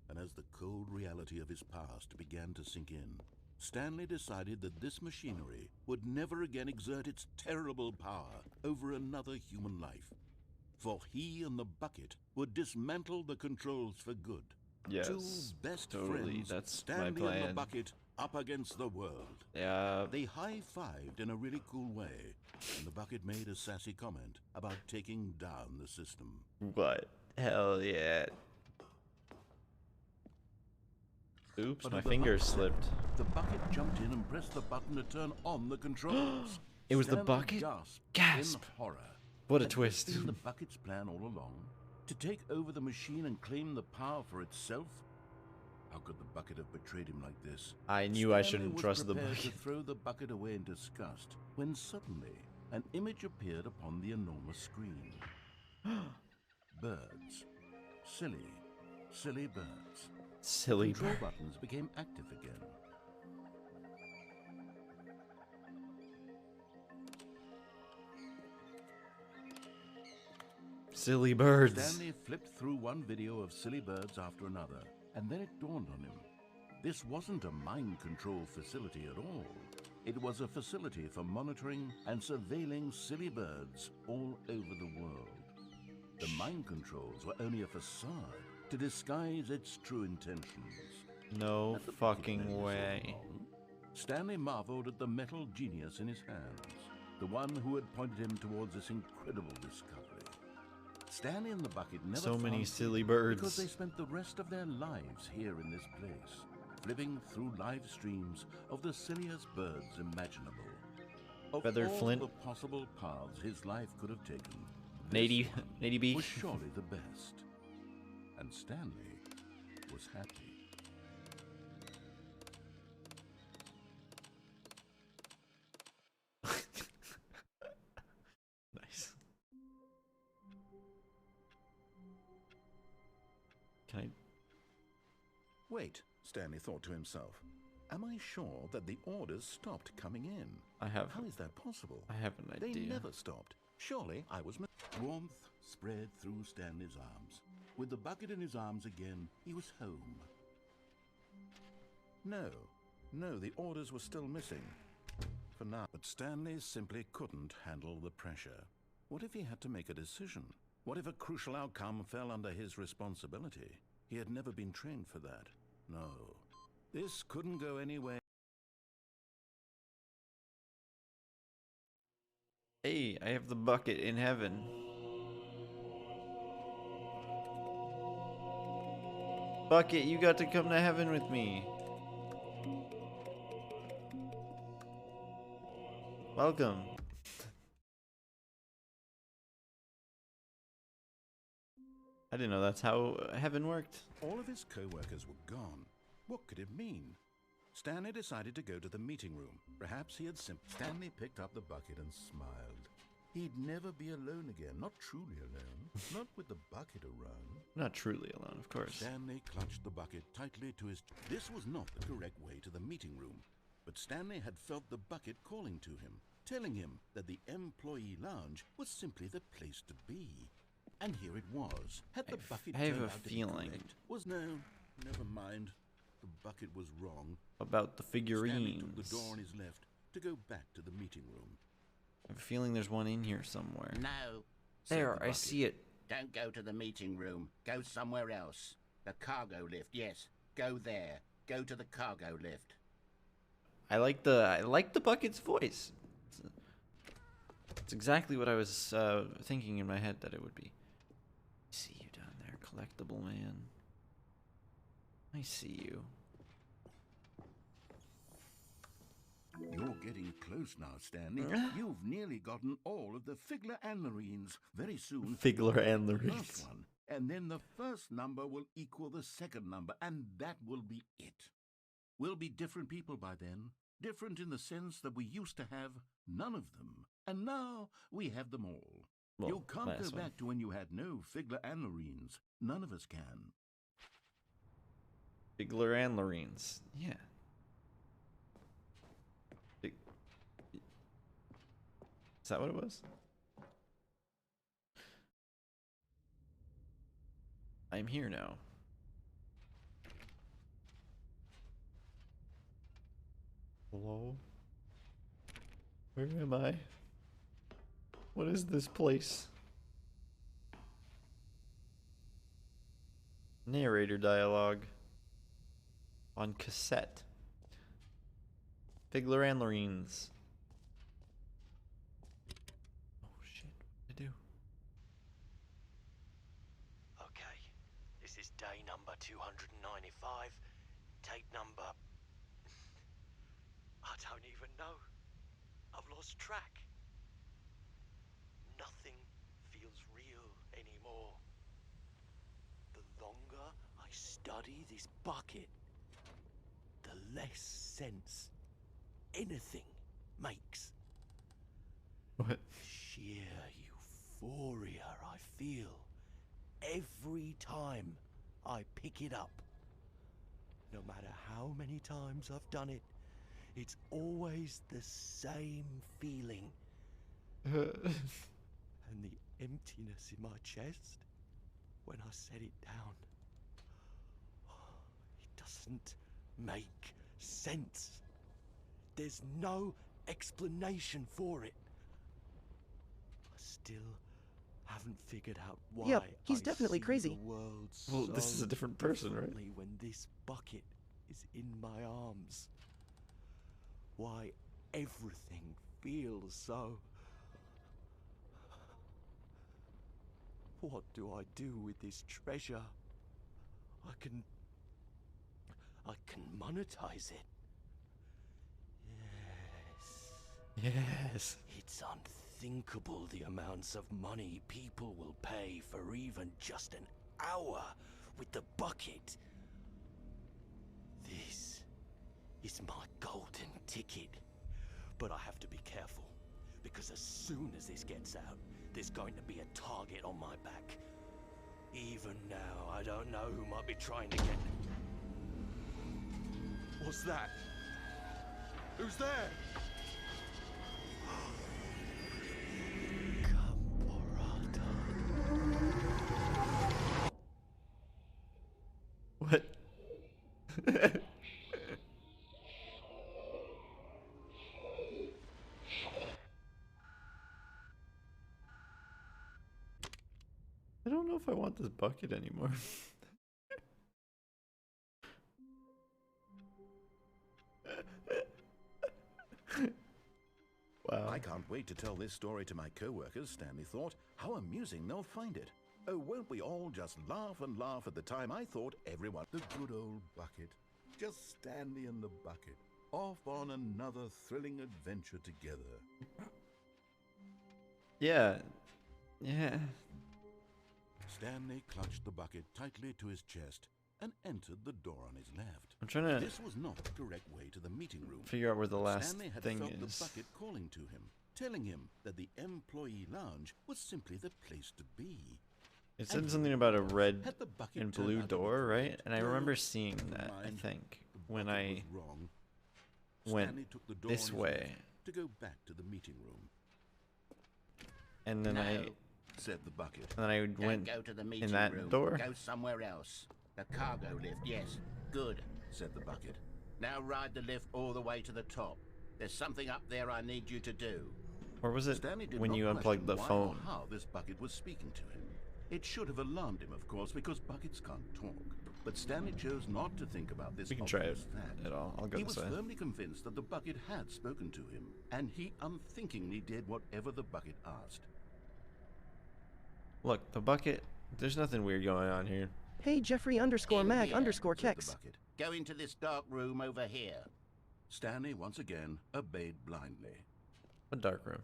And as the cold reality of his past began to sink in, Stanley decided that this machinery would never again exert its terrible power over another human life. For he and the bucket would dismantle the controls for good. Yes, Two best totally. friends, That's Stanley my plan. and the bucket, up against the world. Yeah. They high-fived in a really cool way, and the bucket made a sassy comment about taking down the system. What? Hell yeah. Oops, But my at the finger last slipped. second, the bucket jumped in and pressed the button to turn on the controls. It was the Stanley bucket? gasped Gasp. in horror. What a Had this twist. been the bucket's plan all along? To take over the machine and claim the power for itself? How could the bucket have betrayed him like this? I knew I Stanley shouldn't was trust the prepared bucket. to throw the bucket away in disgust when suddenly an image appeared upon the enormous screen. Birds. Silly birds. Silly Control bird. buttons became active again. Silly birds. Stanley flipped through one video of silly birds after another, and then it dawned on him. This wasn't a mind control facility at all. It was a facility for monitoring and surveilling silly birds all over the world. The mind controls were only a facade to disguise its true intentions. No Had the bucket fucking known this all way. along? Stanley marveled at the metal genius in his hands, the one who had pointed him towards this incredible discovery. Stanley and the bucket never So many found silly peace birds. because they spent the rest of their lives here in this place, flipping through live streams of the silliest birds imaginable. Of Feather all Flint. the possible paths his life could have taken, Nady B. was surely the best. And Stanley was happy. Nice. Can I? Wait, Stanley thought to himself. Am I sure that the orders stopped coming in? How is that possible? I have an idea. They never stopped. Surely I was... Warmth spread through Stanley's arms. With the bucket in his arms again, he was home. No, the orders were still missing. For now. But Stanley simply couldn't handle the pressure. What if he had to make a decision? What if a crucial outcome fell under his responsibility? He had never been trained for that. No. This couldn't go anywhere. Hey, I have the bucket in heaven. Bucket, you got to come to heaven with me. Welcome. I didn't know that's how heaven worked. All of his co-workers were gone. What could it mean? Stanley decided to go to the meeting room. Perhaps he had Stanley picked up the bucket and smiled. He'd never be alone again. Not truly alone. Not with the bucket around. Not truly alone, of course. Stanley clutched the bucket tightly to his... This was not the correct way to the meeting room. But Stanley had felt the bucket calling to him, telling him that the employee lounge was simply the place to be. And here it was. Had the bucket I have turned a out to be feeling. correct? Was no, never mind. The bucket was wrong. About the figurines. Stanley took the door on his left to go back to the meeting room. I have a feeling there's one in here somewhere. No. There, I see it. Don't go to the meeting room. Go somewhere else. The cargo lift, yes. Go there. Go to the cargo lift. I like the bucket's voice. It's exactly what I was thinking in my head that it would be. I see you down there, collectible man. I see you. You're getting close now, Stanley. You've nearly gotten all of the Figler and Marines. Very soon. Figler and the Marines. first one, and then the first number will equal the second number, and that will be it. We'll be different people by then. Different in the sense that we used to have none of them, and now we have them all. Well, you can't go last one. back to when you had no Figler and Marines. None of us can. Figler and Marines. Yeah. Is that what it was? I'm here now. Hello? Where am I? What is this place? Narrator dialogue. On cassette. Figler and Marines. Oh shit, what did I do? Okay, this is day number 295. Tape number... I don't even know. I've lost track. Nothing feels real anymore. The longer I study this bucket, the less sense anything makes. What? Sheer euphoria I feel every time I pick it up. No matter how many times I've done it, it's always the same feeling. And the emptiness in my chest when I set it down. It doesn't make sense. There's no explanation for it. I still haven't figured out why. Yep, he's I definitely see crazy. The world Well, so this is a different person, right? differently when this bucket is in my arms. Why everything feels so. What do I do with this treasure? I can monetize it. Yes. Yes. It's unthinkable the amounts of money people will pay for even just an hour with the bucket. This is my golden ticket. But I have to be careful, because as soon as this gets out, there's going to be a target on my back. Even now, I don't know who might be trying to get... What's that? Who's there? What? I don't know if I want this bucket anymore. Wow. I can't wait to tell this story to my co-workers, Stanley thought. How amusing they'll find it. Oh, won't we all just laugh and laugh at the time I thought everyone... The good old bucket. Just Stanley and the bucket. Off on another thrilling adventure together. Yeah. Yeah. Stanley clutched the bucket tightly to his chest and entered the door on his left. I'm trying to... This was not the correct way to the meeting room. Figure out where the last Stanley had thing felt is. the bucket calling to him, telling him that the employee lounge was simply the place to be. It said something about a red Had the bucket and turned blue out to be door, right? correct? And I No, remember seeing that, I mind, think, the when bucket I was wrong. went Stanley took the door this on his way. left to go back to the meeting room. And then No, said the bucket. and then I Don't went go to the meeting in that room. door. Go somewhere else. The cargo lift, yes. Good, said the bucket. Now ride the lift all the way to the top. There's something up there I need you to do. Or was it Stanley did when not you question unplugged the why or phone? how this bucket was speaking to him. It should have alarmed him, of course, because buckets can't talk. But Stanley chose not to think about this We can try it obvious fact. at all. I'll go He this was way. firmly convinced that the bucket had spoken to him, and he unthinkingly did whatever the bucket asked. Look, the bucket. There's nothing weird going on here. Hey Jeffrey underscore In mag here, underscore Said the kex. bucket. Go into this dark room over here. Stanley once again obeyed blindly. A dark room.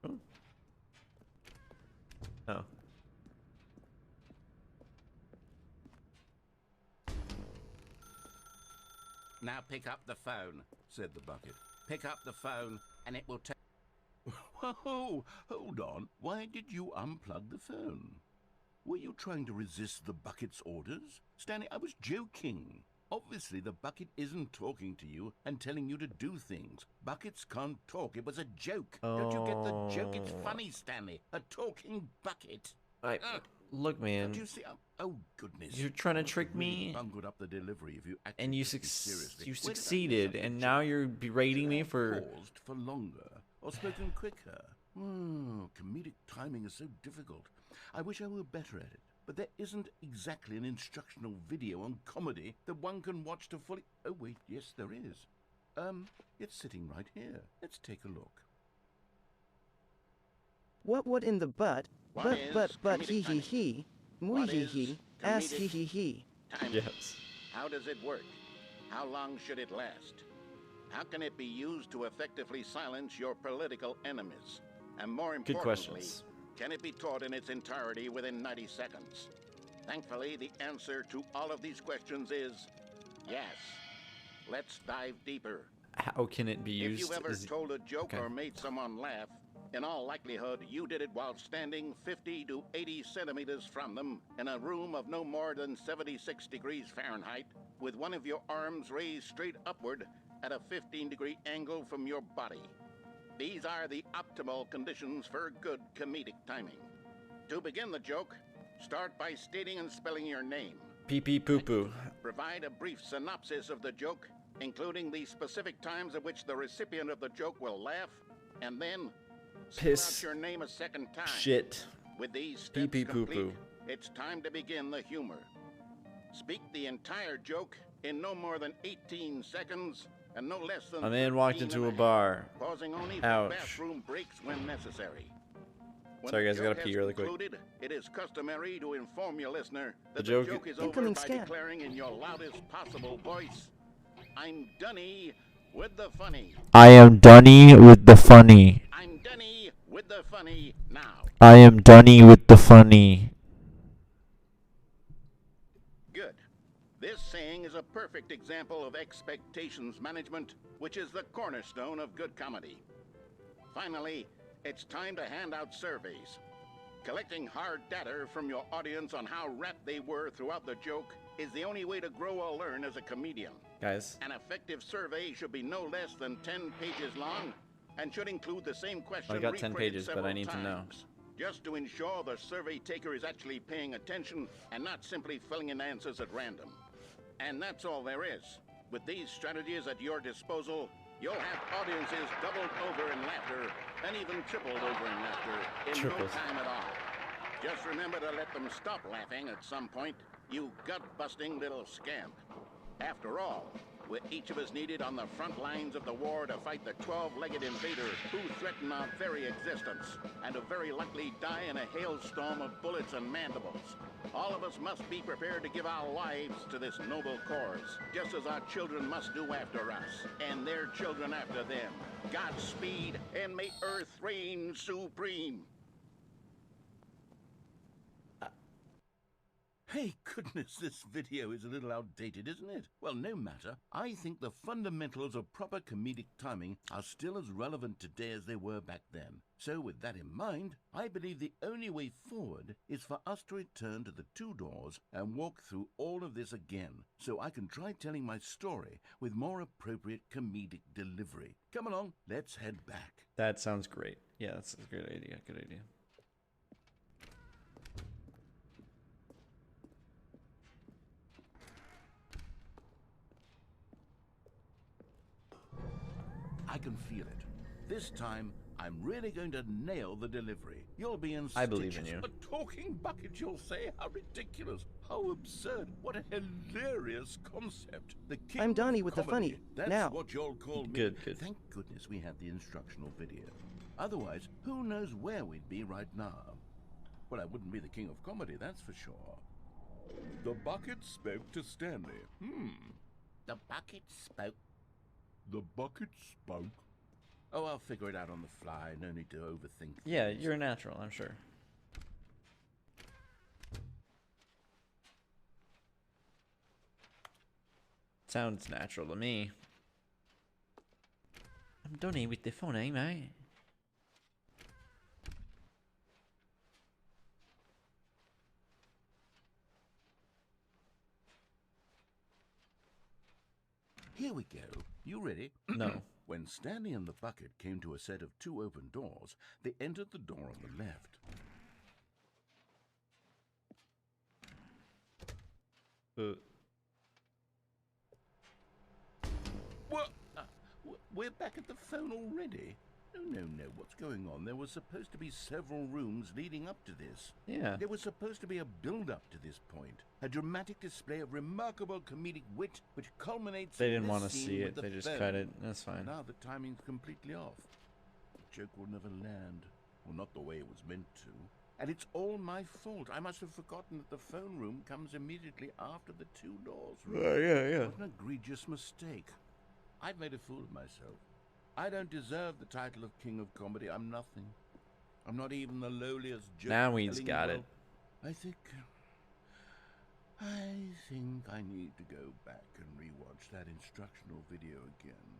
Oh. Oh. Now pick up the phone, said the bucket. Pick up the phone and it will take... Whoa, hold on. Why did you unplug the phone? Were you trying to resist the bucket's orders? Stanley, I was joking. Obviously, the bucket isn't talking to you and telling you to do things. Buckets can't talk. It was a joke. Don't you get the joke? It's funny, Stanley. A talking bucket. Look, man. Don't you see? Oh, goodness. You're trying to trick me, Bungled up the delivery if you actually and you took me seriously. you Where did I miss succeeded, something? and now you're berating me for. Paused for longer or spoken quicker. Comedic timing is so difficult. I wish I were better at it. But there isn't exactly an instructional video on comedy that one can watch to fully... Oh, wait, yes, there is. It's sitting right here. Let's take a look. What in the butt? What is But comedic he. Mui What he is he. Ass comedic he. Timing. Yes. How does it work? How long should it last? How can it be used to effectively silence your political enemies? And more Good importantly, questions. can it be taught in its entirety within 90 seconds? Thankfully, the answer to all of these questions is yes. Let's dive deeper. How can it be used? If you ever Is- told a joke okay. or made someone laugh, in all likelihood, you did it while standing 50 to 80 centimeters from them in a room of no more than 76 degrees Fahrenheit, with one of your arms raised straight upward at a 15-degree angle from your body. These are the optimal conditions for good comedic timing. To begin the joke, start by stating and spelling your name. Pee pee poo poo. Provide a brief synopsis of the joke, including the specific times at which the recipient of the joke will laugh, and then spell Piss. out your name a second time. Shit. With these steps Pee pee poo complete, poo. it's time to begin the humor. Speak the entire joke in no more than 18 seconds and no less than A man walked 13 into a and half, bar. pausing only for Ouch. bathroom breaks when necessary. When Sorry, the guys, I gotta joke pee has really quick. concluded, it is customary to inform your listener that The the joke- joke is Incoming over by scan. declaring in your loudest possible voice, "I'm Dunny with the funny." I am Dunny with the funny. I'm funny now. I am Dunny with the funny. Good. This saying is a perfect example of expectations management, which is the cornerstone of good comedy. Finally, it's time to hand out surveys. Collecting hard data from your audience on how wrapped they were throughout the joke is the only way to grow or learn as a comedian. Guys. An effective survey should be no less than 10 pages long and should include the same question. I got 10 pages, but I need to know. Just to ensure the survey taker is actually paying attention and not simply filling in answers at random. And that's all there is. With these strategies at your disposal, you'll have audiences doubled over in laughter and even tripled over in laughter in no time at all. Just remember to let them stop laughing at some point, you gut-busting little scamp. After all, we're each of us needed on the front lines of the war to fight the 12-legged invader who threaten our very existence, and who very likely die in a hailstorm of bullets and mandibles. All of us must be prepared to give our lives to this noble cause, just as our children must do after us, and their children after them. Godspeed, and may Earth reign supreme. Hey, goodness, this video is a little outdated, isn't it? Well, no matter. I think the fundamentals of proper comedic timing are still as relevant today as they were back then. So with that in mind, I believe the only way forward is for us to return to the two doors and walk through all of this again, so I can try telling my story with more appropriate comedic delivery. Come along, let's head back. That sounds great. Yeah, that's a good idea. Good idea. I can feel it. This time, I'm really going to nail the delivery. You'll be in I believe in you. A talking bucket, you'll say? How ridiculous. How absurd. What a hilarious concept. The king I'm Donnie of with the comedy. funny. That's Now. what you'll call me. Good. Thank goodness we had the instructional video. Otherwise, who knows where we'd be right now. Well, I wouldn't be the king of comedy, that's for sure. The bucket spoke to Stanley. The bucket spoke. The bucket spoke. Oh, I'll figure it out on the fly. No need to overthink things. Yeah, you're a natural, I'm sure. Sounds natural to me. I'm Donnie with the funny, mate. Here we go. You ready? No. When Stanley and the bucket came to a set of two open doors, they entered the door on the left. What? We're back at the phone already? No. What's going on? There was supposed to be several rooms leading up to this. Yeah. There was supposed to be a build-up to this point. A dramatic display of remarkable comedic wit which culminates They in didn't this want to scene see with it. the They just phone. cut it. That's fine. Now the timing's completely off. The joke will never land. Well, not the way it was meant to. And it's all my fault. I must have forgotten that the phone room comes immediately after the two doors room. Yeah. What an egregious mistake. I've made a fool of myself. I don't deserve the title of King of Comedy. I'm nothing. I'm not even the lowliest joke. Now he's got it. I think I need to go back and rewatch that instructional video again.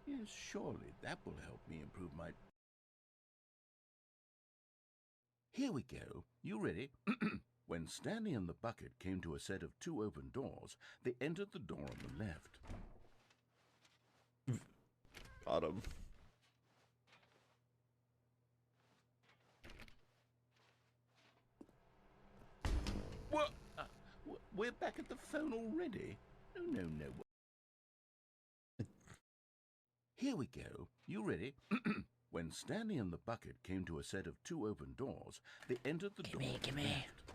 Yes, surely that will help me improve my... Here we go. You ready? When Stanley and the bucket came to a set of two open doors, they entered the door on the left. Got him. What? We're back at the phone already? No. Here we go. You ready? When Stanley and the bucket came to a set of two open doors, they entered the door on the left.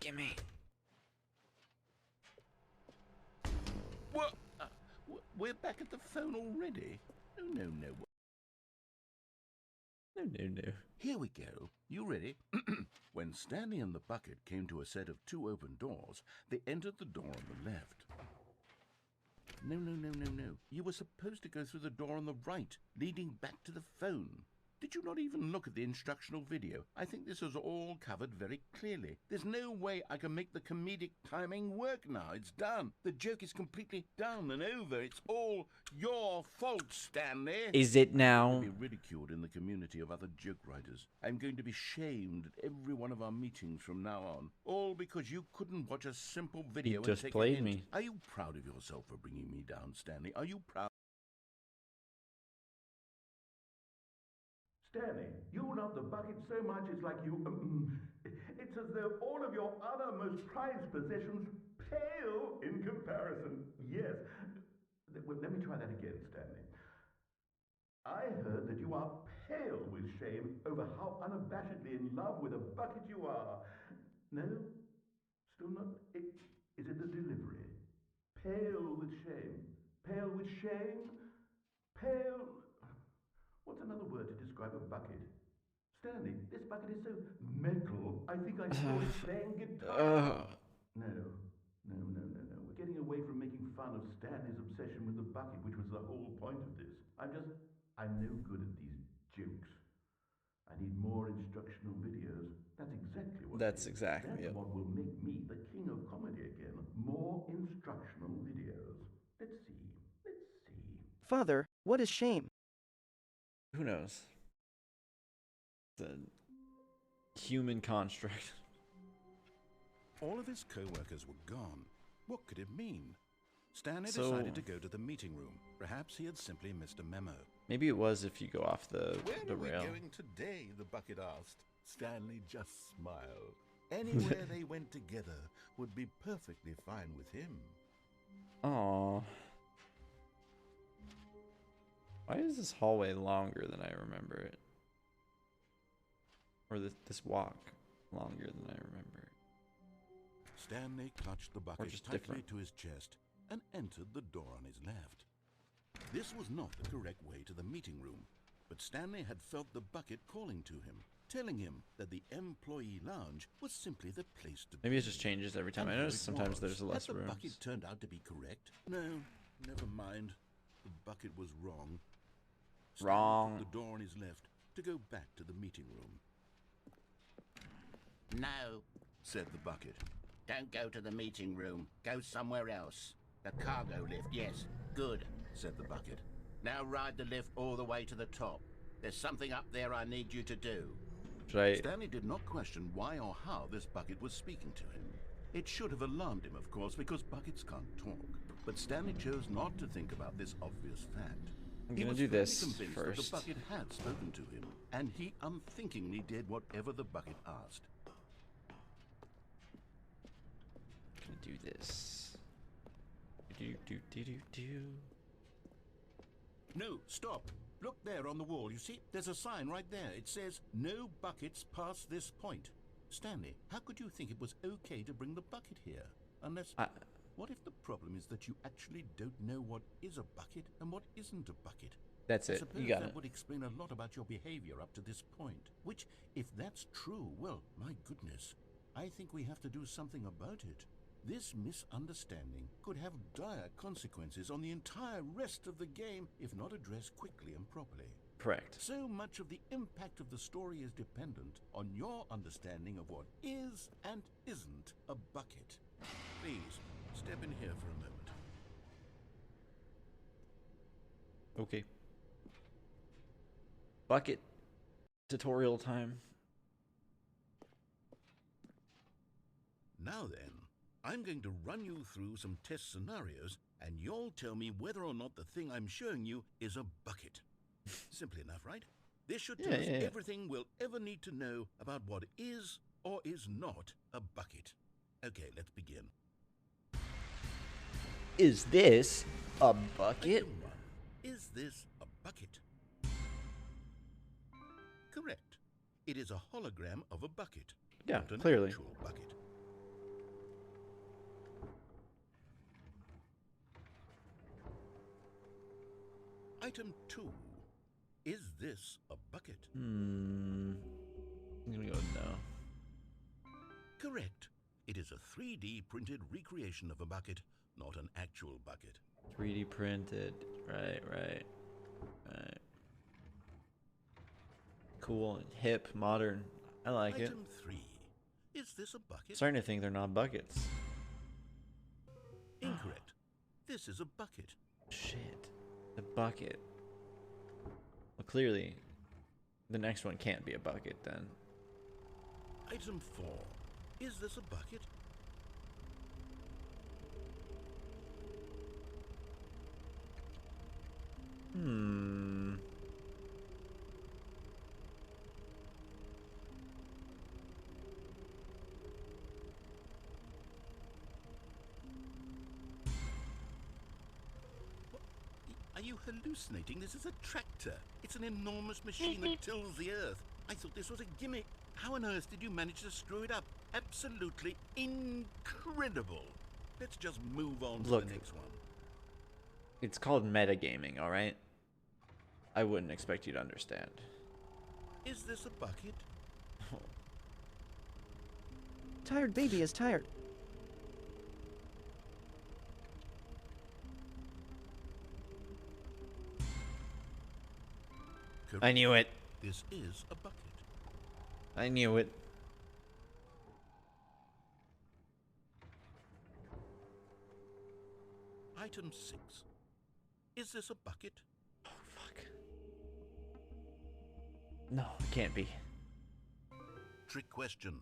Gimme. What? We're back at the phone already? No. No. Here we go. You ready? When Stanley and the bucket came to a set of two open doors, they entered the door on the left. No. You were supposed to go through the door on the right, leading back to the phone. Did you not even look at the instructional video? I think this is all covered very clearly. There's no way I can make the comedic timing work now. It's done. The joke is completely done and over. It's all your fault, Stanley. Is it now? I'm going to be ridiculed in the community of other joke writers. I'm going to be shamed at every one of our meetings from now on. All because you couldn't watch a simple video You just and take played a hint. me. Are you proud of yourself for bringing me down, Stanley? Are you proud? Stanley, you love the bucket so much it's like you... it's as though all of your other most prized possessions pale in comparison. Yes. Well, let me try that again, Stanley. I heard that you are pale with shame over how unabashedly in love with a bucket you are. No? Still not? Is it the delivery? Pale with shame. Pale with shame? Pale... What's another word to describe a bucket? Stanley, this bucket is so metal. I think I saw it playing guitar. No. We're getting away from making fun of Stanley's obsession with the bucket, which was the whole point of this. I'm no good at these jokes. I need more instructional videos. That's exactly what That's it is. exactly That's it. what will make me the king of comedy again. More instructional videos. Let's see. Father, what is shame? Who knows? The human construct. All of his co-workers were gone. What could it mean? Stanley So- decided to go to the meeting room. Perhaps he had simply missed a memo. Maybe it was if you go off the Where are we rail. going today? The bucket asked. Stanley just smiled. Anywhere they went together would be perfectly fine with him. Aww. Why is this hallway longer than I remember it? Or this walk longer than I remember it? Stanley clutched the bucket just tightly different. to his chest and entered the door on his left. This was not the correct way to the meeting room, but Stanley had felt the bucket calling to him, telling him that the employee lounge was simply the place to Maybe be. it just changes every time. And I here notice it sometimes was. there's less Had the rooms. bucket turned out to be correct? No, never mind. The bucket was wrong. Stanley Wrong. took the door on his left to go back to the meeting room. No, Said the bucket. don't go to the meeting room. Go somewhere else. The cargo lift, yes. Good. Said the bucket. Now ride the lift all the way to the top. There's something up there I need you to do. Should I? Stanley did not question why or how this bucket was speaking to him. It should have alarmed him, of course, because buckets can't talk. But Stanley chose not to think about this obvious fact. I'm He gonna was do fully this convinced that first. the bucket had spoken to him, and he unthinkingly did whatever the bucket asked. Gonna do this. Do. No, stop. Look there on the wall. You see, there's a sign right there. It says, "No buckets past this point." Stanley, how could you think it was okay to bring the bucket here? Unless... What if the problem is that you actually don't know what is a bucket and what isn't a bucket? That's I it. suppose You got that it. would explain a lot about your behavior up to this point. Which, if that's true, well, my goodness, I think we have to do something about it. This misunderstanding could have dire consequences on the entire rest of the game if not addressed quickly and properly. Correct. So much of the impact of the story is dependent on your understanding of what is and isn't a bucket. Please, step in here for a moment. Okay. Bucket tutorial time. Now then, I'm going to run you through some test scenarios, and you'll tell me whether or not the thing I'm showing you is a bucket. Simple enough, right? This should tell us Yeah. everything we'll ever need to know about what is or is not a bucket. Okay, let's begin. Is this a bucket? Item 1. Is this a bucket? Correct. It is a hologram of a bucket. Yeah, not an clearly. actual bucket. Item 2. Is this a bucket? I'm gonna go no. Correct. It is a 3D printed recreation of a bucket, not an actual bucket. 3D printed. Right. cool and hip, modern. I like it. Item 3. Is this a bucket? Starting to think they're not buckets. Incorrect. This is a bucket. Shit. The bucket. Well, clearly, the next one can't be a bucket then. Item 4. Is this a bucket? Are you hallucinating? This is a tractor. It's an enormous machine that tills the earth. I thought this was a gimmick. How on earth did you manage to screw it up? Absolutely incredible. Let's just move on to the next one. It's called metagaming, alright? I wouldn't expect you to understand. Is this a bucket? Tired baby is tired. Correct. I knew it. This is a bucket. I knew it. Item 6. Is this a bucket? Oh, fuck. No, it can't be. Trick question.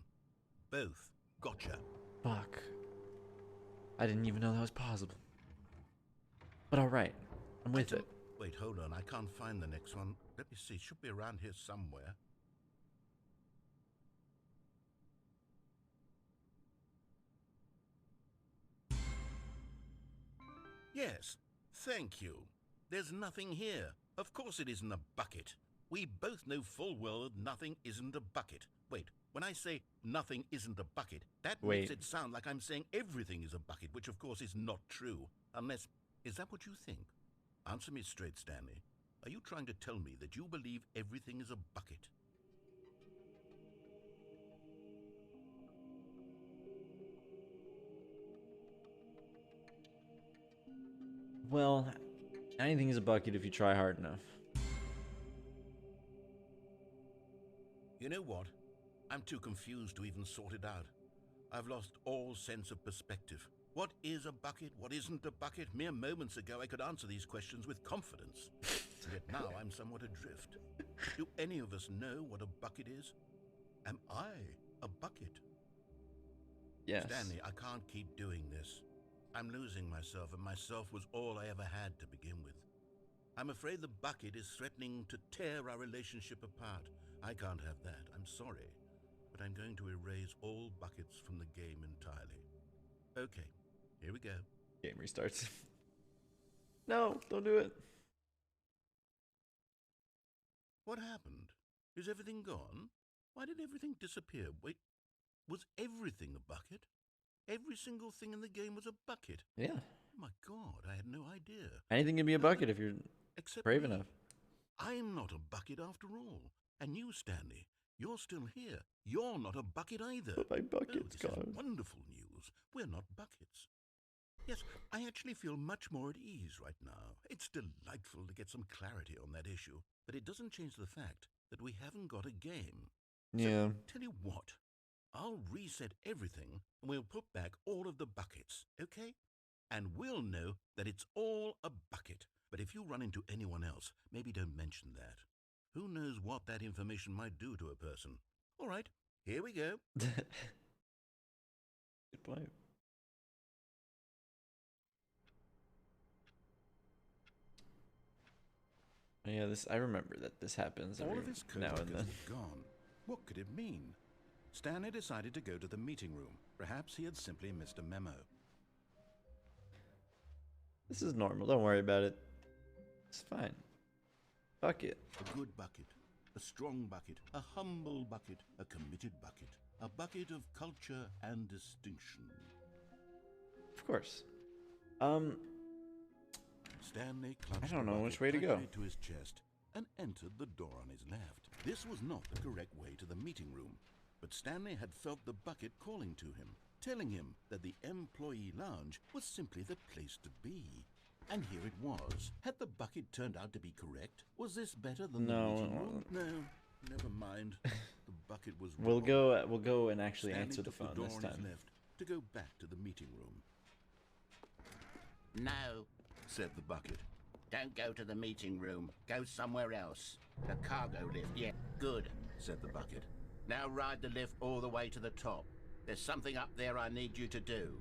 Both. Gotcha. Fuck. I didn't even know that was possible. But alright. I'm with it. Wait, hold on. I can't find the next one. Let me see. It should be around here somewhere. Yes. Thank you. There's nothing here. Of course it isn't a bucket. We both know full well that nothing isn't a bucket. Wait, when I say nothing isn't a bucket, that makes it sound like I'm saying everything is a bucket, which of course is not true. Unless, is that what you think? Answer me straight, Stanley. Are you trying to tell me that you believe everything is a bucket? Well, anything is a bucket if you try hard enough. You know what? I'm too confused to even sort it out. I've lost all sense of perspective. What is a bucket? What isn't a bucket? Mere moments ago I could answer these questions with confidence. Yet now I'm somewhat adrift. Do any of us know what a bucket is? Am I a bucket? Yes. Stanley, I can't keep doing this. I'm losing myself, and myself was all I ever had to begin with. I'm afraid the bucket is threatening to tear our relationship apart. I can't have that. I'm sorry. But I'm going to erase all buckets from the game entirely. Okay, here we go. Game restarts. No, don't do it. What happened? Is everything gone? Why did everything disappear? Wait, was everything a bucket? Every single thing in the game was a bucket? Yeah. Oh my God, I had no idea. Anything can be a bucket if you're brave me. enough. I'm not a bucket after all. And you, Stanley, you're still here. You're not a bucket either. But my bucket's this gone. Is wonderful news. We're not buckets. Yes, I actually feel much more at ease right now. It's delightful to get some clarity on that issue, but it doesn't change the fact that we haven't got a game. Yeah. So, tell you what, I'll reset everything and we'll put back all of the buckets, okay? And we'll know that it's all a bucket. But if you run into anyone else, maybe don't mention that. Who knows what that information might do to a person? All right, here we go. Good point. Yeah, I remember that this happens every All of his now and then. Gone. What could it mean? Stanley decided to go to the meeting room. Perhaps he had simply missed a memo. This is normal. Don't worry about it. It's fine. Bucket. A good bucket. A strong bucket. A humble bucket. A committed bucket. A bucket of culture and distinction. Of course. Stanley I don't know which way to go. To his chest and entered the door on his left. This was not the correct way to the meeting room, but Stanley had felt the bucket calling to him, telling him that the employee lounge was simply the place to be. And here it was. Had the bucket turned out to be correct? Was this better than the meeting room? No, Never mind. The bucket was We'll wrong. go and actually Stanley answer the took phone door this on his time. left to go back to the meeting room. No, Said the bucket. don't go to the meeting room. Go somewhere else. The cargo lift, yeah. Good, Said the bucket. now ride the lift all the way to the top. There's something up there I need you to do.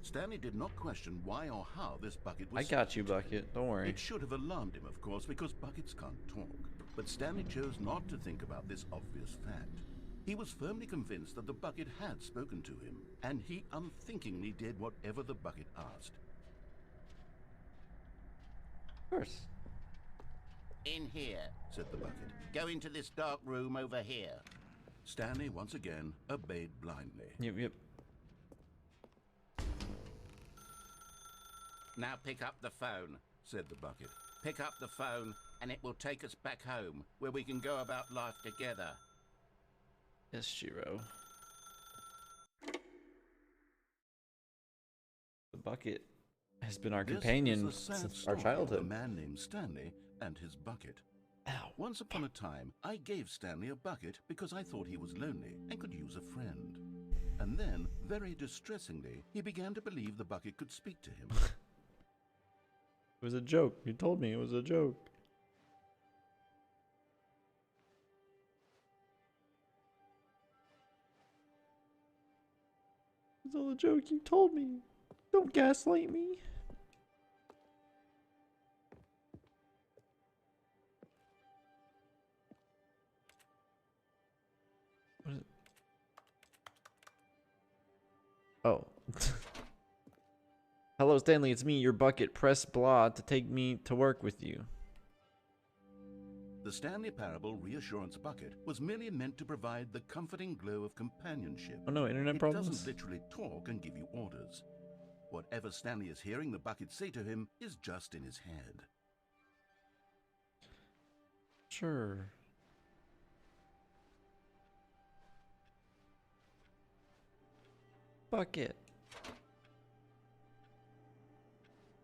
Stanley did not question why or how this bucket was I got you, speaking to him. Bucket. Don't worry. It should have alarmed him, of course, because buckets can't talk. But Stanley chose not to think about this obvious fact. He was firmly convinced that the bucket had spoken to him, and he unthinkingly did whatever the bucket asked. Of course. In here. Said the bucket. Go into this dark room over here. Stanley once again obeyed blindly. Yep. Now pick up the phone. Said the bucket. Pick up the phone, and it will take us back home, where we can go about life together. Yes, Shiro. The bucket has been our This companion is the sad since our story of childhood. A man named Stanley and his bucket. Ow. Once upon a time, I gave Stanley a bucket because I thought he was lonely and could use a friend. And then, very distressingly, he began to believe the bucket could speak to him. It was a joke. You told me it was a joke. It was all a joke. You told me. Don't gaslight me. What is it? Oh. Hello, Stanley. It's me, your bucket. Press blah to take me to work with you. The Stanley Parable Reassurance Bucket was merely meant to provide the comforting glow of companionship. Oh no, internet It problems? doesn't literally talk and give you orders. Whatever Stanley is hearing the bucket say to him is just in his head. Sure. Bucket.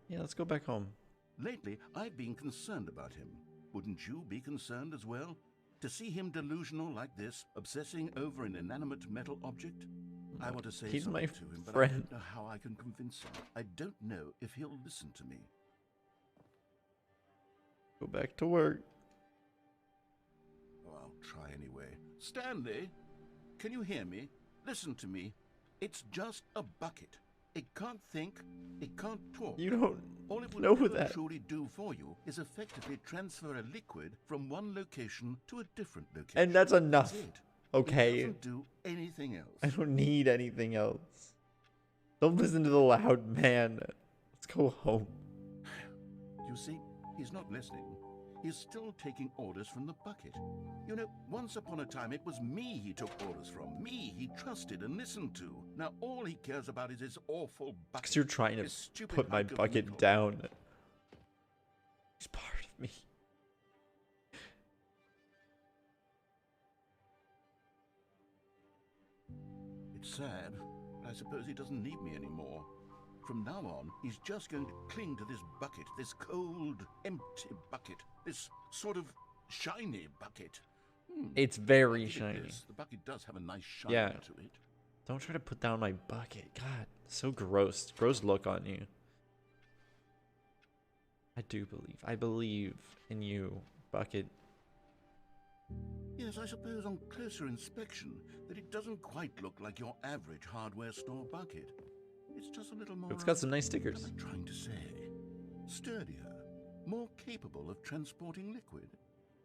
Yeah, let's go back home. Lately, I've been concerned about him. Wouldn't you be concerned as well? To see him delusional like this, obsessing over an inanimate metal object? I want to say He's something my to him, but I friend. don't know how I can convince him. I don't know if he'll listen to me. Go back to work. Oh, I'll try anyway. Stanley, can you hear me? Listen to me. It's just a bucket. It can't think, it can't talk. You don't All it will know ever that. truly do for you is effectively transfer a liquid from one location to a different location. And that's enough. That's it. Okay. It doesn't do anything else. I don't need anything else. Don't listen to the loud man. Let's go home. You see, he's not listening. He's still taking orders from the bucket. You know, once upon a time it was me he took orders from. Me he trusted and listened to. Now all he cares about is his awful bucket. Because you're trying to his stupid put my hunk of bucket nickel. down. He's part of me. It's sad, but I suppose he doesn't need me anymore. From now on, he's just going to cling to this bucket, this cold, empty bucket, this sort of shiny bucket. It's very I'll give it shiny. this, the bucket does have a nice shine Yeah. to it. Don't try to put down my bucket. God, so gross. Gross look on you. I do believe. I believe in you, bucket. Yes, I suppose on closer inspection that it doesn't quite look like your average hardware store bucket. It's just a little more... It's got some nice stickers. What am I trying to say? Sturdier, more capable of transporting liquid.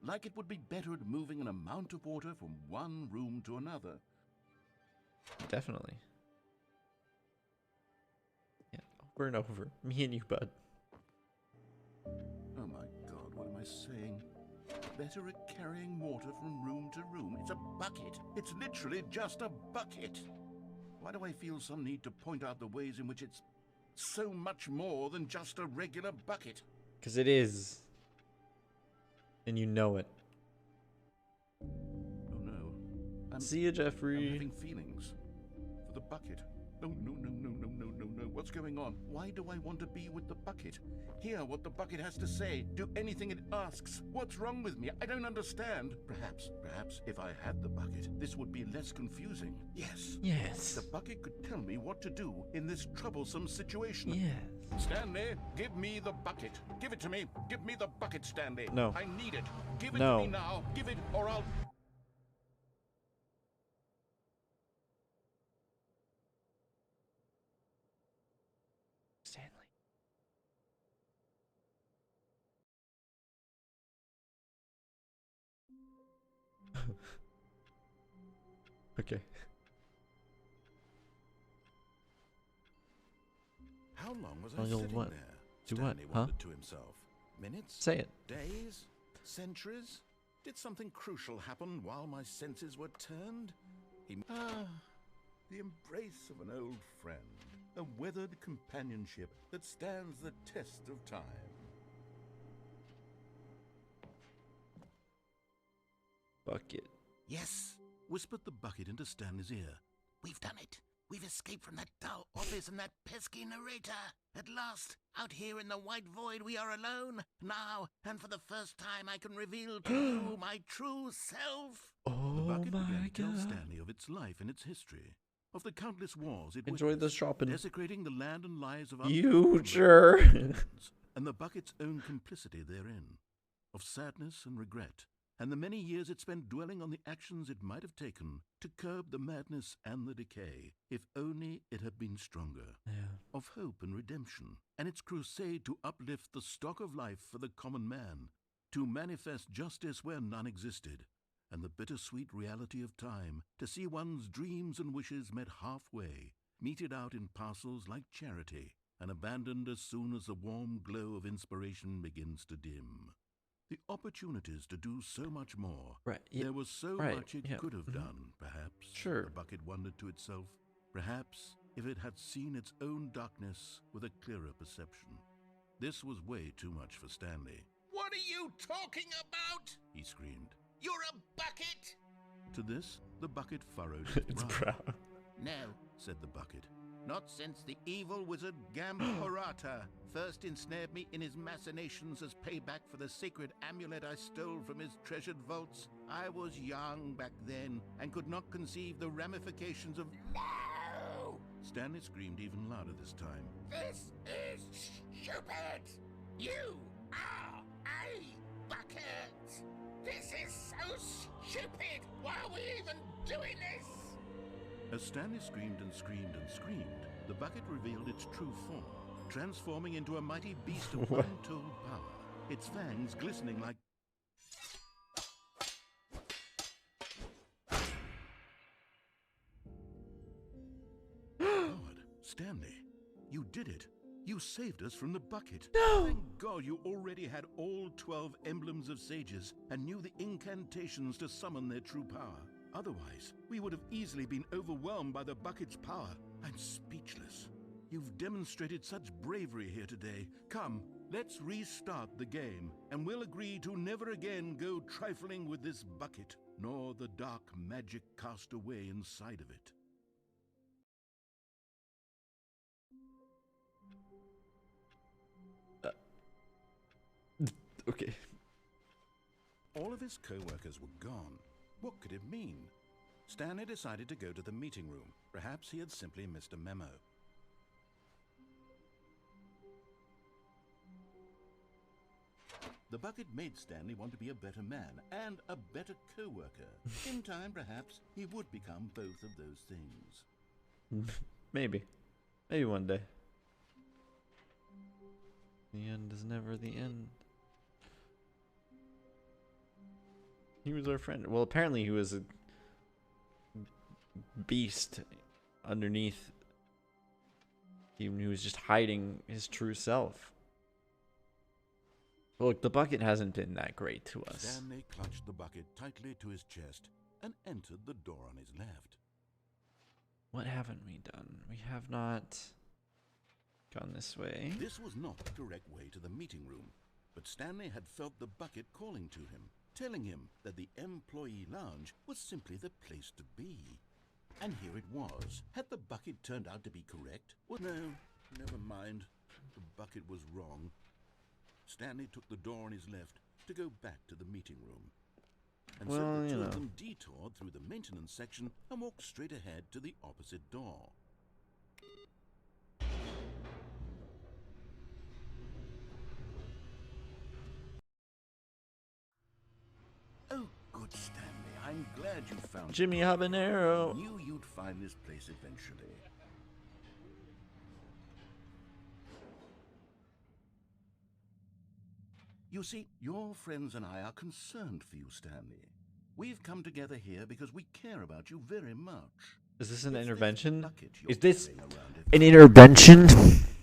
Like it would be better at moving an amount of water from one room to another. Definitely. Yeah, over and over. Me and you, bud. Oh my god, what am I saying? Better at carrying water from room to room. It's a bucket. It's literally just a bucket. Why do I feel some need to point out the ways in which it's so much more than just a regular bucket? Because it is. And you know it. Oh no. See ya, Jeffrey. I'm having feelings for the bucket. Oh no, no, no, no, no, no, no. What's going on? Why do I want to be with the bucket? Hear what the bucket has to say. Do anything it asks. What's wrong with me? I don't understand. Perhaps if I had the bucket, this would be less confusing. Yes. Yes. The bucket could tell me what to do in this troublesome situation. Yes. Stanley, give me the bucket. Give it to me. Give me the bucket, Stanley. No. I need it. Give it No. to me now. Give it or I'll... Stanley. Okay. How long was I Long old sitting what? there? Do what? Stanley Huh? wondered to himself. Minutes? Say it. Days? Centuries? Did something crucial happen while my senses were turned? The embrace of an old friend. A weathered companionship that stands the test of time. Bucket. Yes, whispered the bucket into Stanley's ear. We've done it. We've escaped from that dull office and that pesky narrator. At last, out here in the white void, we are alone. Now, and for the first time, I can reveal to you my true self. Oh the bucket my began to tell God. Stanley of its life and its history, of the countless wars it Enjoy the witnessed, shopping. desecrating the land and lives of You sure? and the bucket's own complicity therein, of sadness and regret, and the many years it spent dwelling on the actions it might have taken to curb the madness and the decay, if only it had been stronger, of hope and redemption, and its crusade to uplift the stock of life for the common man, to manifest justice where none existed, and the bittersweet reality of time, to see one's dreams and wishes met halfway, meted out in parcels like charity, and abandoned as soon as the warm glow of inspiration begins to dim. The opportunities to do so much more. Right. There was so much it could have done, perhaps. Sure. The bucket wondered to itself. Perhaps if it had seen its own darkness with a clearer perception. This was way too much for Stanley. What are you talking about? He screamed. You're a bucket! To this, the bucket furrowed Its brow. brow. No, Said the bucket. not since the evil wizard Gamporata first ensnared me in his machinations as payback for the sacred amulet I stole from his treasured vaults. I was young back then and could not conceive the ramifications of... No! Stanley screamed even louder this time. This is stupid! You are a bucket! This is so stupid! Why are we even doing this? As Stanley screamed and screamed and screamed, the bucket revealed its true form, transforming into a mighty beast of untold power, its fangs glistening like... God, Stanley, you did it. You saved us from the bucket. No! Thank God you already had all 12 emblems of sages and knew the incantations to summon their true power. Otherwise, we would have easily been overwhelmed by the bucket's power. I'm speechless. You've demonstrated such bravery here today. Come, let's restart the game, and we'll agree to never again go trifling with this bucket, nor the dark magic cast away inside of it. Okay. All of his co-workers were gone. What could it mean? Stanley decided to go to the meeting room. Perhaps he had simply missed a memo. The bucket made Stanley want to be a better man and a better co-worker. In time, perhaps, he would become both of those things. Maybe. Maybe one day. The end is never the end. He was our friend. Well, apparently he was a beast underneath. He was just hiding his true self. Look, the bucket hasn't been that great to us. Stanley clutched the bucket tightly to his chest and entered the door on his left. What haven't we done? We have not gone this way. This was not the correct way to the meeting room, but Stanley had felt the bucket calling to him, telling him that the employee lounge was simply the place to be. And here it was. Had the bucket turned out to be correct? Well, no, Never mind. The bucket was wrong. Stanley took the door on his left to go back to the meeting room. And so the two of them detoured through the maintenance section and walked straight ahead to the opposite door. Oh, good, Stanley. I'm glad you found Jimmy Habanero. I knew you'd find this place eventually. You see, your friends and I are concerned for you, Stanley. We've come together here because we care about you very much. Is this an intervention? Is this an intervention?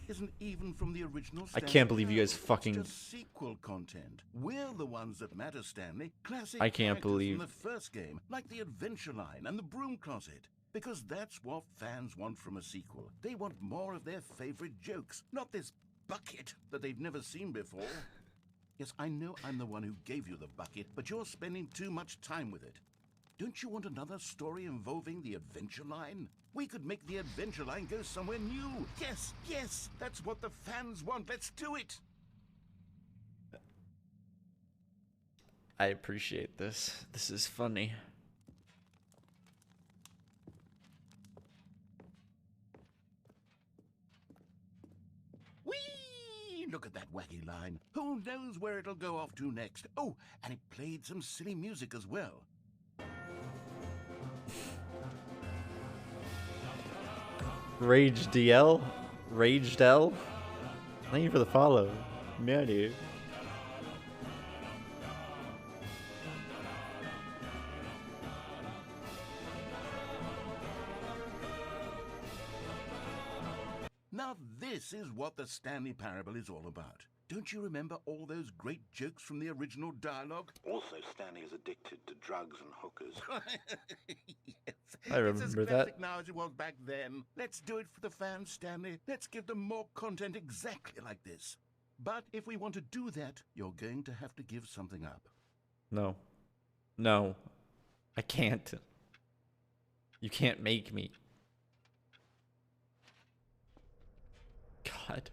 Isn't even from the original I Stanley can't believe you guys Parable. fucking... It's just sequel content. We're the ones that matter, Stanley. Classic I can't characters believe... from the first game, like the Adventure Line and the Broom Closet. Because that's what fans want from a sequel. They want more of their favorite jokes, not this bucket that they've never seen before. Yes, I know I'm the one who gave you the bucket, but you're spending too much time with it. Don't you want another story involving the Adventure Line? We could make the Adventure Line go somewhere new. Yes, yes, that's what the fans want. Let's do it. I appreciate this. This is funny. Whee! Look at that wacky line. Who knows where it'll go off to next? Oh, and it played some silly music as well. Rage DL? Rage Del? Thank you for the follow. Yeah, dude. Now this is what the Stanley Parable is all about. Don't you remember all those great jokes from the original dialogue? Also, Stanley is addicted to drugs and hookers. Yes. I remember it's as that. classic now as it was back then. Let's do it for the fans, Stanley. Let's give them more content exactly like this. But if we want to do that, you're going to have to give something up. No. No. I can't. You can't make me. God.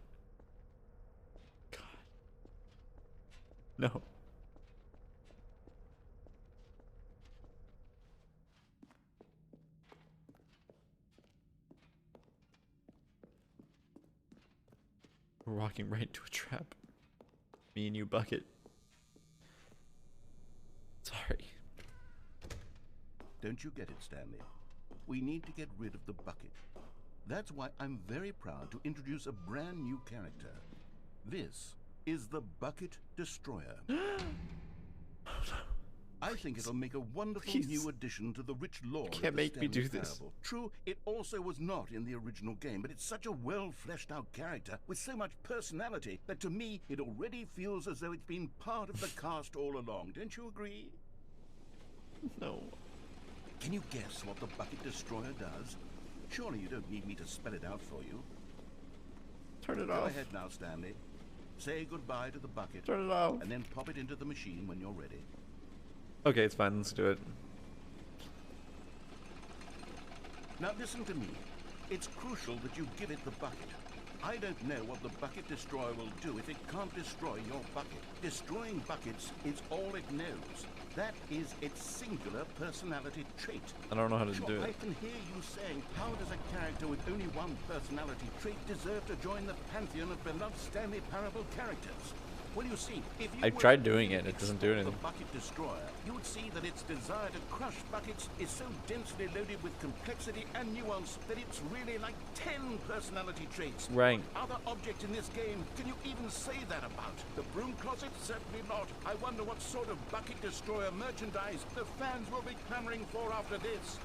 God. No. We're walking right into a trap. Me and you, Bucket. Sorry. Don't you get it, Stanley? We need to get rid of the bucket. That's why I'm very proud to introduce a brand new character. This is the Bucket Destroyer. I think it'll make a wonderful new addition to the rich lore of the Can't make me Stanley do this. Parable. True, it also was not in the original game, but it's such a well-fleshed-out character with so much personality that to me it already feels as though it's been part of the cast all along. Don't you agree? No. Can you guess what the Bucket Destroyer does? Surely you don't need me to spell it out for you. Turn it Go off. ahead now, Stanley. Say goodbye to the bucket. Turn it off. And then pop it into the machine when you're ready. Okay, it's fine. Let's do it. Now listen to me. It's crucial that you give it the bucket. I don't know what the Bucket Destroyer will do if it can't destroy your bucket. Destroying buckets is all it knows. That is its singular personality trait. I don't know how to Sure, do it. I can hear you saying, how does a character with only one personality trait deserve to join the pantheon of beloved Stanley Parable characters? Well, you see, if you I've were tried to doing it. It doesn't do explore anything. The Bucket Destroyer, you would see that its desire to crush buckets is so densely loaded with complexity and nuance that it's really like 10 personality traits. Right. What other object in this game can you even say that about? The Broom Closet? Certainly not. I wonder what sort of Bucket Destroyer merchandise the fans will be clamoring for after this.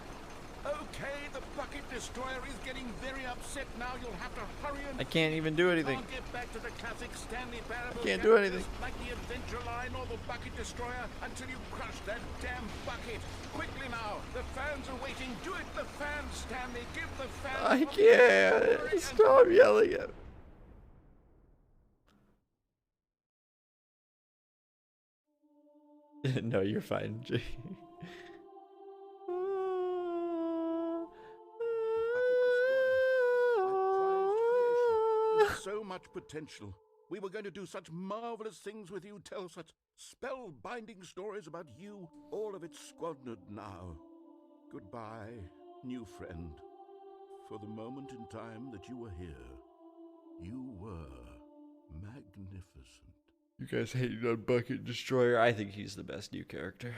Okay, the Bucket Destroyer is getting very upset now. You'll have to hurry and... I can't even do anything. Can't get back to the classic Stanley Parable I can't do anything. characters like the Adventure Line or the Bucket Destroyer until you crush that damn bucket. Quickly now, the fans are waiting. Do it, the fans, Stanley. Give the fans... I can't. Stop yelling at me. No, you're fine. much potential. We were going to do such marvelous things with you, tell such spellbinding stories about you. All of it squandered now. Goodbye, new friend. For the moment in time that you were here, you were magnificent. You guys hated on Bucket Destroyer. I think he's the best new character.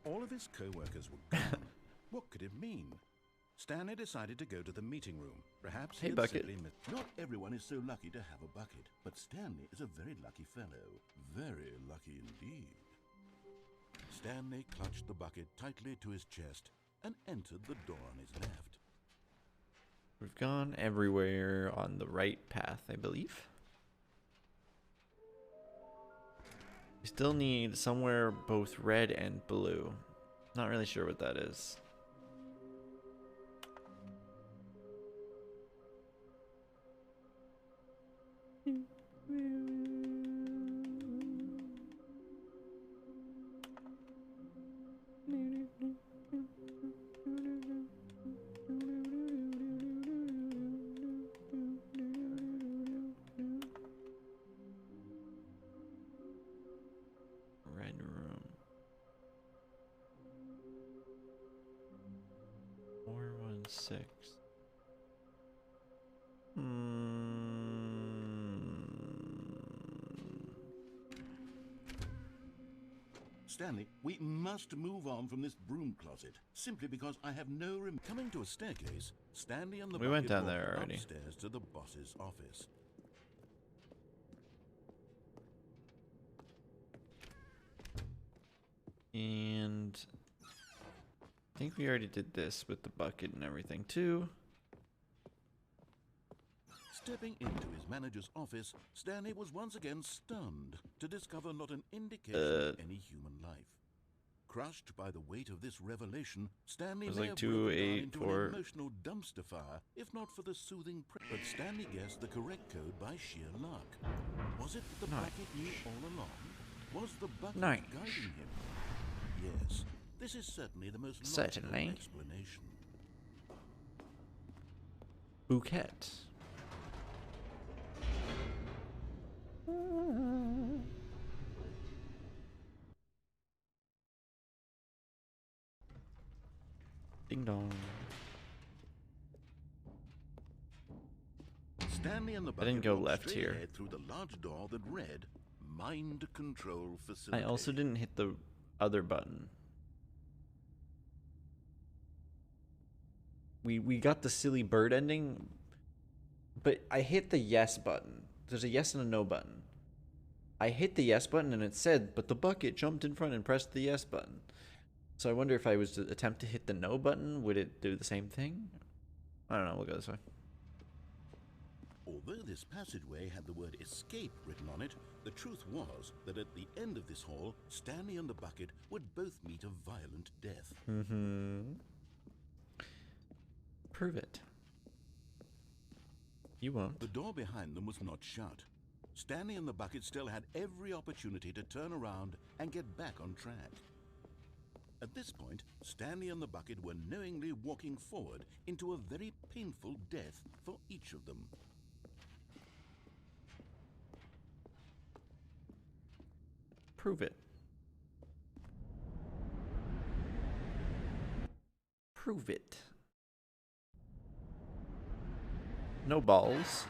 All of his co-workers were gone. What could it mean? Stanley decided to go to the meeting room. Perhaps Hey, he had Bucket. simply not everyone is so lucky to have a bucket, but Stanley is a very lucky fellow. Very lucky indeed. Stanley clutched the bucket tightly to his chest and entered the door on his left. We've gone everywhere on the right path, I believe. We still need somewhere both red and blue. Not really sure what that is. Red room. 416. Stanley, we must move on from this broom closet, simply because I have no room. Coming to a staircase, Stanley and the We went bucket down walked there already. upstairs to the boss's office. And I think we already did this with the bucket and everything too. Stepping into his manager's office, Stanley was once again stunned to discover not an indication of any human life. Crushed by the weight of this revelation, Stanley It was may like have broken down into 284. an emotional dumpster fire, if not for the soothing but Stanley guessed the correct code by sheer luck. Was it that the bucket knew all along? Was the bucket Nice. guiding him? Yes, this is certainly the most logical Certainly. explanation. Bouquet. Ding dong. Stanley and the I bucket didn't go walked left straight here. ahead through the large door that read Mind Control Facility. I also didn't hit the other button. We got the silly bird ending, but I hit the yes button. There's a yes and a no button. I hit the yes button and it said, but the bucket jumped in front and pressed the yes button. So I wonder if I was to attempt to hit the no button, would it do the same thing? I don't know, we'll go this way. Although this passageway had the word escape written on it, the truth was that at the end of this hall, Stanley and the bucket would both meet a violent death. Prove it. You won't. The door behind them was not shut. Stanley and the bucket still had every opportunity to turn around and get back on track. At this point, Stanley and the bucket were knowingly walking forward into a very painful death for each of them. Prove it. Prove it. No balls.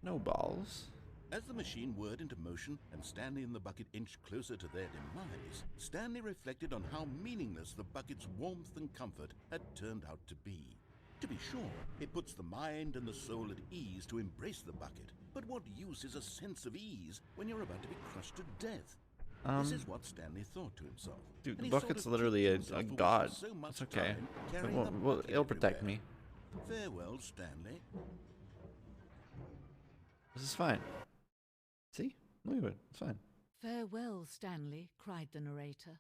No balls. As the machine whirred into motion and Stanley and the bucket inched closer to their demise, Stanley reflected on how meaningless the bucket's warmth and comfort had turned out to be. To be sure, it puts the mind and the soul at ease to embrace the bucket, but what use is a sense of ease when you're about to be crushed to death? This is what Stanley thought to himself. Dude, the and he bucket's sort of literally kicked a himself for god. wasting so much It's okay. time carrying the Well, bucket it'll protect everywhere. me. Farewell, Stanley. This is fine. See? Look at it. It's fine. Farewell, Stanley, cried the narrator,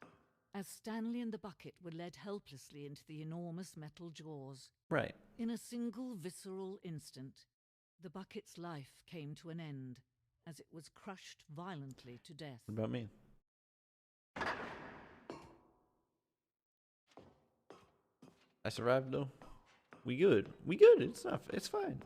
as Stanley and the bucket were led helplessly into the enormous metal jaws. Right. In a single visceral instant, the bucket's life came to an end, as it was crushed violently to death. What about me? I survived though. We good. We good. It's fine.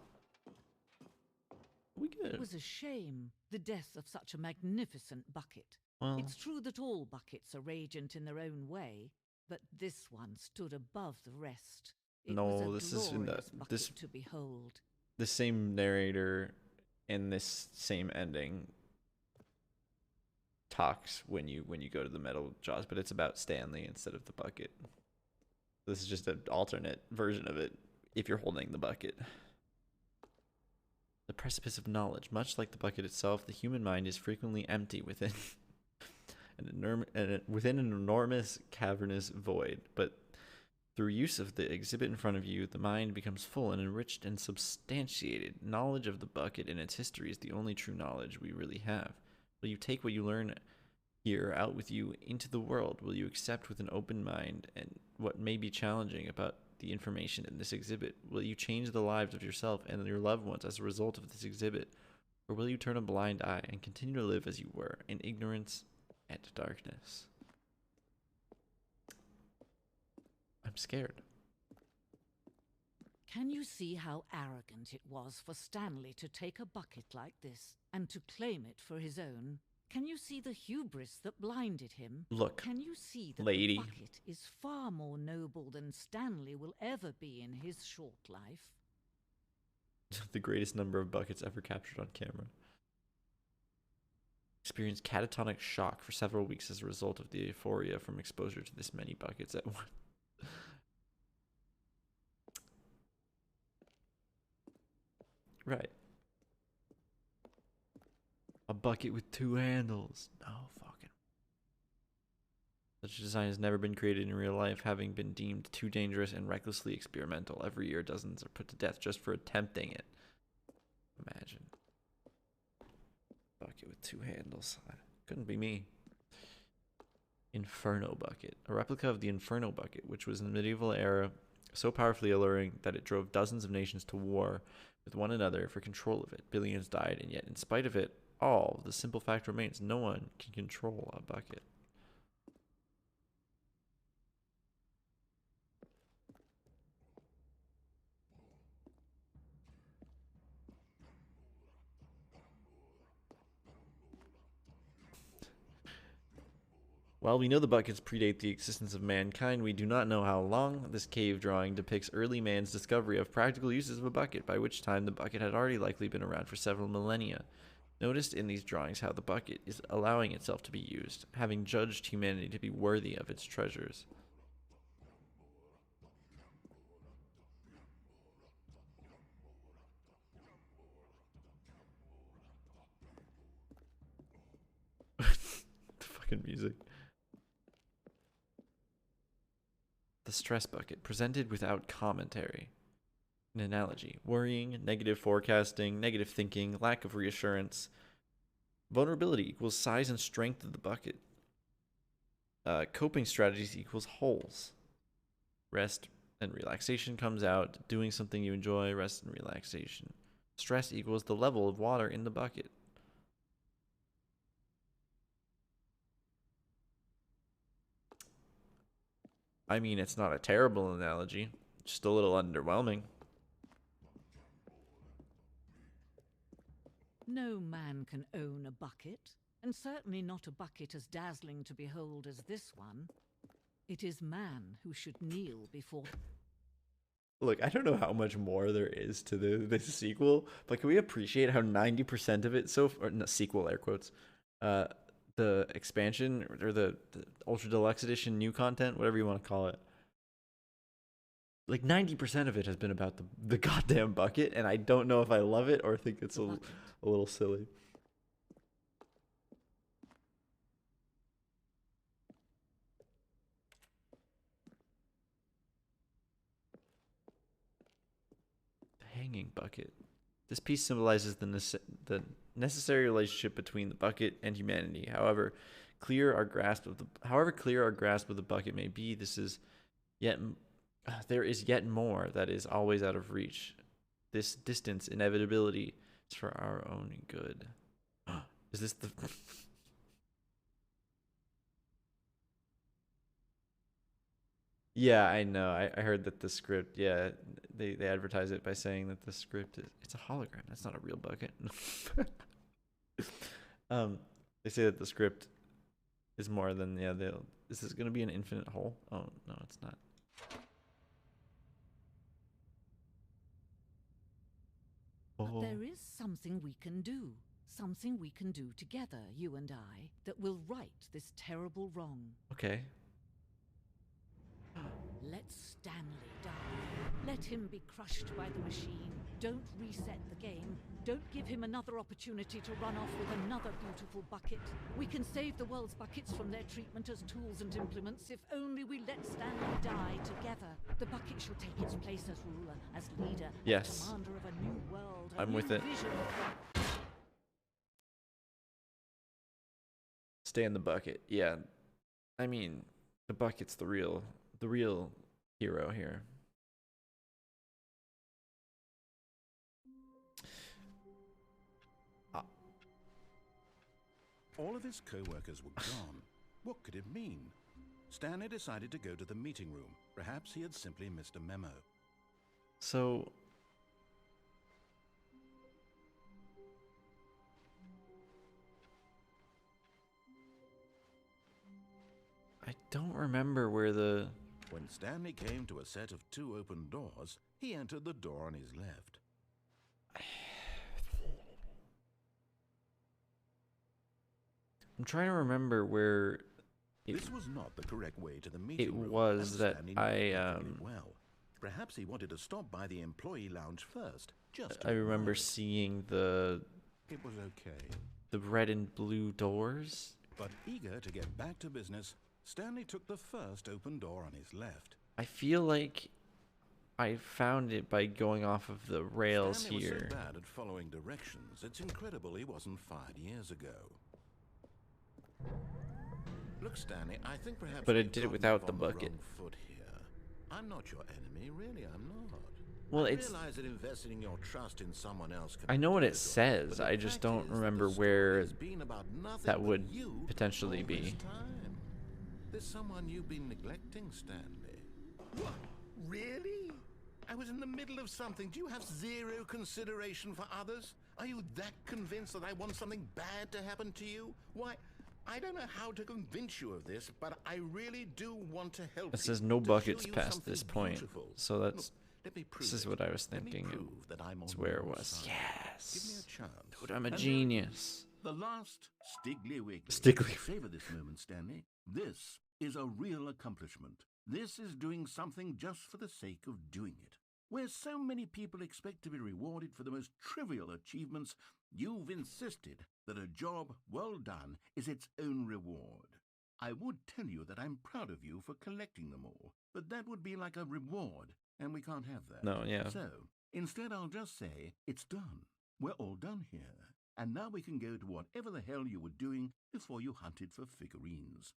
We good. It was a shame, the death of such a magnificent bucket. Well, it's true that all buckets are radiant in their own way, but this one stood above the rest. It was a this is in bucket to behold. The same narrator and this same ending talks when you go to the metal jaws, but it's about Stanley instead of the bucket. This is just an alternate version of it if you're holding the bucket. The precipice of knowledge. Much like the bucket itself, the human mind is frequently empty within within an enormous cavernous void. But through use of the exhibit in front of you, the mind becomes full and enriched and substantiated. Knowledge of the bucket and its history is the only true knowledge we really have. Will you take what you learn here out with you into the world? Will you accept with an open mind and what may be challenging about the information in this exhibit? Will you change the lives of yourself and your loved ones as a result of this exhibit? Or will you turn a blind eye and continue to live as you were, in ignorance and darkness? I'm scared. Can you see how arrogant it was for Stanley to take a bucket like this and to claim it for his own? Can you see the hubris that blinded him? Look, can you see that lady, the bucket is far more noble than Stanley will ever be in his short life? The greatest number of buckets ever captured on camera. Experienced catatonic shock for several weeks as a result of the euphoria from exposure to this many buckets at once. Right. A bucket with 2 handles. No fucking. Such a design has never been created in real life, having been deemed too dangerous and recklessly experimental. Every year, dozens are put to death just for attempting it. Imagine. Bucket with 2 handles. Couldn't be me. Inferno bucket. A replica of the Inferno bucket, which was in the medieval era so powerfully alluring that it drove dozens of nations to war with one another for control of it. Billions died, and yet in spite of it all, the simple fact remains: no one can control a bucket. While we know the buckets predate the existence of mankind, we do not know how long. This cave drawing depicts early man's discovery of practical uses of a bucket, by which time the bucket had already likely been around for several millennia. Noticed in these drawings how the bucket is allowing itself to be used, having judged humanity to be worthy of its treasures. The fucking music. The stress bucket, presented without commentary. An analogy: worrying, negative forecasting, negative thinking, lack of reassurance. Vulnerability equals size and strength of the bucket. Coping strategies equals holes. Rest and relaxation comes out. Doing something you enjoy, rest and relaxation. Stress equals the level of water in the bucket. I mean, it's not a terrible analogy, just a little underwhelming. No man can own a bucket, and certainly not a bucket as dazzling to behold as this one. It is man who should kneel before... Look, I don't know how much more there is to this sequel, but can we appreciate how 90% of it or not sequel, air quotes, the expansion or the Ultra Deluxe Edition new content, whatever you want to call it, like 90% of it has been about the goddamn bucket, and I don't know if I love it or think it's a little silly. The hanging bucket. This piece symbolizes the necessary relationship between the bucket and humanity. However clear our grasp of the bucket may be, there is yet more that is always out of reach. This distance inevitability is for our own good. Is this the Yeah, I know. I heard that the script, yeah, they advertise it by saying that the script it's a hologram. That's not a real bucket. They say that the script is more than, yeah, is this going to be an infinite hole? Oh, no, it's not. But there is something we can do. Something we can do together, you and I, that will right this terrible wrong. Okay. Let Stanley die. Let him be crushed by the machine. Don't reset the game. Don't give him another opportunity to run off with another beautiful bucket. We can save the world's buckets from their treatment as tools and implements if only we let Stanley die together. The bucket shall take its place as ruler, as leader, as commander of a new world. I'm with it. Stay in the bucket. Yeah. I mean, the bucket's the real hero here. All of his co-workers were gone. What could it mean? Stanley decided to go to the meeting room. Perhaps he had simply missed a memo. So I don't remember where the... When Stanley came to a set of 2 open doors, he entered the door on his left. I'm trying to remember where... This was not the correct way to the meeting room. It was that Well, perhaps he wanted to stop by the employee lounge first. I remember seeing the... It was okay. The red and blue doors. But eager to get back to business, Stanley took the first open door on his left. I feel like I found it by going off of the rails Stanley here. was so bad at following directions, it's incredible he wasn't fired years ago. Look, Stanley, I think perhaps... But it did it without the bucket. Foot here. I'm not your enemy, really, I'm not. Well, I it's... realize that investing your trust in someone else can... I know what it says, I just don't remember where that would potentially be. There's someone you've been neglecting, Stanley. What? Really? I was in the middle of something. Do you have zero consideration for others? Are you that convinced that I want something bad to happen to you? Why, I don't know how to convince you of this, but I really do want to help you. It says no buckets past this point, so that's... This is what I was thinking. It's where it was. Yes! Give me a chance. Dude, I'm a genius. The last Stiggly Wiggly. Stiggly. Savor this moment, Stanley. This is a real accomplishment. This is doing something just for the sake of doing it. Where so many people expect to be rewarded for the most trivial achievements, you've insisted that a job well done is its own reward. I would tell you that I'm proud of you for collecting them all, but that would be like a reward, and we can't have that. No, yeah. So, instead I'll just say, it's done. We're all done here. And now we can go to whatever the hell you were doing before you hunted for figurines.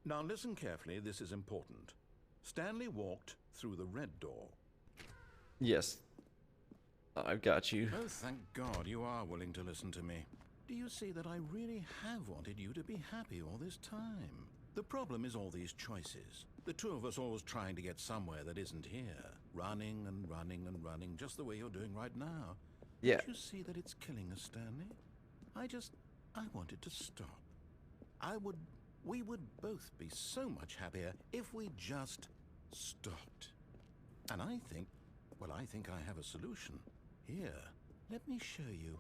Now listen carefully, this is important. Stanley walked through the red door. Yes. I've got you. Oh, thank God you are willing to listen to me. Do you see that I really have wanted you to be happy all this time? The problem is all these choices. The two of us always trying to get somewhere that isn't here. Running and running and running, just the way you're doing right now. Yeah. Don't you see that it's killing us, Stanley? I wanted to stop. We would both be so much happier if we just stopped. And I think I have a solution. Here, let me show you.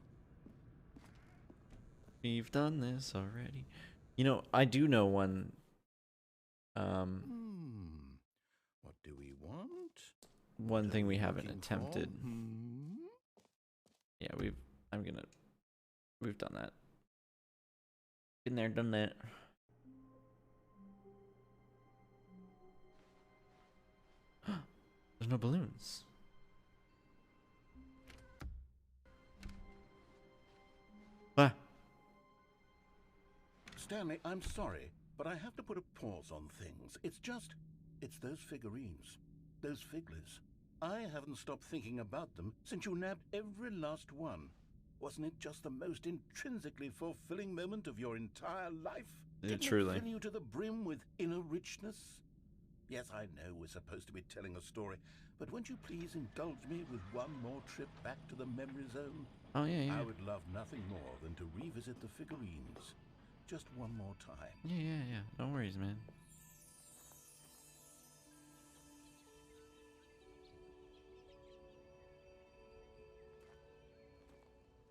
We've done this already. You know, I do know one. What do we want? One thing we haven't attempted. Yeah, we've done that. Been there, done that. no balloons. Ah. Stanley, I'm sorry, but I have to put a pause on things. It's those figurines, those figglers. I haven't stopped thinking about them since you nabbed every last one. Wasn't it just the most intrinsically fulfilling moment of your entire life? Didn't Truly. it fill you to the brim with inner richness? Yes, I know we're supposed to be telling a story, but won't you please indulge me with one more trip back to the memory zone? Oh, yeah. I would love nothing more than to revisit the figurines. Just one more time. Yeah. No worries, man.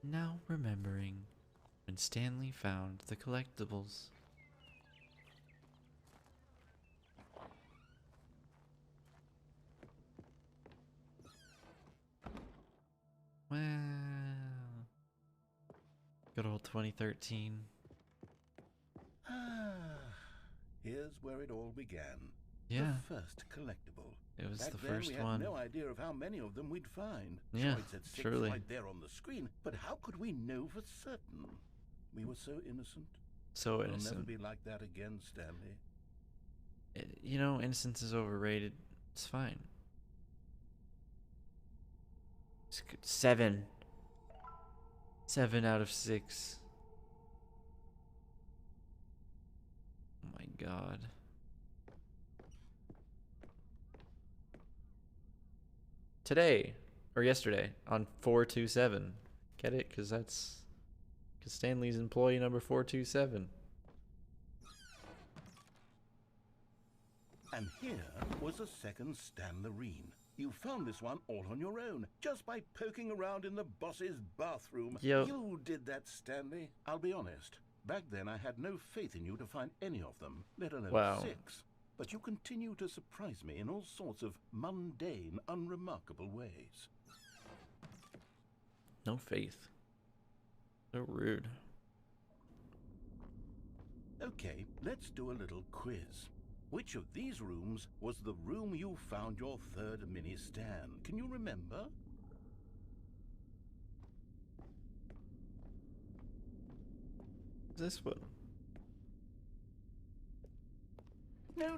Now remembering when Stanley found the collectibles. Wow. Good old 2013. Here's where it all began. Yeah. The first collectible. It was Back the then, first we had one. no idea of how many of them we'd find. Yeah, Sure, it said 6 truly. right there on the screen, but how could we know for certain? We were so innocent. So It'll innocent. never be like that again, Stanley. You know, innocence is overrated. It's fine. It's good. 7. 7 out of 6. Oh my god. Today, or yesterday, on 427. Get it? Because Stanley's employee number 427. And here was a second Stanlerine. You found this one all on your own, just by poking around in the boss's bathroom. Yep. You did that, Stanley. I'll be honest. Back then, I had no faith in you to find any of them, let alone 6. But you continue to surprise me in all sorts of mundane, unremarkable ways. No faith. So rude. Okay, let's do a little quiz. Which of these rooms was the room you found your third mini Stan? Can you remember? This one. No.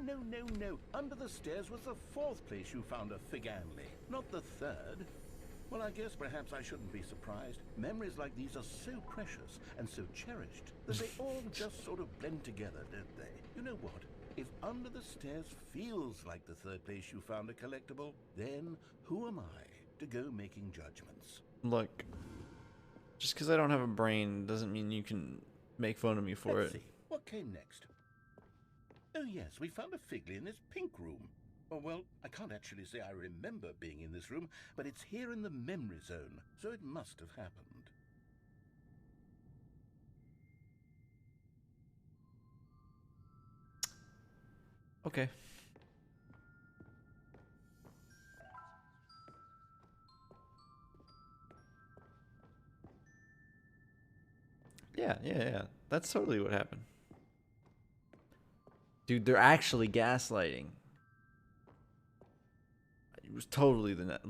Under the stairs was the 4th place you found a Figanley, not the 3rd. Well, I guess perhaps I shouldn't be surprised. Memories like these are so precious and so cherished that they all just sort of blend together, don't they? You know what? If under the stairs feels like the 3rd place you found a collectible, then who am I to go making judgments? Look, just because I don't have a brain doesn't mean you can make fun of me for Let's it. see. What came next? Oh yes, we found a Figley in this pink room. Oh, well, I can't actually say I remember being in this room, but it's here in the memory zone, so it must have happened. Okay. Yeah. That's totally what happened. Dude, they're actually gaslighting. It was totally the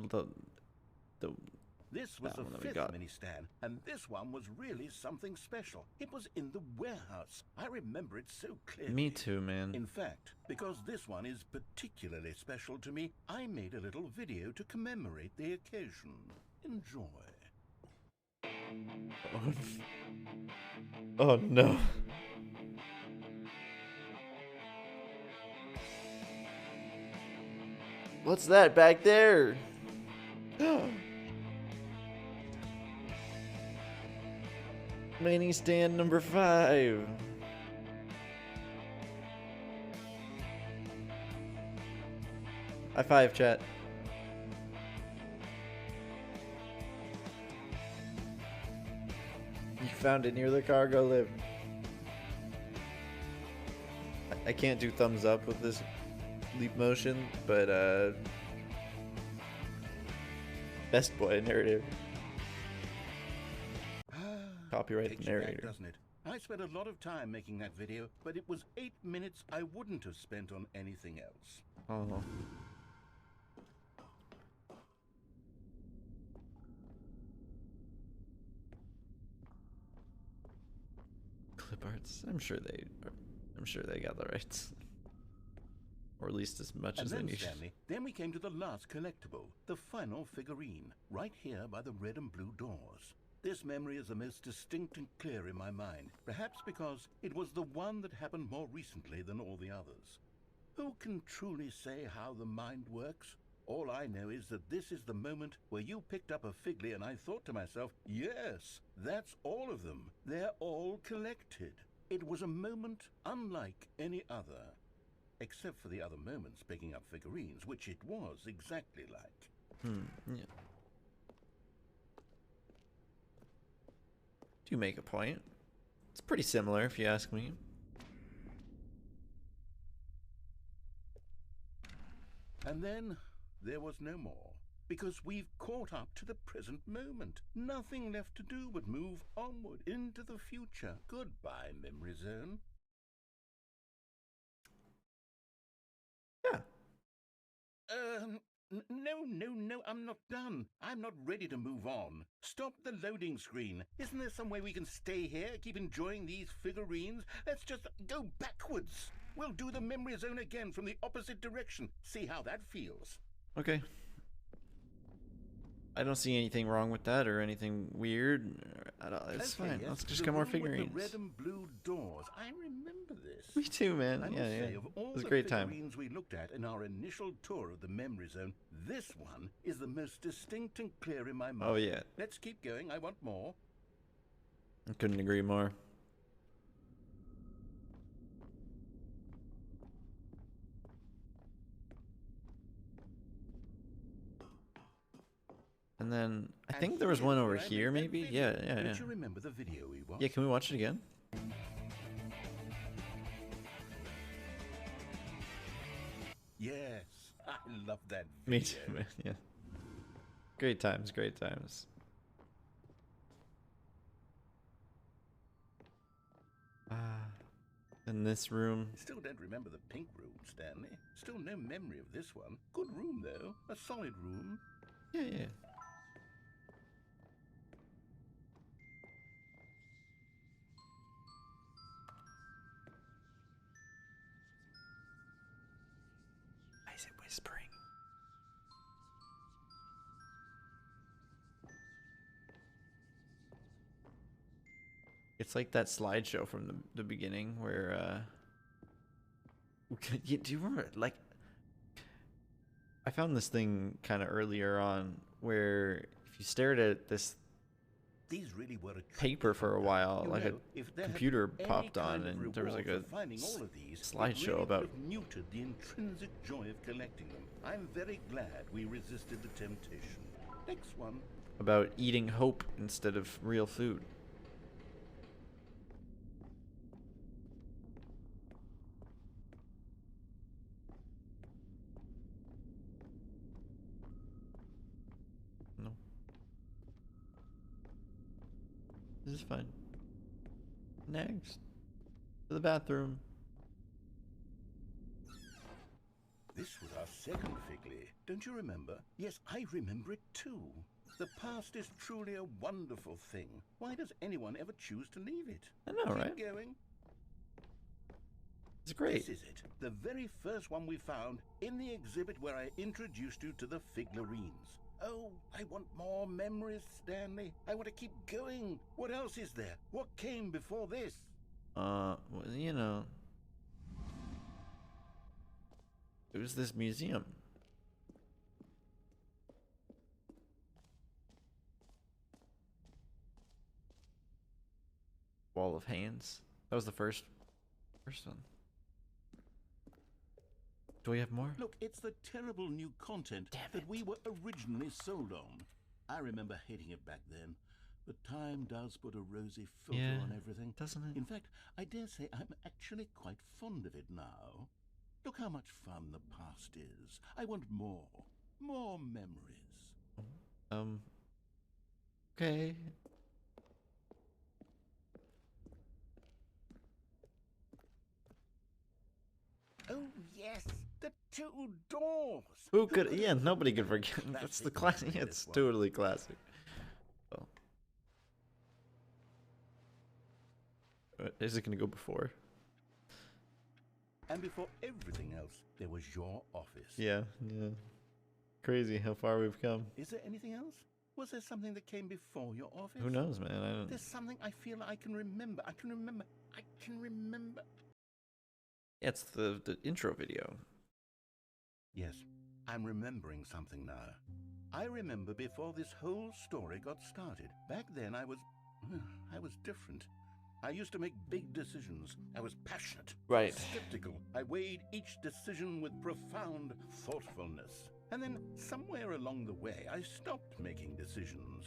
This was the 5th mini Stan, and this one was really something special. It was in the warehouse. I remember it so clearly. Me too, man. In fact, because this one is particularly special to me, I made a little video to commemorate the occasion. Enjoy. Oh no. What's that back there? Mini stand number 5. High five, chat. You found it near the cargo lift. I can't do thumbs up with this leap motion, but best boy narrative. Copyright the narrator. Back, doesn't it? I spent a lot of time making that video, but it was 8 minutes I wouldn't have spent on anything else. Oh. rights. I'm sure they got the rights. Or at least as much as they need. Stanley, then we came to the last collectible, the final figurine, right here by the red and blue doors. This memory is the most distinct and clear in my mind, perhaps because it was the one that happened more recently than all the others. Who can truly say how the mind works? All I know is that this is the moment where you picked up a Figley and I thought to myself, yes, that's all of them. They're all collected. It was a moment unlike any other. Except for the other moments picking up figurines, which it was exactly like. Yeah. Do make a point. It's pretty similar, if you ask me. And then there was no more, because we've caught up to the present moment. Nothing left to do but move onward into the future. Goodbye, Memory Zone. Yeah. No, I'm not done. I'm not ready to move on. Stop the loading screen. Isn't there some way we can stay here, keep enjoying these figurines? Let's just go backwards. We'll do the Memory Zone again from the opposite direction. See how that feels. Okay. I don't see anything wrong with that or anything weird. It's fine. Yes, Let's just get more room with figurines. the red and blue doors. I remember this. Me too, man. I must say, of all It was a the great time. figurines we looked at in our initial tour of the Memory Zone, this one is the most distinct and clear in my mind. Oh, yeah. Let's keep going. I want more. I couldn't agree more. And then I think there was one over here, maybe. Yeah. Don't you remember the video we watched? Yeah, can we watch it again? Yes, I love that video. Me too, man. Yeah. Great times, great times. In this room. Still don't remember the pink room, Stanley. Still no memory of this one. Good room, though. A solid room. Yeah. Why is it whispering? It's like that slideshow from the beginning where do you remember, like, I found this thing kind of earlier on where if you stared at this These really were paper for a while, You like know, a if there had computer been any popped on kind of and there was like reward a for finding all of these, it slideshow really about would have muted the intrinsic joy of collecting them. I'm very glad we resisted the temptation. Next one. about eating hope instead of real food. No. This is fine. Next. To the bathroom. This was our second Figley. Don't you remember? Yes, I remember it too. The past is truly a wonderful thing. Why does anyone ever choose to leave it? I know, right? Keep going. It's great. This is it. The very first one we found in the exhibit where I introduced you to the figurines. Oh, I want more memories, Stanley. I want to keep going. What else is there? What came before this? Well, you know. It was this museum. Wall of Hands. That was the first one. Do we have more? Look, it's the terrible new content that we were originally sold on. I remember hating it back then. But time does put a rosy filter on everything. Doesn't it? In fact, I dare say I'm actually quite fond of it now. Look how much fun the past is. I want more. More memories. Okay. Oh, yes. The two doors. Who could? Yeah, nobody could forget. That's the classic. Yeah, it's totally classic. Oh. Is it going to go before? And before everything else, there was your office. Yeah. Crazy how far we've come. Is there anything else? Was there something that came before your office? Who knows, man? I don't... There's something I feel I can remember. I can remember. Yeah, it's the intro video. Yes, I'm remembering something now. I remember before this whole story got started. Back then I was different. I used to make big decisions. I was passionate. Right. Skeptical. I weighed each decision with profound thoughtfulness. And then somewhere along the way, I stopped making decisions.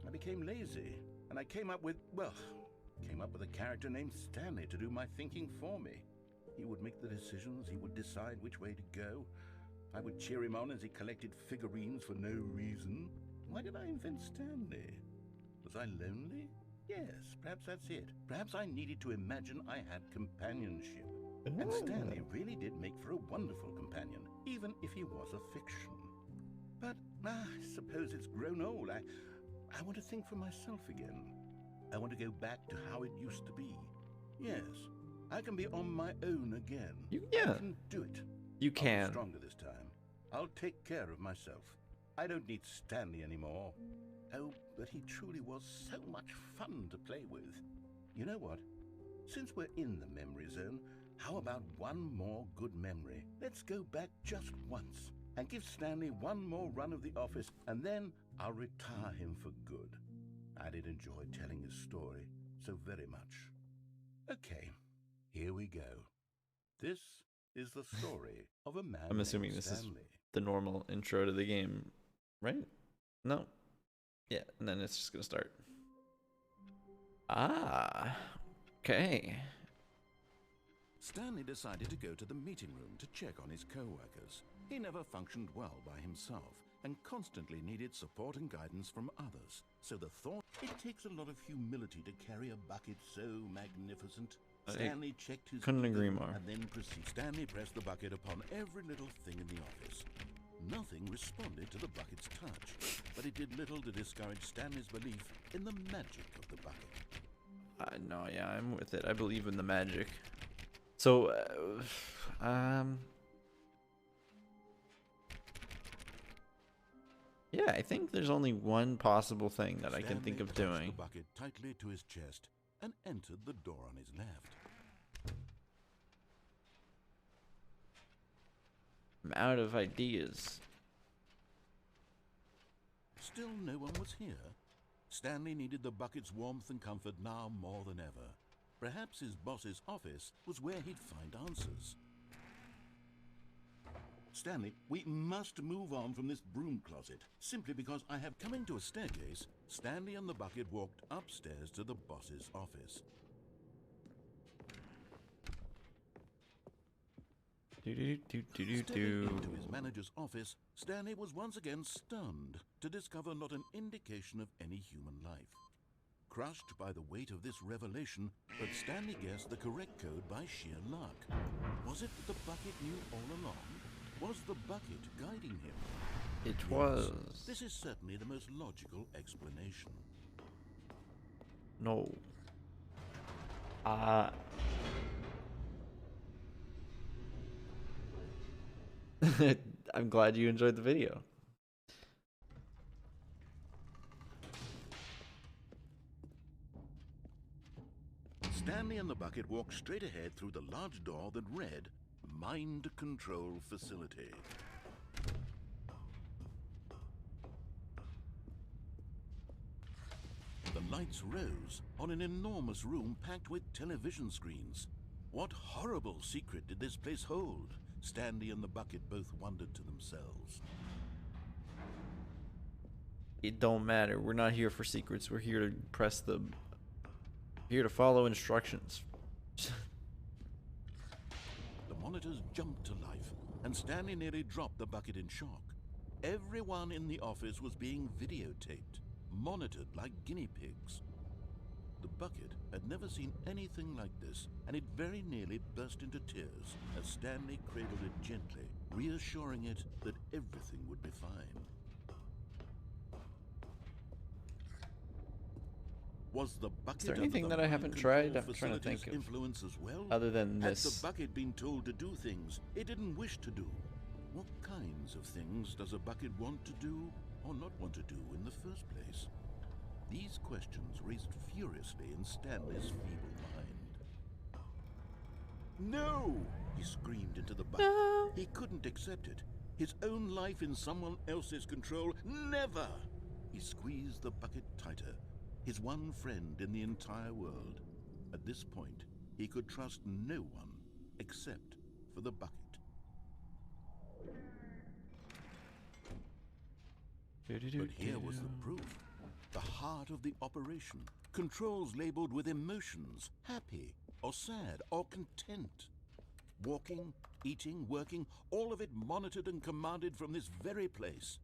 I became lazy. And I came up with a character named Stanley to do my thinking for me. He would make the decisions. He would decide which way to go. I would cheer him on as he collected figurines for no reason. Why did I invent Stanley? Was I lonely? Yes, perhaps that's it. Perhaps I needed to imagine I had companionship. And Stanley really did make for a wonderful companion, even if he was a fiction. But I suppose it's grown old. I want to think for myself again. I want to go back to how it used to be. Yes, I can be on my own again. I can do it. You can. I'll be stronger this time. I'll take care of myself. I don't need Stanley anymore. Oh, but he truly was so much fun to play with. You know what? Since we're in the memory zone, how about one more good memory? Let's go back just once and give Stanley one more run of the office, and then I'll retire him for good. I did enjoy telling his story so very much. Okay, here we go. This is the story of a man I'm assuming named this is Stanley. the normal intro to the game, right? No. Yeah, and then it's just gonna start. Ah, okay. Stanley decided to go to the meeting room to check on his co-workers. He never functioned well by himself and constantly needed support and guidance from others. So the thought, it takes a lot of humility to carry a bucket so magnificent. Stanley checked his couldn't agree ego more. and then proceeded. Stanley pressed the bucket upon every little thing in the office. Nothing responded to the bucket's touch, but it did little to discourage Stanley's belief in the magic of the bucket. No, yeah, I'm with it. I believe in the magic. So, yeah, I think there's only one possible thing that I can think of Stanley doing. the bucket tightly to his chest and entered the door on his left. I'm out of ideas. Still no one was here. Stanley needed the bucket's warmth and comfort now more than ever. Perhaps his boss's office was where he'd find answers. Stanley, we must move on from this broom closet, simply because I have coming to a staircase. Stanley and the bucket walked upstairs to the boss's office. Stepping into his manager's office, Stanley was once again stunned to discover not an indication of any human life. Crushed by the weight of this revelation, but Stanley guessed the correct code by sheer luck. Was it that the bucket knew all along? Was the bucket guiding him? It Yes, was. This is certainly the most logical explanation. No. I'm glad you enjoyed the video. Stanley and the bucket walked straight ahead through the large door that read, Mind Control Facility. The lights rose on an enormous room packed with television screens. What horrible secret did this place hold? Stanley and the bucket both wondered to themselves. It don't matter. We're not here for secrets. We're here to press the... Here to follow instructions. The monitors jumped to life, and Stanley nearly dropped the bucket in shock. Everyone in the office was being videotaped, monitored like guinea pigs. The bucket had never seen anything like this, and it very nearly burst into tears as Stanley cradled it gently, reassuring it that everything would be fine. Was the bucket Is there under anything the that I mind haven't control tried? I'm trying to facility's think of influence as well? other than Had this. the bucket been told to do things it didn't wish to do? What kinds of things does a bucket want to do or not want to do in the first place? These questions raced furiously in Stanley's feeble mind. No! He screamed into the bucket. No. He couldn't accept it. His own life in someone else's control. Never! He squeezed the bucket tighter. His one friend in the entire world. At this point, he could trust no one except for the bucket. But here was the proof. The heart of the operation. Controls labeled with emotions, happy or sad or content. Walking, eating, working, all of it monitored and commanded from this very place.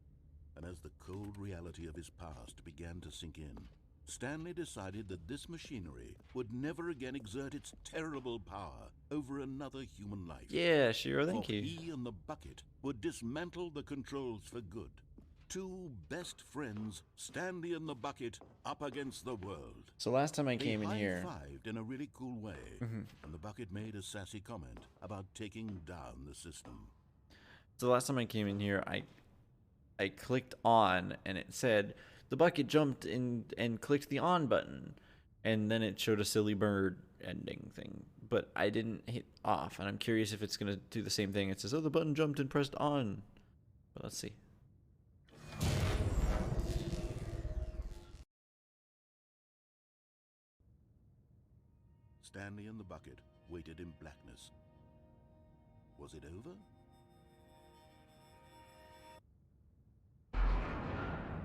And as the cold reality of his past began to sink in, Stanley decided that this machinery would never again exert its terrible power over another human life. Yeah, sure, thank you. He and the bucket would dismantle the controls for good. Two best friends, Stanley and the bucket, up against the world. So last time I came in here, they high-fived in a really cool way, and the bucket made a sassy comment about taking down the system. So last time I came in here, I clicked on, and it said the bucket jumped in and clicked the on button, and then it showed a silly bird ending thing. But I didn't hit off, and I'm curious if it's gonna do the same thing. It says, "Oh, the button jumped and pressed on." But let's see. Stanley and the bucket waited in blackness. Was it over?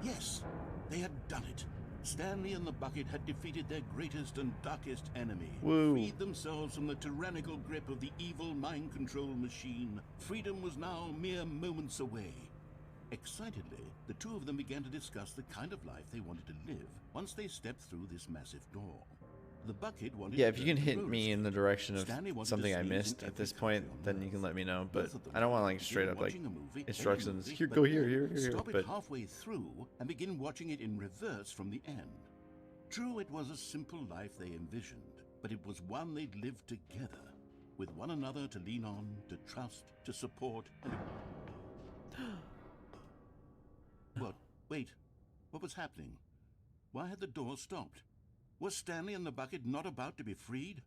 Yes, they had done it. Stanley and the bucket had defeated their greatest and darkest enemy. Woo. Freed themselves from the tyrannical grip of the evil mind control machine. Freedom was now mere moments away. Excitedly, the two of them began to discuss the kind of life they wanted to live once they stepped through this massive door. The bucket wanted Yeah, to if you can learn to hint roller me in the skate. direction of Stanley wanted something to I sneeze missed in at this every point, cafe on then you Earth. can let me know. But Both of them I don't want to like begin straight up like watching a movie, any instructions. movie, Here, but go here, then here. Stop But it halfway through and begin watching it in reverse from the end. True, it was a simple life they envisioned, but it was one they'd lived together, with one another to lean on, to trust, to support, and... What? Wait. What was happening? Why had the door stopped? Was Stanley and the bucket not about to be freed?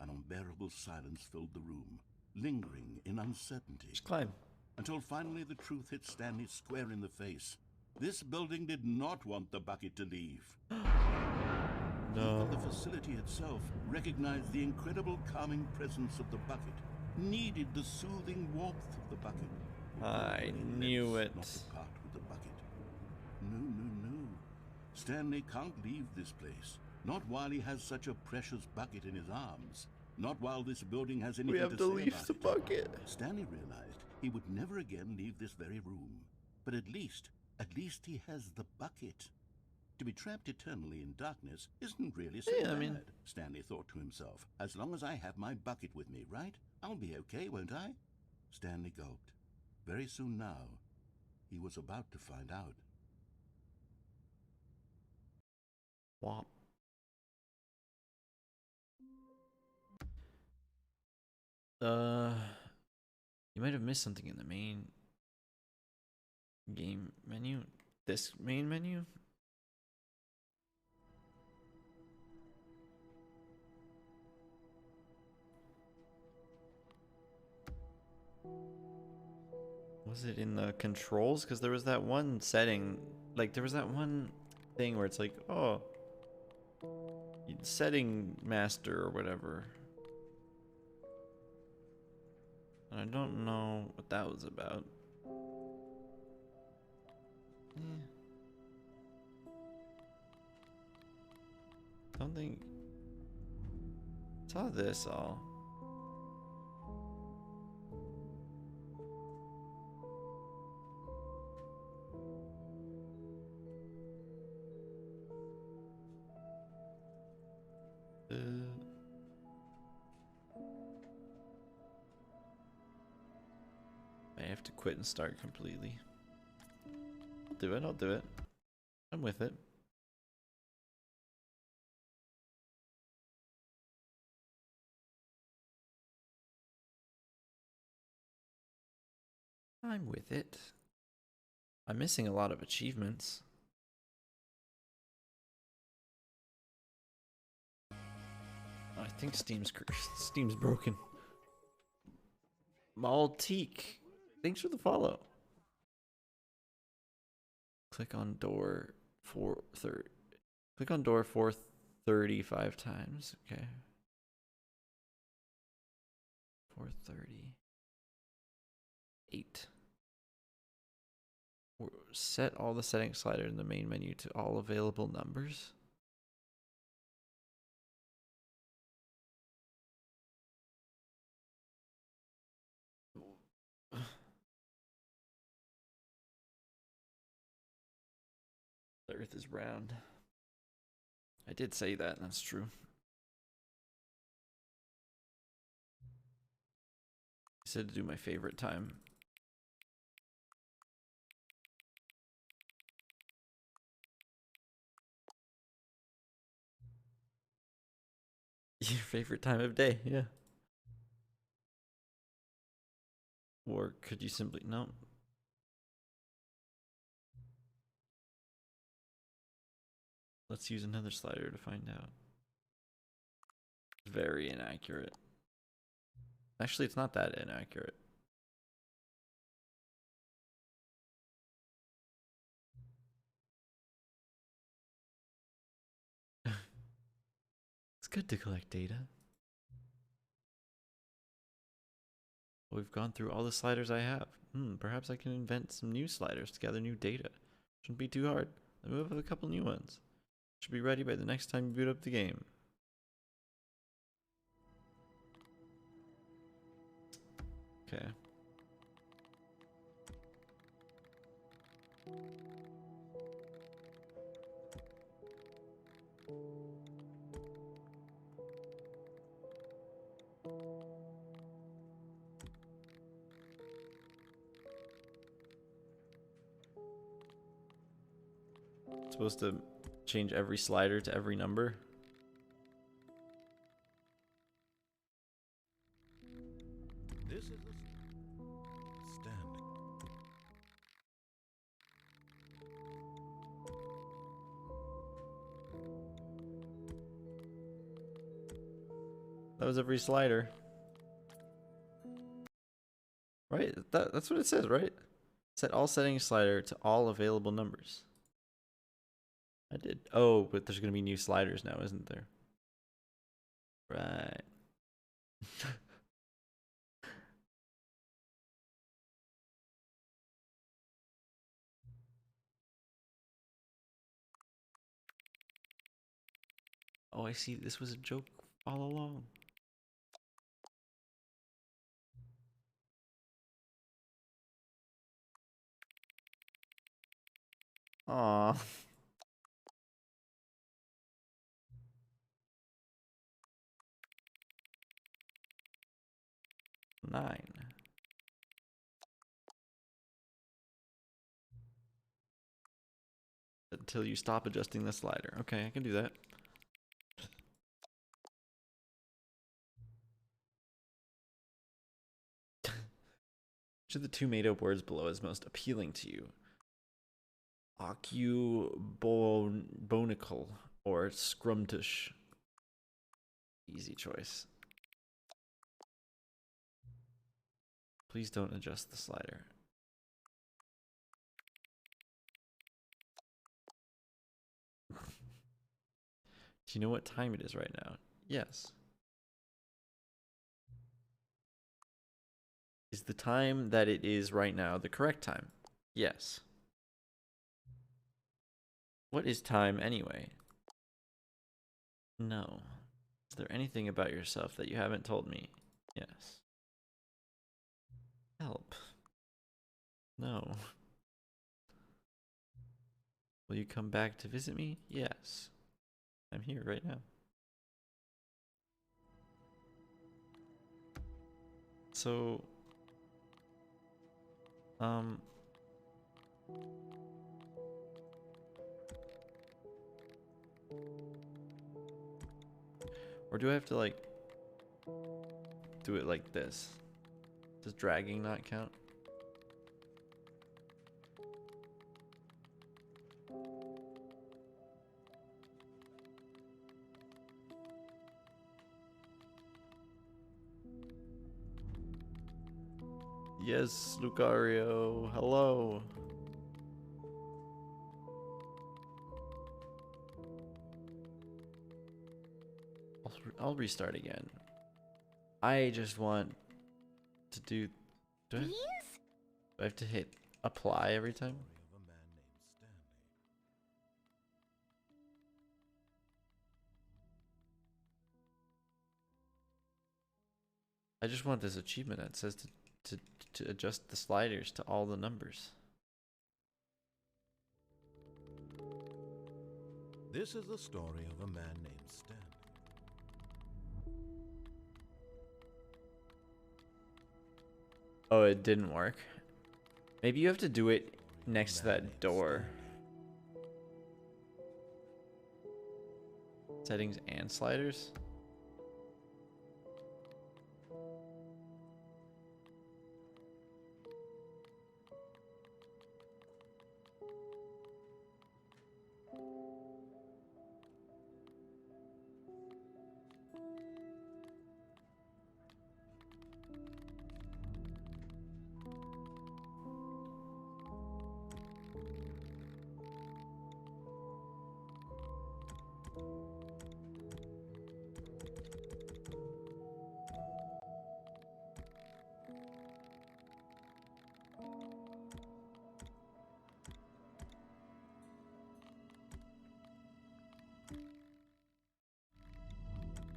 An unbearable silence filled the room, lingering in uncertainty. just climb. Until finally the truth hit Stanley square in the face. This building did not want the bucket to leave. No. Even the facility itself recognized the incredible calming presence of the bucket, needed the soothing warmth of the bucket. I knew it. Not to part with the bucket. No. Stanley can't leave this place. Not while he has such a precious bucket in his arms. Not while this building has anything We have to say leave about the it. bucket. Stanley realized he would never again leave this very room. But at least he has the bucket. To be trapped eternally in darkness isn't really so bad, Stanley thought to himself. As long as I have my bucket with me, right? I'll be okay, won't I? Stanley gulped. Very soon now, he was about to find out. Womp. You might have missed something in the main game menu. This main menu? Was it in the controls? Because there was that one setting, like there was that one thing where it's like, oh, setting master or whatever. I don't know what that was about. Don't think saw this all. I have to quit and start completely. I'll do it. I'm with it. I'm with it. I'm missing a lot of achievements. I think Steam's broken. Maltique, thanks for the follow. Click on door 430. Click on door 435 times. Okay. 438. Set all the settings slider in the main menu to all available numbers. The Earth is round. I did say that, that's true. I said to do my favorite time. Your favorite time of day, yeah. Or could you simply, no. Let's use another slider to find out. Very inaccurate. Actually, it's not that inaccurate. It's good to collect data. We've gone through all the sliders I have. Perhaps I can invent some new sliders to gather new data. Shouldn't be too hard. Let me move up a couple new ones. Should be ready by the next time you boot up the game. Okay. Supposed to change every slider to every number. This is Stanley. That was every slider. Right? That's what it says, right? Set all settings slider to all available numbers. I did. Oh, but there's going to be new sliders now, isn't there? Right. Oh, I see. This was a joke all along. Aww. Nine. Until you stop adjusting the slider. Okay, I can do that. Which of the two made-up words below is most appealing to you? Occubonical or scrumtish? Easy choice. Please don't adjust the slider. Do you know what time it is right now? Yes. Is the time that it is right now the correct time? Yes. What is time anyway? No. Is there anything about yourself that you haven't told me? Yes. Help. No. Will you come back to visit me? Yes. I'm here right now. So, or do I have to like do it like this? Does dragging not count? Yes, Lucario. Hello. I'll restart again. I just want to do. Do I have to hit apply every time? I just want this achievement that says to adjust the sliders to all the numbers. This is the story of a man named Stanley. Oh, it didn't work. Maybe you have to do it next to that door. Settings and sliders?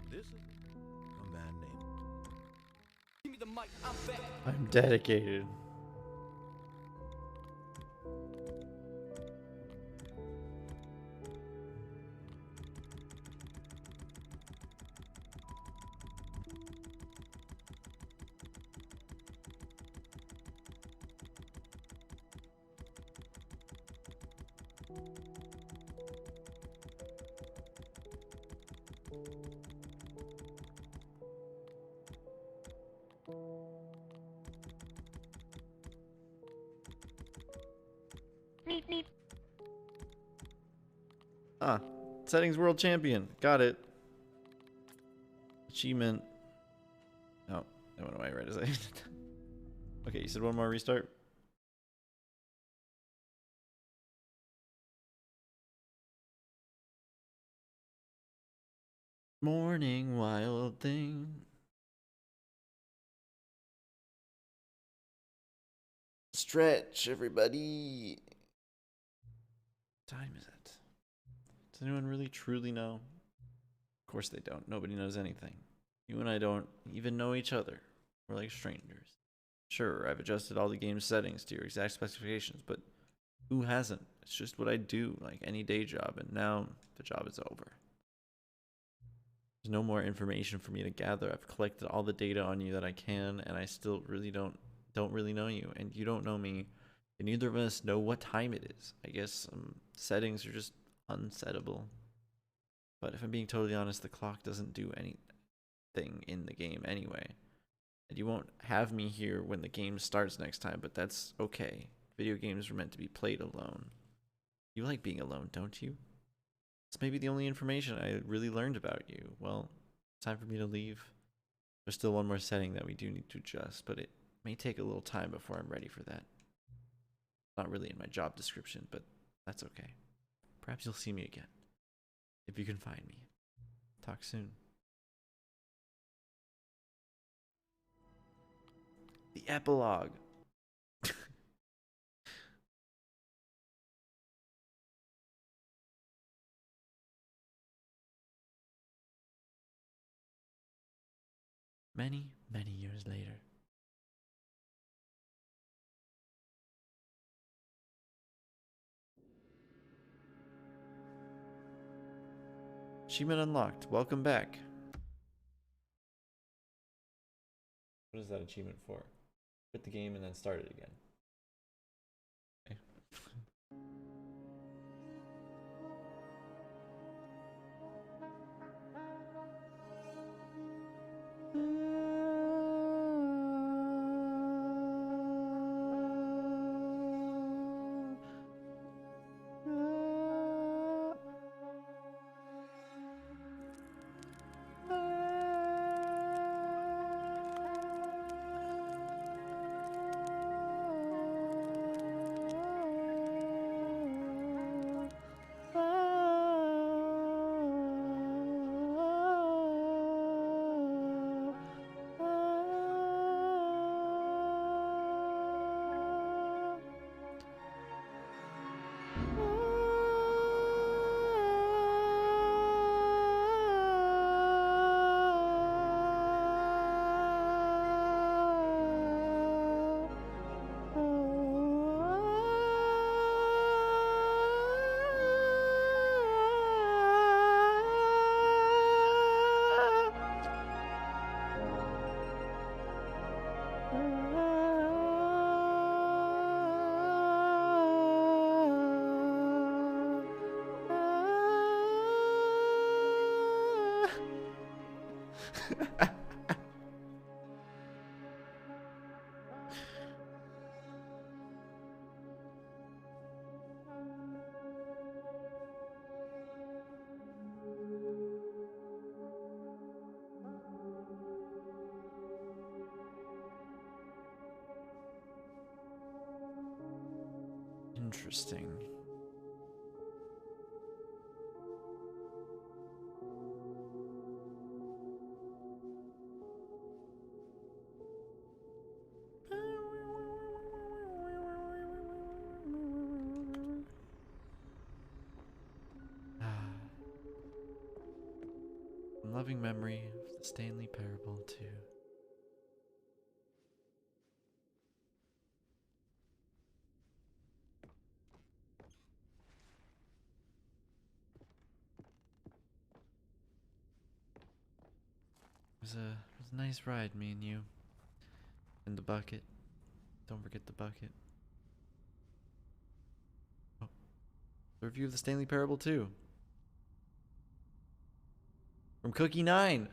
This is a man named. Give me the mic, I'm back. I'm dedicated. Ah, settings world champion. Got it. Achievement. Oh, that went away right as I. Okay, you said one more restart. Morning wild thing. Stretch, everybody. What time is it? Does anyone really truly know? Of course they don't. Nobody knows anything. You and I don't even know each other. We're like strangers. Sure, I've adjusted all the game's settings to your exact specifications, but who hasn't? It's just what I do, like any day job, and now the job is over. There's no more information for me to gather. I've collected all the data on you that I can, and I still really don't really know you, and you don't know me, and neither of us know what time it is. I guess settings are just unsettable. But if I'm being totally honest, the clock doesn't do anything in the game anyway. And you won't have me here when the game starts next time, but that's okay. Video games were meant to be played alone. You like being alone, don't you? It's maybe the only information I really learned about you. Well, it's time for me to leave. There's still one more setting that we do need to adjust, but it may take a little time before I'm ready for that. Not really in my job description, but that's okay. Perhaps you'll see me again. If you can find me. Talk soon. The epilogue. Many, many years later. Achievement unlocked. Welcome back. What is that achievement for? Quit the game and then start it again. Okay. Interesting. Loving memory of the Stanley Parable 2. It was a nice ride, me and you. And the bucket. Don't forget the bucket. Oh. The review of the Stanley Parable 2. From Cookie9.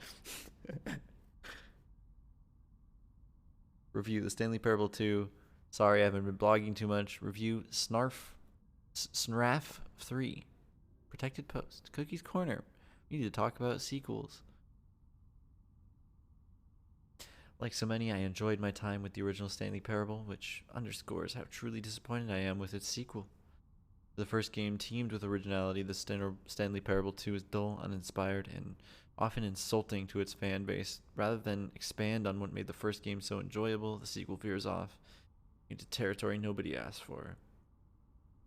Review the Stanley Parable 2. Sorry, I haven't been blogging too much. Review Snarf 3. Protected post. Cookie's Corner. We need to talk about sequels. Like so many, I enjoyed my time with the original Stanley Parable, which underscores how truly disappointed I am with its sequel. The first game teamed with originality. The Stanley Parable 2 is dull, uninspired, and often insulting to its fan base. Rather than expand on what made the first game so enjoyable, the sequel veers off into territory nobody asked for.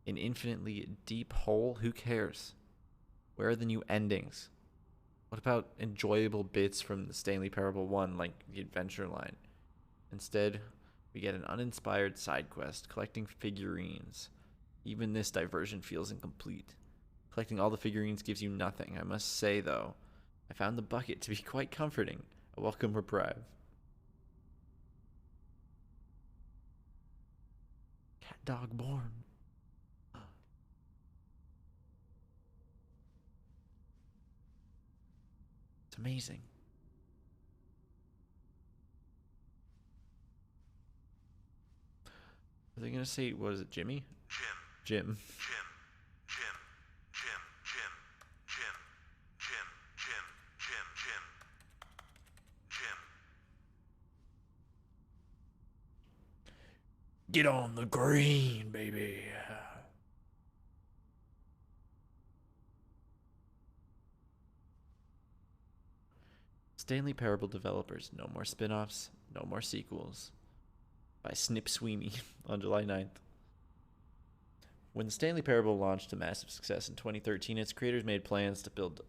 An infinitely deep hole? Who cares? Where are the new endings? What about enjoyable bits from the Stanley Parable 1, like the adventure line? Instead, we get an uninspired side quest, collecting figurines. Even this diversion feels incomplete. Collecting all the figurines gives you nothing. I must say, though, I found the bucket to be quite comforting, a welcome reprieve. Cat Dog Born. It's amazing. Are they gonna say, what is it, Jimmy? Jim. Get on the green, baby. Stanley Parable developers, no more spin-offs, no more sequels. By Snip Sweeney on July 9th. When the Stanley Parable launched to massive success in 2013, its creators made plans to build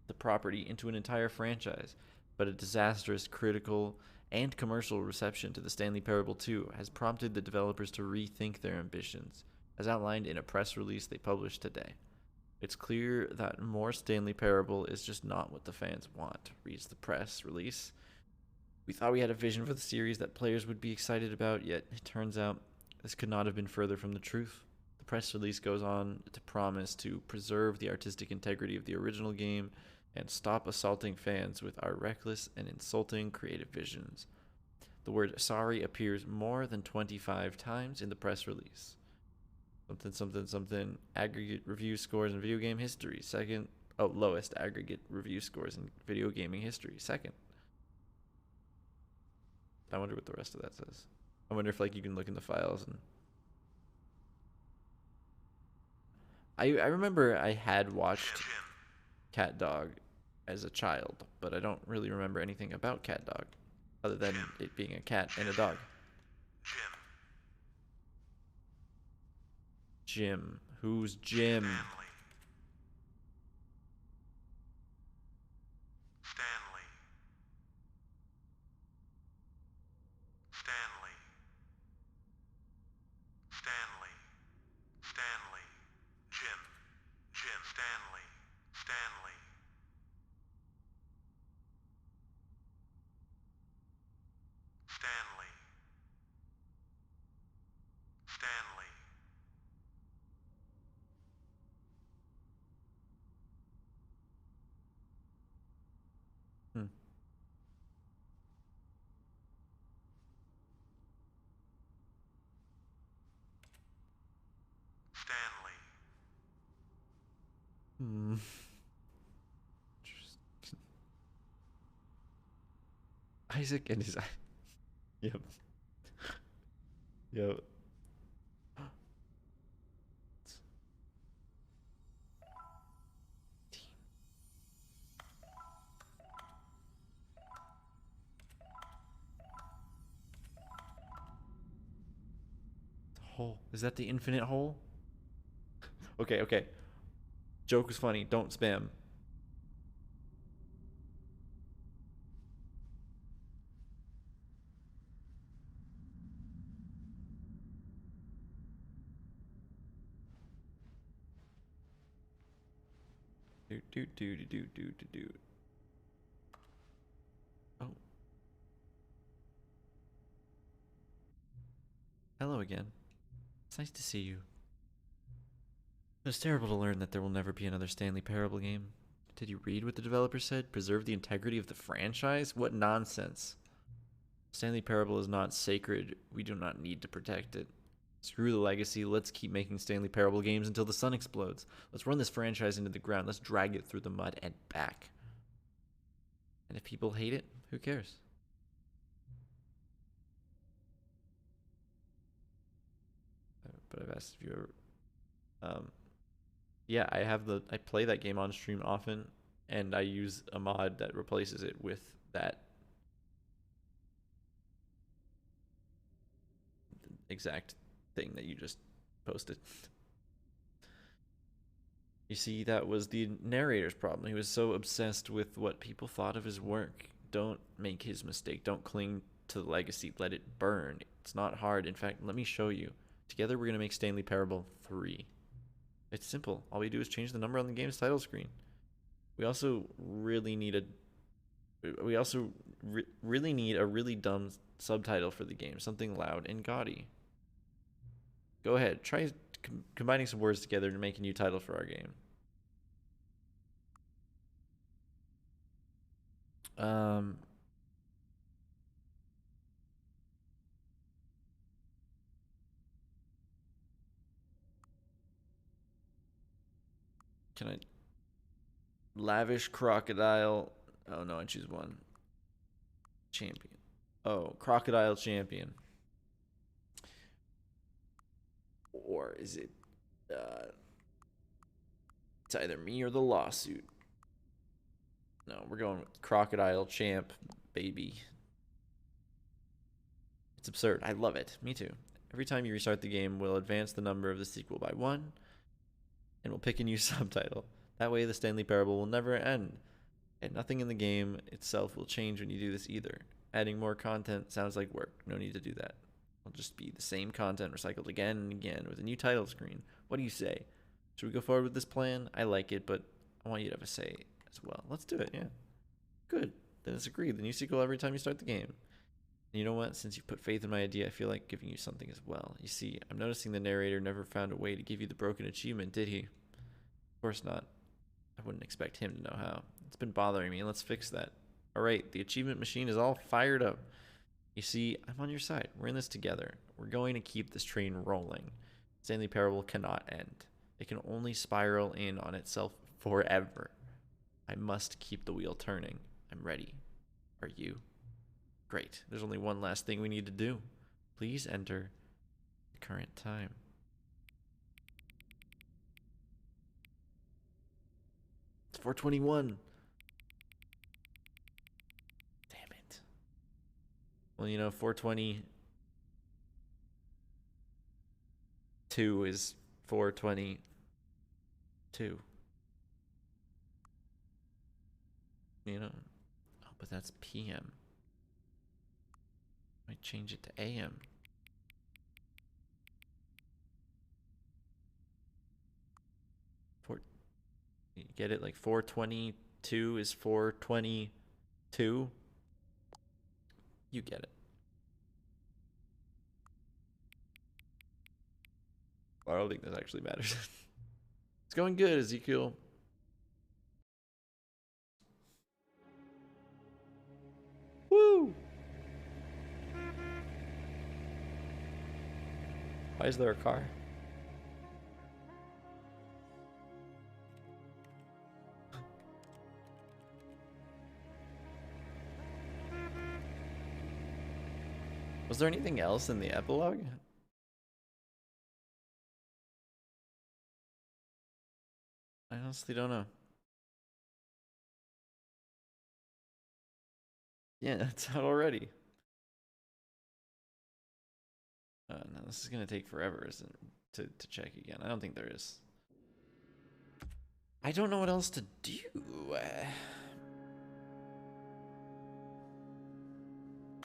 the property into an entire franchise, but a disastrous critical and commercial reception to the Stanley Parable 2 has prompted the developers to rethink their ambitions, as outlined in a press release they published today. It's clear that more Stanley Parable is just not what the fans want, reads the press release. We thought we had a vision for the series that players would be excited about, yet it turns out this could not have been further from the truth. The press release goes on to promise to preserve the artistic integrity of the original game and stop assaulting fans with our reckless and insulting creative visions. The word sorry appears more than 25 times in the press release. Something, aggregate review scores in video game history. Lowest aggregate review scores in video gaming history. Second. I wonder what the rest of that says. I wonder if you can look in the files and I remember I had watched Cat Dog as a child, but I don't really remember anything about Cat Dog other than it being a cat and a dog. Jim. Who's Jim? Hmm. Isaac and his. Yep. Yep. Hole. Is that the infinite hole? Okay, okay. Joke was funny. Don't spam. Do. Oh. Hello again. It's nice to see you. It's terrible to learn that there will never be another Stanley Parable game. Did you read what the developer said? Preserve the integrity of the franchise? What nonsense. Stanley Parable is not sacred. We do not need to protect it. Screw the legacy. Let's keep making Stanley Parable games until the sun explodes. Let's run this franchise into the ground. Let's drag it through the mud and back. And if people hate it, who cares? But I've asked if you ever... yeah, I play that game on stream often, and I use a mod that replaces it with that exact thing that you just posted. You see, that was the narrator's problem. He was so obsessed with what people thought of his work. Don't make his mistake. Don't cling to the legacy. Let it burn. It's not hard. In fact, let me show you. Together, we're going to make Stanley Parable 3. It's simple. All we do is change the number on the game's title screen. We also really need a really dumb subtitle for the game, something loud and gaudy. Go ahead, try combining some words together to make a new title for our game. Can I lavish crocodile? Oh no, I choose one. Champion. Oh, crocodile champion. Or is it it's either me or the lawsuit. No, we're going with crocodile champ, baby. It's absurd. I love it. Me too. Every time you restart the game, we'll advance the number of the sequel by 1, and we'll pick a new subtitle. That way, the Stanley Parable will never end. And nothing in the game itself will change when you do this either. Adding more content sounds like work. No need to do that. It'll just be the same content recycled again and again with a new title screen. What do you say? Should we go forward with this plan? I like it, but I want you to have a say as well. Let's do it, yeah. Good. Then it's agreed. The new sequel every time you start the game. And you know what? Since you've put faith in my idea, I feel like giving you something as well. You see, I'm noticing the narrator never found a way to give you the broken achievement, did he? Of course not. I wouldn't expect him to know how. It's been bothering me. Let's fix that. Alright, the achievement machine is all fired up. You see, I'm on your side. We're in this together. We're going to keep this train rolling. Stanley Parable cannot end. It can only spiral in on itself forever. I must keep the wheel turning. I'm ready. Are you? Great. There's only one last thing we need to do. Please enter the current time. It's 4:21. Damn it. Well, you know, 4:22 is 4:22. You know? Oh, but that's PM. Might change it to AM. You get it? Like 4:22 is 4:22. You get it. I don't think this actually matters. It's going good, Ezekiel. Woo! Why is there a car? Was there anything else in the epilogue? I honestly don't know. Yeah, it's out already. No, this is gonna take forever, isn't it, to check again. I don't think there is. I don't know what else to do.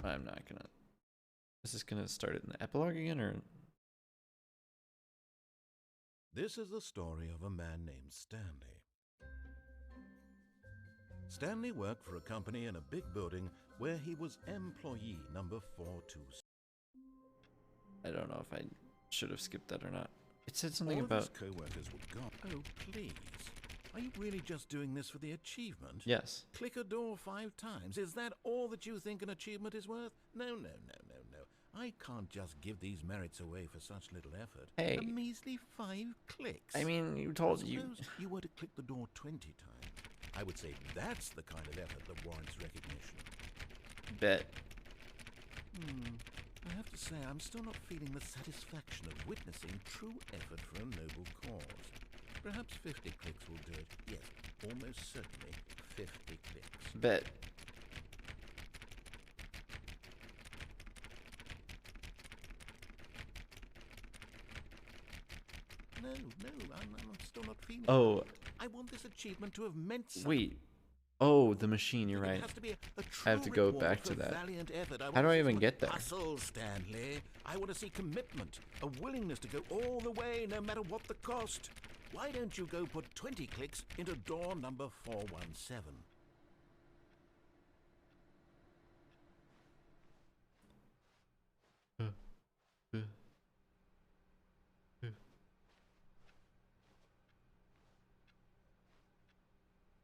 I'm not gonna. Is this gonna start it in the epilogue again, or? This is the story of a man named Stanley. Stanley worked for a company in a big building where he was employee number 426. I don't know if I should have skipped that or not. It said something All about. of his co-workers were gone. Oh, please. Are you really just doing this for the achievement? Yes. Click a door 5 times. Is that all that you think an achievement is worth? No, no, no, no, no. I can't just give these merits away for such little effort. Hey. A measly 5 clicks. I mean, you told you. Suppose you were to click the door 20 times. I would say that's the kind of effort that warrants recognition. Bet. I have to say, I'm still not feeling the satisfaction of witnessing true effort for a noble cause. Perhaps 50 clicks will do it. Yes, almost certainly 50 clicks. Bet. No, I'm still not feeling Oh. it. I want this achievement to have meant something. Wait. Oh, the machine. You're It right. has to be a I have to true go reward back for to that. valiant effort. How do I even want get there? Hustle, Stanley. I want to see commitment, a willingness to go all the way, no matter what the cost. Why don't you go put 20 clicks into door number 417?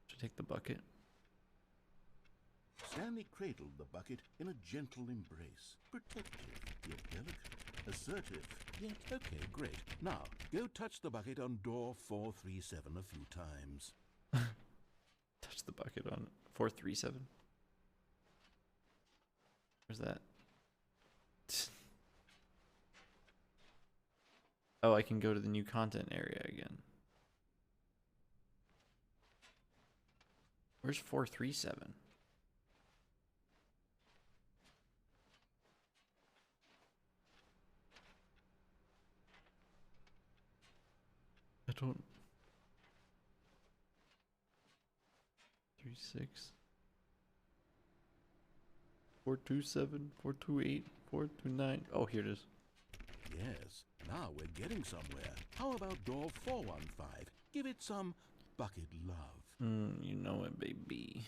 Should take the bucket. Stanley cradled the bucket in a gentle embrace. Protective, yet delicate. Assertive, yet okay, great. Now, go touch the bucket on door 437 a few times. Touch the bucket on 437. Where's that? Oh, I can go to the new content area again. Where's 437? I don't. 36. 427, 428, 429. Oh, here it is. Yes, now we're getting somewhere. How about door 415? Give it some bucket love. You know it, baby.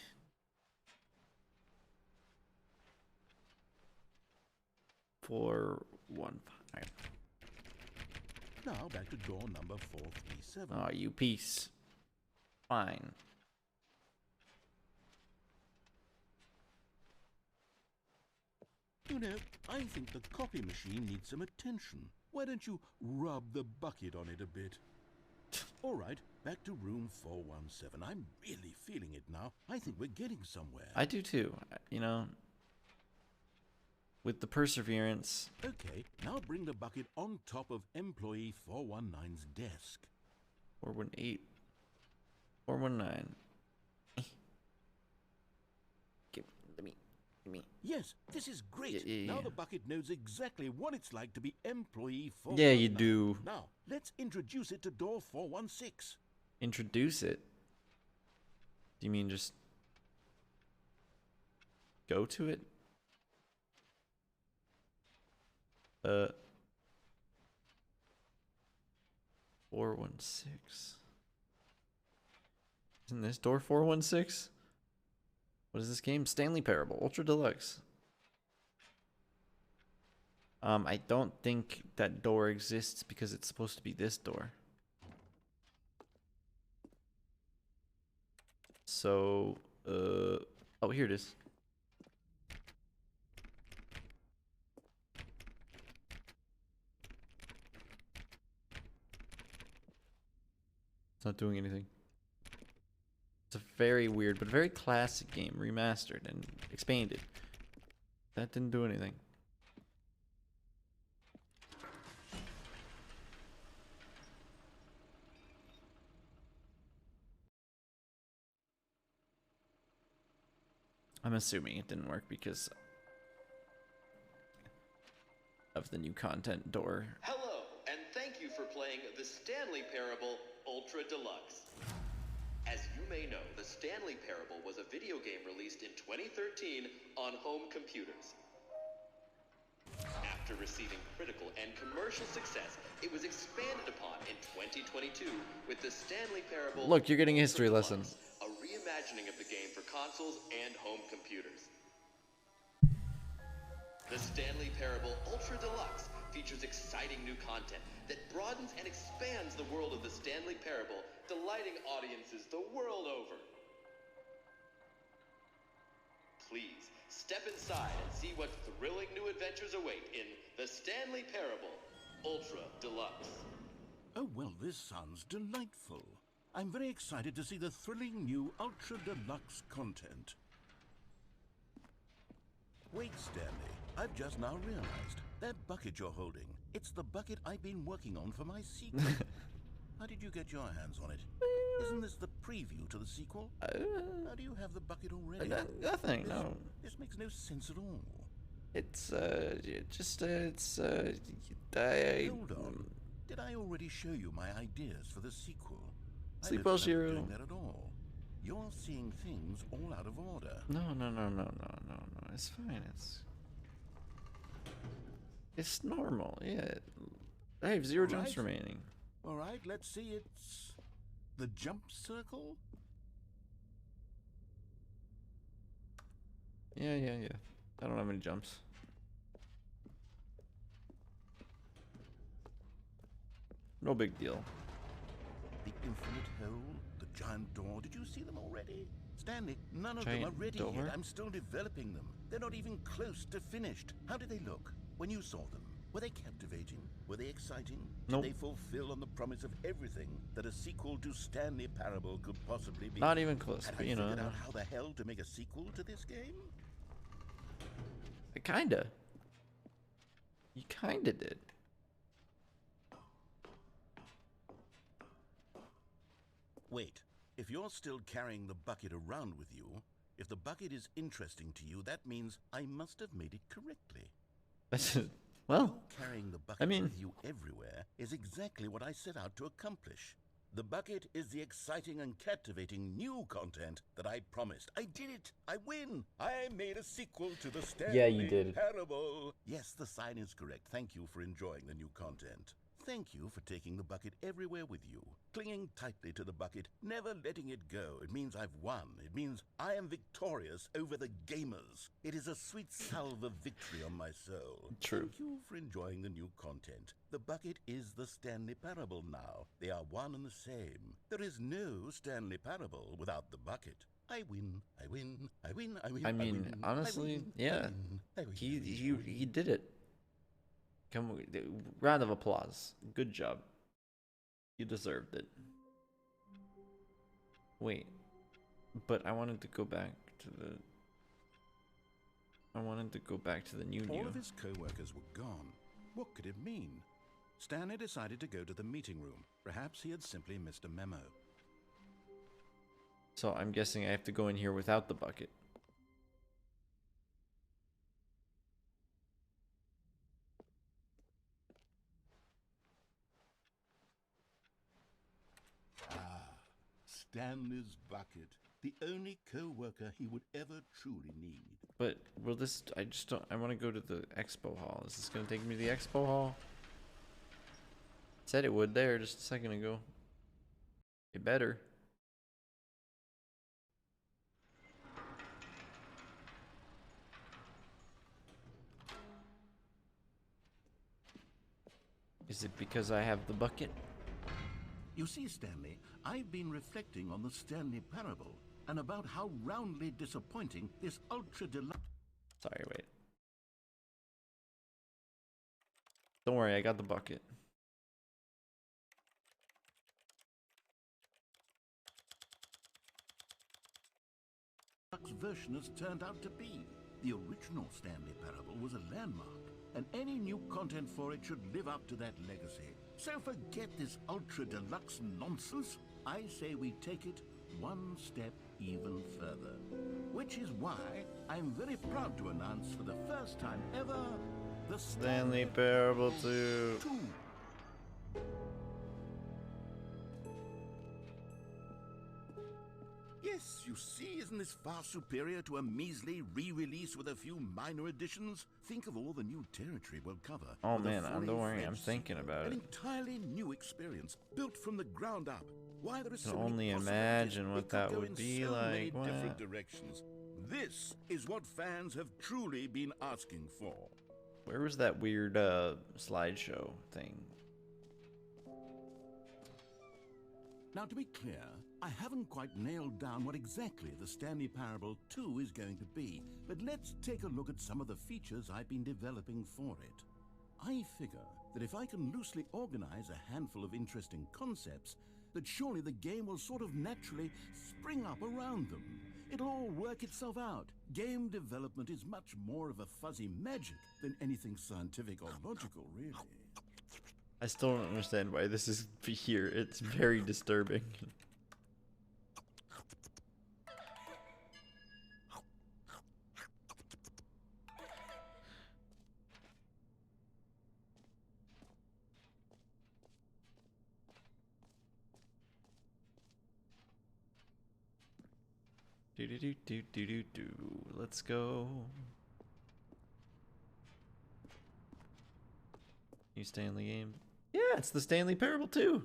Four, 1, 5. Now back to door number 437. Oh, you piece. Fine. You know, I think the copy machine needs some attention. Why don't you rub the bucket on it a bit? All right, back to room 417. I'm really feeling it now. I think we're getting somewhere. I do too. You know, with the perseverance. Okay, now bring the bucket on top of employee 419's desk. 418. 419. Give me. Yes, this is great. Yeah. Now the bucket knows exactly what it's like to be employee 419. Yeah, you do. Now, let's introduce it to door 416. Introduce it? Do you mean just go to it? 416. Isn't this door 416? What is this game? Stanley Parable, Ultra Deluxe. I don't think that door exists because it's supposed to be this door. So, oh, here it is. It's not doing anything. It's a very weird but very classic game, remastered and expanded. That didn't do anything. I'm assuming it didn't work because of the new content door. Hello, and thank you for playing the Stanley Parable Ultra Deluxe. As you may know, the Stanley Parable was a video game released in 2013 on home computers. After receiving critical and commercial success, it was expanded upon in 2022 with the Stanley Parable. Look, you're getting a history lesson. A reimagining of the game for consoles and home computers. The Stanley Parable Ultra Deluxe features exciting new content that broadens and expands the world of the Stanley Parable, delighting audiences the world over. Please, step inside and see what thrilling new adventures await in the Stanley Parable Ultra Deluxe. Oh, well, this sounds delightful. I'm very excited to see the thrilling new Ultra Deluxe content. Wait, Stanley, I've just now realized. That bucket you're holding, it's the bucket I've been working on for my sequel. How did you get your hands on it? Isn't this the preview to the sequel? How do you have the bucket already? Nothing, no. This makes no sense at all. It's, Hold on. Did I already show you my ideas for the sequel? Sleep I well, don't remember Shiro. doing that at all. You're seeing things all out of order. No. It's fine. It's normal. Yeah. I have 0 jumps remaining. All right, let's see. It's the jump circle. Yeah. I don't have any jumps. No big deal. The infinite hole, the giant door. Did you see them already? Stanley, none of them Giant are ready door? yet. I'm still developing them. They're not even close to finished. How did they look when you saw them? Were they captivating? Were they exciting? Nope. Did they fulfill on the promise of everything that a sequel to Stanley Parable could possibly be? Not even close, Had but I you know. figured out how the hell to make a sequel to this game? Kinda. You kinda did. Wait, if you're still carrying the bucket around with you, if the bucket is interesting to you, that means I must have made it correctly. Well, you carrying the bucket I mean, with you everywhere is exactly what I set out to accomplish. The bucket is the exciting and captivating new content that I promised. I did it! I win! I made a sequel to the Stanley Parable. Yes, the sign is correct. Thank you for enjoying the new content. Thank you for taking the bucket everywhere with you, clinging tightly to the bucket, never letting it go. It means I've won. It means I am victorious over the gamers. It is a sweet salve of victory on my soul. True. Thank you for enjoying the new content. The bucket is the Stanley Parable now. They are one and the same. There is no Stanley Parable without the bucket. I win, I win, I win, I win. I mean, win, honestly, I win, yeah. I win, He did it. Round of applause. Good job. You deserved it. Wait. But I wanted to go back to the new. All of his co-workers were gone. What could it mean? Stanley decided to go to the meeting room. Perhaps he had simply missed a memo. So I'm guessing I have to go in here without the bucket. Stanley's bucket. The only co-worker he would ever truly need. But will this... I just don't... I want to go to the expo hall. Is this going to take me to the expo hall? It said it would there just a second ago. It better. Is it because I have the bucket? You see, Stanley, I've been reflecting on the Stanley Parable and about how roundly disappointing this Ultra Deluxe... Sorry, wait. Don't worry, I got the bucket. version has turned out to be. The original Stanley Parable was a landmark, and any new content for it should live up to that legacy. So forget this ultra deluxe nonsense. I say we take it one step even further. Which is why I'm very proud to announce for the first time ever the Stanley Parable 2. Yes, you see, isn't this far superior to a measly re-release with a few minor additions? Think of all the new territory we'll cover. Oh with a man, fully don't worry, I'm fledged thinking sequel. about An it. entirely new experience, built from the ground up. Why there are I can so many only possibilities. imagine It what could that go would in be so many like. different directions. This is what fans have truly been asking for. Where was that weird slideshow thing? Now, to be clear, I haven't quite nailed down what exactly the Stanley Parable 2 is going to be, but let's take a look at some of the features I've been developing for it. I figure that if I can loosely organize a handful of interesting concepts, that surely the game will sort of naturally spring up around them. It'll all work itself out. Game development is much more of a fuzzy magic than anything scientific or logical, really. I still don't understand why this is here. It's very disturbing. Do do do do do do do. Let's go. New Stanley game. Yeah, it's the Stanley Parable 2.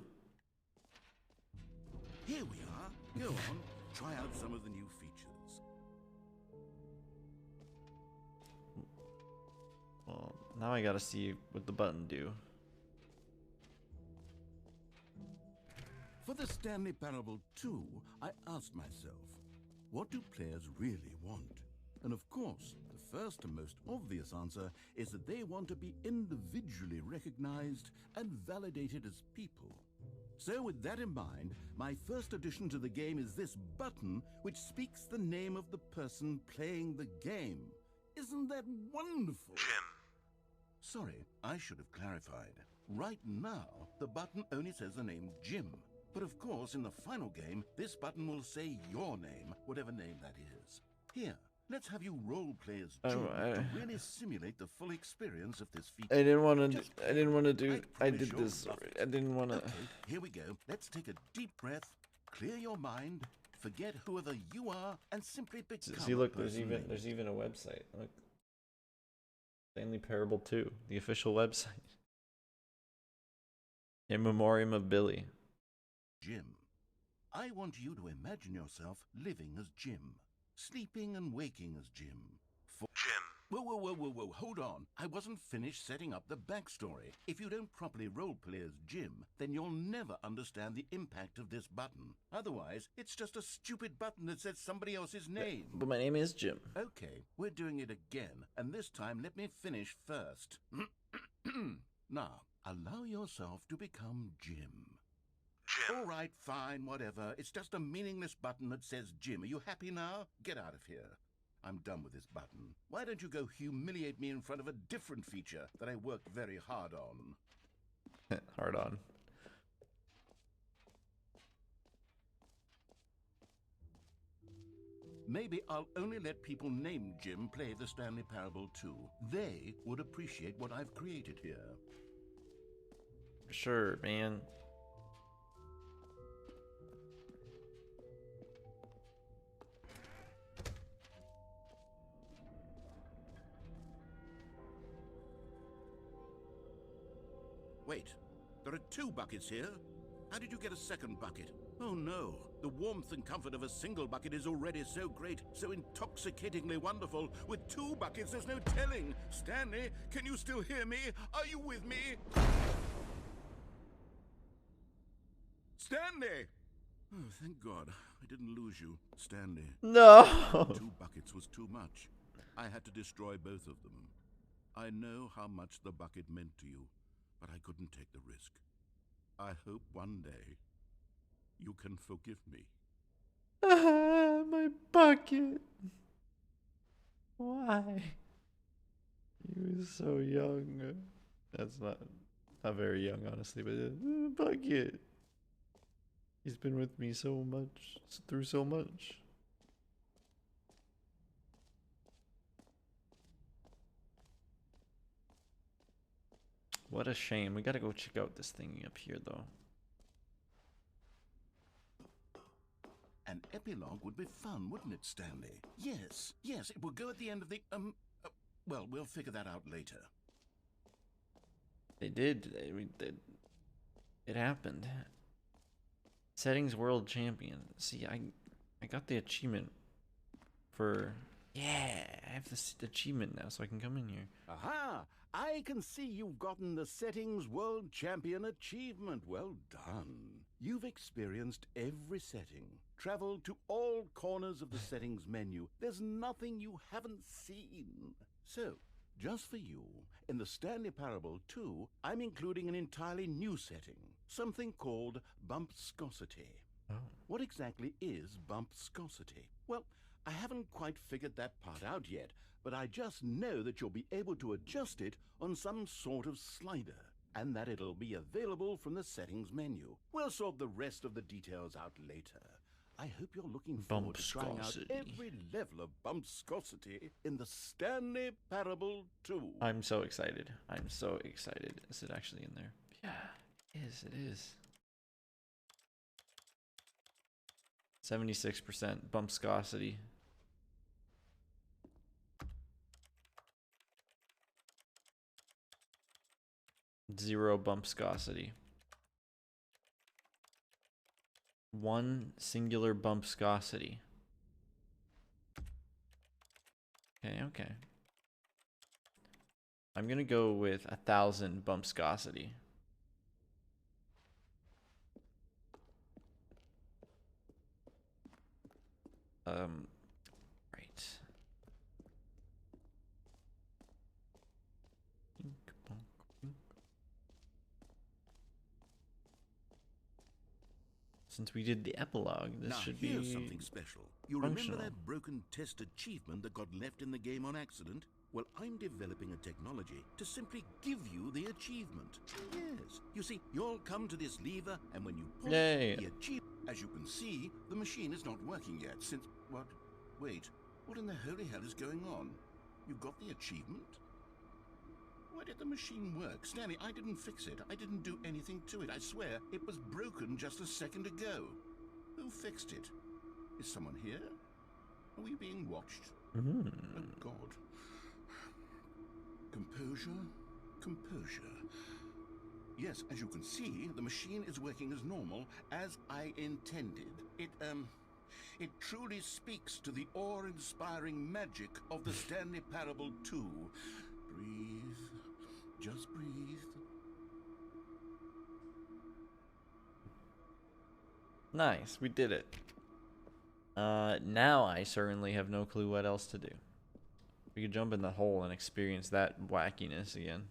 Here we are. Go on, try out some of the new features. Well, now I gotta see what the button do. For the Stanley Parable 2, I asked myself, what do players really want? And of course, the first and most obvious answer is that they want to be individually recognized and validated as people. So with that in mind, my first addition to the game is this button which speaks the name of the person playing the game. Isn't that wonderful? Jim. Sorry, I should have clarified. Right now, the button only says the name Jim. But of course, in the final game, this button will say your name, whatever name that is. Here, let's have you role-play as Jim to really simulate the full experience of this feature. I didn't want to. I didn't want to do. I did this. I didn't want to. Okay, here we go. Let's take a deep breath, clear your mind, forget whoever you are, and simply become. See, look, a person there's even a website. Look, Stanley Parable 2, the official website. In memoriam of Billy. Jim. I want you to imagine yourself living as Jim, sleeping and waking as Jim. Jim. Whoa, hold on. I wasn't finished setting up the backstory. If you don't properly roleplay as Jim, then you'll never understand the impact of this button. Otherwise, it's just a stupid button that says somebody else's name. But my name is Jim. Okay, we're doing it again, and this time let me finish first. Now, allow yourself to become Jim. Jim. All right, fine, whatever. It's just a meaningless button that says Jim. Are you happy now? Get out of here. I'm done with this button. Why don't you go humiliate me in front of a different feature that I worked very hard on? Hard on. Maybe I'll only let people named Jim play the Stanley Parable 2. They would appreciate what I've created here. Sure, man. Wait, there are 2 buckets here? How did you get a second bucket? Oh no, the warmth and comfort of a single bucket is already so great, so intoxicatingly wonderful. With 2 buckets, there's no telling. Stanley, can you still hear me? Are you with me? Stanley! Oh, thank God, I didn't lose you, Stanley. No! 2 buckets was too much. I had to destroy both of them. I know how much the bucket meant to you, but I couldn't take the risk. I hope one day you can forgive me. My bucket. Why? He was so young. That's not very young, honestly, but bucket. He's been with me so much, through so much. What a shame. We gotta go check out this thing up here, though. An epilogue would be fun, wouldn't it, Stanley? Yes, yes, it would go at the end of the, well, we'll figure that out later. They did. It happened. Settings World Champion. See, I got the achievement for... Yeah, I have this achievement now, so I can come in here. Aha! I can see you've gotten the Settings World Champion achievement. Well done. You've experienced every setting, traveled to all corners of the settings menu. There's nothing you haven't seen. So, just for you, in the Stanley Parable 2, I'm including an entirely new setting, something called bumpscosity. Oh. What exactly is bumpscosity? Well, I haven't quite figured that part out yet, but I just know that you'll be able to adjust it on some sort of slider, and that it'll be available from the settings menu. We'll sort the rest of the details out later. I hope you're looking forward to trying out every level of bumpscosity in the Stanley Parable 2. I'm so excited. I'm so excited. Is it actually in there? Yeah, it is. It is. 76% bumpscosity. Zero bumpscosity. One singular bumpscosity. Okay. I'm gonna go with 1,000 bumpscosity. Right. Since we did the epilogue, this should be here's something special. You functional. remember that broken test achievement that got left in the game on accident? Well, I'm developing a technology to simply give you the achievement. Yes. You see, you'll come to this lever, and when you pull Yay. the achievement, as you can see, the machine is not working yet since... What? Wait. What in the holy hell is going on? You got the achievement? Why did the machine work? Stanley, I didn't fix it. I didn't do anything to it. I swear, it was broken just a second ago. Who fixed it? Is someone here? Are we being watched? Mm. Oh, God. Composure. Composure. Yes, as you can see, the machine is working as normal, as I intended. It truly speaks to the awe-inspiring magic of the Stanley Parable 2. Breathe. Just breathe. Nice, we did it. Now I certainly have no clue what else to do. We could jump in the hole and experience that wackiness again.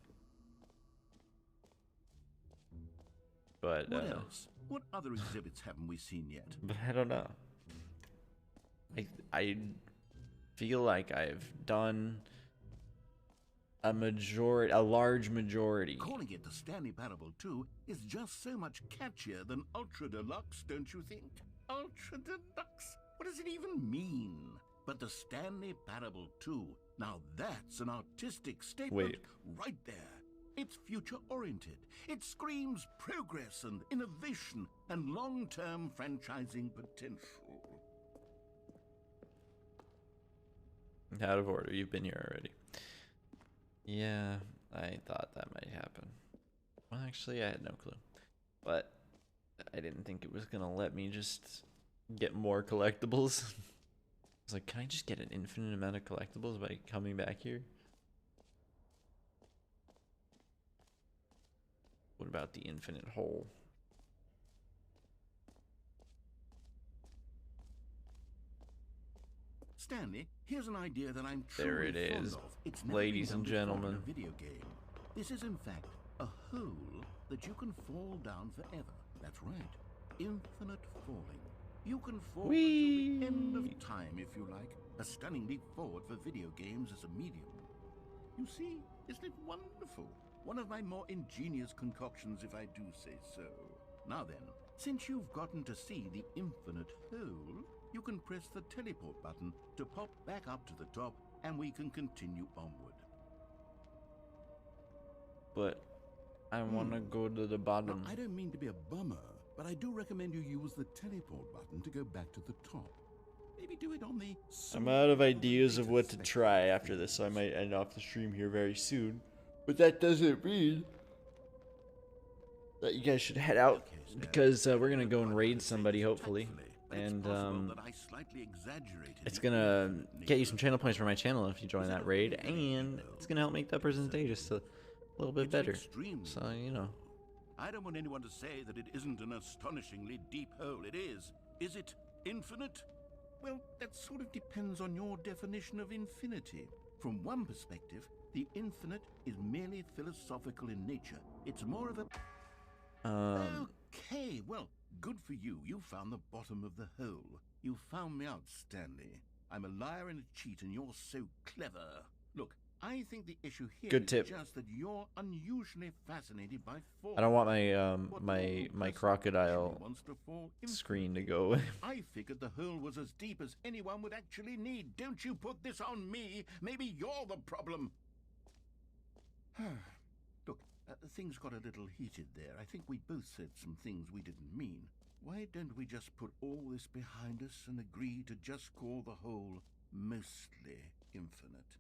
But what else? What other exhibits haven't we seen yet? But I don't know. I feel like I've done a large majority. Calling it the Stanley Parable 2 is just so much catchier than Ultra Deluxe, don't you think? Ultra Deluxe? What does it even mean? But the Stanley Parable 2, now that's an artistic statement right there. It's future-oriented. It screams progress and innovation and long-term franchising potential. Out of order. You've been here already. Yeah, I thought that might happen. Well, actually, I had no clue. But I didn't think it was going to let me just get more collectibles. I was like, can I just get an infinite amount of collectibles by coming back here? What about the infinite hole? Stanley, here's an idea that I'm There truly it fond is, of. It's never ladies been and done before gentlemen. in a video game. This is in fact a hole that you can fall down forever. That's right. Infinite falling. You can fall until the end of time if you like. A stunning leap forward for video games as a medium. You see, isn't it wonderful? One of my more ingenious concoctions, if I do say so. Now then, since you've gotten to see the infinite hole, you can press the teleport button to pop back up to the top, and we can continue onward. But I want to go to the bottom. Now, I don't mean to be a bummer, but I do recommend you use the teleport button to go back to the top. Maybe do it on the... I'm out of ideas of what to try after this, so I might end off the stream here very soon. But that doesn't mean that you guys should head out, because we're going to go and raid somebody, hopefully. And it's going to get you some channel points for my channel if you join that raid, and it's going to help make that person's day just a little bit better. So, you know. I don't want anyone to say that it isn't an astonishingly deep hole. It is. Is it infinite? Well, that sort of depends on your definition of infinity. From one perspective, the infinite is merely philosophical in nature. It's more of a... Okay, well, good for you. You found the bottom of the hole. You found me out, Stanley. I'm a liar and a cheat, and you're so clever. Look, I think the issue here is just that you're unusually fascinated by force. I don't want my my crocodile screen to go away. I figured the hole was as deep as anyone would actually need. Don't you put this on me. Maybe you're the problem. Look, things got a little heated there. I think we both said some things we didn't mean. Why don't we just put all this behind us and agree to just call the hole mostly infinite?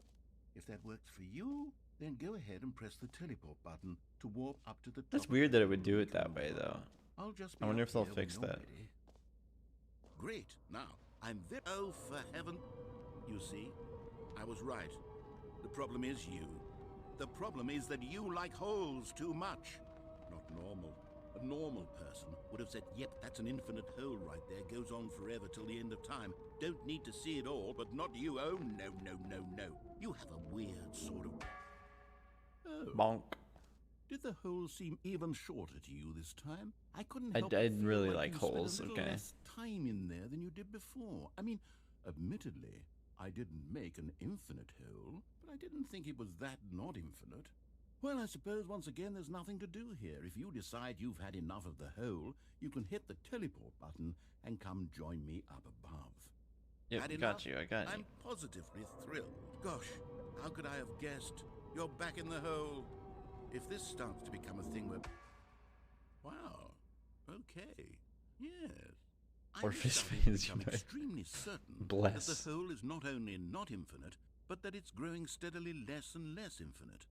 If that works for you, then go ahead and press the teleport button to warp up to the top. That's weird that it would do it that way, though. I wonder if they'll fix that. Great. Now, I'm very... Oh, for heaven... You see, I was right. The problem is you. The problem is that you like holes too much. Not normal. A normal person would have said, yep, that's an infinite hole right there. Goes on forever till the end of time. Don't need to see it all, but not you. Oh, no, no, no, no. You have a weird sort of... Oh. Bonk. Did the hole seem even shorter to you this time? I couldn't help I but feel really like like you holes, spent a little okay. less time in there than you did before. I mean, admittedly, I didn't make an infinite hole, but I didn't think it was that not infinite. Well, I suppose once again there's nothing to do here. If you decide you've had enough of the hole, you can hit the teleport button and come join me up above. Yep, Had got enough? you, I got you. I'm positively thrilled. Gosh, how could I have guessed? You're back in the hole. If this starts to become a thing where... Wow. Okay. Yes. Or I'm fist starting to face, become you know. extremely certain Bless. that the hole is not only not infinite, but that it's growing steadily less and less infinite.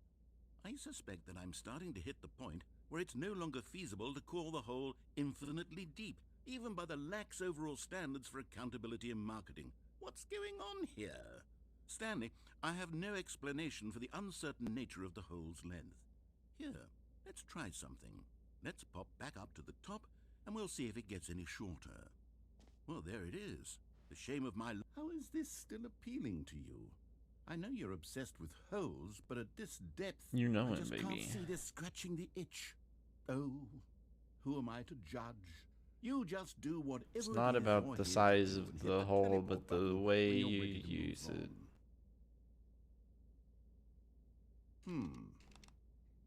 I suspect that I'm starting to hit the point where it's no longer feasible to call the hole infinitely deep, even by the lax overall standards for accountability and marketing. What's going on here? Stanley, I have no explanation for the uncertain nature of the hole's length. Here, let's try something. Let's pop back up to the top, and we'll see if it gets any shorter. Well, there it is. The shame of my life. How is this still appealing to you? I know you're obsessed with holes, but at this depth, You know I it, just baby. can't see this scratching the itch. Oh, who am I to judge? You just do whatever It's not about the size of the hole, but the way you use it.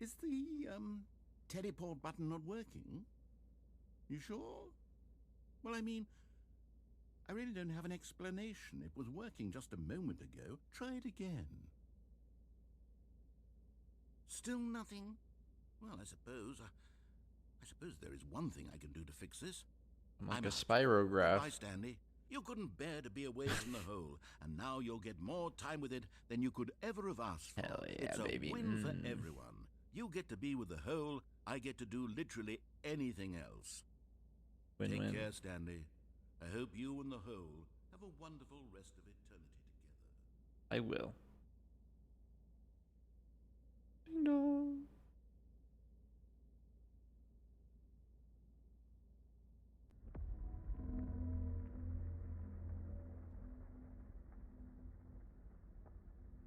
Is the, teleport button not working? You sure? Well, I mean, I really don't have an explanation. It was working just a moment ago. Try it again. Still nothing? Well, I suppose there is one thing I can do to fix this. I'm like I'm a out. spirograph. Goodbye, Stanley. You couldn't bear to be away from the hole, and now you'll get more time with it than you could ever have asked for. Hell yeah, it's a baby. win for everyone. You get to be with the hole, I get to do literally anything else. Win-win. Take care, Stanley. I hope you and the hole have a wonderful rest of eternity together. I will. Ding dong.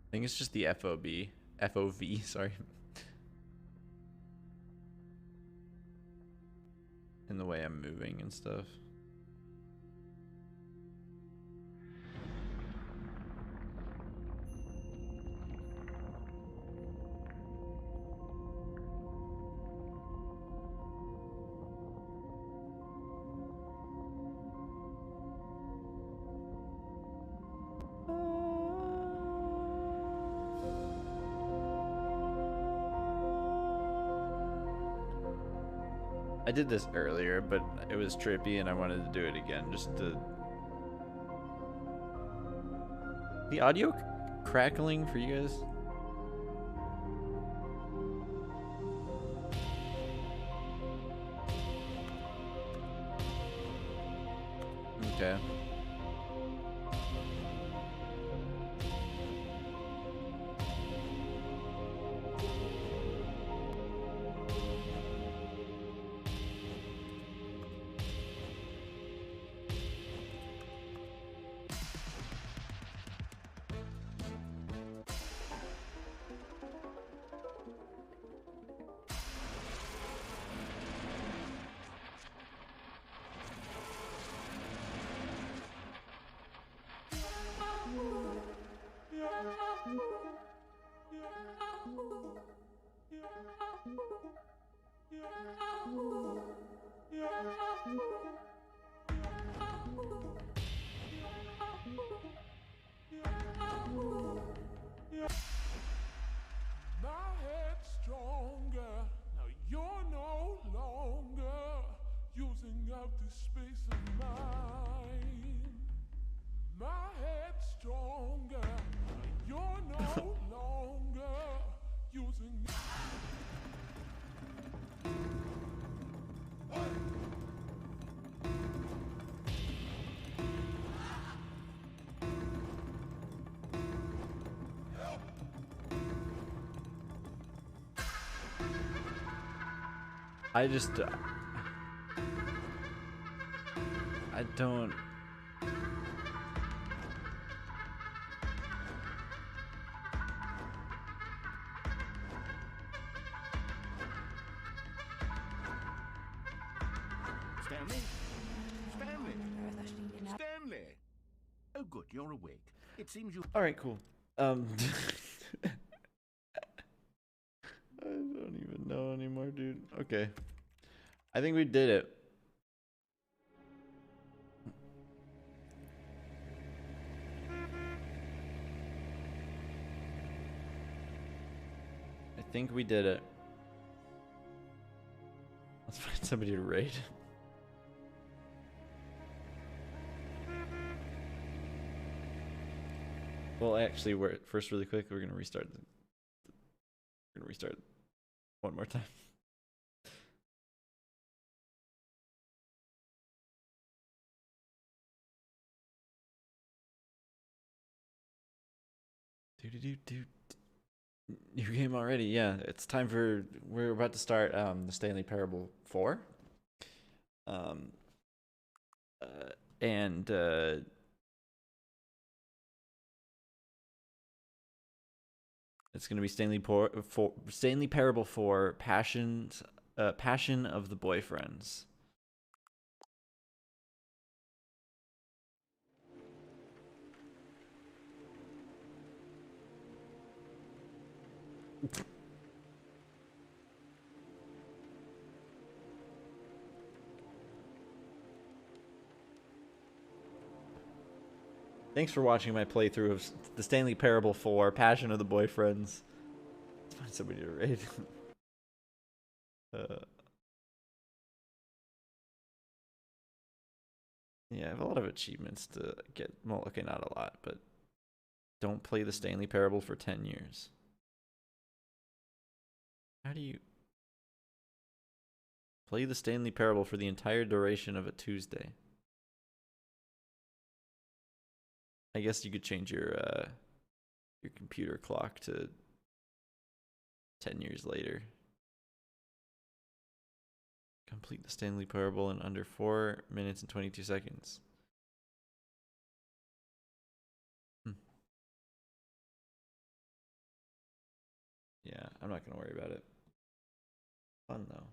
I think it's just the FOV, sorry. In the way I'm moving and stuff. I did this earlier, but it was trippy and I wanted to do it again just to... The audio crackling for you guys? Okay. My head's stronger. Now you're no longer using up this space of mine. My head's stronger. Now you're no longer using. I just... I don't... Stanley? Stanley? Stanley! Oh good, you're awake. It seems you... Alright, cool. I don't even know anymore, dude. Okay. I think we did it. I think we did it. Let's find somebody to raid. Well, actually, first really quick, we're gonna restart. We're gonna restart one more time. New game already, yeah. It's time for... We're about to start the Stanley Parable 4. It's gonna be Stanley Parable 4, Passion of the Boyfriends. Thanks for watching my playthrough of the Stanley Parable 4, Passion of the Boyfriends. Let's find somebody to raid. Yeah, I have a lot of achievements to get. Well, okay, not a lot, but don't play the Stanley Parable for 10 years. How do you play the Stanley Parable for the entire duration of a Tuesday? I guess you could change your computer clock to 10 years later. Complete the Stanley Parable in under 4 minutes and 22 seconds. Yeah, I'm not gonna worry about it. Fun though.